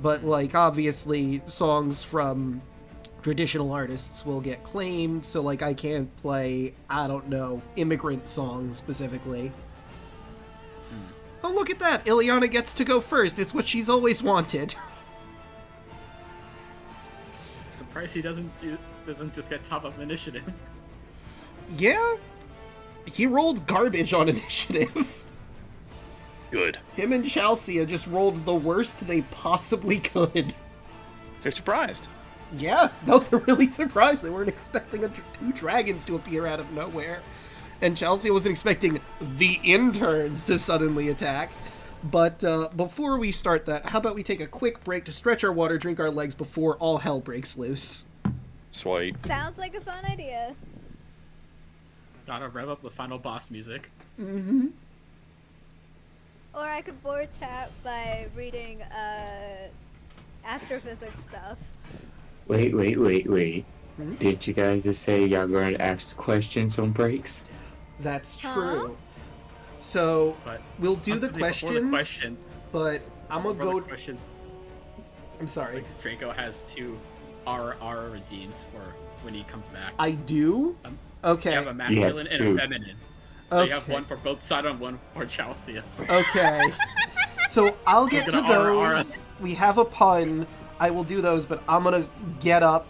[SPEAKER 3] But, like, obviously, songs from traditional artists will get claimed, so, like, I can't play, I don't know, immigrant songs specifically. Oh, look at that! Ileana gets to go first. It's what she's always wanted.
[SPEAKER 6] Surprised he doesn't just get top of initiative.
[SPEAKER 3] Yeah, he rolled garbage on initiative.
[SPEAKER 4] Good.
[SPEAKER 3] Him and Chelsea just rolled the worst they possibly could.
[SPEAKER 4] They're surprised.
[SPEAKER 3] Yeah, no, they're really surprised. They weren't expecting two dragons to appear out of nowhere. And Chelsea wasn't expecting the interns to suddenly attack. But before we start that, how about we take a quick break to stretch our water, drink our legs before all hell breaks loose?
[SPEAKER 4] Sweet.
[SPEAKER 1] Sounds like a fun idea.
[SPEAKER 6] Gotta rev up the final boss music.
[SPEAKER 3] Mm-hmm.
[SPEAKER 1] Or I could board chat by reading astrophysics stuff.
[SPEAKER 2] Wait.
[SPEAKER 3] Hmm?
[SPEAKER 2] Did you guys just say y'all going to ask questions on breaks?
[SPEAKER 3] That's
[SPEAKER 1] Huh?
[SPEAKER 3] true. So,
[SPEAKER 6] But
[SPEAKER 3] we'll do
[SPEAKER 6] I was
[SPEAKER 3] the
[SPEAKER 6] gonna say, before
[SPEAKER 3] questions,
[SPEAKER 6] the questions,
[SPEAKER 3] but I'm gonna
[SPEAKER 6] before
[SPEAKER 3] go...
[SPEAKER 6] the questions.
[SPEAKER 3] I'm
[SPEAKER 6] It's
[SPEAKER 3] sorry.
[SPEAKER 6] like Draco has 2 RR redeems for when he comes back.
[SPEAKER 3] I do?
[SPEAKER 6] Um,
[SPEAKER 3] Okay.
[SPEAKER 6] You have a masculine and a
[SPEAKER 2] dude.
[SPEAKER 6] feminine. So you have
[SPEAKER 3] Okay.
[SPEAKER 6] one for both Sydon and one for Chelsea.
[SPEAKER 3] Okay. So I'll get to
[SPEAKER 6] We're gonna
[SPEAKER 3] those. We have a pun. I will do those, but I'm gonna get up,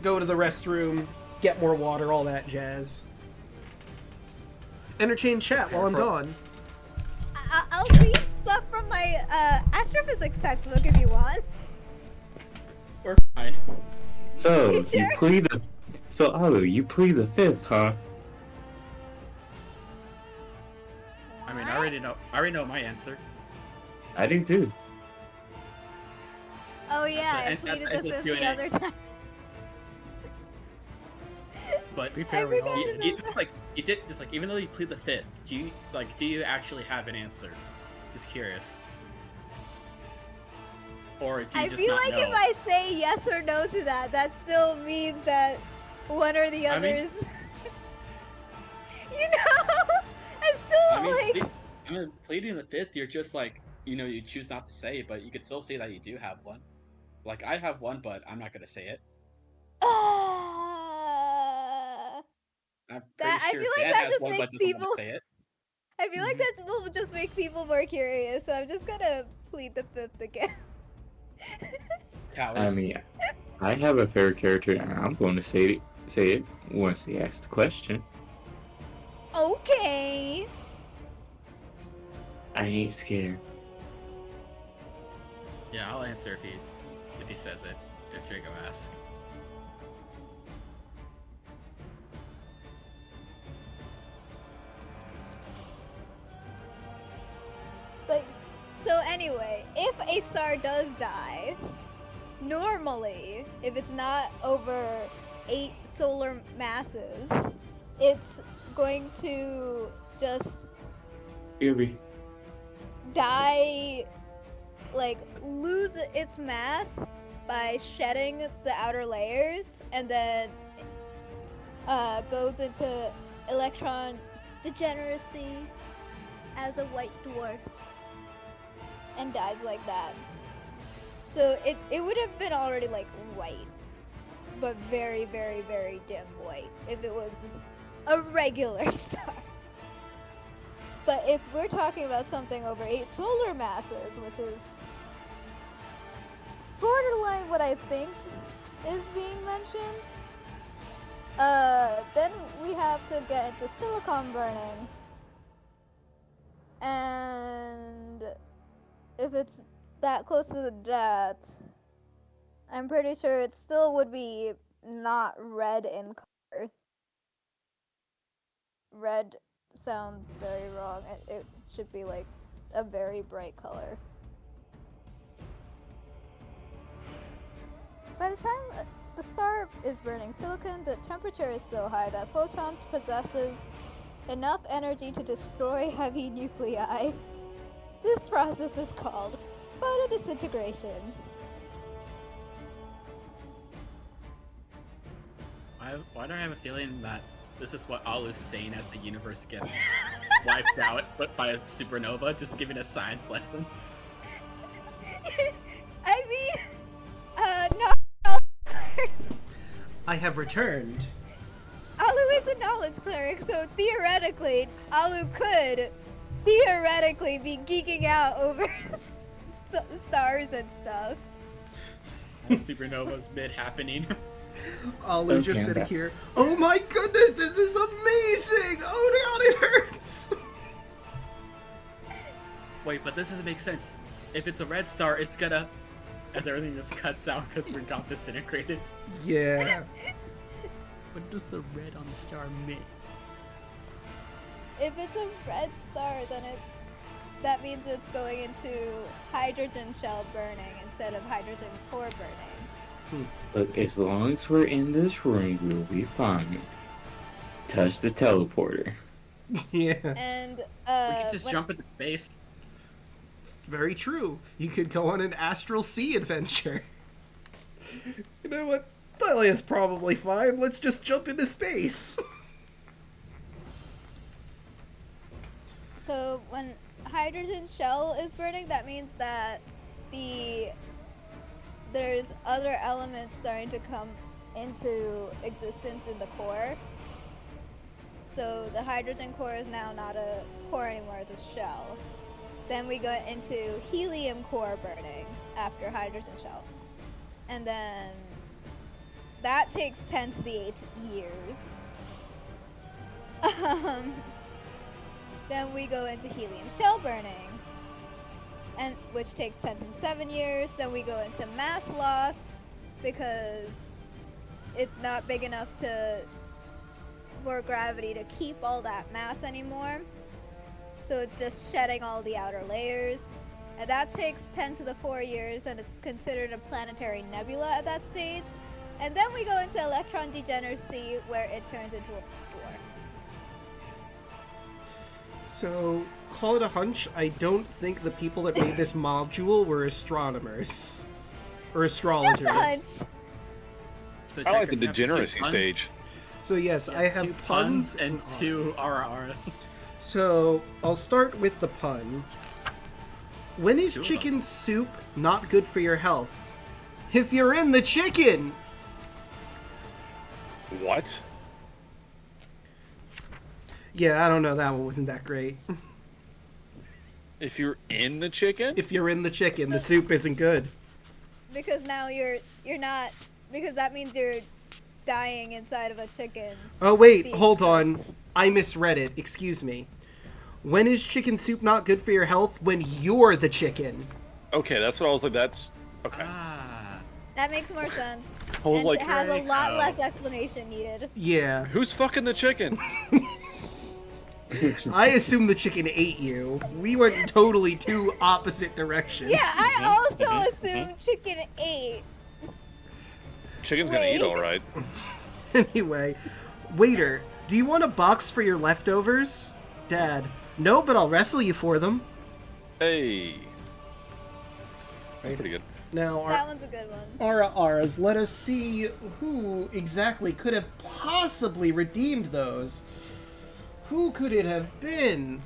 [SPEAKER 3] go to the restroom, get more water, all that jazz. Interchange chat while I'm gone.
[SPEAKER 1] I'll read stuff from my astrophysics textbook if you want.
[SPEAKER 6] We're fine.
[SPEAKER 2] So,
[SPEAKER 1] You sure?
[SPEAKER 2] you plead the... So, Alu, you plead the fifth, huh?
[SPEAKER 6] I mean, I already know my answer.
[SPEAKER 2] I do too.
[SPEAKER 1] Oh yeah, I
[SPEAKER 6] And
[SPEAKER 1] pleaded
[SPEAKER 6] that's
[SPEAKER 1] the
[SPEAKER 6] a
[SPEAKER 1] fifth the
[SPEAKER 6] Q&A.
[SPEAKER 1] other time.
[SPEAKER 6] But
[SPEAKER 5] Be fair, we all
[SPEAKER 1] forgot
[SPEAKER 5] did.
[SPEAKER 1] about
[SPEAKER 6] you did just like even though you plead the fifth, do you actually have an answer? Just curious. Or do you
[SPEAKER 1] I
[SPEAKER 6] just
[SPEAKER 1] feel
[SPEAKER 6] not
[SPEAKER 1] like
[SPEAKER 6] know?
[SPEAKER 1] if I say yes or no to that, that still means that one or the
[SPEAKER 6] I mean-
[SPEAKER 1] others. You know, I'm still
[SPEAKER 6] I mean, pleading the fifth, you're just like, you choose not to say it, but you could still say that you do have one. Like, I have one, but I'm not gonna say it. I'm pretty
[SPEAKER 1] I
[SPEAKER 6] sure
[SPEAKER 1] feel like
[SPEAKER 6] Dan
[SPEAKER 1] that
[SPEAKER 6] has
[SPEAKER 1] just
[SPEAKER 6] one, but
[SPEAKER 1] makes
[SPEAKER 6] doesn't
[SPEAKER 1] people.
[SPEAKER 6] want to say it.
[SPEAKER 1] I feel like
[SPEAKER 6] Mm-hmm.
[SPEAKER 1] that will just make people more curious, so I'm just gonna plead the fifth again.
[SPEAKER 6] Cowards.
[SPEAKER 2] I mean, I have a favorite character, and I'm going to say it once they ask the question.
[SPEAKER 1] Okay.
[SPEAKER 2] I ain't scared.
[SPEAKER 6] Yeah, I'll answer if he says it. If Draco asks.
[SPEAKER 1] But so anyway, if a star does die, normally, if it's not over 8 solar masses, it's going to just
[SPEAKER 2] Irby.
[SPEAKER 1] die, like lose its mass by shedding the outer layers, and then goes into electron degeneracy as a white dwarf and dies like that. So it would have been already like white, but very, very, very dim white if it was a regular star. But if we're talking about something over 8 solar masses, which is borderline what I think is being mentioned, then we have to get into silicon burning. And if it's that close to the death, I'm pretty sure it still would be not red in color. Red sounds very wrong. It should be like a very bright color. By the time the star is burning silicon, the temperature is so high that photons possesses enough energy to destroy heavy nuclei. This process is called photodisintegration.
[SPEAKER 6] Why do I have a feeling that this is what Alu's saying as the universe gets wiped out but by a supernova, just giving a science lesson?
[SPEAKER 1] I mean, not
[SPEAKER 3] I have returned.
[SPEAKER 1] Alu is a knowledge cleric, so theoretically, Alu could theoretically be geeking out over stars and stuff.
[SPEAKER 6] While supernova's mid happening.
[SPEAKER 3] Alu
[SPEAKER 2] Okay,
[SPEAKER 3] just
[SPEAKER 2] I'm
[SPEAKER 3] sitting
[SPEAKER 2] back.
[SPEAKER 3] here. Oh my goodness, this is amazing! Oh god, it hurts!
[SPEAKER 6] Wait, but this doesn't make sense. If it's a red star, it's gonna... As everything just cuts out because we got disintegrated.
[SPEAKER 3] Yeah.
[SPEAKER 5] What does the red on the star mean?
[SPEAKER 1] If it's a red star, then that means it's going into hydrogen shell burning instead of hydrogen core burning.
[SPEAKER 2] Look, as long as we're in this room, we'll be fine. Touch the teleporter.
[SPEAKER 3] Yeah.
[SPEAKER 1] And
[SPEAKER 6] We could just
[SPEAKER 1] when-
[SPEAKER 6] jump into space.
[SPEAKER 3] Very true. You could go on an astral sea adventure. You know what? Thalia's probably fine. Let's just jump into space.
[SPEAKER 1] So when hydrogen shell is burning, that means that there's other elements starting to come into existence in the core. So the hydrogen core is now not a core anymore, it's a shell. Then we go into helium core burning after hydrogen shell. And then that takes 10 to the 8th years. Then we go into helium shell burning, and which takes 10 to the 7 years. Then we go into mass loss because it's not big enough for gravity to keep all that mass anymore. So it's just shedding all the outer layers. And that takes 10 to the 4 years, and it's considered a planetary nebula at that stage. And then we go into electron degeneracy, where it turns into a dwarf.
[SPEAKER 3] So, call it a hunch, I don't think the people that made this module were astronomers. Or astrologers.
[SPEAKER 1] Just a hunch.
[SPEAKER 6] So
[SPEAKER 4] I like
[SPEAKER 6] Jacob,
[SPEAKER 4] the
[SPEAKER 6] you have two
[SPEAKER 4] degeneracy
[SPEAKER 6] puns?
[SPEAKER 4] stage.
[SPEAKER 3] So yes,
[SPEAKER 6] You
[SPEAKER 3] I have
[SPEAKER 6] two puns and
[SPEAKER 3] R's.
[SPEAKER 6] two RRs.
[SPEAKER 3] So, I'll start with the pun. When is
[SPEAKER 6] Two of
[SPEAKER 3] chicken soup not good for your health? If you're in the chicken!
[SPEAKER 4] What?
[SPEAKER 3] Yeah, I don't know, that one wasn't that great.
[SPEAKER 4] If you're in the chicken?
[SPEAKER 3] If you're in the chicken, the soup isn't good.
[SPEAKER 1] Because now you're not, because that means you're dying inside of a chicken.
[SPEAKER 3] Oh wait,
[SPEAKER 1] being
[SPEAKER 3] hold on.
[SPEAKER 1] cooked.
[SPEAKER 3] I misread it. Excuse me. When is chicken soup not good for your health? When you're the chicken.
[SPEAKER 4] Okay, that's what I was like, that's... Okay.
[SPEAKER 6] Ah.
[SPEAKER 1] That makes more sense.
[SPEAKER 4] I was
[SPEAKER 1] And
[SPEAKER 4] like,
[SPEAKER 1] it has a lot
[SPEAKER 6] Draco.
[SPEAKER 1] less explanation needed.
[SPEAKER 3] Yeah.
[SPEAKER 4] who's fucking the chicken?
[SPEAKER 3] I assume the chicken ate you. We went totally two opposite directions.
[SPEAKER 1] Yeah, I also assumed chicken ate.
[SPEAKER 4] Chicken's gonna eat
[SPEAKER 1] Wait.
[SPEAKER 4] alright.
[SPEAKER 3] Anyway, waiter, do you want a box for your leftovers? Dad, no, but I'll wrestle you for them.
[SPEAKER 4] Hey. That's pretty good.
[SPEAKER 3] Now,
[SPEAKER 1] That one's a good one.
[SPEAKER 3] Aras, let us see who exactly could have possibly redeemed those. Who could it have been?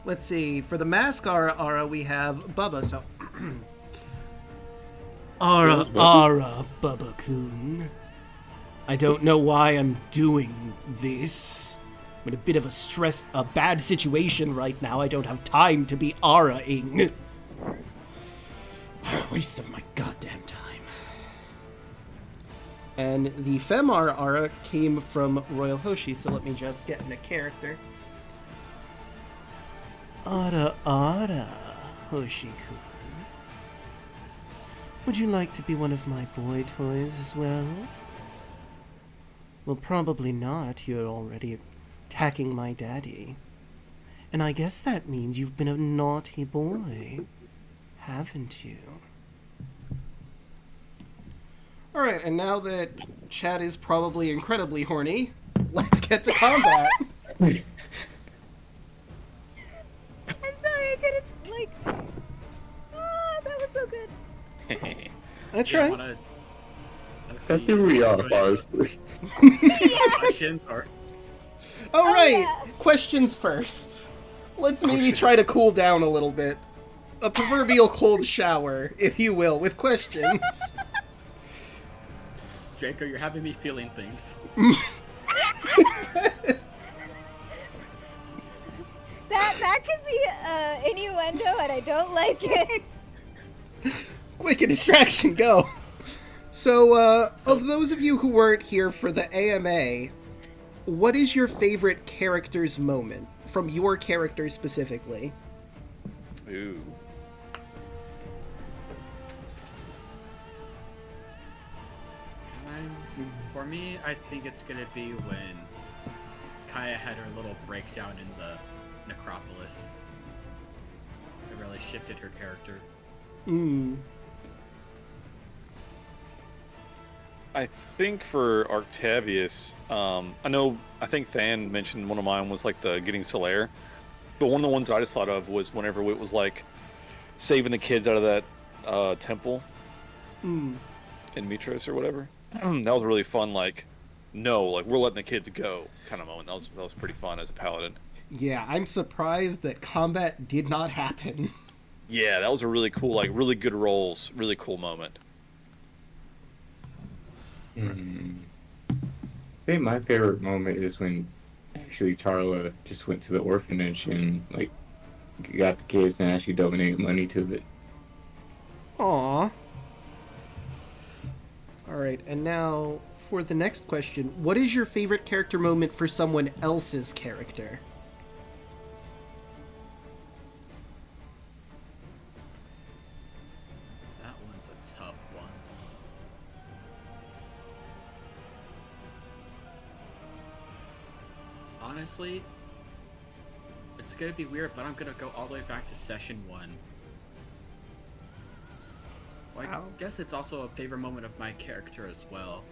[SPEAKER 3] Let's see. For the mask Ara, we have Bubba. So, Ara, Bubba-kun. I don't know why I'm doing this. I'm in a bit of a bad situation right now. I don't have time to be Ara-ing. Waste of my goddamn time. And the Femar Ara came from Royal Hoshi, so let me just get in a character. Ara, Hoshi-kun. Would you like to be one of my boy toys as well? Well, probably not. You're already attacking my daddy. And I guess that means you've been a naughty boy, haven't you? All right, and now that Chad is probably incredibly horny, let's get to combat.
[SPEAKER 1] I'm sorry, I couldn't, like... Ah, that was so good.
[SPEAKER 3] That's
[SPEAKER 6] Yeah,
[SPEAKER 3] right.
[SPEAKER 6] wanna, let's
[SPEAKER 2] That
[SPEAKER 6] see,
[SPEAKER 2] threw me off,
[SPEAKER 6] enjoy
[SPEAKER 2] honestly.
[SPEAKER 6] questions or
[SPEAKER 3] All
[SPEAKER 1] Oh,
[SPEAKER 3] right,
[SPEAKER 1] yeah.
[SPEAKER 3] questions first. Let's maybe try to cool down a little bit. A proverbial cold shower, if you will, with questions.
[SPEAKER 6] Draco, you're having me feeling things.
[SPEAKER 1] That could be innuendo, and I don't like it.
[SPEAKER 3] Quick, a distraction, go. So, of those of you who weren't here for the AMA, what is your favorite character's moment? From your character specifically.
[SPEAKER 4] Ooh.
[SPEAKER 6] For me, I think it's gonna be when Kaya had her little breakdown in the Necropolis. It really shifted her character.
[SPEAKER 4] I think for Octavius, I think Than mentioned one of mine was like the getting Solaire, but one of the ones that I just thought of was whenever it was like saving the kids out of that temple in Mitros or whatever. That was really fun. Like, no, like we're letting the kids go kind of moment. That was pretty fun as a paladin.
[SPEAKER 3] Yeah, I'm surprised that combat did not happen.
[SPEAKER 4] Yeah, that was a really cool, like really good rolls, really cool moment.
[SPEAKER 2] I think my favorite moment is when actually Tarla just went to the orphanage and like got the kids and actually donated money to it.
[SPEAKER 3] Aww. Alright, and now for the next question, what is your favorite character moment for someone else's character?
[SPEAKER 6] That one's a tough one. Honestly, it's gonna be weird, but I'm gonna go all the way back to session 1. Well, I guess it's also a favorite moment of my character as well.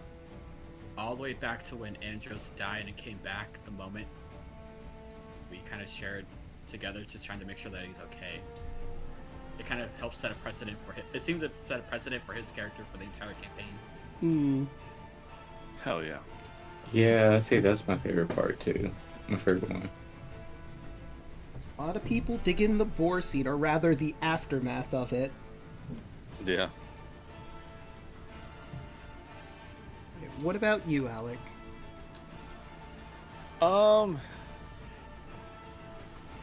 [SPEAKER 6] All the way back to when Andros died and came back, the moment we kind of shared together, just trying to make sure that he's okay. It kind of helps set a precedent for him. It seems to set a precedent for his character for the entire campaign.
[SPEAKER 4] Hell yeah.
[SPEAKER 2] Yeah, I'd say that's my favorite part too. My favorite one.
[SPEAKER 3] A lot of people dig in the bore scene, or rather the aftermath of it.
[SPEAKER 4] Yeah.
[SPEAKER 3] What about you, Alek?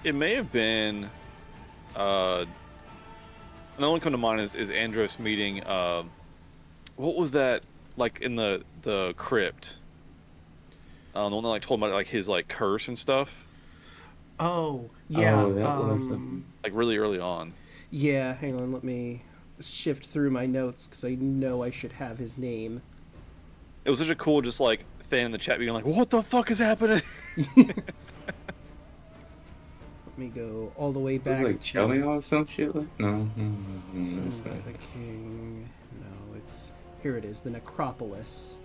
[SPEAKER 4] It may have been another one come to mind is Andros meeting what was that like in the crypt? The one that like told him about like his like curse and stuff.
[SPEAKER 3] Oh, yeah.
[SPEAKER 2] Oh, that was
[SPEAKER 4] Like really early on.
[SPEAKER 3] Yeah, hang on, let me shift through my notes, because I know I should have his name.
[SPEAKER 4] It was such a cool just like fan in the chat being like, what the fuck is happening?
[SPEAKER 3] Let me go all the way
[SPEAKER 2] It
[SPEAKER 3] back
[SPEAKER 2] was like Chelly or some shit like no, that's
[SPEAKER 3] to
[SPEAKER 2] not
[SPEAKER 3] the King. No, it's... Here it is, the Necropolis.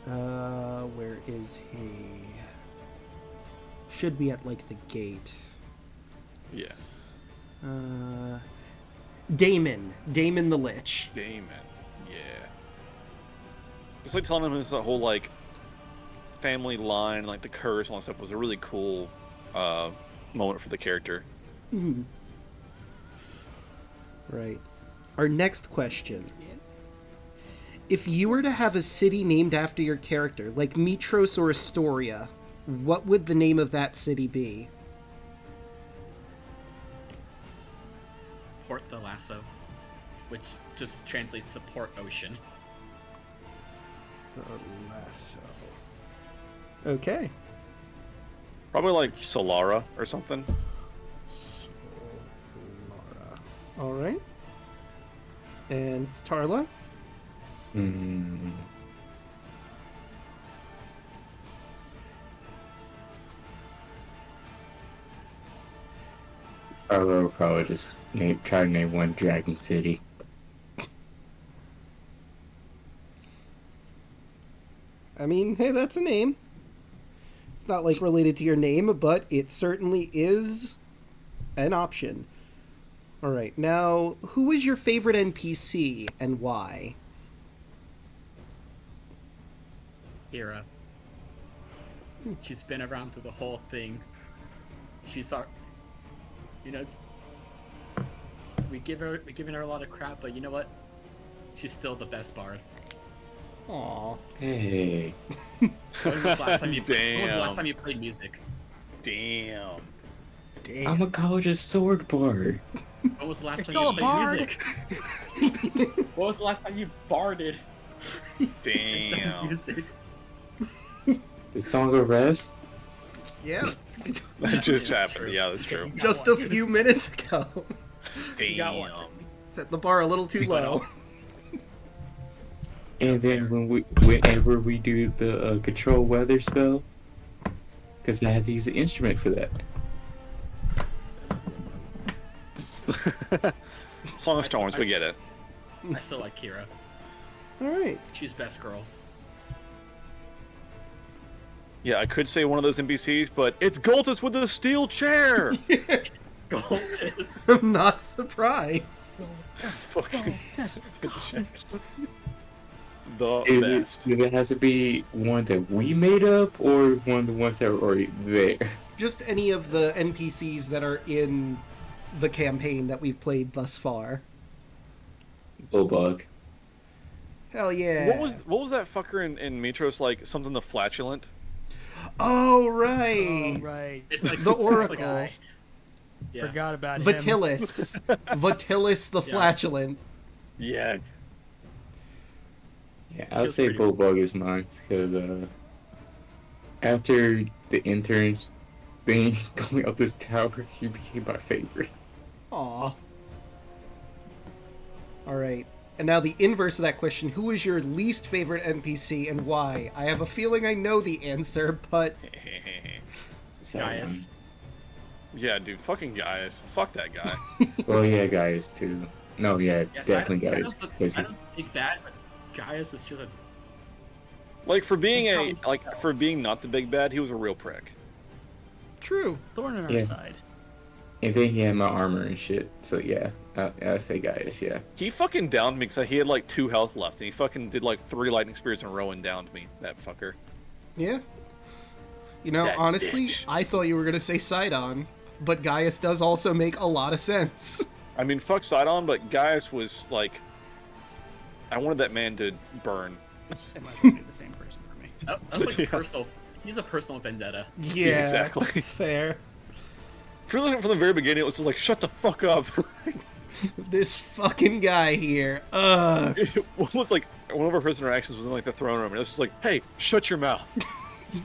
[SPEAKER 3] Where is he? Should be at, like, the gate.
[SPEAKER 4] Yeah.
[SPEAKER 3] Damon the Lich.
[SPEAKER 4] Damon. Yeah. Just like telling him his that whole like family line, like the curse and all that stuff was a really cool moment for the character.
[SPEAKER 3] Right. Our next question. If you were to have a city named after your character, like Mitros or Astoria, what would the name of that city be?
[SPEAKER 6] Port the Lasso, which just translates to Port Ocean.
[SPEAKER 3] The Lasso. Okay.
[SPEAKER 4] Probably like Solara or something.
[SPEAKER 3] All right. And Tarla?
[SPEAKER 2] Arlo will probably just try to name one Dragon City.
[SPEAKER 3] I mean, hey, that's a name. It's not like related to your name, but it certainly is an option. All right, now, who is your favorite NPC and why?
[SPEAKER 6] Hera. She's been around through the whole thing. She's our, you know, we've given her a lot of crap, but you know what? She's still the best bard.
[SPEAKER 3] Aw.
[SPEAKER 2] Hey.
[SPEAKER 6] When was the last time you
[SPEAKER 4] Damn.
[SPEAKER 6] When was the last time you played music?
[SPEAKER 4] Damn.
[SPEAKER 3] Damn.
[SPEAKER 2] I'm a college sword bard.
[SPEAKER 6] When was the last
[SPEAKER 5] It's
[SPEAKER 6] time
[SPEAKER 5] all
[SPEAKER 6] you
[SPEAKER 5] a
[SPEAKER 6] played
[SPEAKER 5] bard.
[SPEAKER 6] music? When was the last time you barded?
[SPEAKER 4] Damn.
[SPEAKER 6] Music.
[SPEAKER 2] The Song of Rest?
[SPEAKER 3] Yeah.
[SPEAKER 4] That just
[SPEAKER 6] Yeah,
[SPEAKER 4] happened.
[SPEAKER 6] true.
[SPEAKER 4] Yeah, that's true.
[SPEAKER 3] Just a few minutes ago.
[SPEAKER 5] got one.
[SPEAKER 4] Damn.
[SPEAKER 3] Set the bar a little too low.
[SPEAKER 2] And then whenever we do the control weather spell, because I have to use the instrument for that.
[SPEAKER 4] Song of Storms, we get it.
[SPEAKER 6] I still like Kira.
[SPEAKER 3] All right.
[SPEAKER 6] She's best girl.
[SPEAKER 4] Yeah, I could say one of those NPCs, but it's Goltus with the steel chair.
[SPEAKER 6] Goltis.
[SPEAKER 3] I'm not surprised.
[SPEAKER 4] That's fucking
[SPEAKER 5] That's
[SPEAKER 4] the best.
[SPEAKER 2] Does it have to be one that we made up, or one of the ones that are already there?
[SPEAKER 3] Just any of the NPCs that are in the campaign that we've played thus far.
[SPEAKER 2] Bulbug.
[SPEAKER 3] Hell yeah.
[SPEAKER 4] What was that fucker in Mitros, like something the flatulent?
[SPEAKER 3] Oh, right.
[SPEAKER 5] oh, right.
[SPEAKER 6] It's like
[SPEAKER 3] The
[SPEAKER 6] it's
[SPEAKER 3] Oracle.
[SPEAKER 6] Like, yeah.
[SPEAKER 5] Forgot about him.
[SPEAKER 3] Vatilis. Vatilis the
[SPEAKER 6] Yeah.
[SPEAKER 3] flatulent.
[SPEAKER 4] Yeah.
[SPEAKER 2] Yeah, I would
[SPEAKER 6] Feels
[SPEAKER 2] say
[SPEAKER 6] pretty-
[SPEAKER 2] Bulbug is mine, because after the interns thing going up this tower, he became my favorite.
[SPEAKER 3] Aw. Alright. And now the inverse of that question, who is your least favorite NPC and why? I have a feeling I know the answer, but...
[SPEAKER 2] So,
[SPEAKER 6] Gaius.
[SPEAKER 4] Yeah, dude, fucking Gaius. Fuck that guy.
[SPEAKER 2] Well, yeah, Gaius too. No, yeah,
[SPEAKER 6] Yes,
[SPEAKER 2] definitely
[SPEAKER 6] I
[SPEAKER 2] Gaius.
[SPEAKER 6] don't
[SPEAKER 2] 'cause
[SPEAKER 6] I don't think bad, but Gaius was just a
[SPEAKER 4] Like for being for being not the big bad, he was a real prick.
[SPEAKER 3] True.
[SPEAKER 5] Thorn in our
[SPEAKER 2] Yeah.
[SPEAKER 5] side.
[SPEAKER 2] And then he had my armor and shit, so yeah, I'd say Gaius, yeah.
[SPEAKER 4] He fucking downed me because he had like 2 health left, and he fucking did like 3 lightning spirits in a row and downed me. That fucker.
[SPEAKER 3] Yeah. You know,
[SPEAKER 4] That
[SPEAKER 3] honestly,
[SPEAKER 4] bitch.
[SPEAKER 3] I thought you were going to say Sydon, but Gaius does also make a lot of sense.
[SPEAKER 4] I mean, fuck Sidon, but Gaius was like, I wanted that man to burn.
[SPEAKER 5] It might be the same person for me.
[SPEAKER 6] that's like a personal. He's a personal vendetta.
[SPEAKER 3] Yeah,
[SPEAKER 4] exactly.
[SPEAKER 3] It's fair.
[SPEAKER 4] From the very beginning, it was just like, shut the fuck up.
[SPEAKER 3] This fucking guy here. Ugh.
[SPEAKER 4] It was like one of our first interactions was in like the throne room, and it was just like, hey, shut your mouth.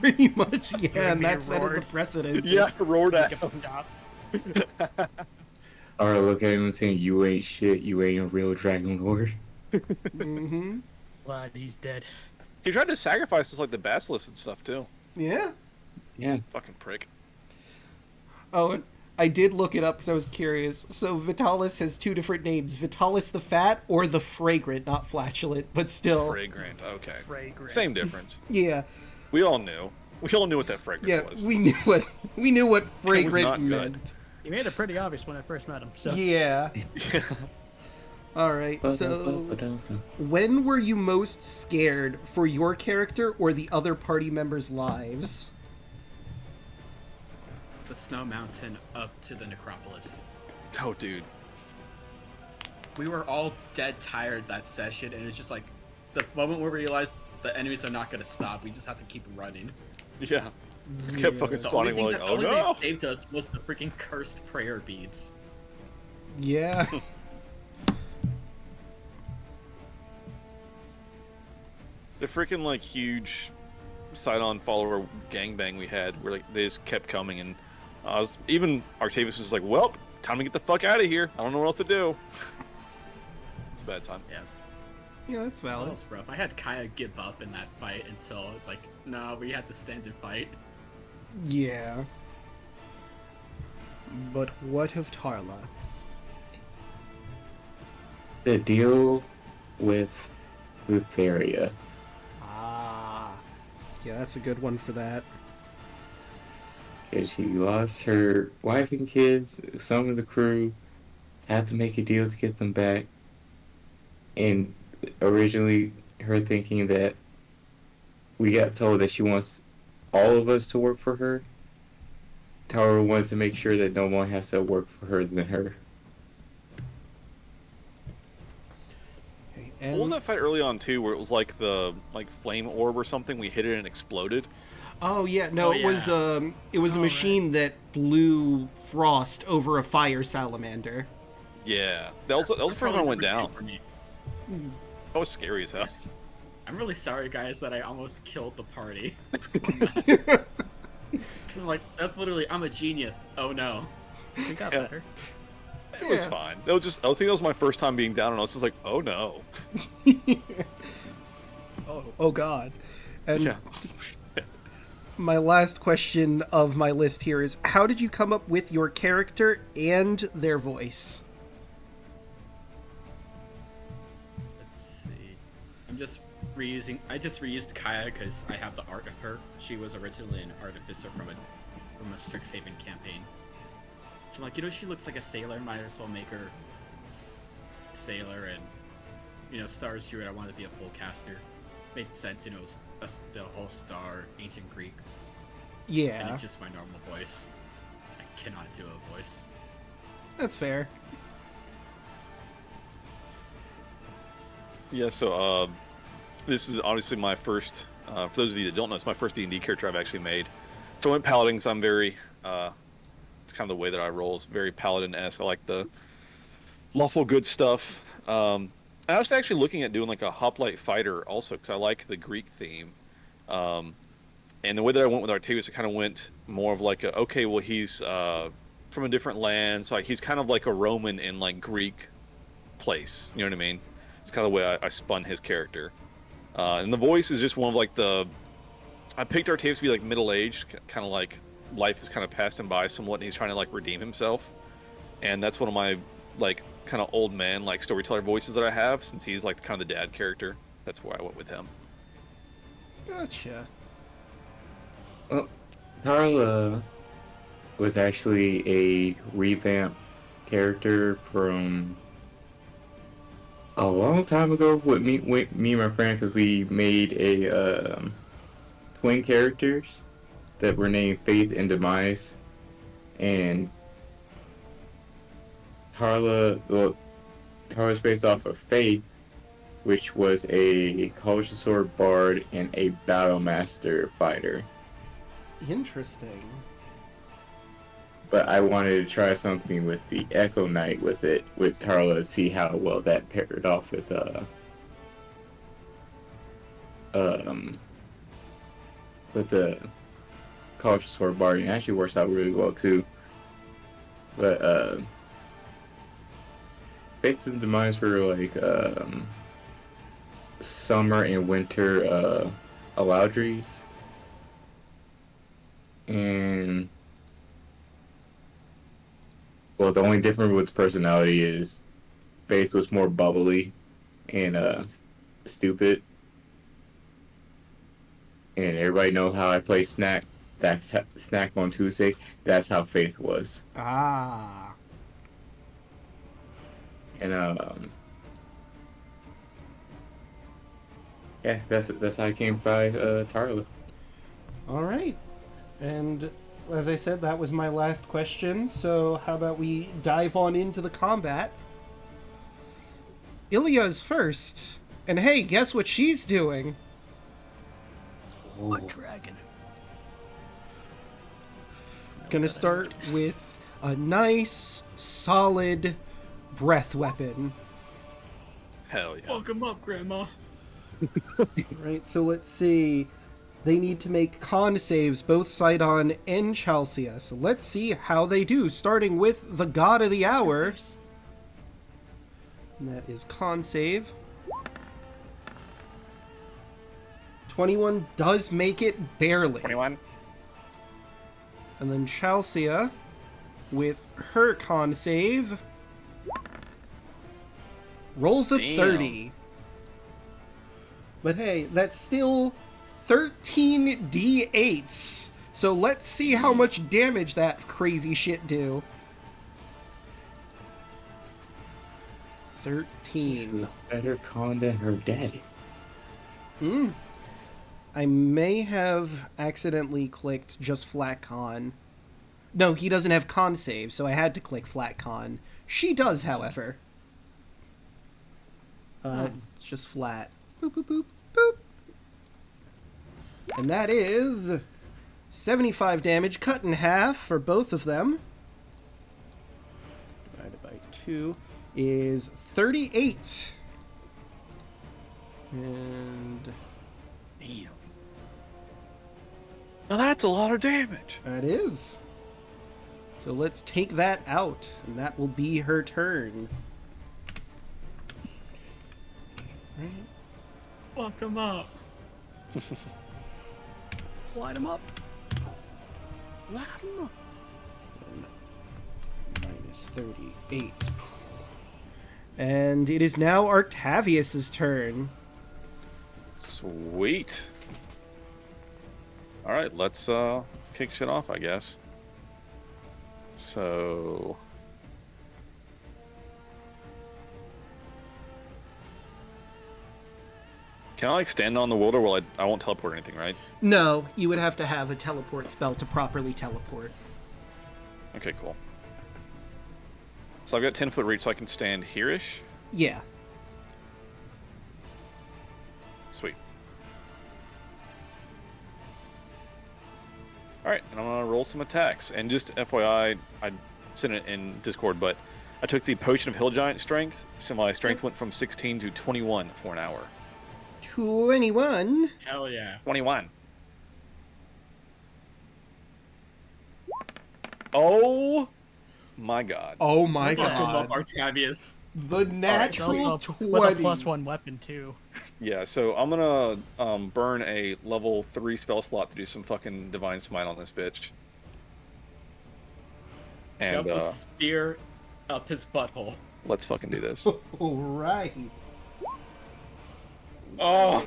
[SPEAKER 3] Pretty much, yeah, and
[SPEAKER 5] me
[SPEAKER 3] that set the
[SPEAKER 5] roared.
[SPEAKER 3] precedent.
[SPEAKER 4] Yeah, roared at
[SPEAKER 5] Pick
[SPEAKER 4] him.
[SPEAKER 5] up the top.
[SPEAKER 2] Or look at him and saying, you ain't shit, you ain't a real Dragon Lord.
[SPEAKER 3] Mm-hmm.
[SPEAKER 5] Glad he's dead.
[SPEAKER 4] He tried to sacrifice us like the basilisk and stuff too.
[SPEAKER 3] Yeah.
[SPEAKER 2] Yeah.
[SPEAKER 4] Fucking prick.
[SPEAKER 3] Oh, and I did look it up because I was curious. So Vitalis has 2 different names: Vitalis the Fat or the Fragrant, not flatulent, but still.
[SPEAKER 4] Fragrant, okay.
[SPEAKER 5] Fragrant.
[SPEAKER 4] Same difference.
[SPEAKER 3] Yeah,
[SPEAKER 4] We all knew. We all knew what that fragrance
[SPEAKER 3] yeah.
[SPEAKER 4] was.
[SPEAKER 3] We knew what fragrant
[SPEAKER 4] not good.
[SPEAKER 3] meant.
[SPEAKER 5] He made it pretty obvious when I first met him. So
[SPEAKER 3] Yeah. All right. So, when were you most scared for your character or the other party members' lives?
[SPEAKER 6] The snow mountain up to the necropolis.
[SPEAKER 4] Oh, dude.
[SPEAKER 6] We were all dead tired that session, and it's just like the moment where we realized the enemies are not going to stop. We just have to keep running.
[SPEAKER 4] Yeah. Kept fucking
[SPEAKER 6] The only
[SPEAKER 4] spawning.
[SPEAKER 6] thing
[SPEAKER 4] We're
[SPEAKER 6] that,
[SPEAKER 4] like,
[SPEAKER 6] the
[SPEAKER 4] oh
[SPEAKER 6] only thing
[SPEAKER 4] no!
[SPEAKER 6] that saved us was the freaking cursed prayer beads.
[SPEAKER 3] Yeah.
[SPEAKER 4] The freaking like huge side-on follower gangbang we had, where like they just kept coming, and even Octavius was like, "Well, time to get the fuck out of here. I don't know what else to do." It's a bad time.
[SPEAKER 6] Yeah,
[SPEAKER 3] Yeah, that's
[SPEAKER 6] that
[SPEAKER 3] valid.
[SPEAKER 6] was rough. I had Kaya give up in that fight until it's like, no, we had to stand and fight.
[SPEAKER 3] Yeah. But what of Tarla?
[SPEAKER 2] The deal with Lutheria.
[SPEAKER 3] Ah. Yeah, that's a good one for that.
[SPEAKER 2] And she lost her wife and kids. Some of the crew had to make a deal to get them back. And originally, her thinking that we got told that she wants all of us to work for her. Tower wanted to make sure that no one has to work for her than her.
[SPEAKER 3] Okay,
[SPEAKER 4] What was that fight early on too, where it was like the flame orb or something? We hit it and it exploded.
[SPEAKER 3] Oh yeah, no,
[SPEAKER 6] Oh,
[SPEAKER 3] it was
[SPEAKER 6] yeah.
[SPEAKER 3] a machine that blew frost over a fire salamander.
[SPEAKER 4] Yeah, that was the first time I went down.
[SPEAKER 6] For me.
[SPEAKER 4] That was scary as hell.
[SPEAKER 6] I'm really sorry, guys, that I almost killed the party. Because I'm like, that's literally, I'm a genius. Oh no.
[SPEAKER 5] We got
[SPEAKER 4] Yeah.
[SPEAKER 5] better.
[SPEAKER 4] It was fine. I think that was my first time being down, and I was just like, oh no.
[SPEAKER 3] Oh god. And
[SPEAKER 4] Yeah.
[SPEAKER 3] my last question of my list here is, how did you come up with your character and their voice?
[SPEAKER 6] Let's see. I just reused Kaya because I have the art of her. She was originally an artificer from a Strixhaven campaign. So I'm like, she looks like a sailor, might as well make her a sailor, and Stars Druid, I wanted to be a full caster. Made sense, it was the whole star, ancient Greek. And
[SPEAKER 3] Yeah,
[SPEAKER 6] it's just my normal voice. I cannot do a voice.
[SPEAKER 3] that's fair.
[SPEAKER 4] Yeah, so this is obviously my first, for those of you that don't know, it's my first D&D character I've actually made. So I went Paladin, so I'm very, it's kind of the way that I roll. It's very Paladin-esque. I like the lawful good stuff. I was actually looking at doing like a hoplite fighter also, because I like the Greek theme. And the way that I went with Artavius, it kind of went more of like okay, well, he's from a different land, so like he's kind of like a Roman in like Greek place. You know what I mean? It's kind of the way I spun his character. And the voice is just one of like I picked Artavius to be like middle-aged, kind of like life has kind of passed him by somewhat, and he's trying to like redeem himself. And that's one of my like kind of old man like storyteller voices that I have, since he's like kind of the dad character. That's where I went with him.
[SPEAKER 3] Gotcha.
[SPEAKER 2] Well, Carla was actually a revamped character from a long time ago with me and my friend, because we made a twin characters that were named Faith and Demise, and Carla's based off of Faith, which was a College of Sword bard and a battle master fighter.
[SPEAKER 3] Interesting.
[SPEAKER 2] But I wanted to try something with the Echo Knight with Tarla, to see how well that paired off with the College of Sword Bard. It actually works out really well too. But Fates and Demise were like summer and winter Eladris. And well, the only difference with personality is Faith was more bubbly and stupid. And everybody know how I play Snack on Tuesday. That's how Faith was.
[SPEAKER 3] Ah.
[SPEAKER 2] And yeah, that's how I came by Tarla.
[SPEAKER 3] All right. And as I said, that was my last question. So how about we dive on into the combat? Ilya's first. And hey, guess what she's doing?
[SPEAKER 5] What dragon?
[SPEAKER 3] Gonna start with a nice, solid breath weapon.
[SPEAKER 4] Hell yeah.
[SPEAKER 6] Fuck him up, Grandma.
[SPEAKER 3] Right, so let's see. They need to make con saves, both Sydon and Chalcia. So let's see how they do, starting with the God of the Hour. And that is con save. 21 does make it barely.
[SPEAKER 4] 21.
[SPEAKER 3] And then Chalcia with her con save rolls a
[SPEAKER 4] Damn.
[SPEAKER 3] 30. But hey, that's still 13 d8s. So let's see how much damage that crazy shit do. 13.
[SPEAKER 2] Better con than her daddy.
[SPEAKER 3] I may have accidentally clicked just flat con. No, he doesn't have con save, so I had to click flat con. She does, however. It's just flat. Boop, boop, boop, boop. And that is 75 damage, cut in half for both of them. Divided by 2 is 38. And
[SPEAKER 4] Damn. Now that's a lot of damage.
[SPEAKER 3] that is. So let's take that out, and that will be her turn.
[SPEAKER 6] Fuck him up.
[SPEAKER 5] Light him up.
[SPEAKER 3] Minus 38. And it is now Octavius's turn.
[SPEAKER 4] Sweet. All right, let's kick shit off, I guess. So, can I like stand on the world, or will I won't teleport or anything, right?
[SPEAKER 3] No, you would have to have a teleport spell to properly teleport.
[SPEAKER 4] Okay, cool. So I've got 10-foot reach, so I can stand here-ish.
[SPEAKER 3] Yeah.
[SPEAKER 4] Sweet. Alright, and I'm gonna roll some attacks. And just FYI, I sent it in Discord, but I took the Potion of Hill Giant Strength, so my strength went from 16 to 21 for an hour.
[SPEAKER 3] 21.
[SPEAKER 6] Hell yeah.
[SPEAKER 4] 21. Oh my god.
[SPEAKER 3] Oh my
[SPEAKER 6] Fuck him up,
[SPEAKER 3] god.
[SPEAKER 6] Octavius.
[SPEAKER 3] The natural
[SPEAKER 5] Also,
[SPEAKER 3] 20.
[SPEAKER 5] with a +1 weapon too.
[SPEAKER 4] Yeah, so I'm gonna burn a level 3 spell slot to do some fucking Divine Smite on this bitch.
[SPEAKER 6] Shove
[SPEAKER 4] And
[SPEAKER 6] the spear up his butthole.
[SPEAKER 4] let's fucking do this.
[SPEAKER 3] Alright.
[SPEAKER 6] Oh!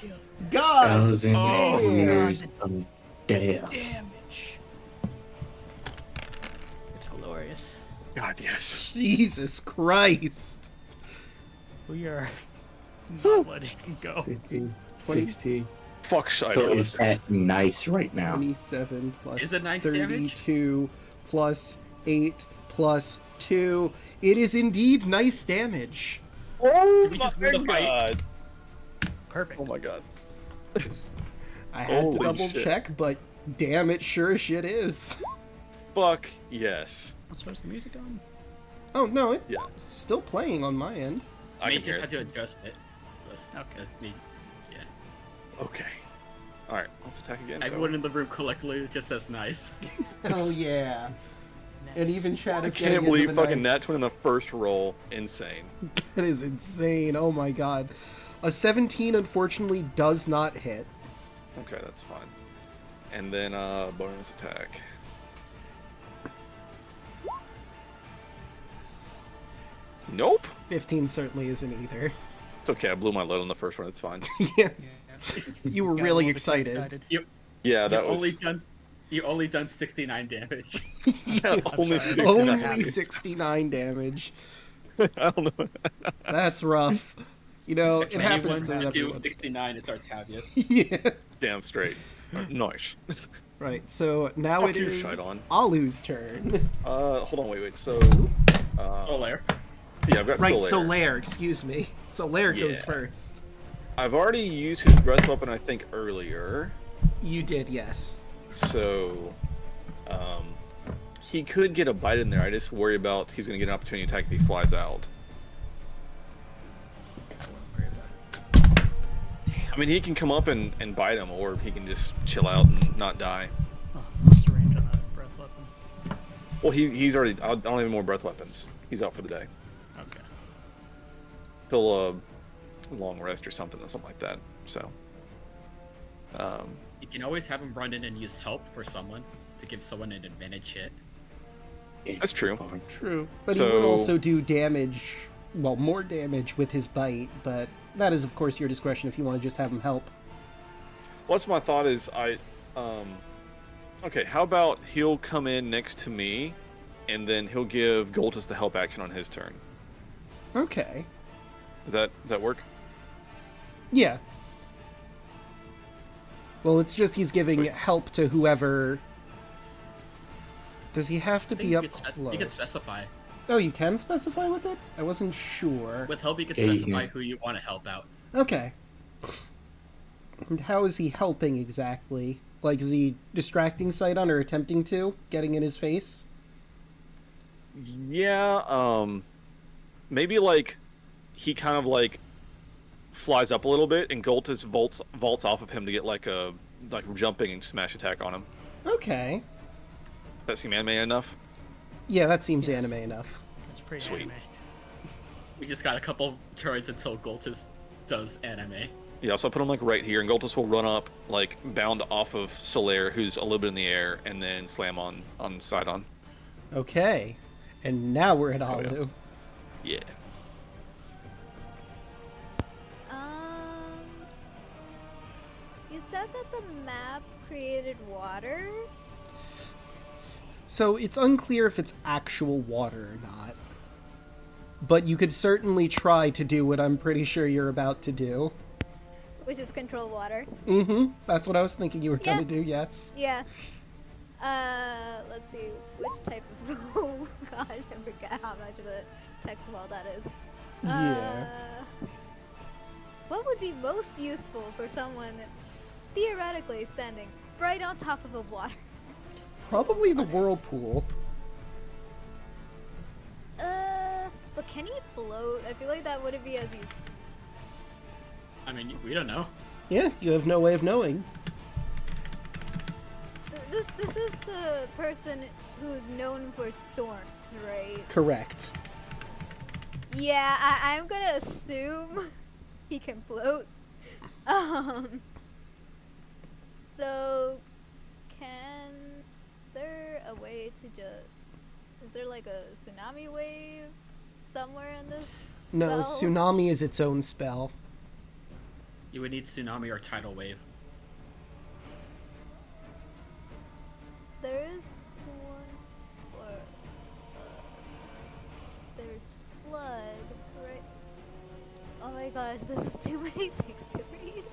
[SPEAKER 3] God!
[SPEAKER 2] 1,000
[SPEAKER 6] Oh.
[SPEAKER 2] years of death.
[SPEAKER 5] Damage. It's glorious.
[SPEAKER 4] God, yes.
[SPEAKER 3] Jesus Christ.
[SPEAKER 5] We are not letting him go.
[SPEAKER 2] 50,
[SPEAKER 3] 20.
[SPEAKER 2] 60.
[SPEAKER 4] Fuck
[SPEAKER 2] So
[SPEAKER 4] Shido.
[SPEAKER 2] it's at nice right now.
[SPEAKER 3] 27 plus
[SPEAKER 6] Is it nice
[SPEAKER 3] 32 plus 8 plus 2. It is indeed nice damage.
[SPEAKER 4] Oh
[SPEAKER 6] Did we just win the fight?
[SPEAKER 4] god.
[SPEAKER 5] Perfect.
[SPEAKER 4] Oh my god.
[SPEAKER 3] I had
[SPEAKER 4] Holy
[SPEAKER 3] to double
[SPEAKER 4] shit.
[SPEAKER 3] check, but damn, it sure as shit is.
[SPEAKER 4] Fuck yes.
[SPEAKER 5] So is the music on?
[SPEAKER 3] Oh, no, it's
[SPEAKER 4] Yeah.
[SPEAKER 3] still playing on my end.
[SPEAKER 4] I
[SPEAKER 6] We
[SPEAKER 4] can
[SPEAKER 6] just
[SPEAKER 4] hear
[SPEAKER 6] had
[SPEAKER 4] it.
[SPEAKER 6] to adjust it.
[SPEAKER 5] Okay.
[SPEAKER 6] Yeah.
[SPEAKER 4] Okay. Alright, let's attack again.
[SPEAKER 6] Everyone in the room collectively just says nice.
[SPEAKER 3] Oh, yeah. And even Chad
[SPEAKER 4] I
[SPEAKER 3] is
[SPEAKER 4] can't
[SPEAKER 3] getting
[SPEAKER 4] believe
[SPEAKER 3] into the
[SPEAKER 4] fucking
[SPEAKER 3] nice.
[SPEAKER 4] Nat 20 in the first roll. Insane.
[SPEAKER 3] That is insane. Oh my god. A 17 unfortunately does not hit.
[SPEAKER 4] Okay, that's fine. And then bonus attack. Nope.
[SPEAKER 3] 15 certainly isn't either.
[SPEAKER 4] It's okay. I blew my load on the first one. It's fine.
[SPEAKER 3] Yeah,
[SPEAKER 5] Yeah.
[SPEAKER 3] you were
[SPEAKER 5] Got a
[SPEAKER 3] really
[SPEAKER 5] little bit too
[SPEAKER 3] excited.
[SPEAKER 4] Yeah, that
[SPEAKER 6] You only done 69 damage.
[SPEAKER 4] only
[SPEAKER 5] sorry.
[SPEAKER 4] 69.
[SPEAKER 3] Only 69 damage.
[SPEAKER 4] I don't know.
[SPEAKER 3] That's rough. You know, it
[SPEAKER 6] If
[SPEAKER 3] happens
[SPEAKER 6] anyone
[SPEAKER 3] to
[SPEAKER 6] can do
[SPEAKER 3] everyone.
[SPEAKER 6] 69, it's Octavius.
[SPEAKER 3] Yeah.
[SPEAKER 4] Damn straight. Nice.
[SPEAKER 3] Right, so now
[SPEAKER 4] Fuck
[SPEAKER 3] it
[SPEAKER 4] you,
[SPEAKER 3] is
[SPEAKER 4] Sydon.
[SPEAKER 3] Alu's turn.
[SPEAKER 4] Hold on, wait. So,
[SPEAKER 6] Olaire.
[SPEAKER 4] yeah, I've got
[SPEAKER 3] Right,
[SPEAKER 4] Solaire.
[SPEAKER 3] Solaire, excuse me. Solaire goes
[SPEAKER 4] Yeah.
[SPEAKER 3] first.
[SPEAKER 4] I've already used his breath weapon, I think, earlier.
[SPEAKER 3] You did, yes.
[SPEAKER 4] So, he could get a bite in there. I just worry about he's going to get an opportunity to attack if he flies out. I mean, he can come up and bite him, or he can just chill out and not die.
[SPEAKER 5] Oh, what's the range on that breath weapon?
[SPEAKER 4] Well, he's already. I don't have any more breath weapons. He's out for the day.
[SPEAKER 5] Okay.
[SPEAKER 4] He'll long rest or something like that. So,
[SPEAKER 6] You can always have him run in and use help for someone to give someone an advantage hit.
[SPEAKER 4] that's true.
[SPEAKER 3] True. But he would
[SPEAKER 4] So-
[SPEAKER 3] also do damage, well, more damage with his bite, but that is, of course, your discretion if you want to just have him help.
[SPEAKER 4] what's my thought is okay, how about he'll come in next to me, and then he'll give Goltus the help action on his turn.
[SPEAKER 3] Okay.
[SPEAKER 4] Does that work?
[SPEAKER 3] Yeah. Well, it's just he's giving
[SPEAKER 4] Sweet.
[SPEAKER 3] help to whoever. Does he have to
[SPEAKER 6] I think
[SPEAKER 3] be up
[SPEAKER 6] you
[SPEAKER 3] close?
[SPEAKER 6] could specify.
[SPEAKER 3] Oh, you can specify with it? I wasn't sure.
[SPEAKER 6] With help, you could
[SPEAKER 2] Yeah, you
[SPEAKER 6] specify
[SPEAKER 2] can.
[SPEAKER 6] who you want to help out.
[SPEAKER 3] Okay. And how is he helping exactly? Like, is he distracting Sydon or attempting to? Getting in his face?
[SPEAKER 4] Yeah, maybe like he kind of like flies up a little bit, and Goltus vaults off of him to get like a jumping and smash attack on him.
[SPEAKER 3] Okay.
[SPEAKER 4] That seem anime enough?
[SPEAKER 3] Yeah, that seems anime enough.
[SPEAKER 5] That's pretty
[SPEAKER 4] Sweet.
[SPEAKER 5] anime.
[SPEAKER 6] We just got a couple turns until Goltus does anime.
[SPEAKER 4] Yeah, so I'll put him like right here, and Goltus will run up, like bound off of Solaire, who's a little bit in the air, and then slam on Sydon.
[SPEAKER 3] Okay. And now we're at
[SPEAKER 4] Oh, yeah.
[SPEAKER 3] Alu.
[SPEAKER 4] Yeah.
[SPEAKER 1] You said that the map created water?
[SPEAKER 3] So it's unclear if it's actual water or not. But you could certainly try to do what I'm pretty sure you're about to do.
[SPEAKER 1] Which is control water.
[SPEAKER 3] Mm-hmm. That's what I was thinking you were
[SPEAKER 1] Yeah.
[SPEAKER 3] gonna do, yes.
[SPEAKER 1] Yeah. Let's see. Which type of... Oh, gosh, I forgot how much of a text wall that is.
[SPEAKER 3] Yeah.
[SPEAKER 1] What would be most useful for someone theoretically standing right on top of a water?
[SPEAKER 3] Probably the whirlpool.
[SPEAKER 1] But can he float? I feel like that wouldn't be as useful.
[SPEAKER 6] I mean, we don't know.
[SPEAKER 3] Yeah, you have no way of knowing.
[SPEAKER 1] This is the person who's known for storms, right?
[SPEAKER 3] Correct.
[SPEAKER 1] Yeah, I'm gonna assume he can float. So, can there a way to just... Is there like a tsunami wave somewhere in this spell?
[SPEAKER 3] No, tsunami is its own spell.
[SPEAKER 6] You would need tsunami or tidal wave.
[SPEAKER 1] There is one, or there's flood, right? Oh my gosh, this is too many things to read.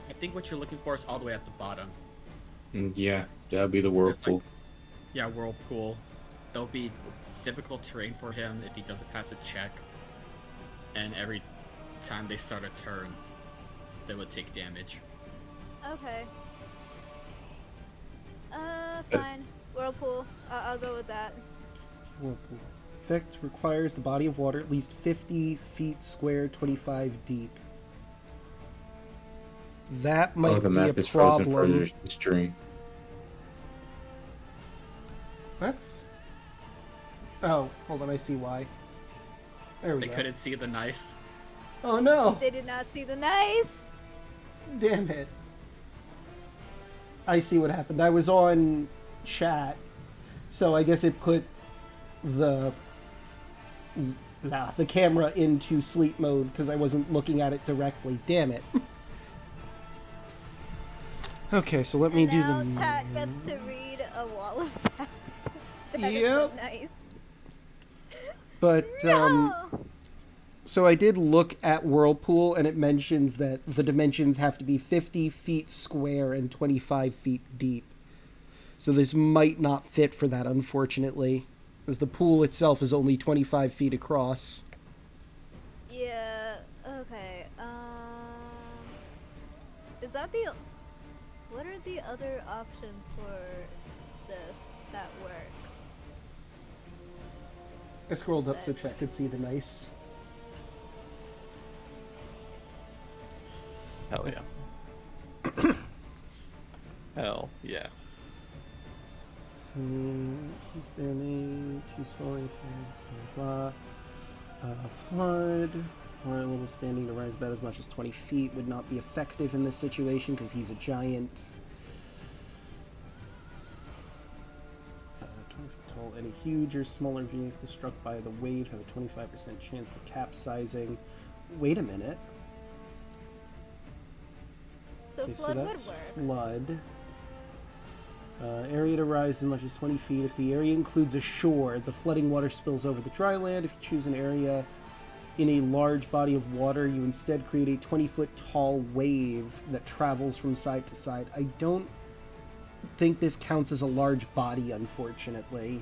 [SPEAKER 6] I think what you're looking for is all the way at the bottom.
[SPEAKER 2] Yeah, that'd be the whirlpool.
[SPEAKER 6] Yeah, whirlpool. It'll be difficult terrain for him if he doesn't pass a check. And every time they start a turn, they would take damage.
[SPEAKER 1] Okay. Fine. Whirlpool. I'll go with that.
[SPEAKER 3] Whirlpool. Effect requires the body of water at least 50 feet square, 25 deep. That might
[SPEAKER 2] The
[SPEAKER 3] be
[SPEAKER 2] map
[SPEAKER 3] a
[SPEAKER 2] is frozen
[SPEAKER 3] problem.
[SPEAKER 2] further stream.
[SPEAKER 3] That's... Oh, hold on, I see why. There we
[SPEAKER 6] They
[SPEAKER 3] go.
[SPEAKER 6] couldn't see the nice.
[SPEAKER 3] Oh no!
[SPEAKER 1] They did not see the nice.
[SPEAKER 3] Damn it. I see what happened. I was on chat, so I guess it put the camera into sleep mode because I wasn't looking at it directly. Damn it. Okay, so let me
[SPEAKER 1] And
[SPEAKER 3] do
[SPEAKER 1] now
[SPEAKER 3] the...
[SPEAKER 1] chat gets to read a wall of text instead
[SPEAKER 3] Yep.
[SPEAKER 1] of the nice.
[SPEAKER 3] But,
[SPEAKER 1] No!
[SPEAKER 3] so I did look at Whirlpool, and it mentions that the dimensions have to be 50 feet square and 25 feet deep. So this might not fit for that, unfortunately, as the pool itself is only 25 feet across.
[SPEAKER 1] Yeah, okay, is that the... What are the other options for this that work?
[SPEAKER 3] I scrolled up so chat could see the nice.
[SPEAKER 4] Hell yeah. Hell yeah.
[SPEAKER 3] So, she's standing, she's falling, blah, flood, or a little standing to rise about as much as 20 feet would not be effective in this situation because he's a giant. 20 feet tall. Any huge or smaller vehicle struck by the wave have a 25% chance of capsizing. Wait a minute.
[SPEAKER 1] So
[SPEAKER 7] Okay,
[SPEAKER 1] flood
[SPEAKER 7] so
[SPEAKER 1] would
[SPEAKER 7] that's
[SPEAKER 1] work.
[SPEAKER 7] flood. Area to rise as much as 20 feet. If the area includes a shore, the flooding water spills over the dry land. If you choose an area in a large body of water, you instead create a 20-foot tall wave that travels from side to side. I don't think this counts as a large body, unfortunately.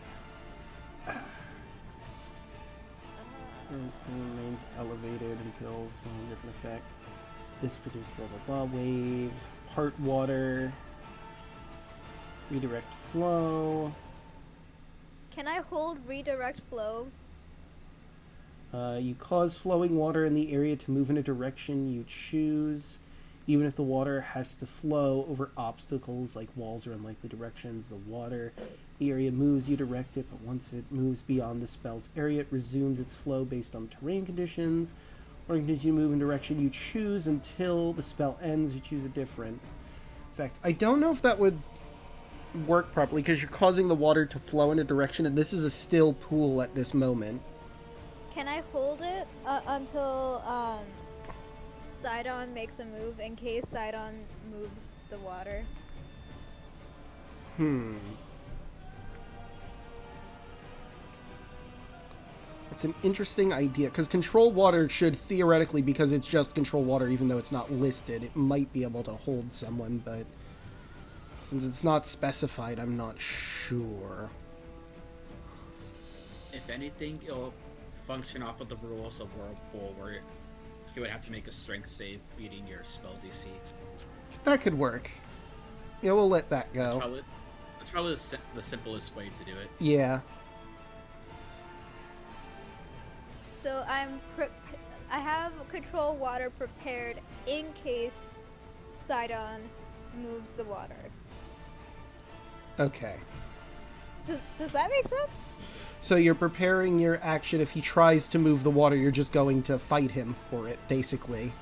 [SPEAKER 7] Remains elevated until it's a different effect. This produces blah blah blah wave. Part water. Redirect flow.
[SPEAKER 1] Can I hold redirect flow?
[SPEAKER 7] You cause flowing water in the area to move in a direction you choose. Even if the water has to flow over obstacles like walls or unlikely directions, the area moves, you direct it, but once it moves beyond the spell's area, it resumes its flow based on terrain conditions, or continues to move in direction you choose until the spell ends. You choose a different effect. I don't know if that would work properly, because you're causing the water to flow in a direction, and this is a still pool at this moment.
[SPEAKER 1] Can I hold it until Sydon makes a move in case Sydon moves the water?
[SPEAKER 7] It's an interesting idea, because control water should theoretically, because it's just control water, even though it's not listed, it might be able to hold someone, but since it's not specified, I'm not sure.
[SPEAKER 6] If anything, it'll function off of the rules of Whirlpool, where you would have to make a strength save beating your spell DC.
[SPEAKER 7] That could work. Yeah, we'll let that
[SPEAKER 6] That's
[SPEAKER 7] go.
[SPEAKER 6] probably the simplest way to do it.
[SPEAKER 7] Yeah.
[SPEAKER 1] So I have control water prepared in case Sydon moves the water.
[SPEAKER 7] Okay.
[SPEAKER 1] Does that make sense?
[SPEAKER 7] So you're preparing your action. If he tries to move the water, you're just going to fight him for it, basically.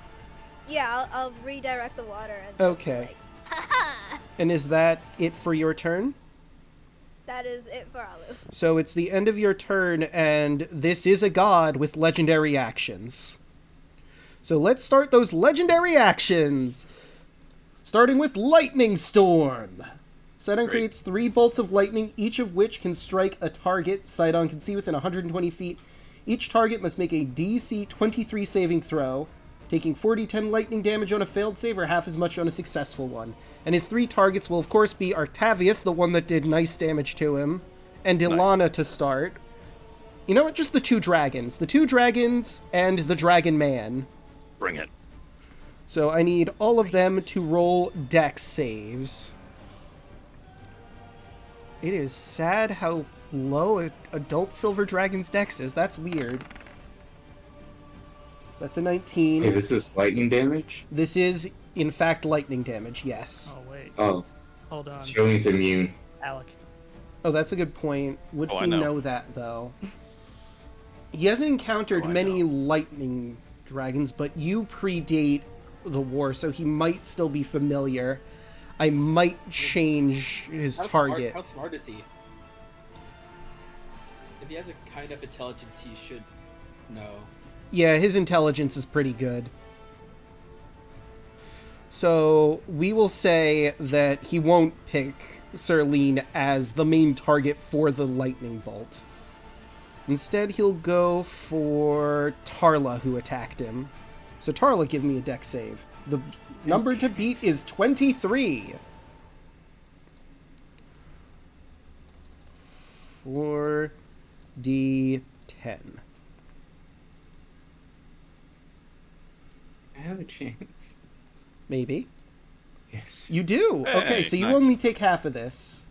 [SPEAKER 1] Yeah, I'll redirect the water. And
[SPEAKER 7] Okay.
[SPEAKER 1] Like, ha-ha!
[SPEAKER 7] And is that it for your turn?
[SPEAKER 1] That is it for Alu.
[SPEAKER 7] So it's the end of your turn, and this is a god with legendary actions. So let's start those legendary actions. Starting with Lightning Storm. Sydon creates 3 bolts of lightning, each of which can strike a target Sydon can see within 120 feet. Each target must make a DC 23 saving throw, taking 4d10 lightning damage on a failed save or half as much on a successful one. And his 3 targets will, of course, be Artavius, the one that did nice damage to him, and Ilana to start. You know what? Just the 2 dragons. The 2 dragons and the Dragon Man.
[SPEAKER 4] Bring it.
[SPEAKER 7] So I need all of them to roll dex saves. It is sad how low adult Silver Dragon's dex is. That's weird. That's a 19.
[SPEAKER 2] Hey, this is lightning damage?
[SPEAKER 7] This is, in fact, lightning damage, yes.
[SPEAKER 5] Oh, wait.
[SPEAKER 2] Oh,
[SPEAKER 5] Hold on.
[SPEAKER 2] Shirley's immune.
[SPEAKER 5] Alek.
[SPEAKER 7] Oh, that's a good point. Would
[SPEAKER 4] I
[SPEAKER 7] he
[SPEAKER 4] know.
[SPEAKER 7] know that, though? He hasn't encountered
[SPEAKER 4] I
[SPEAKER 7] many
[SPEAKER 4] know.
[SPEAKER 7] lightning dragons, but you predate the war, so he might still be familiar. I might change his target.
[SPEAKER 6] How smart is he? If he has a kind of intelligence, he should know.
[SPEAKER 7] Yeah, his intelligence is pretty good. So we will say that he won't pick Serlene as the main target for the lightning bolt. Instead, he'll go for Tarla, who attacked him. So Tarla, give me a dex save. The number to beat is 23. 4d10.
[SPEAKER 2] I have a chance.
[SPEAKER 7] Maybe.
[SPEAKER 2] Yes.
[SPEAKER 7] You do? Okay,
[SPEAKER 4] Hey,
[SPEAKER 7] so you
[SPEAKER 4] nice.
[SPEAKER 7] only take half of this.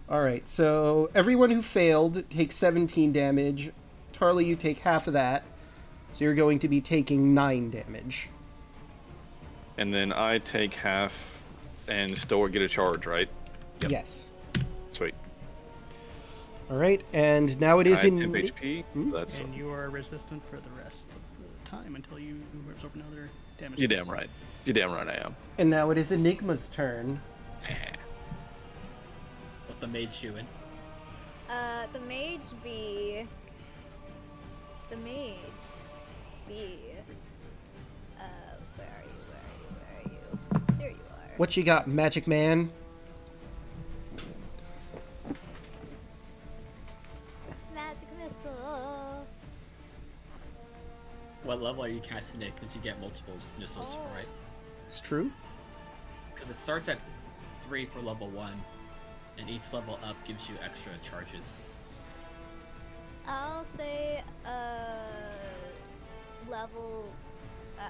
[SPEAKER 7] Alright, so everyone who failed takes 17 damage. Tarly, you take half of that. So you're going to be taking 9 damage.
[SPEAKER 4] And then I take half and still get a charge, right? Yep.
[SPEAKER 7] Yes.
[SPEAKER 4] Sweet.
[SPEAKER 7] Alright, and now it
[SPEAKER 4] I
[SPEAKER 7] is
[SPEAKER 4] had
[SPEAKER 7] in...
[SPEAKER 4] 10 HP. That's
[SPEAKER 5] And you are resistant for the rest of the time until you absorb another damage.
[SPEAKER 4] you're damn right. You're damn right I am.
[SPEAKER 7] And now it is Enigma's turn.
[SPEAKER 6] What the mage doing?
[SPEAKER 1] The mage be... The mage be... where are you?
[SPEAKER 7] What you got, Magic Man?
[SPEAKER 1] Magic missile.
[SPEAKER 6] What level are you casting it? Because you get multiple missiles,
[SPEAKER 1] Oh.
[SPEAKER 6] right?
[SPEAKER 7] It's true.
[SPEAKER 6] Because it starts at 3 for level 1, and each level up gives you extra charges.
[SPEAKER 1] I'll say level.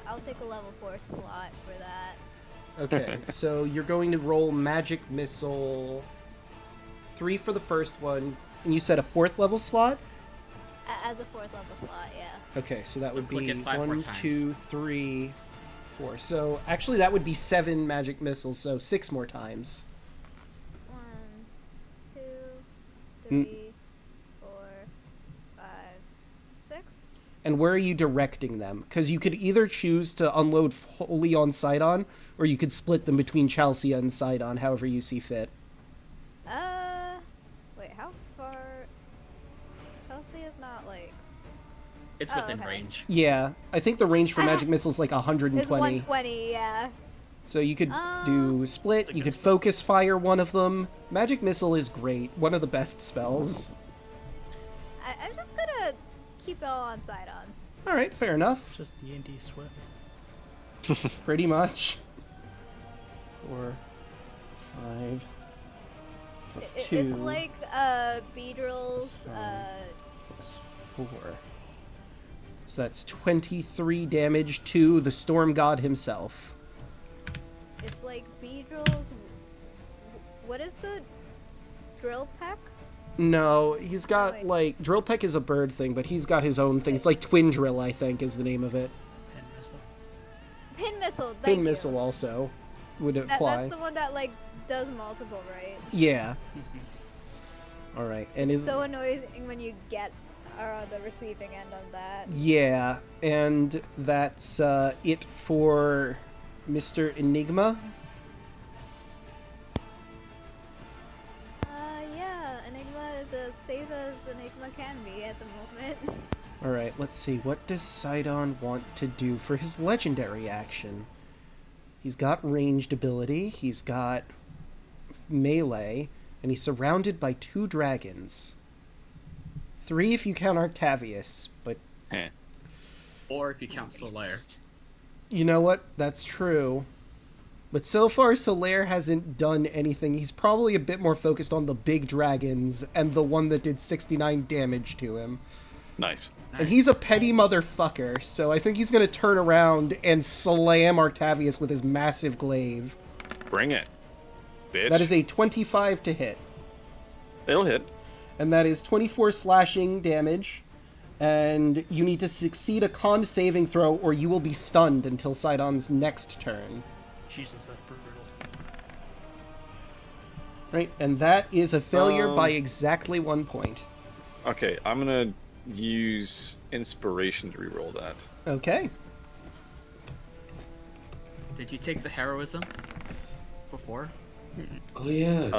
[SPEAKER 1] I'll take a level 4 slot for that.
[SPEAKER 7] Okay, so you're going to roll Magic Missile 3 for the first one, and you said a 4th level slot?
[SPEAKER 1] As a 4th level slot, yeah.
[SPEAKER 7] Okay, so that
[SPEAKER 6] So
[SPEAKER 7] would
[SPEAKER 6] click
[SPEAKER 7] be
[SPEAKER 6] it 5 more
[SPEAKER 7] 1,
[SPEAKER 6] times.
[SPEAKER 7] 2, 3, 4. So actually, that would be 7 Magic Missiles, so 6 more times.
[SPEAKER 1] 1, 2,
[SPEAKER 7] Mm.
[SPEAKER 1] 3, 4, 5, 6.
[SPEAKER 7] And where are you directing them? Because you could either choose to unload wholly on Sydon, or you could split them between Chelsea and Sydon, however you see fit.
[SPEAKER 1] Wait, how far? Chelsea is not like.
[SPEAKER 6] It's
[SPEAKER 1] Oh,
[SPEAKER 6] within
[SPEAKER 1] okay.
[SPEAKER 6] range.
[SPEAKER 7] Yeah, I think the range for Magic Missile is like
[SPEAKER 1] It's
[SPEAKER 7] 120.
[SPEAKER 1] 120, yeah.
[SPEAKER 7] So you could do split, you could focus fire one of them. Magic Missile is great, one of the best spells.
[SPEAKER 1] I'm just gonna keep it all on Sydon.
[SPEAKER 7] Alright, fair enough.
[SPEAKER 5] Just D&D Swift.
[SPEAKER 7] Pretty much. 4, 5, plus 2.
[SPEAKER 1] It's like Beedrill's
[SPEAKER 7] Plus 4. So that's 23 damage to the Storm God himself.
[SPEAKER 1] it's like Beedrill's. What is the drill peck?
[SPEAKER 7] No, he's got
[SPEAKER 1] Wait.
[SPEAKER 7] like Drill Peck is a bird thing, but he's got his own thing. It's like Twin Drill, I think, is the name of it.
[SPEAKER 5] Pin missile.
[SPEAKER 1] Pin missile. Thank
[SPEAKER 7] Pin
[SPEAKER 1] you.
[SPEAKER 7] Missile also would apply.
[SPEAKER 1] That's the one that like does multiple, right?
[SPEAKER 7] Yeah. All right, and is
[SPEAKER 1] So annoying when you get are on the receiving end on that.
[SPEAKER 7] yeah, and that's it for Mr. Enigma.
[SPEAKER 1] Yeah, Enigma is as safe as Enigma can be at the moment.
[SPEAKER 7] All right, let's see. What does Sydon want to do for his legendary action? He's got ranged ability. He's got melee, and he's surrounded by 2 dragons. 3 if you count Octavius, but
[SPEAKER 4] Eh.
[SPEAKER 6] Or if you count Solaire.
[SPEAKER 7] you know what? That's true. But so far, Solaire hasn't done anything. He's probably a bit more focused on the big dragons and the one that did 69 damage to him.
[SPEAKER 4] Nice.
[SPEAKER 7] And he's a petty motherfucker, so I think he's going to turn around and slam Octavius with his massive glaive.
[SPEAKER 4] Bring it, bitch.
[SPEAKER 7] That is a 25 to hit.
[SPEAKER 4] It'll hit.
[SPEAKER 7] And that is 24 slashing damage. And you need to succeed a con saving throw, or you will be stunned until Sidon's next turn.
[SPEAKER 5] Jesus, that's brutal.
[SPEAKER 7] Right, and that is a failure by
[SPEAKER 4] Um,
[SPEAKER 7] exactly 1 point.
[SPEAKER 4] Okay, I'm gonna use inspiration to reroll that.
[SPEAKER 7] Okay.
[SPEAKER 6] Did you take the heroism before?
[SPEAKER 2] Oh yeah.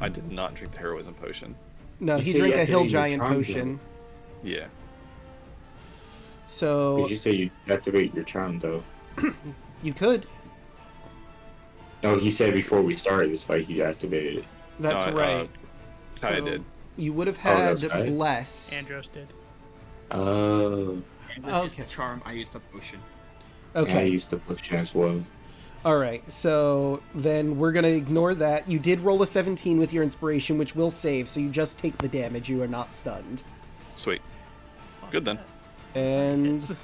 [SPEAKER 4] I did not drink the heroism potion.
[SPEAKER 7] No,
[SPEAKER 2] You
[SPEAKER 7] he
[SPEAKER 2] said
[SPEAKER 7] drank
[SPEAKER 2] you
[SPEAKER 7] a hill
[SPEAKER 2] activated your
[SPEAKER 7] giant
[SPEAKER 2] charm
[SPEAKER 7] potion.
[SPEAKER 4] Yeah.
[SPEAKER 7] So
[SPEAKER 2] Did you say you activate your charm though?
[SPEAKER 7] you could.
[SPEAKER 2] No, he said before we started this fight he activated it.
[SPEAKER 7] That's
[SPEAKER 4] No,
[SPEAKER 7] right.
[SPEAKER 4] Kai did.
[SPEAKER 7] You would have
[SPEAKER 2] Oh,
[SPEAKER 7] had
[SPEAKER 2] that's right.
[SPEAKER 7] bless.
[SPEAKER 5] Andros did.
[SPEAKER 2] Oh.
[SPEAKER 6] I just used
[SPEAKER 7] Okay.
[SPEAKER 6] the charm, I used the potion.
[SPEAKER 2] Yeah, I
[SPEAKER 7] Okay.
[SPEAKER 2] used to push as well.
[SPEAKER 7] All right. So then we're gonna ignore that. You did roll a 17 with your inspiration, which will save. So you just take the damage. You are not stunned.
[SPEAKER 4] Sweet. Good then.
[SPEAKER 7] And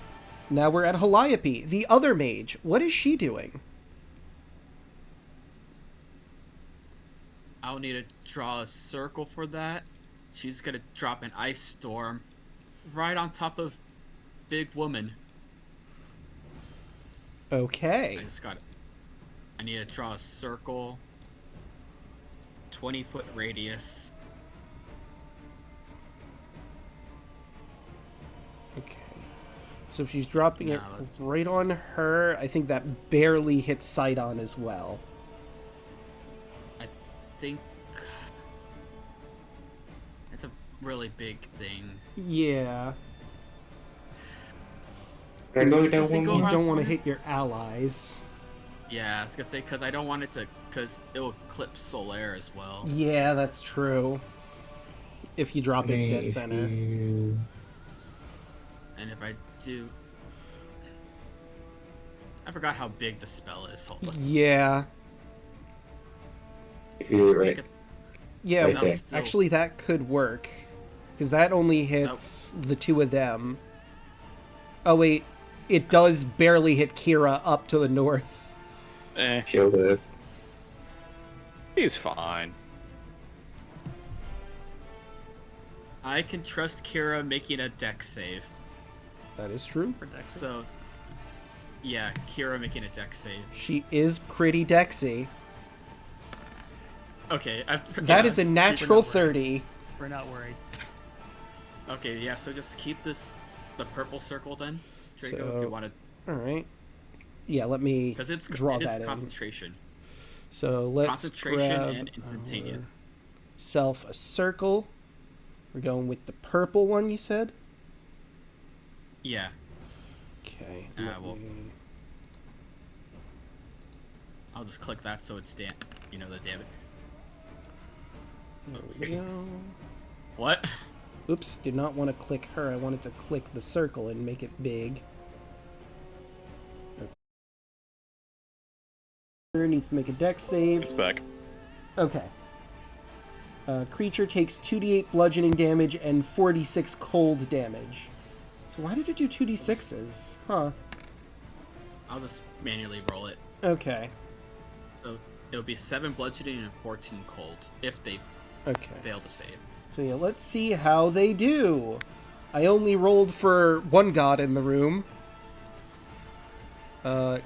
[SPEAKER 7] now we're at Calliope, the other mage. What is she doing?
[SPEAKER 6] I'll need to draw a circle for that. She's gonna drop an ice storm right on top of Big Woman.
[SPEAKER 7] Okay.
[SPEAKER 6] I need to draw a circle. 20-foot radius.
[SPEAKER 7] Okay. So if she's dropping it
[SPEAKER 6] No, it's-
[SPEAKER 7] right on her, I think that barely hits Sidon as well.
[SPEAKER 6] I think it's a really big thing.
[SPEAKER 7] Yeah.
[SPEAKER 2] Can I go
[SPEAKER 6] Does
[SPEAKER 2] down
[SPEAKER 6] this thing
[SPEAKER 2] one
[SPEAKER 6] go
[SPEAKER 2] more?
[SPEAKER 7] You
[SPEAKER 6] around
[SPEAKER 7] don't want to
[SPEAKER 6] corners?
[SPEAKER 7] hit your allies.
[SPEAKER 6] Yeah, I was gonna say, because I don't want it to, because it'll clip Solaire as well.
[SPEAKER 7] Yeah, that's true. If you drop it dead center.
[SPEAKER 6] And if I do... I forgot how big the spell is. Hold on.
[SPEAKER 7] Yeah.
[SPEAKER 2] If you do it right.
[SPEAKER 7] Yeah,
[SPEAKER 2] Right there.
[SPEAKER 7] actually that could work. Because that only hits the two of them. Oh wait, it does barely hit Kira up to the north.
[SPEAKER 2] She'll live.
[SPEAKER 4] He's fine.
[SPEAKER 6] I can trust Kira making a dex save.
[SPEAKER 7] That is true.
[SPEAKER 5] For Dex.
[SPEAKER 6] So, yeah, Kira making a dex save.
[SPEAKER 7] She is pretty dexy.
[SPEAKER 6] Okay,
[SPEAKER 7] That is a natural 30.
[SPEAKER 5] We're not worried.
[SPEAKER 6] Okay, yeah, so just keep the purple circle then, Draco,
[SPEAKER 7] So,
[SPEAKER 6] if you want to,
[SPEAKER 7] Alright. Yeah, let me
[SPEAKER 6] because it
[SPEAKER 7] draw
[SPEAKER 6] is
[SPEAKER 7] that in.
[SPEAKER 6] concentration.
[SPEAKER 7] So let's
[SPEAKER 6] Concentration
[SPEAKER 7] grab
[SPEAKER 6] and instantaneous.
[SPEAKER 7] self a circle. We're going with the purple one, you said?
[SPEAKER 6] Yeah.
[SPEAKER 7] Okay.
[SPEAKER 6] Well, I'll just click that so it's the damage.
[SPEAKER 7] There we go.
[SPEAKER 6] What?
[SPEAKER 7] Oops, did not want to click her. I wanted to click the circle and make it big. Okay. Needs to make a dex save.
[SPEAKER 4] It's back.
[SPEAKER 7] Okay. Creature takes 2d8 bludgeoning damage and 46 cold damage. So why did it do 2d6s? Huh.
[SPEAKER 6] I'll just manually roll it.
[SPEAKER 7] Okay.
[SPEAKER 6] So it'll be 7 bludgeoning and 14 cold if they fail to save.
[SPEAKER 7] So yeah, let's see how they do. I only rolled for one god in the room.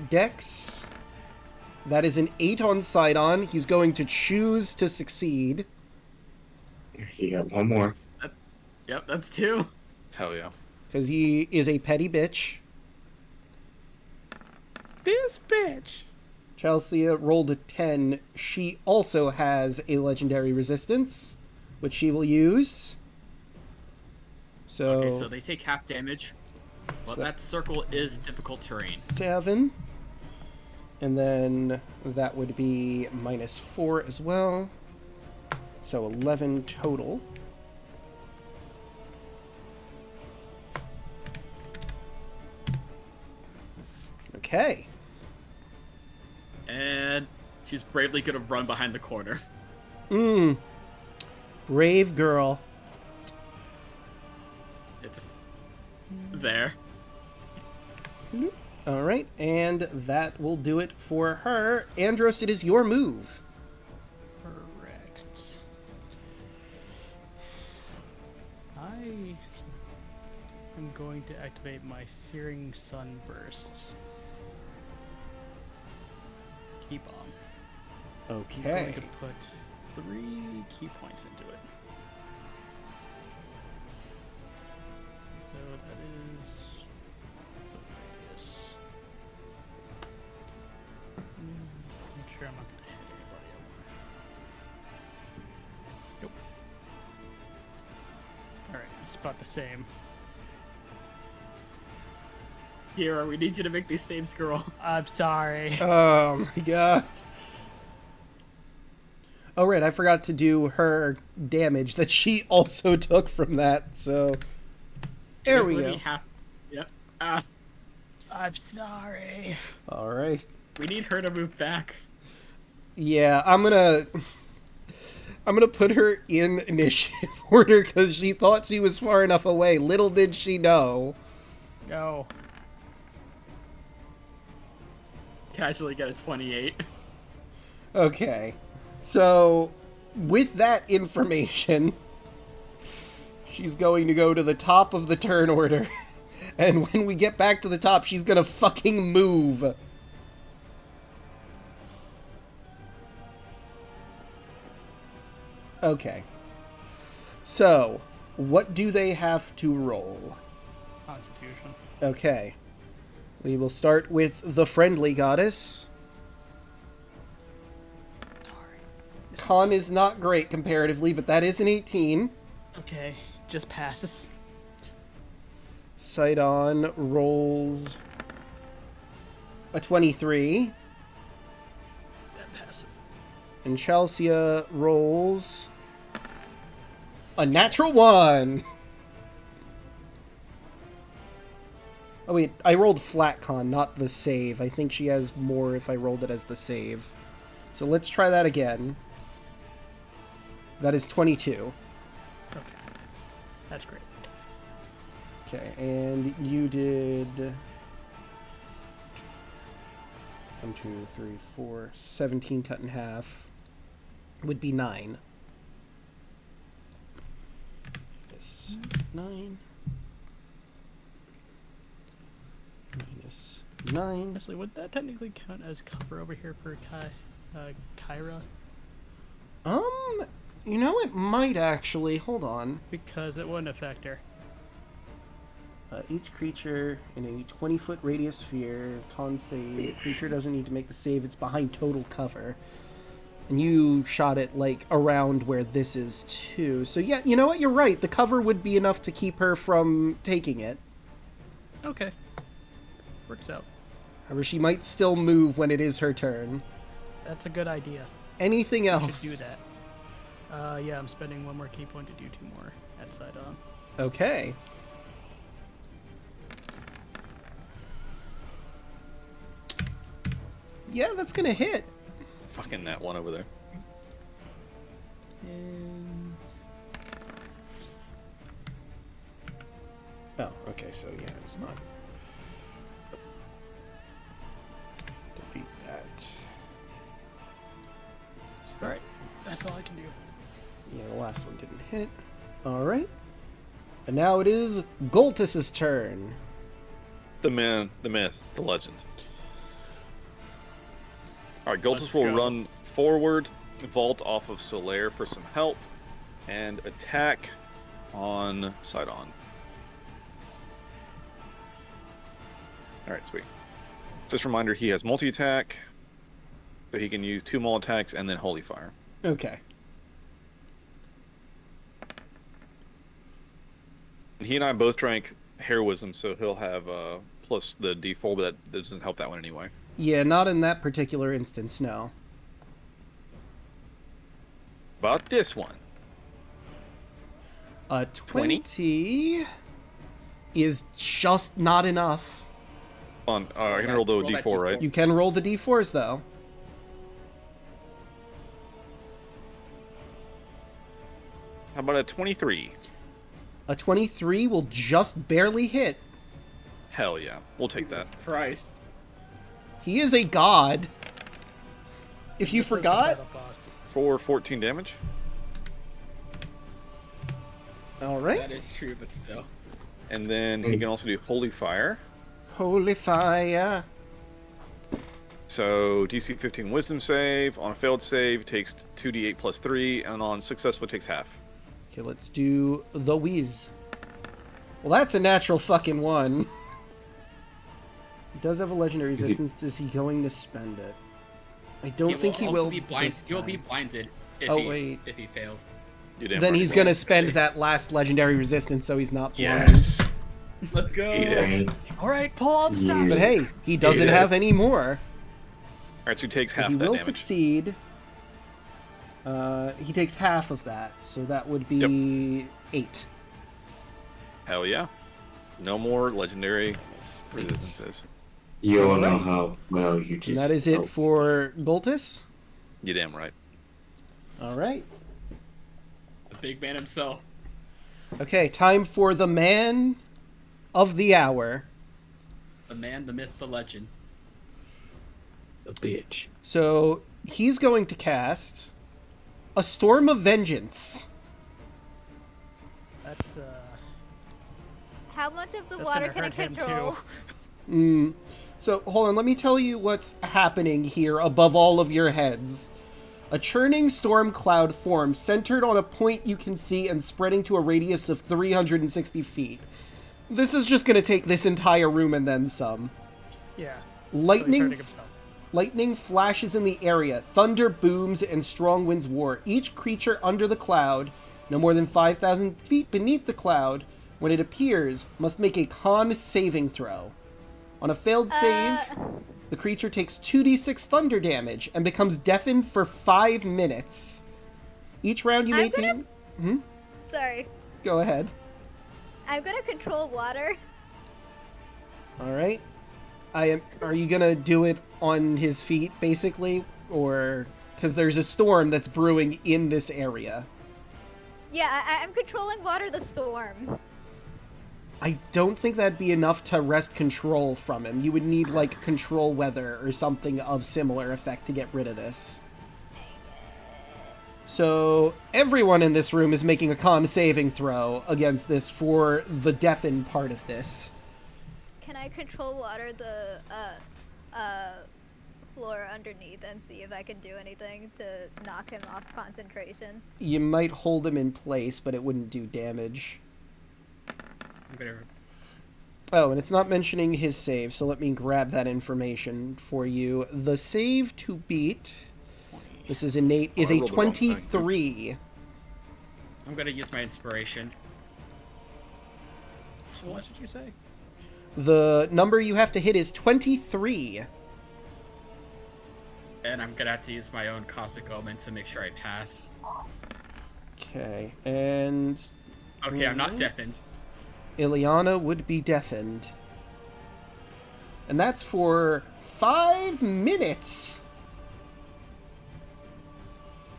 [SPEAKER 7] Dex. That is an 8 on Sydon. He's going to choose to succeed.
[SPEAKER 2] You got one more.
[SPEAKER 6] Yep, that's 2.
[SPEAKER 4] Hell yeah.
[SPEAKER 7] Because he is a petty bitch.
[SPEAKER 4] This bitch.
[SPEAKER 7] Chelsea rolled a 10. She also has a legendary resistance, which she will use. So,
[SPEAKER 6] Okay, so they take half damage, but that circle is difficult terrain.
[SPEAKER 7] 7. And then that would be -4 as well. So 11 total. Okay.
[SPEAKER 6] And she's bravely gonna run behind the corner.
[SPEAKER 7] Brave girl.
[SPEAKER 6] It's just there.
[SPEAKER 7] Alright, and that will do it for her. Andros, it is your move.
[SPEAKER 5] Correct. I am going to activate my Searing Sunbursts. Key Bomb. I'm going
[SPEAKER 7] Okay.
[SPEAKER 5] to put 3 key points into it. So that is the radius. Make sure I'm not going to hit anybody. Nope. Alright, it's about the same.
[SPEAKER 6] Kira, we need you to make these saves, girl.
[SPEAKER 5] I'm sorry.
[SPEAKER 7] Oh my god. Oh right, I forgot to do her damage that she also took from that, so... There we go.
[SPEAKER 6] Yep.
[SPEAKER 5] I'm sorry.
[SPEAKER 7] Alright.
[SPEAKER 6] We need her to move back.
[SPEAKER 7] Yeah, I'm gonna put her in initiative order because she thought she was far enough away. Little did she know.
[SPEAKER 5] No.
[SPEAKER 6] Casually get a 28.
[SPEAKER 7] Okay. So, with that information, she's going to go to the top of the turn order. And when we get back to the top, she's gonna fucking move. Okay. So, what do they have to roll?
[SPEAKER 5] Constitution.
[SPEAKER 7] Okay. We will start with the friendly goddess. Con is not great comparatively, but that is an 18.
[SPEAKER 5] Okay, just passes.
[SPEAKER 7] Sydon rolls a 23. And Chelsea rolls a natural 1. Oh wait, I rolled flat con, not the save. I think she has more if I rolled it as the save. So let's try that again. That is 22.
[SPEAKER 5] Okay. That's great.
[SPEAKER 7] Okay, and you did 1, 2, 3, 4, 17 cut in half would be 9. Yes, 9 minus 9.
[SPEAKER 5] Actually, would that technically count as cover over here for Kyra?
[SPEAKER 7] You know, it might actually. Hold on.
[SPEAKER 5] Because it wouldn't affect her.
[SPEAKER 7] Each creature in a 20-foot radius sphere, con save. Creature doesn't need to make the save. It's behind total cover. And you shot it, like, around where this is, too. So, yeah, you know what? You're right. The cover would be enough to keep her from taking it.
[SPEAKER 5] Okay. Works out.
[SPEAKER 7] However, she might still move when it is her turn.
[SPEAKER 5] That's a good idea.
[SPEAKER 7] Anything
[SPEAKER 5] We
[SPEAKER 7] else?
[SPEAKER 5] should do that. Yeah, I'm spending 1 more key point to do 2 more at Sydon.
[SPEAKER 7] Okay. Yeah, that's gonna hit.
[SPEAKER 4] Fucking that one over there.
[SPEAKER 5] And
[SPEAKER 7] Oh, okay, so yeah, it's not. Delete that.
[SPEAKER 5] alright, that's all I can do.
[SPEAKER 7] Yeah, the last one didn't hit. Alright. And now it is Goltus's turn.
[SPEAKER 4] The man, the myth, the legend. Alright, Goltus
[SPEAKER 6] Let's
[SPEAKER 4] will
[SPEAKER 6] go.
[SPEAKER 4] run forward, vault off of Solaire for some help, and attack on Sydon. Alright, sweet. Just a reminder, he has multi-attack, so he can use 2 more attacks and then Holy Fire.
[SPEAKER 7] Okay.
[SPEAKER 4] And he and I both drank Heroism, so he'll have plus the D4, but that doesn't help that one anyway.
[SPEAKER 7] Yeah, not in that particular instance, no.
[SPEAKER 4] About this one.
[SPEAKER 7] 20 is just not enough.
[SPEAKER 4] On, I can roll the
[SPEAKER 6] roll that
[SPEAKER 4] D4, right?
[SPEAKER 7] You can roll the d4s, though.
[SPEAKER 4] How about a 23?
[SPEAKER 7] A 23 will just barely hit.
[SPEAKER 4] Hell yeah, we'll take
[SPEAKER 6] Jesus
[SPEAKER 4] that.
[SPEAKER 6] Christ.
[SPEAKER 7] He is a god. If you
[SPEAKER 5] This is the
[SPEAKER 7] forgot.
[SPEAKER 5] battle boss.
[SPEAKER 4] For 14 damage.
[SPEAKER 7] All right.
[SPEAKER 6] That is true, but still.
[SPEAKER 4] And then he can also do Holy Fire.
[SPEAKER 7] Holy fire.
[SPEAKER 4] So DC 15 Wisdom save. On a failed save, takes 2d8 plus 3, and on successful, takes half.
[SPEAKER 7] Okay, let's do the Whiz. Well, that's a natural fucking 1. He does have a legendary resistance. Is he going to spend it? I don't think he
[SPEAKER 6] also
[SPEAKER 7] will.
[SPEAKER 6] Be blind.
[SPEAKER 7] this
[SPEAKER 6] He'll be
[SPEAKER 7] time.
[SPEAKER 6] blinded if,
[SPEAKER 7] Wait.
[SPEAKER 6] if he fails.
[SPEAKER 4] You damn
[SPEAKER 7] Then
[SPEAKER 4] right
[SPEAKER 7] he's
[SPEAKER 4] he
[SPEAKER 7] going to
[SPEAKER 4] will.
[SPEAKER 7] spend that last legendary resistance, so he's not blind.
[SPEAKER 4] Yes.
[SPEAKER 6] Let's go.
[SPEAKER 4] Eat it.
[SPEAKER 5] Alright, pull all the stops!
[SPEAKER 7] But hey, he doesn't
[SPEAKER 2] Yeah.
[SPEAKER 7] have any more.
[SPEAKER 4] Alright, so he takes
[SPEAKER 7] But
[SPEAKER 4] half
[SPEAKER 7] he
[SPEAKER 4] that
[SPEAKER 7] will
[SPEAKER 4] damage.
[SPEAKER 7] succeed. He takes half of that, so that would be 8.
[SPEAKER 4] Hell yeah. No more legendary resistances.
[SPEAKER 2] You don't know
[SPEAKER 7] Alright.
[SPEAKER 2] how well you just.
[SPEAKER 7] And that is it
[SPEAKER 2] oh,
[SPEAKER 7] for Goltus.
[SPEAKER 4] You damn right.
[SPEAKER 7] All right.
[SPEAKER 6] The big man himself.
[SPEAKER 7] Okay, time for the man of the hour.
[SPEAKER 6] The man, the myth, the legend.
[SPEAKER 2] the bitch.
[SPEAKER 7] So he's going to cast a Storm of Vengeance.
[SPEAKER 5] That's,
[SPEAKER 1] How much of the
[SPEAKER 5] that's
[SPEAKER 1] water
[SPEAKER 5] gonna
[SPEAKER 1] can it
[SPEAKER 5] hurt him
[SPEAKER 1] control?
[SPEAKER 5] too.
[SPEAKER 7] So hold on, let me tell you what's happening here above all of your heads. A churning storm cloud forms, centered on a point you can see and spreading to a radius of 360 feet. This is just going to take this entire room and then some.
[SPEAKER 5] Yeah. So he's hurting
[SPEAKER 7] Lightning
[SPEAKER 5] himself.
[SPEAKER 7] Lightning flashes in the area, thunder booms, and strong winds roar. Each creature under the cloud, no more than 5,000 feet beneath the cloud, when it appears, must make a con saving throw. On a failed save, The creature takes 2d6 thunder damage and becomes deafened for 5 minutes. Each round you
[SPEAKER 1] I'm
[SPEAKER 7] maintain...
[SPEAKER 1] Sorry.
[SPEAKER 7] Go ahead.
[SPEAKER 1] I'm gonna control water.
[SPEAKER 7] Alright. Are you gonna do it on his feet, basically? Or... Because there's a storm that's brewing in this area.
[SPEAKER 1] Yeah, I'm controlling water the storm.
[SPEAKER 7] I don't think that'd be enough to wrest control from him. You would need, like, control weather or something of similar effect to get rid of this. So, everyone in this room is making a con saving throw against this for the deafened part of this.
[SPEAKER 1] Can I control water the floor underneath and see if I can do anything to knock him off concentration?
[SPEAKER 7] You might hold him in place, but it wouldn't do damage.
[SPEAKER 6] I'm gonna.
[SPEAKER 7] Oh, and it's not mentioning his save, so let me grab that information for you. The save to beat, this is innate, is a 23.
[SPEAKER 6] I'm gonna use my inspiration.
[SPEAKER 5] What did you say?
[SPEAKER 7] The number you have to hit is 23.
[SPEAKER 6] And I'm gonna have to use my own cosmic omen to make sure I pass.
[SPEAKER 7] Okay, and...
[SPEAKER 6] Okay, I'm not deafened.
[SPEAKER 7] Ileana would be deafened. And that's for 5 minutes.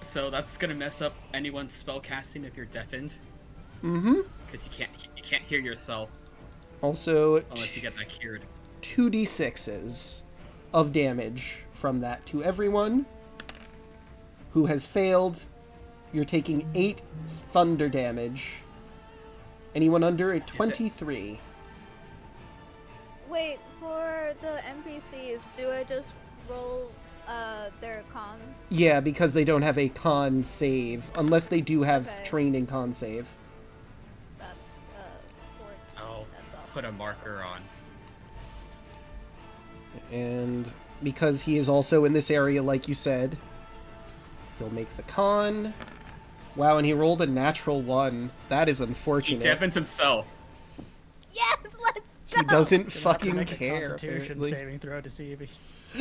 [SPEAKER 6] So that's gonna mess up anyone's spellcasting if you're deafened.
[SPEAKER 7] Mm-hmm.
[SPEAKER 6] Because you can't hear yourself
[SPEAKER 7] Also,
[SPEAKER 6] unless you get that cured.
[SPEAKER 7] 2d6s of damage from that to everyone who has failed. You're taking 8 thunder damage. Anyone under a 23.
[SPEAKER 1] Wait, for the NPCs, do I just roll their con?
[SPEAKER 7] Yeah, because they don't have a con save, unless they do have
[SPEAKER 1] Okay.
[SPEAKER 7] trained in con save.
[SPEAKER 1] That's 14.
[SPEAKER 6] I'll
[SPEAKER 1] That's awesome.
[SPEAKER 6] put a marker on.
[SPEAKER 7] And because he is also in this area, like you said, he'll make the con. Wow, and he rolled a natural 1. That is
[SPEAKER 6] He
[SPEAKER 7] unfortunate.
[SPEAKER 6] deafens himself.
[SPEAKER 1] Yes, let's go!
[SPEAKER 7] He doesn't
[SPEAKER 5] You'll have to
[SPEAKER 7] fucking
[SPEAKER 5] make a
[SPEAKER 7] care,
[SPEAKER 5] Constitution
[SPEAKER 7] apparently.
[SPEAKER 5] saving throw to see if he...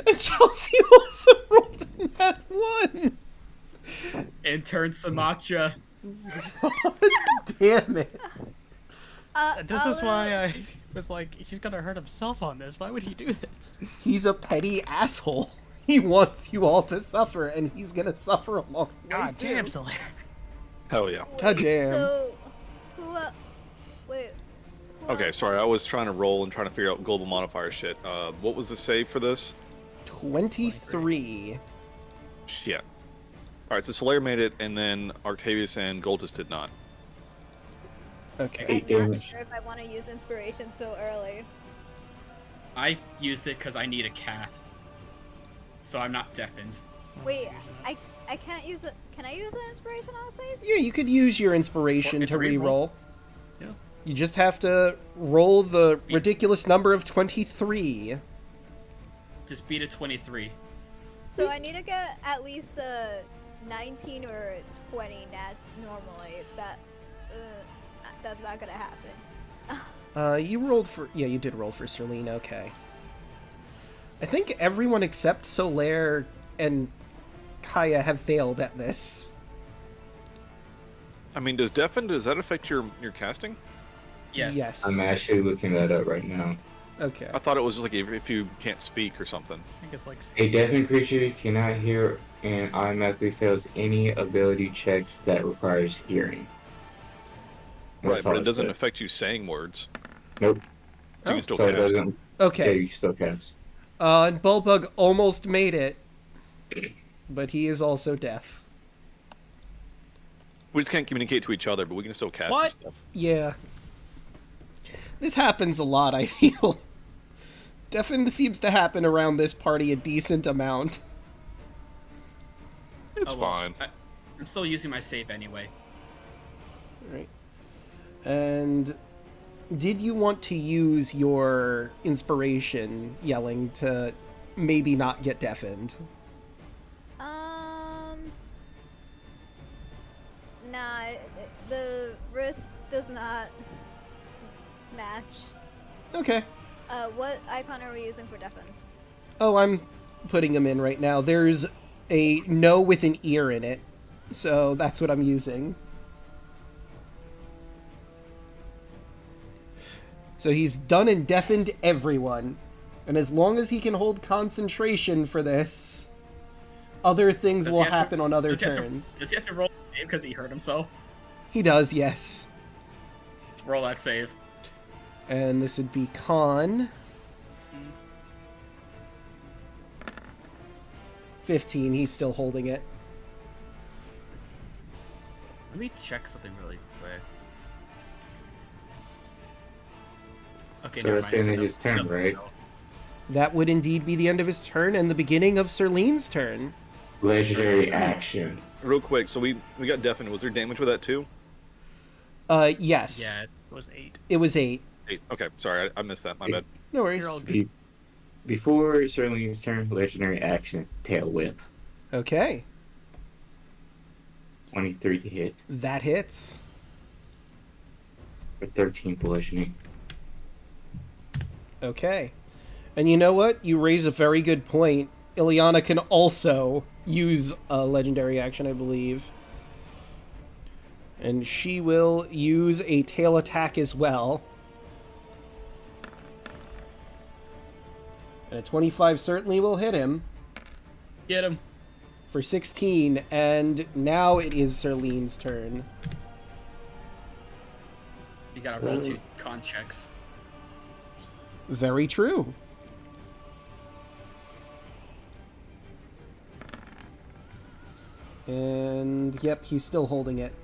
[SPEAKER 7] And Chelsea also rolled a nat 1!
[SPEAKER 6] Interns Symmachia.
[SPEAKER 7] Damn it.
[SPEAKER 5] This is why I was like, he's gonna hurt himself on this. Why would he do this?
[SPEAKER 7] He's a petty asshole. He wants you all to suffer, and he's gonna suffer along the way,
[SPEAKER 5] God damn,
[SPEAKER 7] too.
[SPEAKER 5] Solaire.
[SPEAKER 4] Hell yeah.
[SPEAKER 7] God damn.
[SPEAKER 1] So, who, wait. Who
[SPEAKER 4] Okay,
[SPEAKER 1] else?
[SPEAKER 4] sorry, I was trying to roll and trying to figure out global modifier shit. What was the save for this?
[SPEAKER 7] 23.
[SPEAKER 4] Shit. Alright, so Solaire made it, and then Octavius and Goldus did not.
[SPEAKER 7] Okay.
[SPEAKER 2] 8
[SPEAKER 1] I'm not
[SPEAKER 2] damage.
[SPEAKER 1] sure if I want to use inspiration so early.
[SPEAKER 6] I used it because I need a cast. So I'm not deafened.
[SPEAKER 1] Wait, I can't use it. Can I use an inspiration on a save?
[SPEAKER 7] Yeah, you could use your inspiration
[SPEAKER 6] Well, it's
[SPEAKER 7] to
[SPEAKER 6] a reroll.
[SPEAKER 7] re-roll.
[SPEAKER 5] Yeah.
[SPEAKER 7] You just have to roll the ridiculous number of 23.
[SPEAKER 6] Just beat a 23.
[SPEAKER 1] So I need to get at least a 19 or 20 nat normally. That's not gonna happen.
[SPEAKER 7] You rolled for... Yeah, you did roll for Serlene, okay. I think everyone except Solaire and Kaya have failed at this.
[SPEAKER 4] I mean, does that affect your casting?
[SPEAKER 6] Yes.
[SPEAKER 2] I'm actually looking that up right now.
[SPEAKER 7] Okay.
[SPEAKER 4] I thought it was just like if you can't speak or something.
[SPEAKER 5] I think it's like...
[SPEAKER 2] A deafened creature cannot hear and automatically fails any ability checks that requires hearing.
[SPEAKER 4] Right,
[SPEAKER 2] That's
[SPEAKER 4] but
[SPEAKER 2] all
[SPEAKER 4] it doesn't
[SPEAKER 2] said.
[SPEAKER 4] affect you saying words.
[SPEAKER 2] Nope.
[SPEAKER 4] So you can still
[SPEAKER 2] So it
[SPEAKER 4] cast.
[SPEAKER 2] doesn't.
[SPEAKER 7] Okay.
[SPEAKER 2] Yeah, you still cast.
[SPEAKER 7] And Bulbug almost made it, but he is also deaf.
[SPEAKER 4] We just can't communicate to each other, but we can still cast
[SPEAKER 5] What?
[SPEAKER 4] and stuff.
[SPEAKER 7] Yeah. This happens a lot, I feel. Deafened seems to happen around this party a decent amount.
[SPEAKER 4] It's
[SPEAKER 6] Oh, well,
[SPEAKER 4] fine.
[SPEAKER 6] I'm still using my save anyway.
[SPEAKER 7] Right. And did you want to use your inspiration yelling to maybe not get deafened?
[SPEAKER 1] Nah, the risk does not match.
[SPEAKER 7] Okay.
[SPEAKER 1] What icon are we using for deafen?
[SPEAKER 7] Oh, I'm putting them in right now. There's a no with an ear in it, so that's what I'm using. So he's done and deafened everyone. And as long as he can hold concentration for this, other things will happen on other turns.
[SPEAKER 6] Does he have to roll a save because he hurt himself?
[SPEAKER 7] He does, yes.
[SPEAKER 6] Roll that save.
[SPEAKER 7] And this would be con. 15, he's still holding it.
[SPEAKER 6] Let me check something really quick. Okay,
[SPEAKER 2] So
[SPEAKER 6] never
[SPEAKER 2] that's
[SPEAKER 6] mind.
[SPEAKER 2] the end of his turn, right?
[SPEAKER 7] That would indeed be the end of his turn and the beginning of Serlene's turn.
[SPEAKER 2] Legendary action.
[SPEAKER 4] Real quick, so we got deafened. Was there damage with that too?
[SPEAKER 7] Yes.
[SPEAKER 6] Yeah,
[SPEAKER 5] It was 8.
[SPEAKER 7] It was 8.
[SPEAKER 4] 8. Okay, sorry, I missed that. My bad.
[SPEAKER 7] No worries.
[SPEAKER 5] You're all good.
[SPEAKER 2] Before Serlene's turn, legendary action, tail whip.
[SPEAKER 7] Okay.
[SPEAKER 2] 23 to hit
[SPEAKER 7] That hits.
[SPEAKER 2] for 13 bludgeoning.
[SPEAKER 7] Okay. And you know what? You raise a very good point. Ileana can also use a legendary action, I believe. And she will use a tail attack as well. And a 25 certainly will hit him
[SPEAKER 6] get him.
[SPEAKER 7] for 16. And now it is Serlene's turn.
[SPEAKER 6] You gotta roll 2 con checks.
[SPEAKER 7] Very true. And yep, he's still holding it.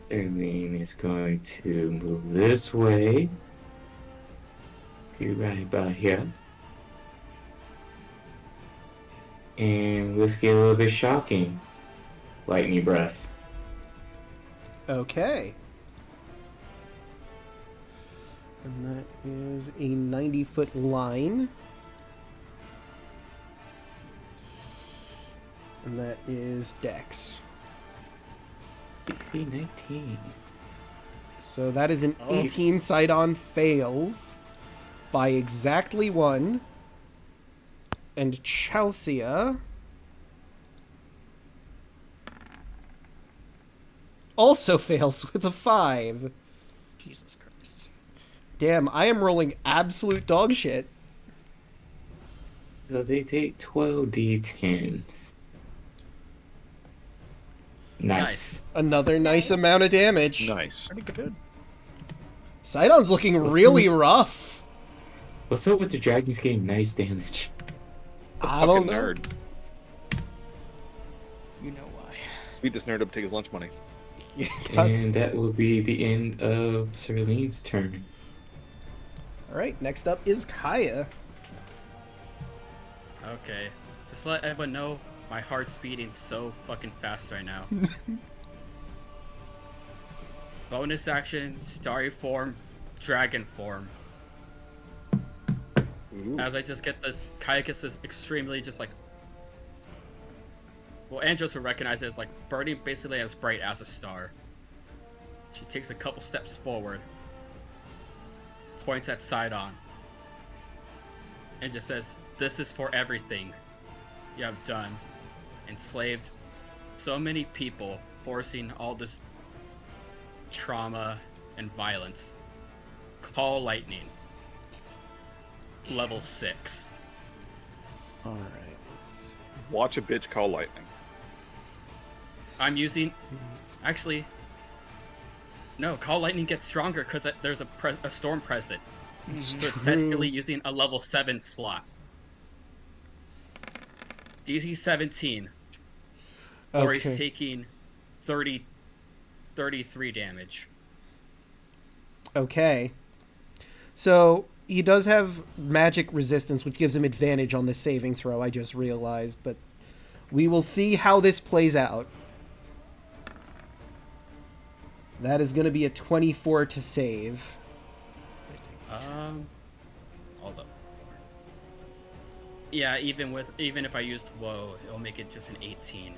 [SPEAKER 2] Serlene is going to move this way. To right about here. And let's get a little bit shocking. Lightning breath.
[SPEAKER 7] Okay. And that is a 90-foot line. And that is Dex.
[SPEAKER 2] DC 19.
[SPEAKER 7] So that is an 18. Sydon fails by exactly 1. And Chelsea also fails with a 5.
[SPEAKER 5] Jesus Christ.
[SPEAKER 7] Damn, I am rolling absolute dog shit.
[SPEAKER 2] So they take 12 D10s. Nice.
[SPEAKER 7] Another nice amount of damage.
[SPEAKER 4] Nice.
[SPEAKER 5] Pretty good.
[SPEAKER 7] Sidon's looking really rough.
[SPEAKER 2] What's up with the dragons getting nice damage?
[SPEAKER 7] I don't know.
[SPEAKER 4] Nerd.
[SPEAKER 5] You know why.
[SPEAKER 4] Beat this nerd up, take his lunch money.
[SPEAKER 2] And that will be the end of Serlene's turn.
[SPEAKER 7] Alright, next up is Kaya.
[SPEAKER 6] Okay. Just let everyone know my heart's beating so fucking fast right now. Bonus action, starry form, dragon form.
[SPEAKER 4] Ooh.
[SPEAKER 6] As I just get this, Kaiakis is extremely just like... Well, Andros will recognize it as like burning basically as bright as a star. She takes a couple steps forward, points at Sydon, and just says, "This is for everything you have done. Enslaved so many people, forcing all this trauma and violence. Call lightning. Level 6.
[SPEAKER 7] Alright.
[SPEAKER 4] Watch a bitch call lightning.
[SPEAKER 6] I'm using... Actually... No, Call Lightning gets stronger because there's a storm present. So it's technically using a level 7 slot. DC 17. Or he's taking 33 damage.
[SPEAKER 7] Okay. So, he does have magic resistance, which gives him advantage on this saving throw, I just realized. But we will see how this plays out. That is going to be a 24 to save.
[SPEAKER 6] Hold up. Yeah, even if I used Woe, it'll make it just an 18.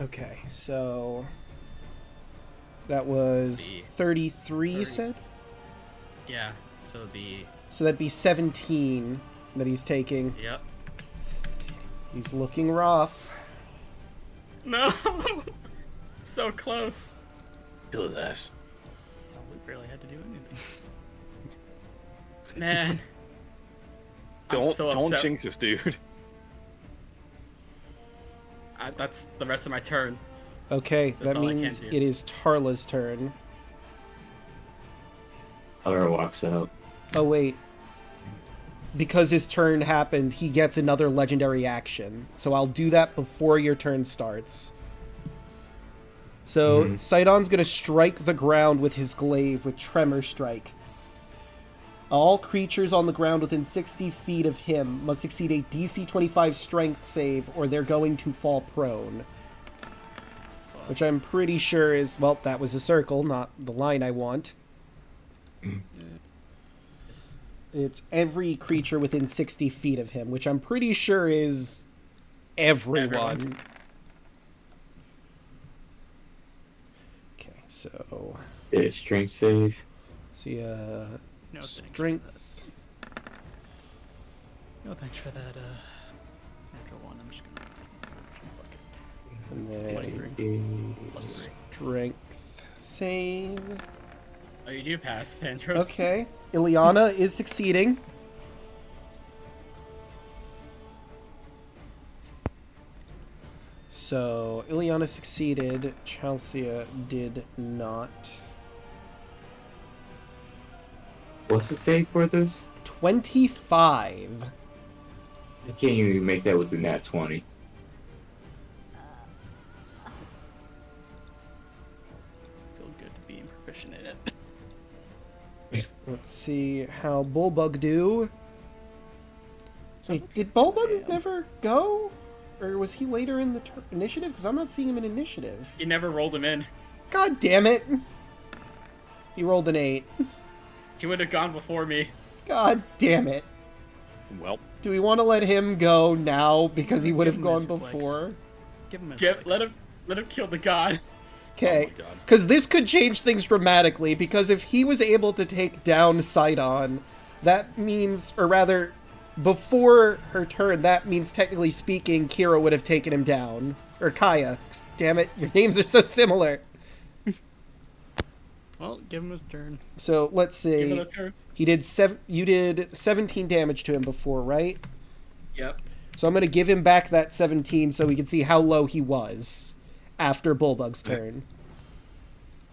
[SPEAKER 7] Okay, so that was
[SPEAKER 6] The
[SPEAKER 7] 33, you
[SPEAKER 6] 30.
[SPEAKER 7] said?
[SPEAKER 6] Yeah, so it'd be...
[SPEAKER 7] So that'd be 17 that he's taking.
[SPEAKER 6] Yep.
[SPEAKER 7] He's looking rough.
[SPEAKER 6] No! So close.
[SPEAKER 4] Kill his ass.
[SPEAKER 5] Well, we barely had to do anything.
[SPEAKER 6] Man. I'm
[SPEAKER 4] Don't
[SPEAKER 6] so upset.
[SPEAKER 4] jinx this, dude.
[SPEAKER 6] That's the rest of my turn.
[SPEAKER 7] Okay,
[SPEAKER 6] That's
[SPEAKER 7] that
[SPEAKER 6] all I can
[SPEAKER 7] means
[SPEAKER 6] do.
[SPEAKER 7] it is Tarla's turn.
[SPEAKER 2] Tara walks out.
[SPEAKER 7] Oh, wait. Because his turn happened, he gets another legendary action. So I'll do that before your turn starts. So Sydon's going to strike the ground with his glaive with Tremor Strike. All creatures on the ground within 60 feet of him must succeed a DC 25 strength save or they're going to fall prone. Which I'm pretty sure is... Well, that was a circle, not the line I want. It's every creature within 60 feet of him, which I'm pretty sure is everyone. Okay, so...
[SPEAKER 2] Yeah, strength save.
[SPEAKER 7] See,
[SPEAKER 5] No, thanks.
[SPEAKER 7] strength...
[SPEAKER 5] No, thanks for that, natural one. I'm just gonna fuck it.
[SPEAKER 7] And then
[SPEAKER 5] 23. Plus 3.
[SPEAKER 7] strength save.
[SPEAKER 6] Oh, you do pass, Sandros.
[SPEAKER 7] Okay, Ileana is succeeding. So, Ileana succeeded, Chelsea did not.
[SPEAKER 2] What's the save for this?
[SPEAKER 7] 25.
[SPEAKER 2] I can't even make that with the nat 20.
[SPEAKER 5] Feel good to be proficient in it.
[SPEAKER 7] Let's see how Bullbug do. Wait, did Bullbug never go? Or was he later in the initiative? Because I'm not seeing him in initiative.
[SPEAKER 6] You never rolled him in.
[SPEAKER 7] God damn it! He rolled an 8.
[SPEAKER 6] He would have gone before me.
[SPEAKER 7] God damn it.
[SPEAKER 4] Well,
[SPEAKER 7] Do we want to let him go now because he would have
[SPEAKER 5] Give him
[SPEAKER 7] gone
[SPEAKER 5] his
[SPEAKER 7] before?
[SPEAKER 5] Give him a
[SPEAKER 6] Let him kill the god.
[SPEAKER 7] Okay,
[SPEAKER 4] Oh my God.
[SPEAKER 7] because this could change things dramatically, because if he was able to take down Sydon, that means, or rather, before her turn, that means technically speaking, Kira would have taken him down. Or Kaya. Damn it, your names are so similar.
[SPEAKER 5] Well, give him his turn.
[SPEAKER 7] So, let's
[SPEAKER 6] Give
[SPEAKER 7] see.
[SPEAKER 6] him a turn.
[SPEAKER 7] You did 17 damage to him before, right?
[SPEAKER 6] Yep.
[SPEAKER 7] So I'm going to give him back that 17 so we can see how low he was after Bullbug's turn.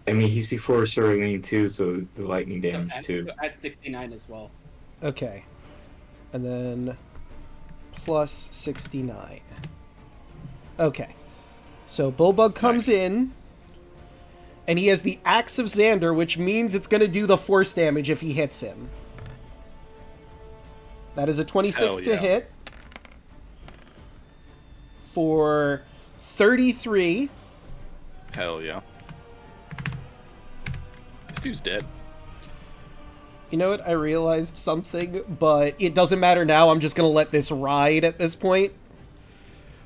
[SPEAKER 2] I mean, he's before Cerulean too, so the lightning damage too.
[SPEAKER 6] At 69 as well.
[SPEAKER 7] Okay. And then plus 69. Okay. So Bullbug comes in, and he has the Axe of Xander, which means it's going to do the force damage if he hits him. That is a 26
[SPEAKER 4] Hell
[SPEAKER 7] to
[SPEAKER 4] yeah.
[SPEAKER 7] hit. For 33.
[SPEAKER 4] hell yeah. This dude's dead.
[SPEAKER 7] You know what? I realized something, but it doesn't matter now. I'm just going to let this ride at this point.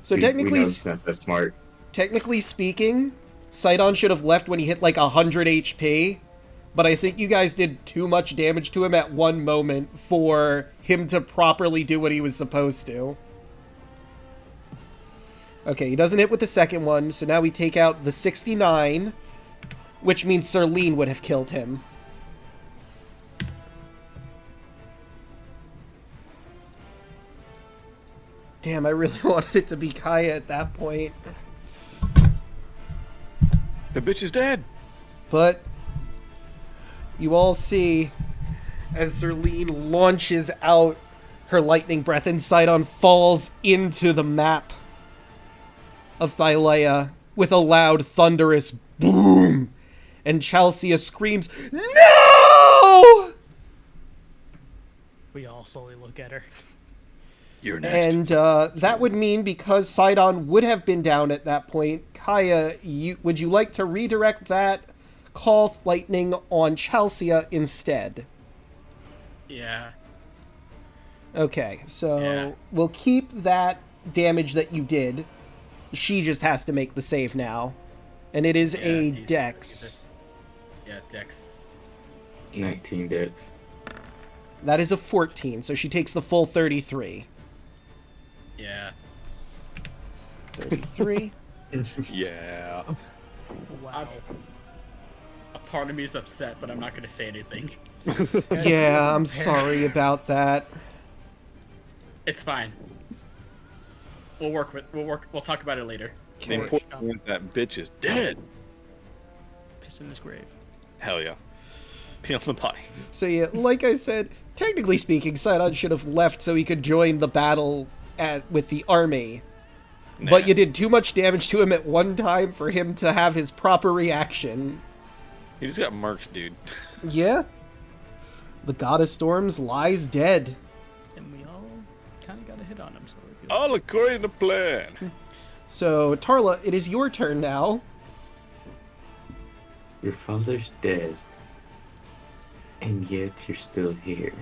[SPEAKER 7] So
[SPEAKER 2] We
[SPEAKER 7] technically,
[SPEAKER 2] know he's not that smart.
[SPEAKER 7] technically speaking, Sydon should have left when he hit like 100 HP, but I think you guys did too much damage to him at one moment for him to properly do what he was supposed to. Okay, he doesn't hit with the second one, so now we take out the 69, which means Serlene would have killed him. Damn, I really wanted it to be Kaya at that point.
[SPEAKER 4] The bitch is dead.
[SPEAKER 7] But you all see as Zerlene launches out her lightning breath and Sidon falls into the map of Thylea with a loud, thunderous boom. And Chelsea screams, "No!"
[SPEAKER 5] We all slowly look at her.
[SPEAKER 4] You're next.
[SPEAKER 7] And that would mean, because Sidon would have been down at that point, Kaya, would you like to redirect that, call lightning on Chelsea instead?
[SPEAKER 6] Yeah.
[SPEAKER 7] Okay, so
[SPEAKER 6] Yeah.
[SPEAKER 7] we'll keep that damage that you did, she just has to make the save now. And it is
[SPEAKER 6] Yeah,
[SPEAKER 7] a
[SPEAKER 6] DC
[SPEAKER 7] dex.
[SPEAKER 6] Yeah, Dex.
[SPEAKER 2] 19 dex.
[SPEAKER 7] That is a 14, so she takes the full 33.
[SPEAKER 6] Yeah.
[SPEAKER 7] 33.
[SPEAKER 4] Yeah.
[SPEAKER 5] Wow.
[SPEAKER 6] A part of me is upset, but I'm not gonna say anything.
[SPEAKER 7] Yeah, I'm sorry about that.
[SPEAKER 6] It's fine. We'll talk about it later.
[SPEAKER 4] The important thing is that bitch is dead.
[SPEAKER 5] Piss in his grave.
[SPEAKER 4] Hell yeah. Pee on the body.
[SPEAKER 7] So yeah, like I said, technically speaking, Sydon should have left so he could join the battle with the army.
[SPEAKER 4] Nah.
[SPEAKER 7] But you did too much damage to him at one time for him to have his proper reaction.
[SPEAKER 4] He just got murked, dude.
[SPEAKER 7] Yeah. The God of Storms lies dead.
[SPEAKER 5] And we all kind of got a hit on him, so we're good.
[SPEAKER 4] All according to plan.
[SPEAKER 7] So, Tarla, it is your turn now.
[SPEAKER 2] Your father's dead. And yet you're still here.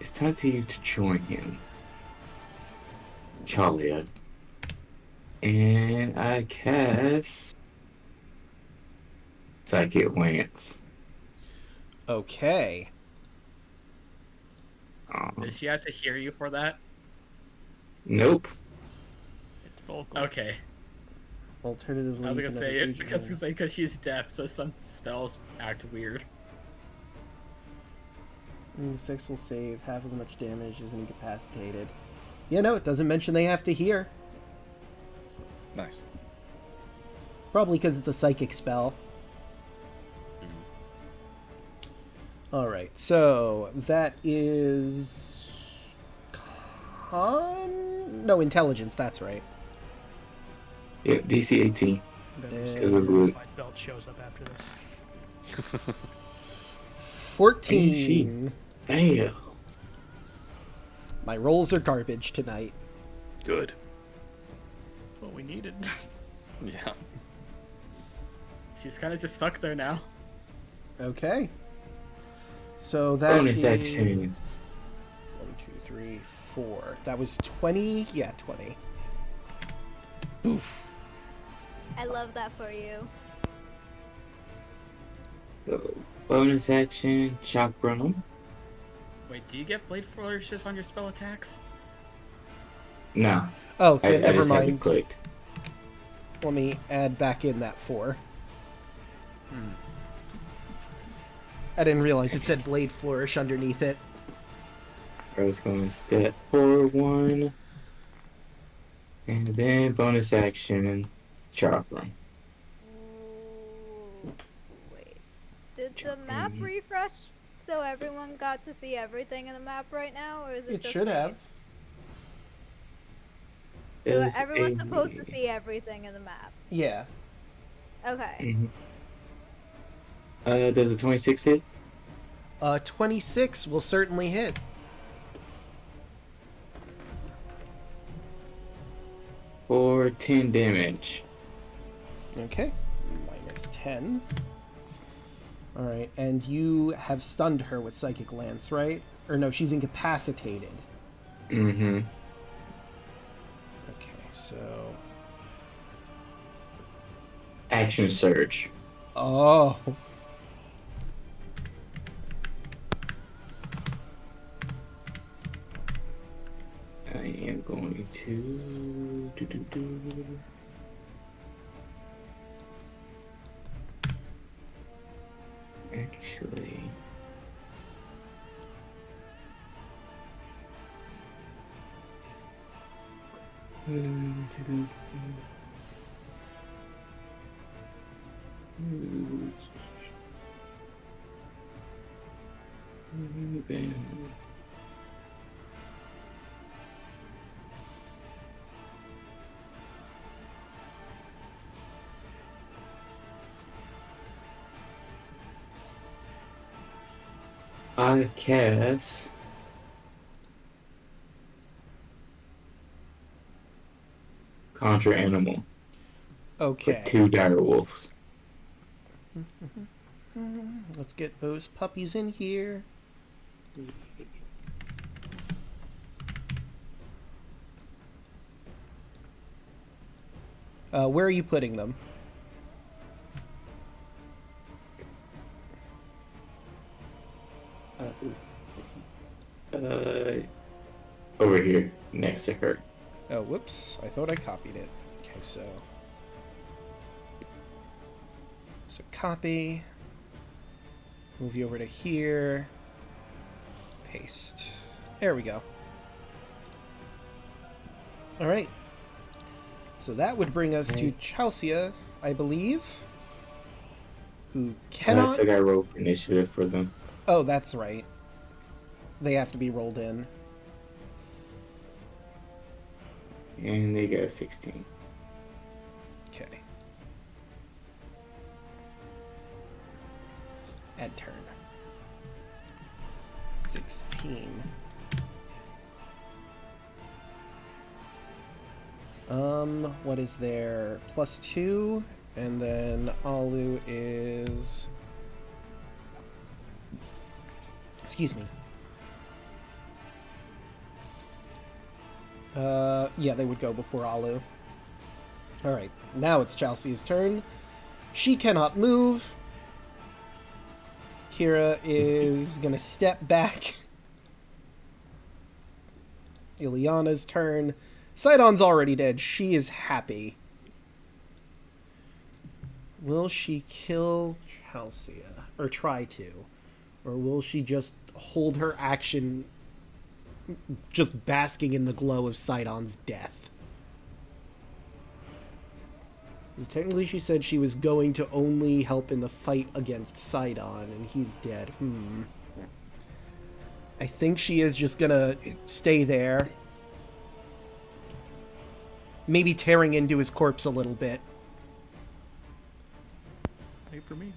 [SPEAKER 2] It's time for you to join him. Chalia. And I cast Psychic Lance.
[SPEAKER 7] Okay.
[SPEAKER 6] Did she have to hear you for that?
[SPEAKER 2] Nope.
[SPEAKER 5] It's vocal.
[SPEAKER 6] Okay.
[SPEAKER 7] Alternatively,
[SPEAKER 6] I was
[SPEAKER 7] you
[SPEAKER 6] gonna
[SPEAKER 7] can
[SPEAKER 6] say
[SPEAKER 7] have
[SPEAKER 6] it
[SPEAKER 7] agent-
[SPEAKER 6] because she's deaf, so some spells act weird.
[SPEAKER 7] Six will save half as much damage as incapacitated. Yeah, no, it doesn't mention they have to hear.
[SPEAKER 4] Nice.
[SPEAKER 7] Probably because it's a psychic spell. Alright, so that is... No, intelligence, that's right.
[SPEAKER 2] Yep, DC 18.
[SPEAKER 7] Is
[SPEAKER 2] Because of Luke.
[SPEAKER 5] My belt shows up after this.
[SPEAKER 7] 14.
[SPEAKER 2] Damn.
[SPEAKER 7] My rolls are garbage tonight.
[SPEAKER 4] Good.
[SPEAKER 5] That's what we needed.
[SPEAKER 4] Yeah.
[SPEAKER 6] She's kind of just stuck there now.
[SPEAKER 7] Okay. So that
[SPEAKER 2] Bonus
[SPEAKER 7] is...
[SPEAKER 2] action.
[SPEAKER 7] 1, 2, 3, 4. That was 20? Yeah, 20. Oof.
[SPEAKER 1] I love that for you.
[SPEAKER 2] So, bonus action, chakra.
[SPEAKER 6] Wait, do you get blade flourishes on your spell attacks?
[SPEAKER 2] No.
[SPEAKER 7] Oh,
[SPEAKER 2] I
[SPEAKER 7] never
[SPEAKER 2] just have it
[SPEAKER 7] mind.
[SPEAKER 2] clicked.
[SPEAKER 7] Let me add back in that 4. I didn't realize it said Blade Flourish underneath it.
[SPEAKER 2] I was going to step forward 1. And then bonus action, chakra.
[SPEAKER 1] Ooh, wait. Did the map refresh so everyone got to see everything in the map right now, or is it
[SPEAKER 7] It
[SPEAKER 1] just
[SPEAKER 7] should
[SPEAKER 1] me?
[SPEAKER 7] have.
[SPEAKER 1] So
[SPEAKER 2] Is
[SPEAKER 1] everyone's
[SPEAKER 2] a-
[SPEAKER 1] supposed to see everything in the map.
[SPEAKER 7] Yeah.
[SPEAKER 1] Okay.
[SPEAKER 2] Does a 26 hit?
[SPEAKER 7] 26 will certainly hit.
[SPEAKER 2] For 10 damage.
[SPEAKER 7] Okay. Minus 10. Alright, and you have stunned her with Psychic Lance, right? Or no, she's incapacitated.
[SPEAKER 2] Mm-hmm.
[SPEAKER 7] Okay, so...
[SPEAKER 2] Action surge.
[SPEAKER 7] Oh.
[SPEAKER 2] I am going to... Actually... I cast Conjure Animal
[SPEAKER 7] Okay.
[SPEAKER 2] with 2 dire wolves.
[SPEAKER 7] Let's get those puppies in here. Where are you putting them?
[SPEAKER 2] Over here, next to her.
[SPEAKER 7] Oh, whoops. I thought I copied it. Okay, so copy. Move you over to here. Paste. There we go. All right. So that would bring us to Chelsea, I believe, who cannot...
[SPEAKER 2] I still got to roll initiative for them.
[SPEAKER 7] Oh, that's right. They have to be rolled in.
[SPEAKER 2] And they got 16.
[SPEAKER 7] Okay. End turn. 16. What is there? +2, and then Alu is... Excuse me. Yeah, they would go before Alu. Alright, now it's Chelsea's turn. She cannot move. Kira is gonna step back. Ileana's turn. Sydon's already dead. She is happy. Will she kill Chelsea? Or try to? Or will she just hold her action just basking in the glow of Sydon's death? Because technically she said she was going to only help in the fight against Sydon, and he's dead. I think she is just gonna stay there. Maybe tearing into his corpse a little bit.
[SPEAKER 5] Wait for me.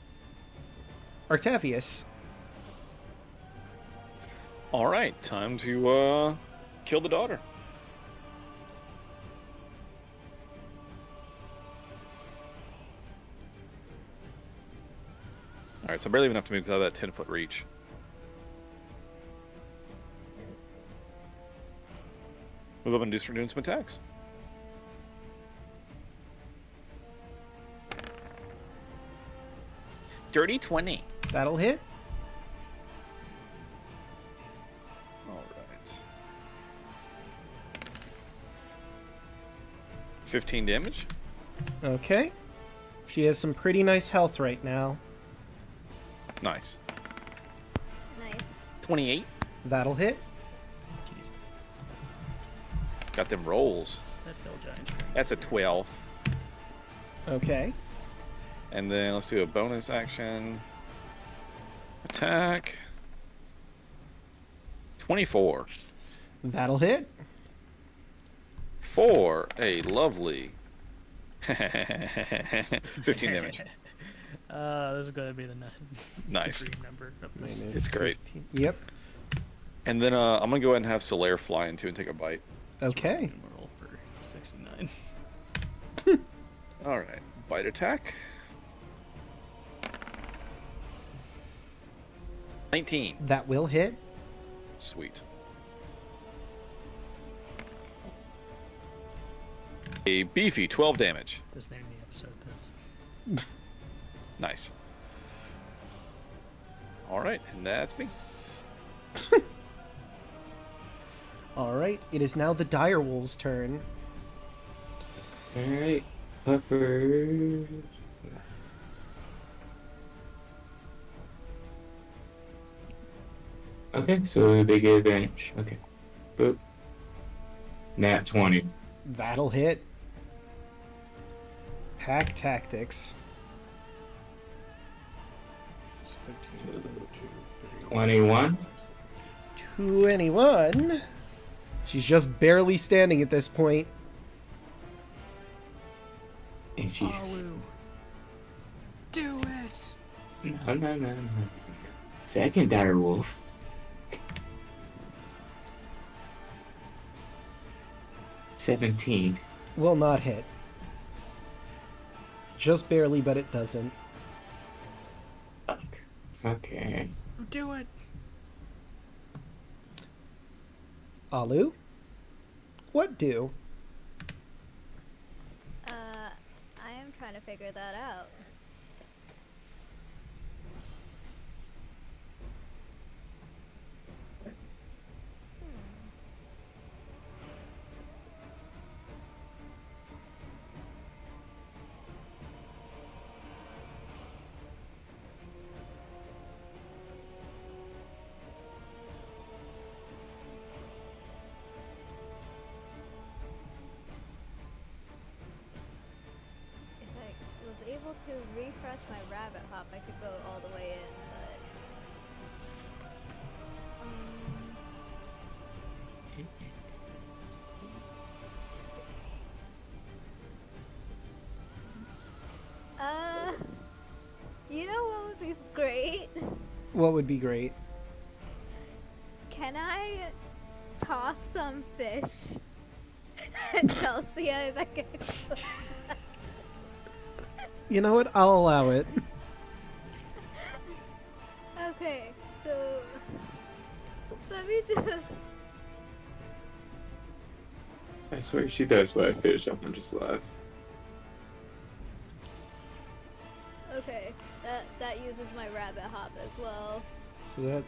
[SPEAKER 7] Artavius.
[SPEAKER 4] All right, time to kill the daughter. All right, so I barely even have to move out of that 10-foot reach. Move up and start doing some attacks. Dirty 20.
[SPEAKER 7] That'll hit.
[SPEAKER 4] All right. 15 damage.
[SPEAKER 7] Okay. She has some pretty nice health right now.
[SPEAKER 4] Nice.
[SPEAKER 1] Nice.
[SPEAKER 4] 28.
[SPEAKER 7] That'll hit.
[SPEAKER 5] Jeez,
[SPEAKER 4] Got them rolls.
[SPEAKER 5] that hill giant.
[SPEAKER 4] That's a 12.
[SPEAKER 7] Okay.
[SPEAKER 4] And then let's do a bonus action. Attack. 24.
[SPEAKER 7] That'll hit.
[SPEAKER 4] For a lovely 15 damage.
[SPEAKER 5] This is gonna be the
[SPEAKER 4] Nice.
[SPEAKER 5] green number of this.
[SPEAKER 4] It's great.
[SPEAKER 7] 15. Yep.
[SPEAKER 4] And then I'm gonna go ahead and have Solaire fly into and take a bite.
[SPEAKER 7] Okay.
[SPEAKER 5] Roll for 69.
[SPEAKER 4] All right, bite attack. 19.
[SPEAKER 7] That will hit.
[SPEAKER 4] Sweet. A beefy 12 damage.
[SPEAKER 5] Just name the episode this.
[SPEAKER 4] Nice. All right, and that's me.
[SPEAKER 7] Alright, it is now the Direwolves' turn.
[SPEAKER 2] Alright, Pupper. Okay, so they get advantage. Okay. Boop. Nat 20.
[SPEAKER 7] That'll hit. Pack Tactics.
[SPEAKER 2] 21.
[SPEAKER 7] 21. She's just barely standing at this point.
[SPEAKER 2] And she's...
[SPEAKER 5] Do it!
[SPEAKER 2] No. Second direwolf. $17.
[SPEAKER 7] Will not hit. Just barely, but it doesn't.
[SPEAKER 2] Fuck. Okay.
[SPEAKER 5] Do it!
[SPEAKER 7] Alu? What do?
[SPEAKER 1] trying to figure that out. If I was able to refresh my rabbit hop, I could go all the way in, but... You know what would be great?
[SPEAKER 7] What would be great?
[SPEAKER 1] Can I toss some fish at Chelsea if I get close?
[SPEAKER 7] You know what? I'll allow it.
[SPEAKER 1] Okay, so let me just...
[SPEAKER 2] I swear she does when I finish up and just laugh.
[SPEAKER 1] Okay, that uses my rabbit hop as well.
[SPEAKER 7] So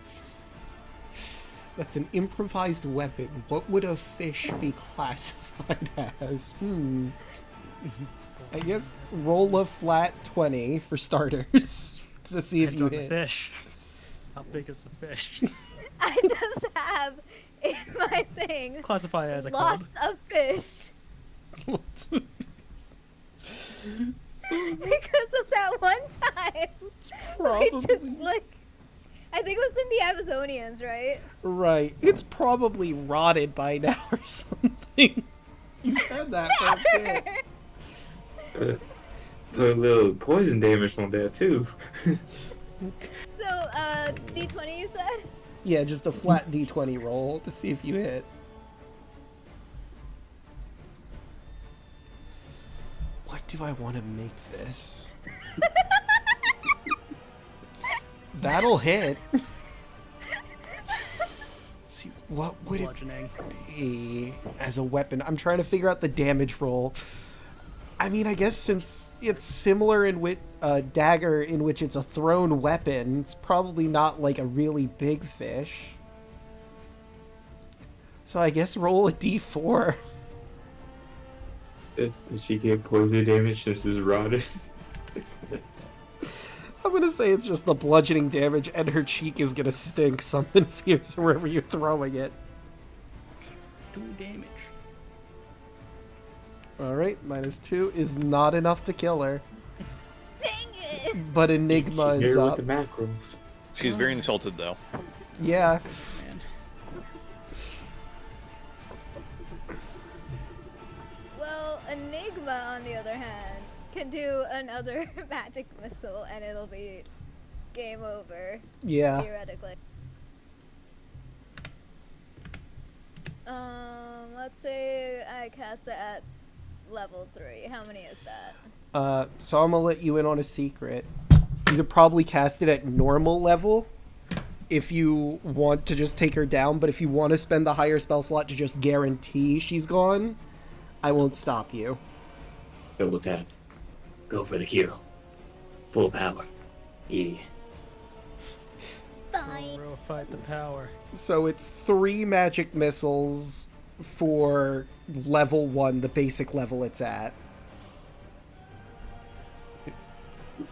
[SPEAKER 7] that's an improvised weapon. What would a fish be classified as? I guess roll a flat 20 for starters to see if
[SPEAKER 5] Depends
[SPEAKER 7] you
[SPEAKER 5] on the
[SPEAKER 7] hit.
[SPEAKER 5] fish. How big is the fish?
[SPEAKER 1] I just have in my thing
[SPEAKER 5] Classify as a
[SPEAKER 1] lots
[SPEAKER 5] club.
[SPEAKER 1] of fish because of that one time. We just
[SPEAKER 7] Probably.
[SPEAKER 1] I think it was in the Amazonians, right?
[SPEAKER 7] Right. It's probably rotted by now or something. You said that for a bit.
[SPEAKER 2] A little poison damage on there too.
[SPEAKER 1] So, D20 you said?
[SPEAKER 7] Yeah, just a flat d20 roll to see if you hit. What do I want to make this? That'll hit. Let's see, what would it
[SPEAKER 5] Bludgeoning.
[SPEAKER 7] be as a weapon? I'm trying to figure out the damage roll. I mean, I guess since it's similar in which dagger, in which it's a thrown weapon, it's probably not like a really big fish. So I guess roll a d4.
[SPEAKER 2] Does she get poison damage just as rotted?
[SPEAKER 7] I'm gonna say it's just the bludgeoning damage, and her cheek is gonna stink something fierce wherever you're throwing it.
[SPEAKER 5] 2 damage.
[SPEAKER 7] Alright, -2 is not enough to kill her.
[SPEAKER 1] Dang it!
[SPEAKER 7] But Enigma
[SPEAKER 2] She
[SPEAKER 7] is
[SPEAKER 2] here
[SPEAKER 7] up.
[SPEAKER 2] with the macros.
[SPEAKER 4] She's very insulted though.
[SPEAKER 7] Yeah.
[SPEAKER 5] Man.
[SPEAKER 1] Well, Enigma, on the other hand, can do another magic missile and it'll be game over,
[SPEAKER 7] Yeah.
[SPEAKER 1] theoretically. Let's say I cast it at level 3. How many is that?
[SPEAKER 7] So I'm gonna let you in on a secret. You could probably cast it at normal level if you want to just take her down, but if you want to spend the higher spell slot to just guarantee she's gone, I won't stop you.
[SPEAKER 2] Double tap. Go for the kill. Full power. Yeah.
[SPEAKER 1] Fine.
[SPEAKER 5] Row fight the power.
[SPEAKER 7] So it's 3 magic missiles for level 1, the basic level it's at.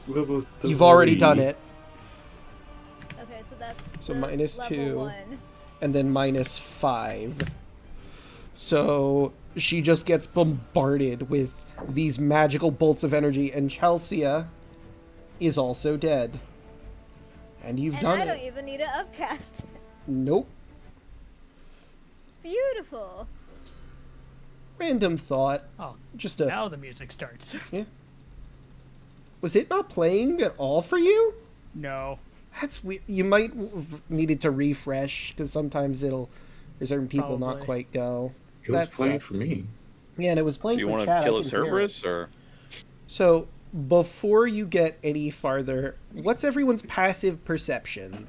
[SPEAKER 2] Level
[SPEAKER 7] You've already
[SPEAKER 2] 3.
[SPEAKER 7] done it.
[SPEAKER 1] Okay, so that's
[SPEAKER 7] So
[SPEAKER 1] the
[SPEAKER 7] -2.
[SPEAKER 1] level 1.
[SPEAKER 7] And then -5. So she just gets bombarded with these magical bolts of energy, and Chelsea is also dead. And you've
[SPEAKER 1] And
[SPEAKER 7] done
[SPEAKER 1] I
[SPEAKER 7] it.
[SPEAKER 1] don't even need to upcast it.
[SPEAKER 7] Nope.
[SPEAKER 1] Beautiful.
[SPEAKER 7] Random thought.
[SPEAKER 5] Oh,
[SPEAKER 7] Just a.
[SPEAKER 5] now the music starts.
[SPEAKER 7] Was it not playing at all for you?
[SPEAKER 5] No.
[SPEAKER 7] That's weird. You might have needed to refresh because sometimes it'll. For certain people, not
[SPEAKER 5] Probably.
[SPEAKER 7] quite go.
[SPEAKER 2] It was
[SPEAKER 7] That
[SPEAKER 2] playing
[SPEAKER 7] sucks.
[SPEAKER 2] for me.
[SPEAKER 7] Yeah, and it was
[SPEAKER 4] So
[SPEAKER 7] playing
[SPEAKER 4] you
[SPEAKER 7] for
[SPEAKER 4] want
[SPEAKER 7] chat.
[SPEAKER 4] to kill
[SPEAKER 7] I
[SPEAKER 4] a
[SPEAKER 7] can hear it.
[SPEAKER 4] Cerberus or?
[SPEAKER 7] So before you get any farther, what's everyone's passive perception?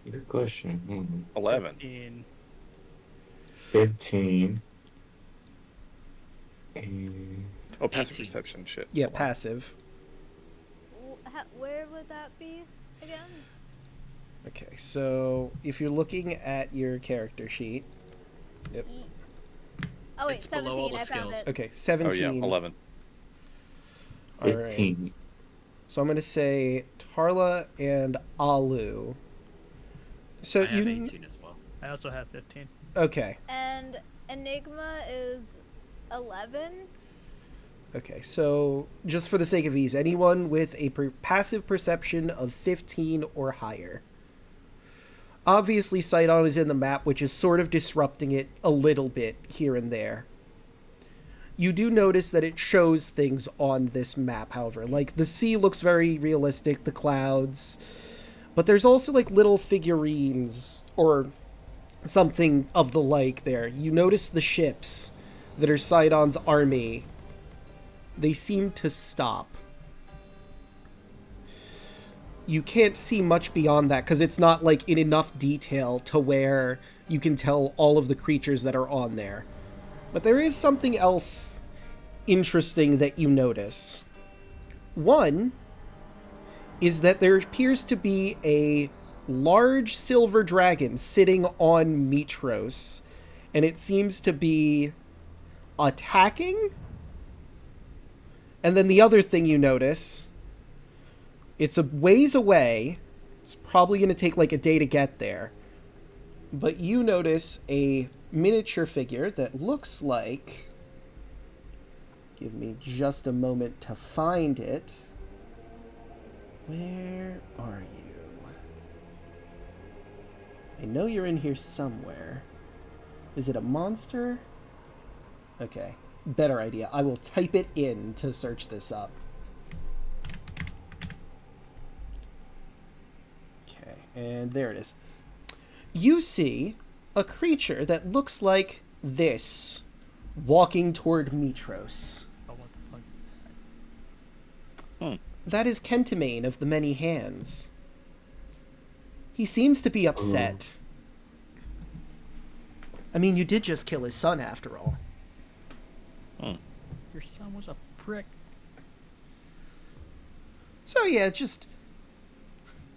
[SPEAKER 2] Good question.
[SPEAKER 4] 11.
[SPEAKER 5] 15.
[SPEAKER 2] 15. And
[SPEAKER 4] Oh, passive
[SPEAKER 6] 18.
[SPEAKER 4] perception shit.
[SPEAKER 7] Yeah,
[SPEAKER 4] Hold on.
[SPEAKER 7] passive.
[SPEAKER 1] Where would that be again?
[SPEAKER 7] Okay, so if you're looking at your character sheet, yep.
[SPEAKER 1] Oh wait,
[SPEAKER 6] It's below all
[SPEAKER 1] 17.
[SPEAKER 6] the
[SPEAKER 1] I found
[SPEAKER 6] skills.
[SPEAKER 1] it.
[SPEAKER 7] Okay,
[SPEAKER 4] Oh
[SPEAKER 7] 17.
[SPEAKER 4] yeah, 11.
[SPEAKER 7] All right.
[SPEAKER 2] 15.
[SPEAKER 7] So I'm going to say Tarla and Alu. So
[SPEAKER 6] I have
[SPEAKER 7] you
[SPEAKER 6] 18 as well.
[SPEAKER 5] I also have 15.
[SPEAKER 7] Okay.
[SPEAKER 1] And Enigma is 11.
[SPEAKER 7] Okay, so just for the sake of ease, anyone with a passive perception of 15 or higher. Obviously, Sydon is in the map, which is sort of disrupting it a little bit here and there. You do notice that it shows things on this map, however. Like, the sea looks very realistic, the clouds. But there's also, like, little figurines or something of the like there. You notice the ships that are Sydon's army. They seem to stop. You can't see much beyond that because it's not like in enough detail to where you can tell all of the creatures that are on there. But there is something else interesting that you notice. One is that there appears to be a large silver dragon sitting on Mitros, and it seems to be attacking. And then the other thing you notice, it's a ways away. It's probably going to take like a day to get there. But you notice a miniature figure that looks like... Give me just a moment to find it. Where are you? I know you're in here somewhere. Is it a monster? Okay. Better idea. I will type it in to search this up. Okay, and there it is. You see a creature that looks like this walking toward Mitros.
[SPEAKER 5] Oh, what the fuck?
[SPEAKER 7] That is Kentamane of the Many Hands. He seems to be upset. I mean, you did just kill his son after all.
[SPEAKER 5] Your son was a prick.
[SPEAKER 7] So yeah, it's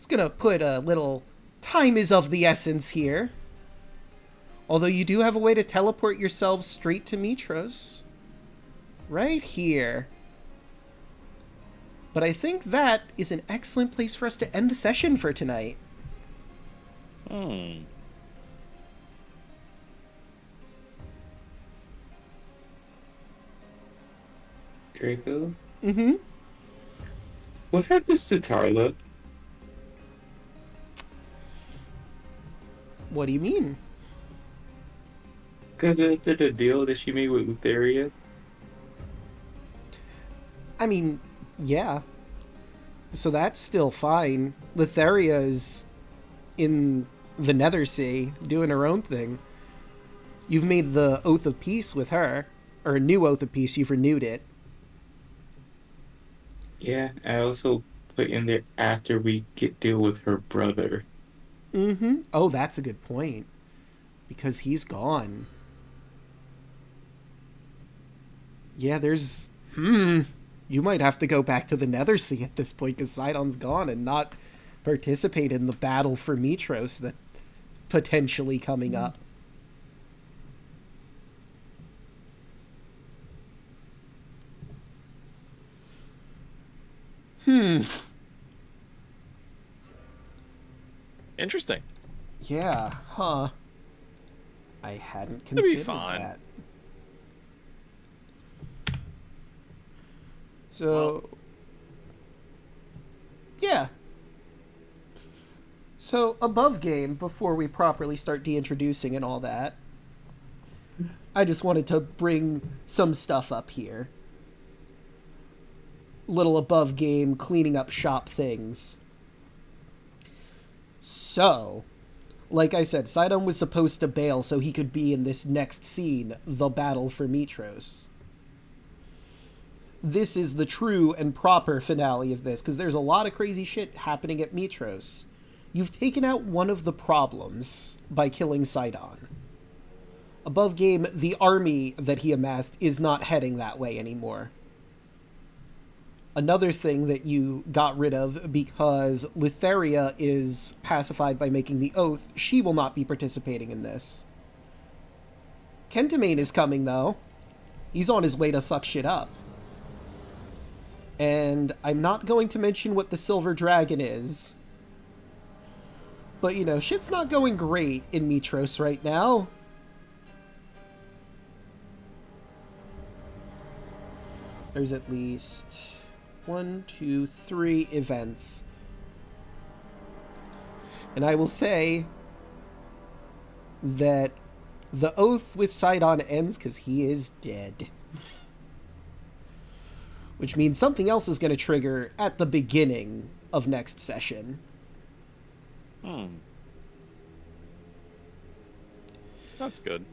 [SPEAKER 7] gonna put a little time is of the essence here. Although you do have a way to teleport yourselves straight to Mitros. Right here. But I think that is an excellent place for us to end the session for tonight.
[SPEAKER 2] Draco?
[SPEAKER 7] Mm-hmm.
[SPEAKER 2] What happens to Tarla?
[SPEAKER 7] What do you mean?
[SPEAKER 2] Because after the deal that she made with Lutheria?
[SPEAKER 7] I mean, yeah. So that's still fine. Lutheria is in the Nether Sea, doing her own thing. You've made the Oath of Peace with her. Or a new Oath of Peace, you've renewed it.
[SPEAKER 2] Yeah, I also put in there after we deal with her brother.
[SPEAKER 7] Mm-hmm. Oh, that's a good point. Because he's gone. Yeah, there's... You might have to go back to the Nether Sea at this point, because Sydon's gone and not participate in the battle for Mitros that potentially coming up.
[SPEAKER 4] Interesting.
[SPEAKER 7] Yeah, huh. I hadn't
[SPEAKER 4] It'll be
[SPEAKER 7] considered
[SPEAKER 4] fine.
[SPEAKER 7] that. So, yeah. So, above game, before we properly start de-introducing and all that, I just wanted to bring some stuff up here. Little above game, cleaning up shop things. So, like I said, Sydon was supposed to bail so he could be in this next scene, the battle for Mitros. This is the true and proper finale of this, because there's a lot of crazy shit happening at Mitros. You've taken out one of the problems by killing Sydon. above game, the army that he amassed is not heading that way anymore. Another thing that you got rid of, because Lutheria is pacified by making the oath, she will not be participating in this. Kentamane is coming, though. He's on his way to fuck shit up. And I'm not going to mention what the Silver Dragon is. But, you know, shit's not going great in Mitros right now. There's at least 1, 2, 3 events. And I will say that the oath with Sydon ends because he is dead. Which means something else is going to trigger at the beginning of next session.
[SPEAKER 4] That's good.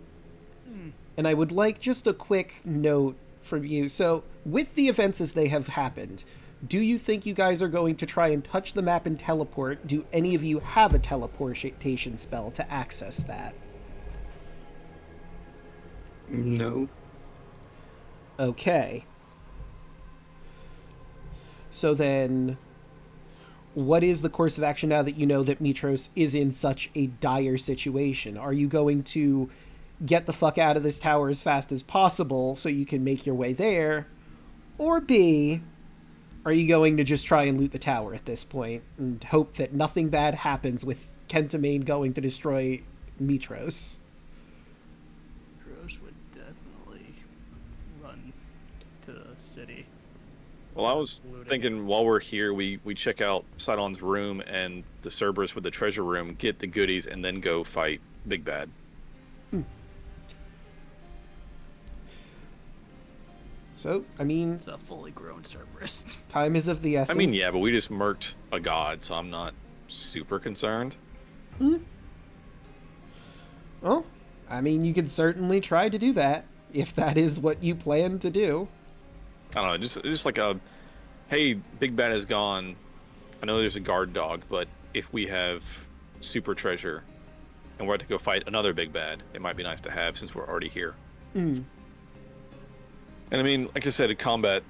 [SPEAKER 7] And I would like just a quick note from you. So, with the events as they have happened, do you think you guys are going to try and touch the map and teleport? Do any of you have a teleportation spell to access that?
[SPEAKER 2] No.
[SPEAKER 7] Okay. So then, what is the course of action now that you know that Mitros is in such a dire situation? Are you going to get the fuck out of this tower as fast as possible so you can make your way there? Or B, are you going to just try and loot the tower at this point and hope that nothing bad happens with Kentamane going to destroy Mitros?
[SPEAKER 5] Mitros would definitely run to the city.
[SPEAKER 4] Well, I was thinking while we're here, we check out Sydon's room and the Cerberus with the treasure room, get the goodies, and then go fight Big Bad.
[SPEAKER 7] So, I mean...
[SPEAKER 5] It's a fully grown Cerberus.
[SPEAKER 7] Time is of the essence.
[SPEAKER 4] I mean, yeah, but we just murked a god, so I'm not super concerned.
[SPEAKER 7] Well, I mean, you could certainly try to do that, if that is what you plan to do.
[SPEAKER 4] I don't know, just like a, hey, Big Bad is gone. I know there's a guard dog, but if we have super treasure and we're about to go fight another Big Bad, it might be nice to have since we're already here. And I mean, like I said, combat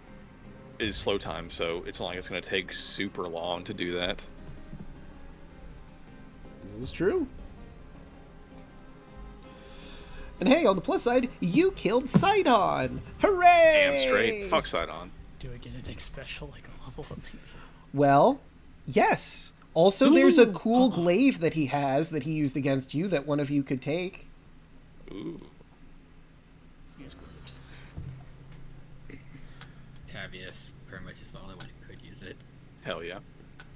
[SPEAKER 4] is slow time, so it's not like it's going to take super long to do that.
[SPEAKER 7] This is true. And hey, on the plus side, you killed Sydon! Hooray!
[SPEAKER 4] Damn straight. Fuck Sydon.
[SPEAKER 5] Do I get anything special, like a level up?
[SPEAKER 7] Well, yes. Also, there's a cool glaive that he has that he used against you that one of you could take.
[SPEAKER 4] Ooh.
[SPEAKER 6] Tavius pretty much is the only one who could use it.
[SPEAKER 4] Hell yeah.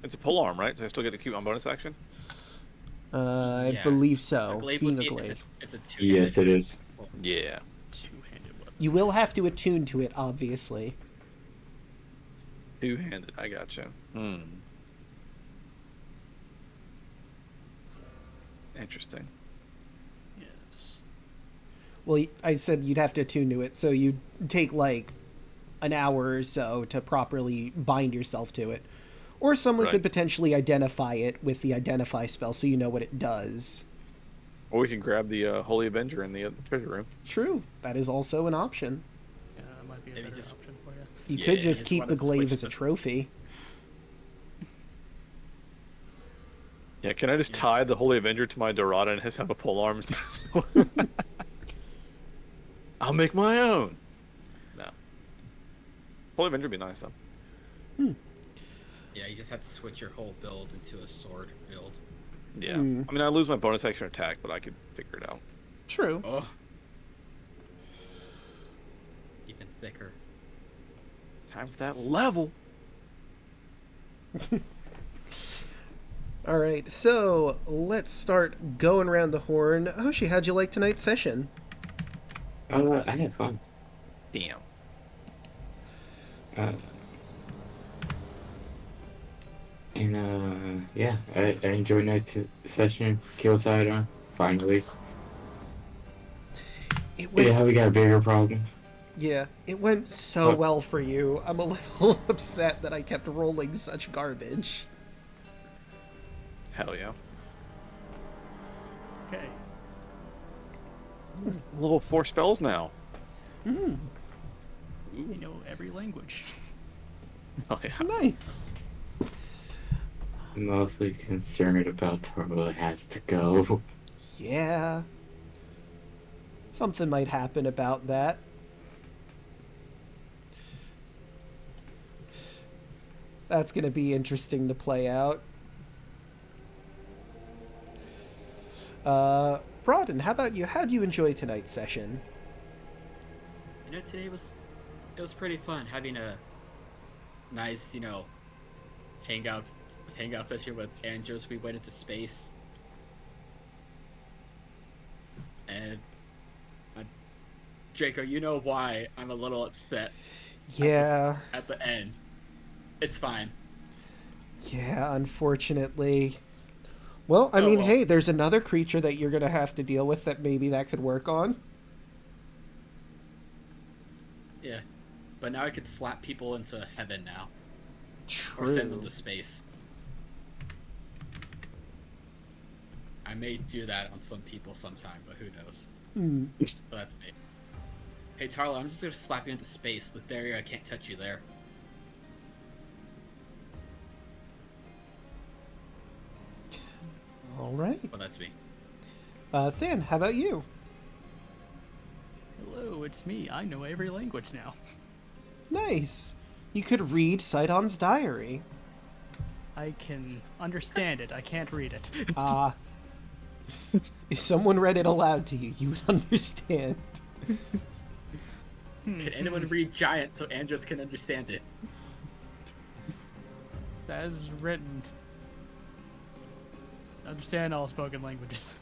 [SPEAKER 4] It's a pole arm, right? So I still get to keep my bonus action?
[SPEAKER 7] I
[SPEAKER 6] Yeah.
[SPEAKER 7] believe so.
[SPEAKER 6] A glaive
[SPEAKER 7] Being
[SPEAKER 6] would
[SPEAKER 7] a
[SPEAKER 6] be
[SPEAKER 7] glaive.
[SPEAKER 6] it's a two-handed.
[SPEAKER 2] Yes, it is.
[SPEAKER 4] Yeah.
[SPEAKER 5] Two-handed weapon.
[SPEAKER 7] You will have to attune to it, obviously.
[SPEAKER 4] Two-handed, I gotcha. Interesting.
[SPEAKER 5] Yes.
[SPEAKER 7] Well, I said you'd have to attune to it, so you'd take, like, an hour or so to properly bind yourself to it. Or someone
[SPEAKER 4] Right.
[SPEAKER 7] could potentially identify it with the Identify spell so you know what it does.
[SPEAKER 4] Or we could grab the Holy Avenger in the treasure room.
[SPEAKER 7] True. That is also an option.
[SPEAKER 5] Yeah, that might be a
[SPEAKER 6] Maybe
[SPEAKER 5] better
[SPEAKER 6] just-
[SPEAKER 5] option for you.
[SPEAKER 7] You
[SPEAKER 6] Yeah,
[SPEAKER 7] could
[SPEAKER 6] you
[SPEAKER 7] just
[SPEAKER 6] just
[SPEAKER 7] keep
[SPEAKER 6] wanna
[SPEAKER 7] the glaive
[SPEAKER 6] switch
[SPEAKER 7] as a
[SPEAKER 6] the-
[SPEAKER 7] trophy.
[SPEAKER 4] Yeah, can I just tie the Holy Avenger to my Dorada and just have a pole arm? I'll make my own. No. Holy Avenger would be nice, though.
[SPEAKER 6] Yeah, you just have to switch your whole build into a sword build.
[SPEAKER 4] Yeah. I mean, I lose my bonus action attack, but I could figure it out.
[SPEAKER 7] True.
[SPEAKER 6] Oh. Even thicker.
[SPEAKER 4] Time for that level.
[SPEAKER 7] All right, so let's start going around the horn. Hoshi, how'd you like tonight's session?
[SPEAKER 2] I had fun.
[SPEAKER 4] Damn.
[SPEAKER 2] Yeah, I enjoyed tonight's session. Kill Sydon, finally. Yeah, we got bigger problems.
[SPEAKER 7] Yeah, it went so well for you. I'm a little upset that I kept rolling such garbage.
[SPEAKER 4] Hell yeah.
[SPEAKER 5] Okay.
[SPEAKER 4] Level 4 spells now.
[SPEAKER 5] You know every language.
[SPEAKER 4] Oh yeah.
[SPEAKER 7] Nice.
[SPEAKER 2] I'm mostly concerned about Toro has to go.
[SPEAKER 7] Yeah. Something might happen about that. That's going to be interesting to play out. Broaden, how about you? How do you enjoy tonight's session?
[SPEAKER 6] You know, today was pretty fun having a nice, hangout session with Andros. We went into space, and Draco, you know why I'm a little upset.
[SPEAKER 7] Yeah.
[SPEAKER 6] At the end, it's fine.
[SPEAKER 7] Yeah, unfortunately. Well, I mean, hey, there's another creature that you're going to have to deal with that maybe that could work on.
[SPEAKER 6] Yeah, but now I could slap people into heaven now.
[SPEAKER 7] True.
[SPEAKER 6] Or send them to space. I may do that on some people sometime, but who knows? But that's me. Hey, Tarlo, I'm just gonna slap you into space. Lothario, I can't touch you there.
[SPEAKER 7] All right.
[SPEAKER 6] Well, that's me.
[SPEAKER 7] Than, how about you?
[SPEAKER 5] Hello, it's me. I know every language now.
[SPEAKER 7] Nice. You could read Sidon's diary.
[SPEAKER 5] I can understand it. I can't read it.
[SPEAKER 7] If someone read it aloud to you, you would understand.
[SPEAKER 6] Can anyone read Giant so Andros can understand it?
[SPEAKER 5] As written. Understand all spoken languages.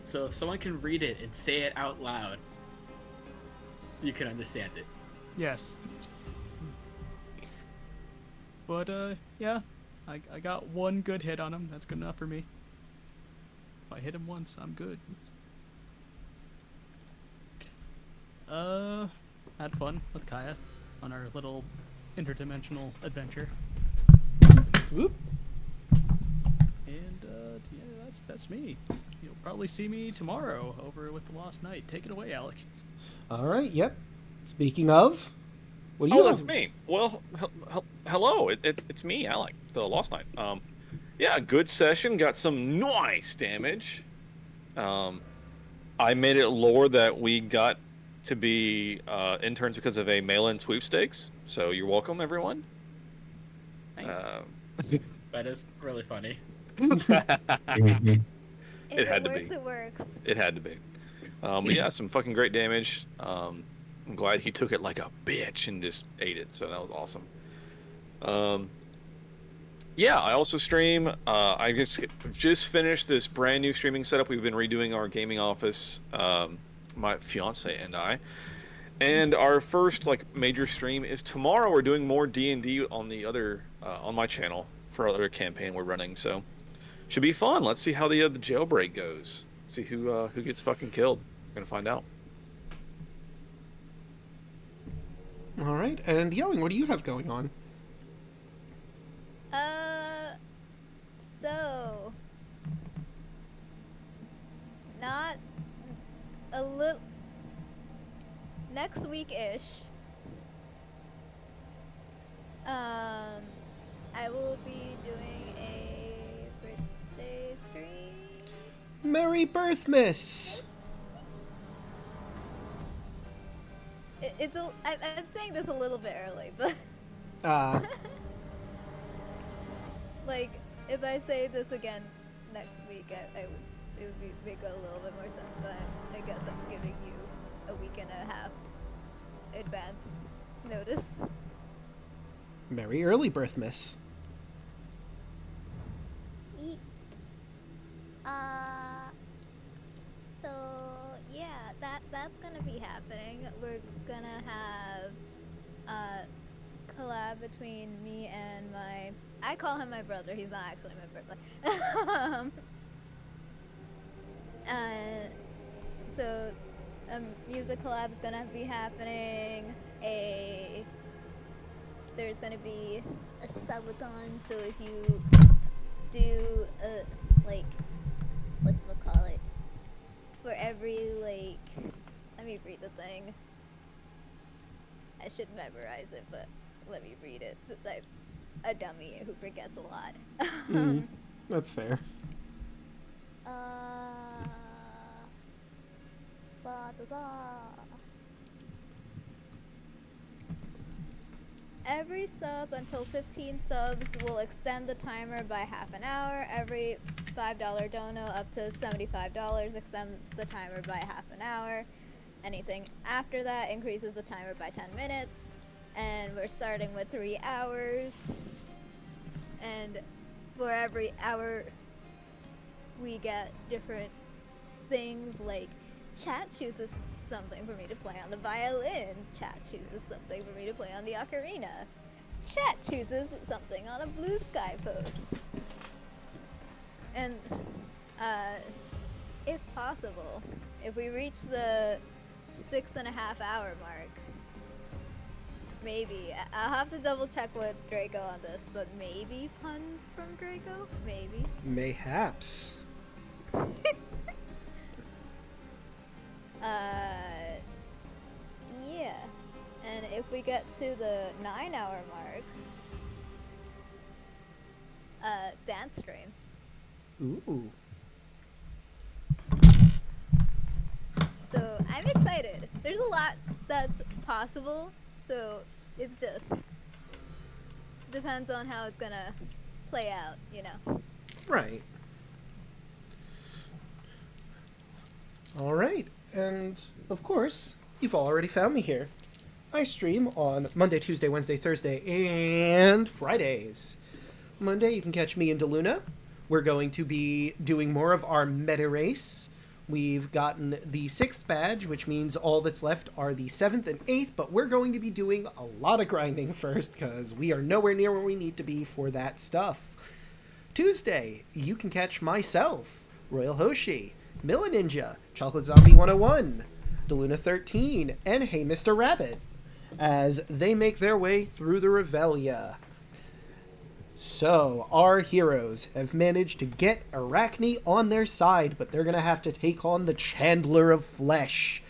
[SPEAKER 6] So if someone can read it and say it out loud, you can understand it.
[SPEAKER 5] Yes. But, yeah. I got one good hit on him. That's good enough for me. If I hit him once, I'm good. Had fun with Kaya on our little interdimensional adventure.
[SPEAKER 7] Whoop.
[SPEAKER 5] And, yeah, that's me. You'll probably see me tomorrow over with the Lost Knight. Take it away, Alek.
[SPEAKER 7] All right, yep. Speaking of, what do you
[SPEAKER 4] that's
[SPEAKER 7] have?
[SPEAKER 4] me. Well, hello. It's me, Alek, the Lost Knight. Yeah, good session. Got some nice damage. I made it lore that we got to be interns because of a mail-in sweepstakes. So you're welcome, everyone.
[SPEAKER 6] Thanks. That is really funny.
[SPEAKER 1] If
[SPEAKER 4] It had to
[SPEAKER 1] works,
[SPEAKER 4] be.
[SPEAKER 1] it works.
[SPEAKER 4] It had to be. But yeah, some fucking great damage. I'm glad he took it like a bitch and just ate it. So that was awesome. Yeah, I also stream. I just finished this brand new streaming setup. We've been redoing our gaming office, my fiance and I. And our first major stream is tomorrow. We're doing more D&D on the other on my channel for our other campaign we're running. So should be fun. Let's see how the jailbreak goes. See who gets fucking killed. We're gonna find out.
[SPEAKER 7] All right, and Yelling, what do you have going on?
[SPEAKER 1] So not a little next week-ish. I will be doing a birthday stream.
[SPEAKER 7] Merry Birthmas!
[SPEAKER 1] I'm saying this a little bit early, but like if I say this again next week, it would make a little bit more sense. But I guess I'm giving you a week and a half advance notice.
[SPEAKER 7] Merry early Birthmas.
[SPEAKER 1] So yeah, that's gonna be happening. We're gonna have a collab between me and I call him my brother. He's not actually my brother. So a music collab is gonna be happening. There's gonna be a subathon. So if you do whatchamacallit, for every thing. I should memorize it, but let me read it since I'm a dummy who forgets a lot.
[SPEAKER 7] That's fair.
[SPEAKER 1] Every sub until 15 subs will extend the timer by half an hour. Every $5 dono up to $75 extends the timer by half an hour. Anything after that increases the timer by 10 minutes. And we're starting with 3 hours. And for every hour, we get different things like chat chooses something for me to play on the violins. Chat chooses something for me to play on the ocarina. Chat chooses something on a blue sky post. And, if possible, if we reach the 6.5 hour mark, maybe. I'll have to double check with Draco on this, but maybe puns from Draco? Maybe.
[SPEAKER 7] Mayhaps.
[SPEAKER 1] Yeah. And if we get to the 9 hour mark, dance stream.
[SPEAKER 7] Ooh.
[SPEAKER 1] So I'm excited. There's a lot that's possible, so it's just depends on how it's gonna play out, you know.
[SPEAKER 7] Right. All right. And, of course, you've already found me here. I stream on Monday, Tuesday, Wednesday, Thursday, and Fridays. Monday, you can catch me in DeLuna. We're going to be doing more of our meta race. We've gotten the 6th badge, which means all that's left are the 7th and 8th, but we're going to be doing a lot of grinding first, because we are nowhere near where we need to be for that stuff. Tuesday, you can catch myself, Royal Hoshi, Milla Ninja, Chocolate Zombie 101, DeLuna 13, and Hey Mr. Rabbit, as they make their way through the Revelia. So, our heroes have managed to get Arachne on their side, but they're gonna have to take on the Chandler of Flesh,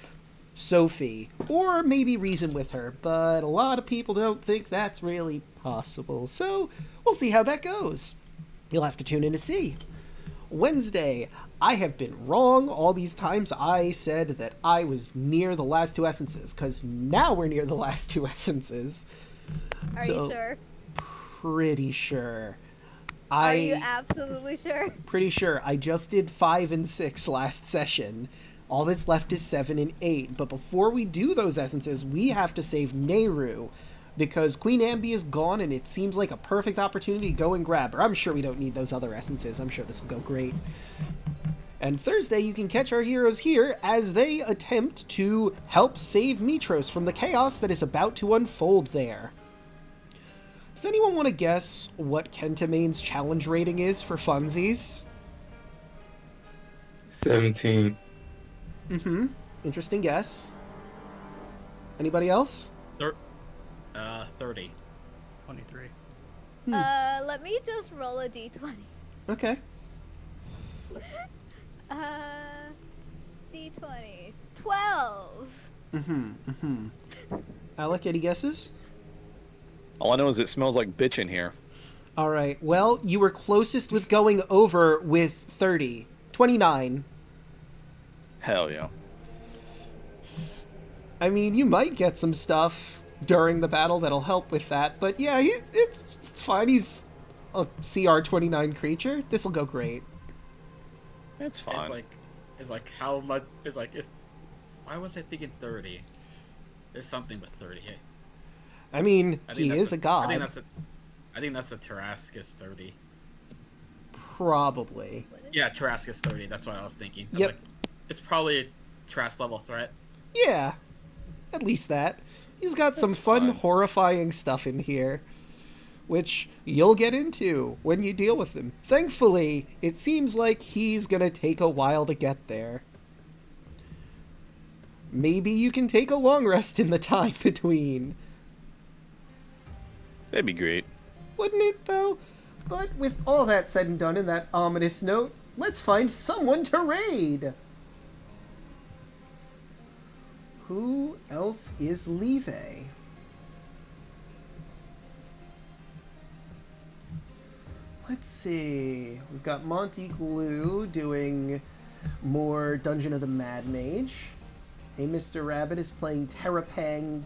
[SPEAKER 7] Sophie, or maybe reason with her, but a lot of people don't think that's really possible, so we'll see how that goes. You'll have to tune in to see. Wednesday, I have been wrong all these times I said that I was near the last 2 essences, because now we're near the last 2 essences.
[SPEAKER 1] Are you sure?
[SPEAKER 7] Pretty sure.
[SPEAKER 1] Are you absolutely sure?
[SPEAKER 7] Pretty sure. I just did 5 and 6 last session. All that's left is 7 and 8. But before we do those essences, we have to save Nehru, because Queen Ambi is gone, and it seems like a perfect opportunity to go and grab her. I'm sure we don't need those other essences. I'm sure this will go great. And Thursday, you can catch our heroes here as they attempt to help save Mitros from the chaos that is about to unfold there. Does anyone want to guess what Kentamane's challenge rating is for funsies?
[SPEAKER 2] 17.
[SPEAKER 7] Interesting guess. Anybody else?
[SPEAKER 6] 30.
[SPEAKER 5] 23.
[SPEAKER 1] Let me just roll a d20.
[SPEAKER 7] Okay.
[SPEAKER 1] D20. 12.
[SPEAKER 7] Alek, any guesses?
[SPEAKER 4] All I know is it smells like bitch in here.
[SPEAKER 7] All right. Well, you were closest with going over with 30. 29.
[SPEAKER 4] Hell yeah.
[SPEAKER 7] I mean, you might get some stuff during the battle that'll help with that, but yeah, it's fine. He's a CR29 creature. This'll go great.
[SPEAKER 4] It's fine.
[SPEAKER 6] It's like how much? Why was I thinking 30? There's something with 30. Hey,
[SPEAKER 7] I mean, he is a god.
[SPEAKER 6] I think that's a Tarascus 30.
[SPEAKER 7] Probably.
[SPEAKER 6] Yeah, Tarascus 30. That's what I was thinking.
[SPEAKER 7] Yep.
[SPEAKER 6] It's probably a Trask level threat.
[SPEAKER 7] Yeah, at least that. He's got some fun, horrifying stuff in here, which you'll get into when you deal with him. Thankfully, it seems like he's gonna take a while to get there. Maybe you can take a long rest in the time between.
[SPEAKER 4] That'd be great.
[SPEAKER 7] Wouldn't it, though? But with all that said and done in that ominous note, let's find someone to raid! Who else is leaving? Let's see. We've got Monty Glue doing more Dungeon of the Mad Mage. Hey, Mr. Rabbit is playing Terrapang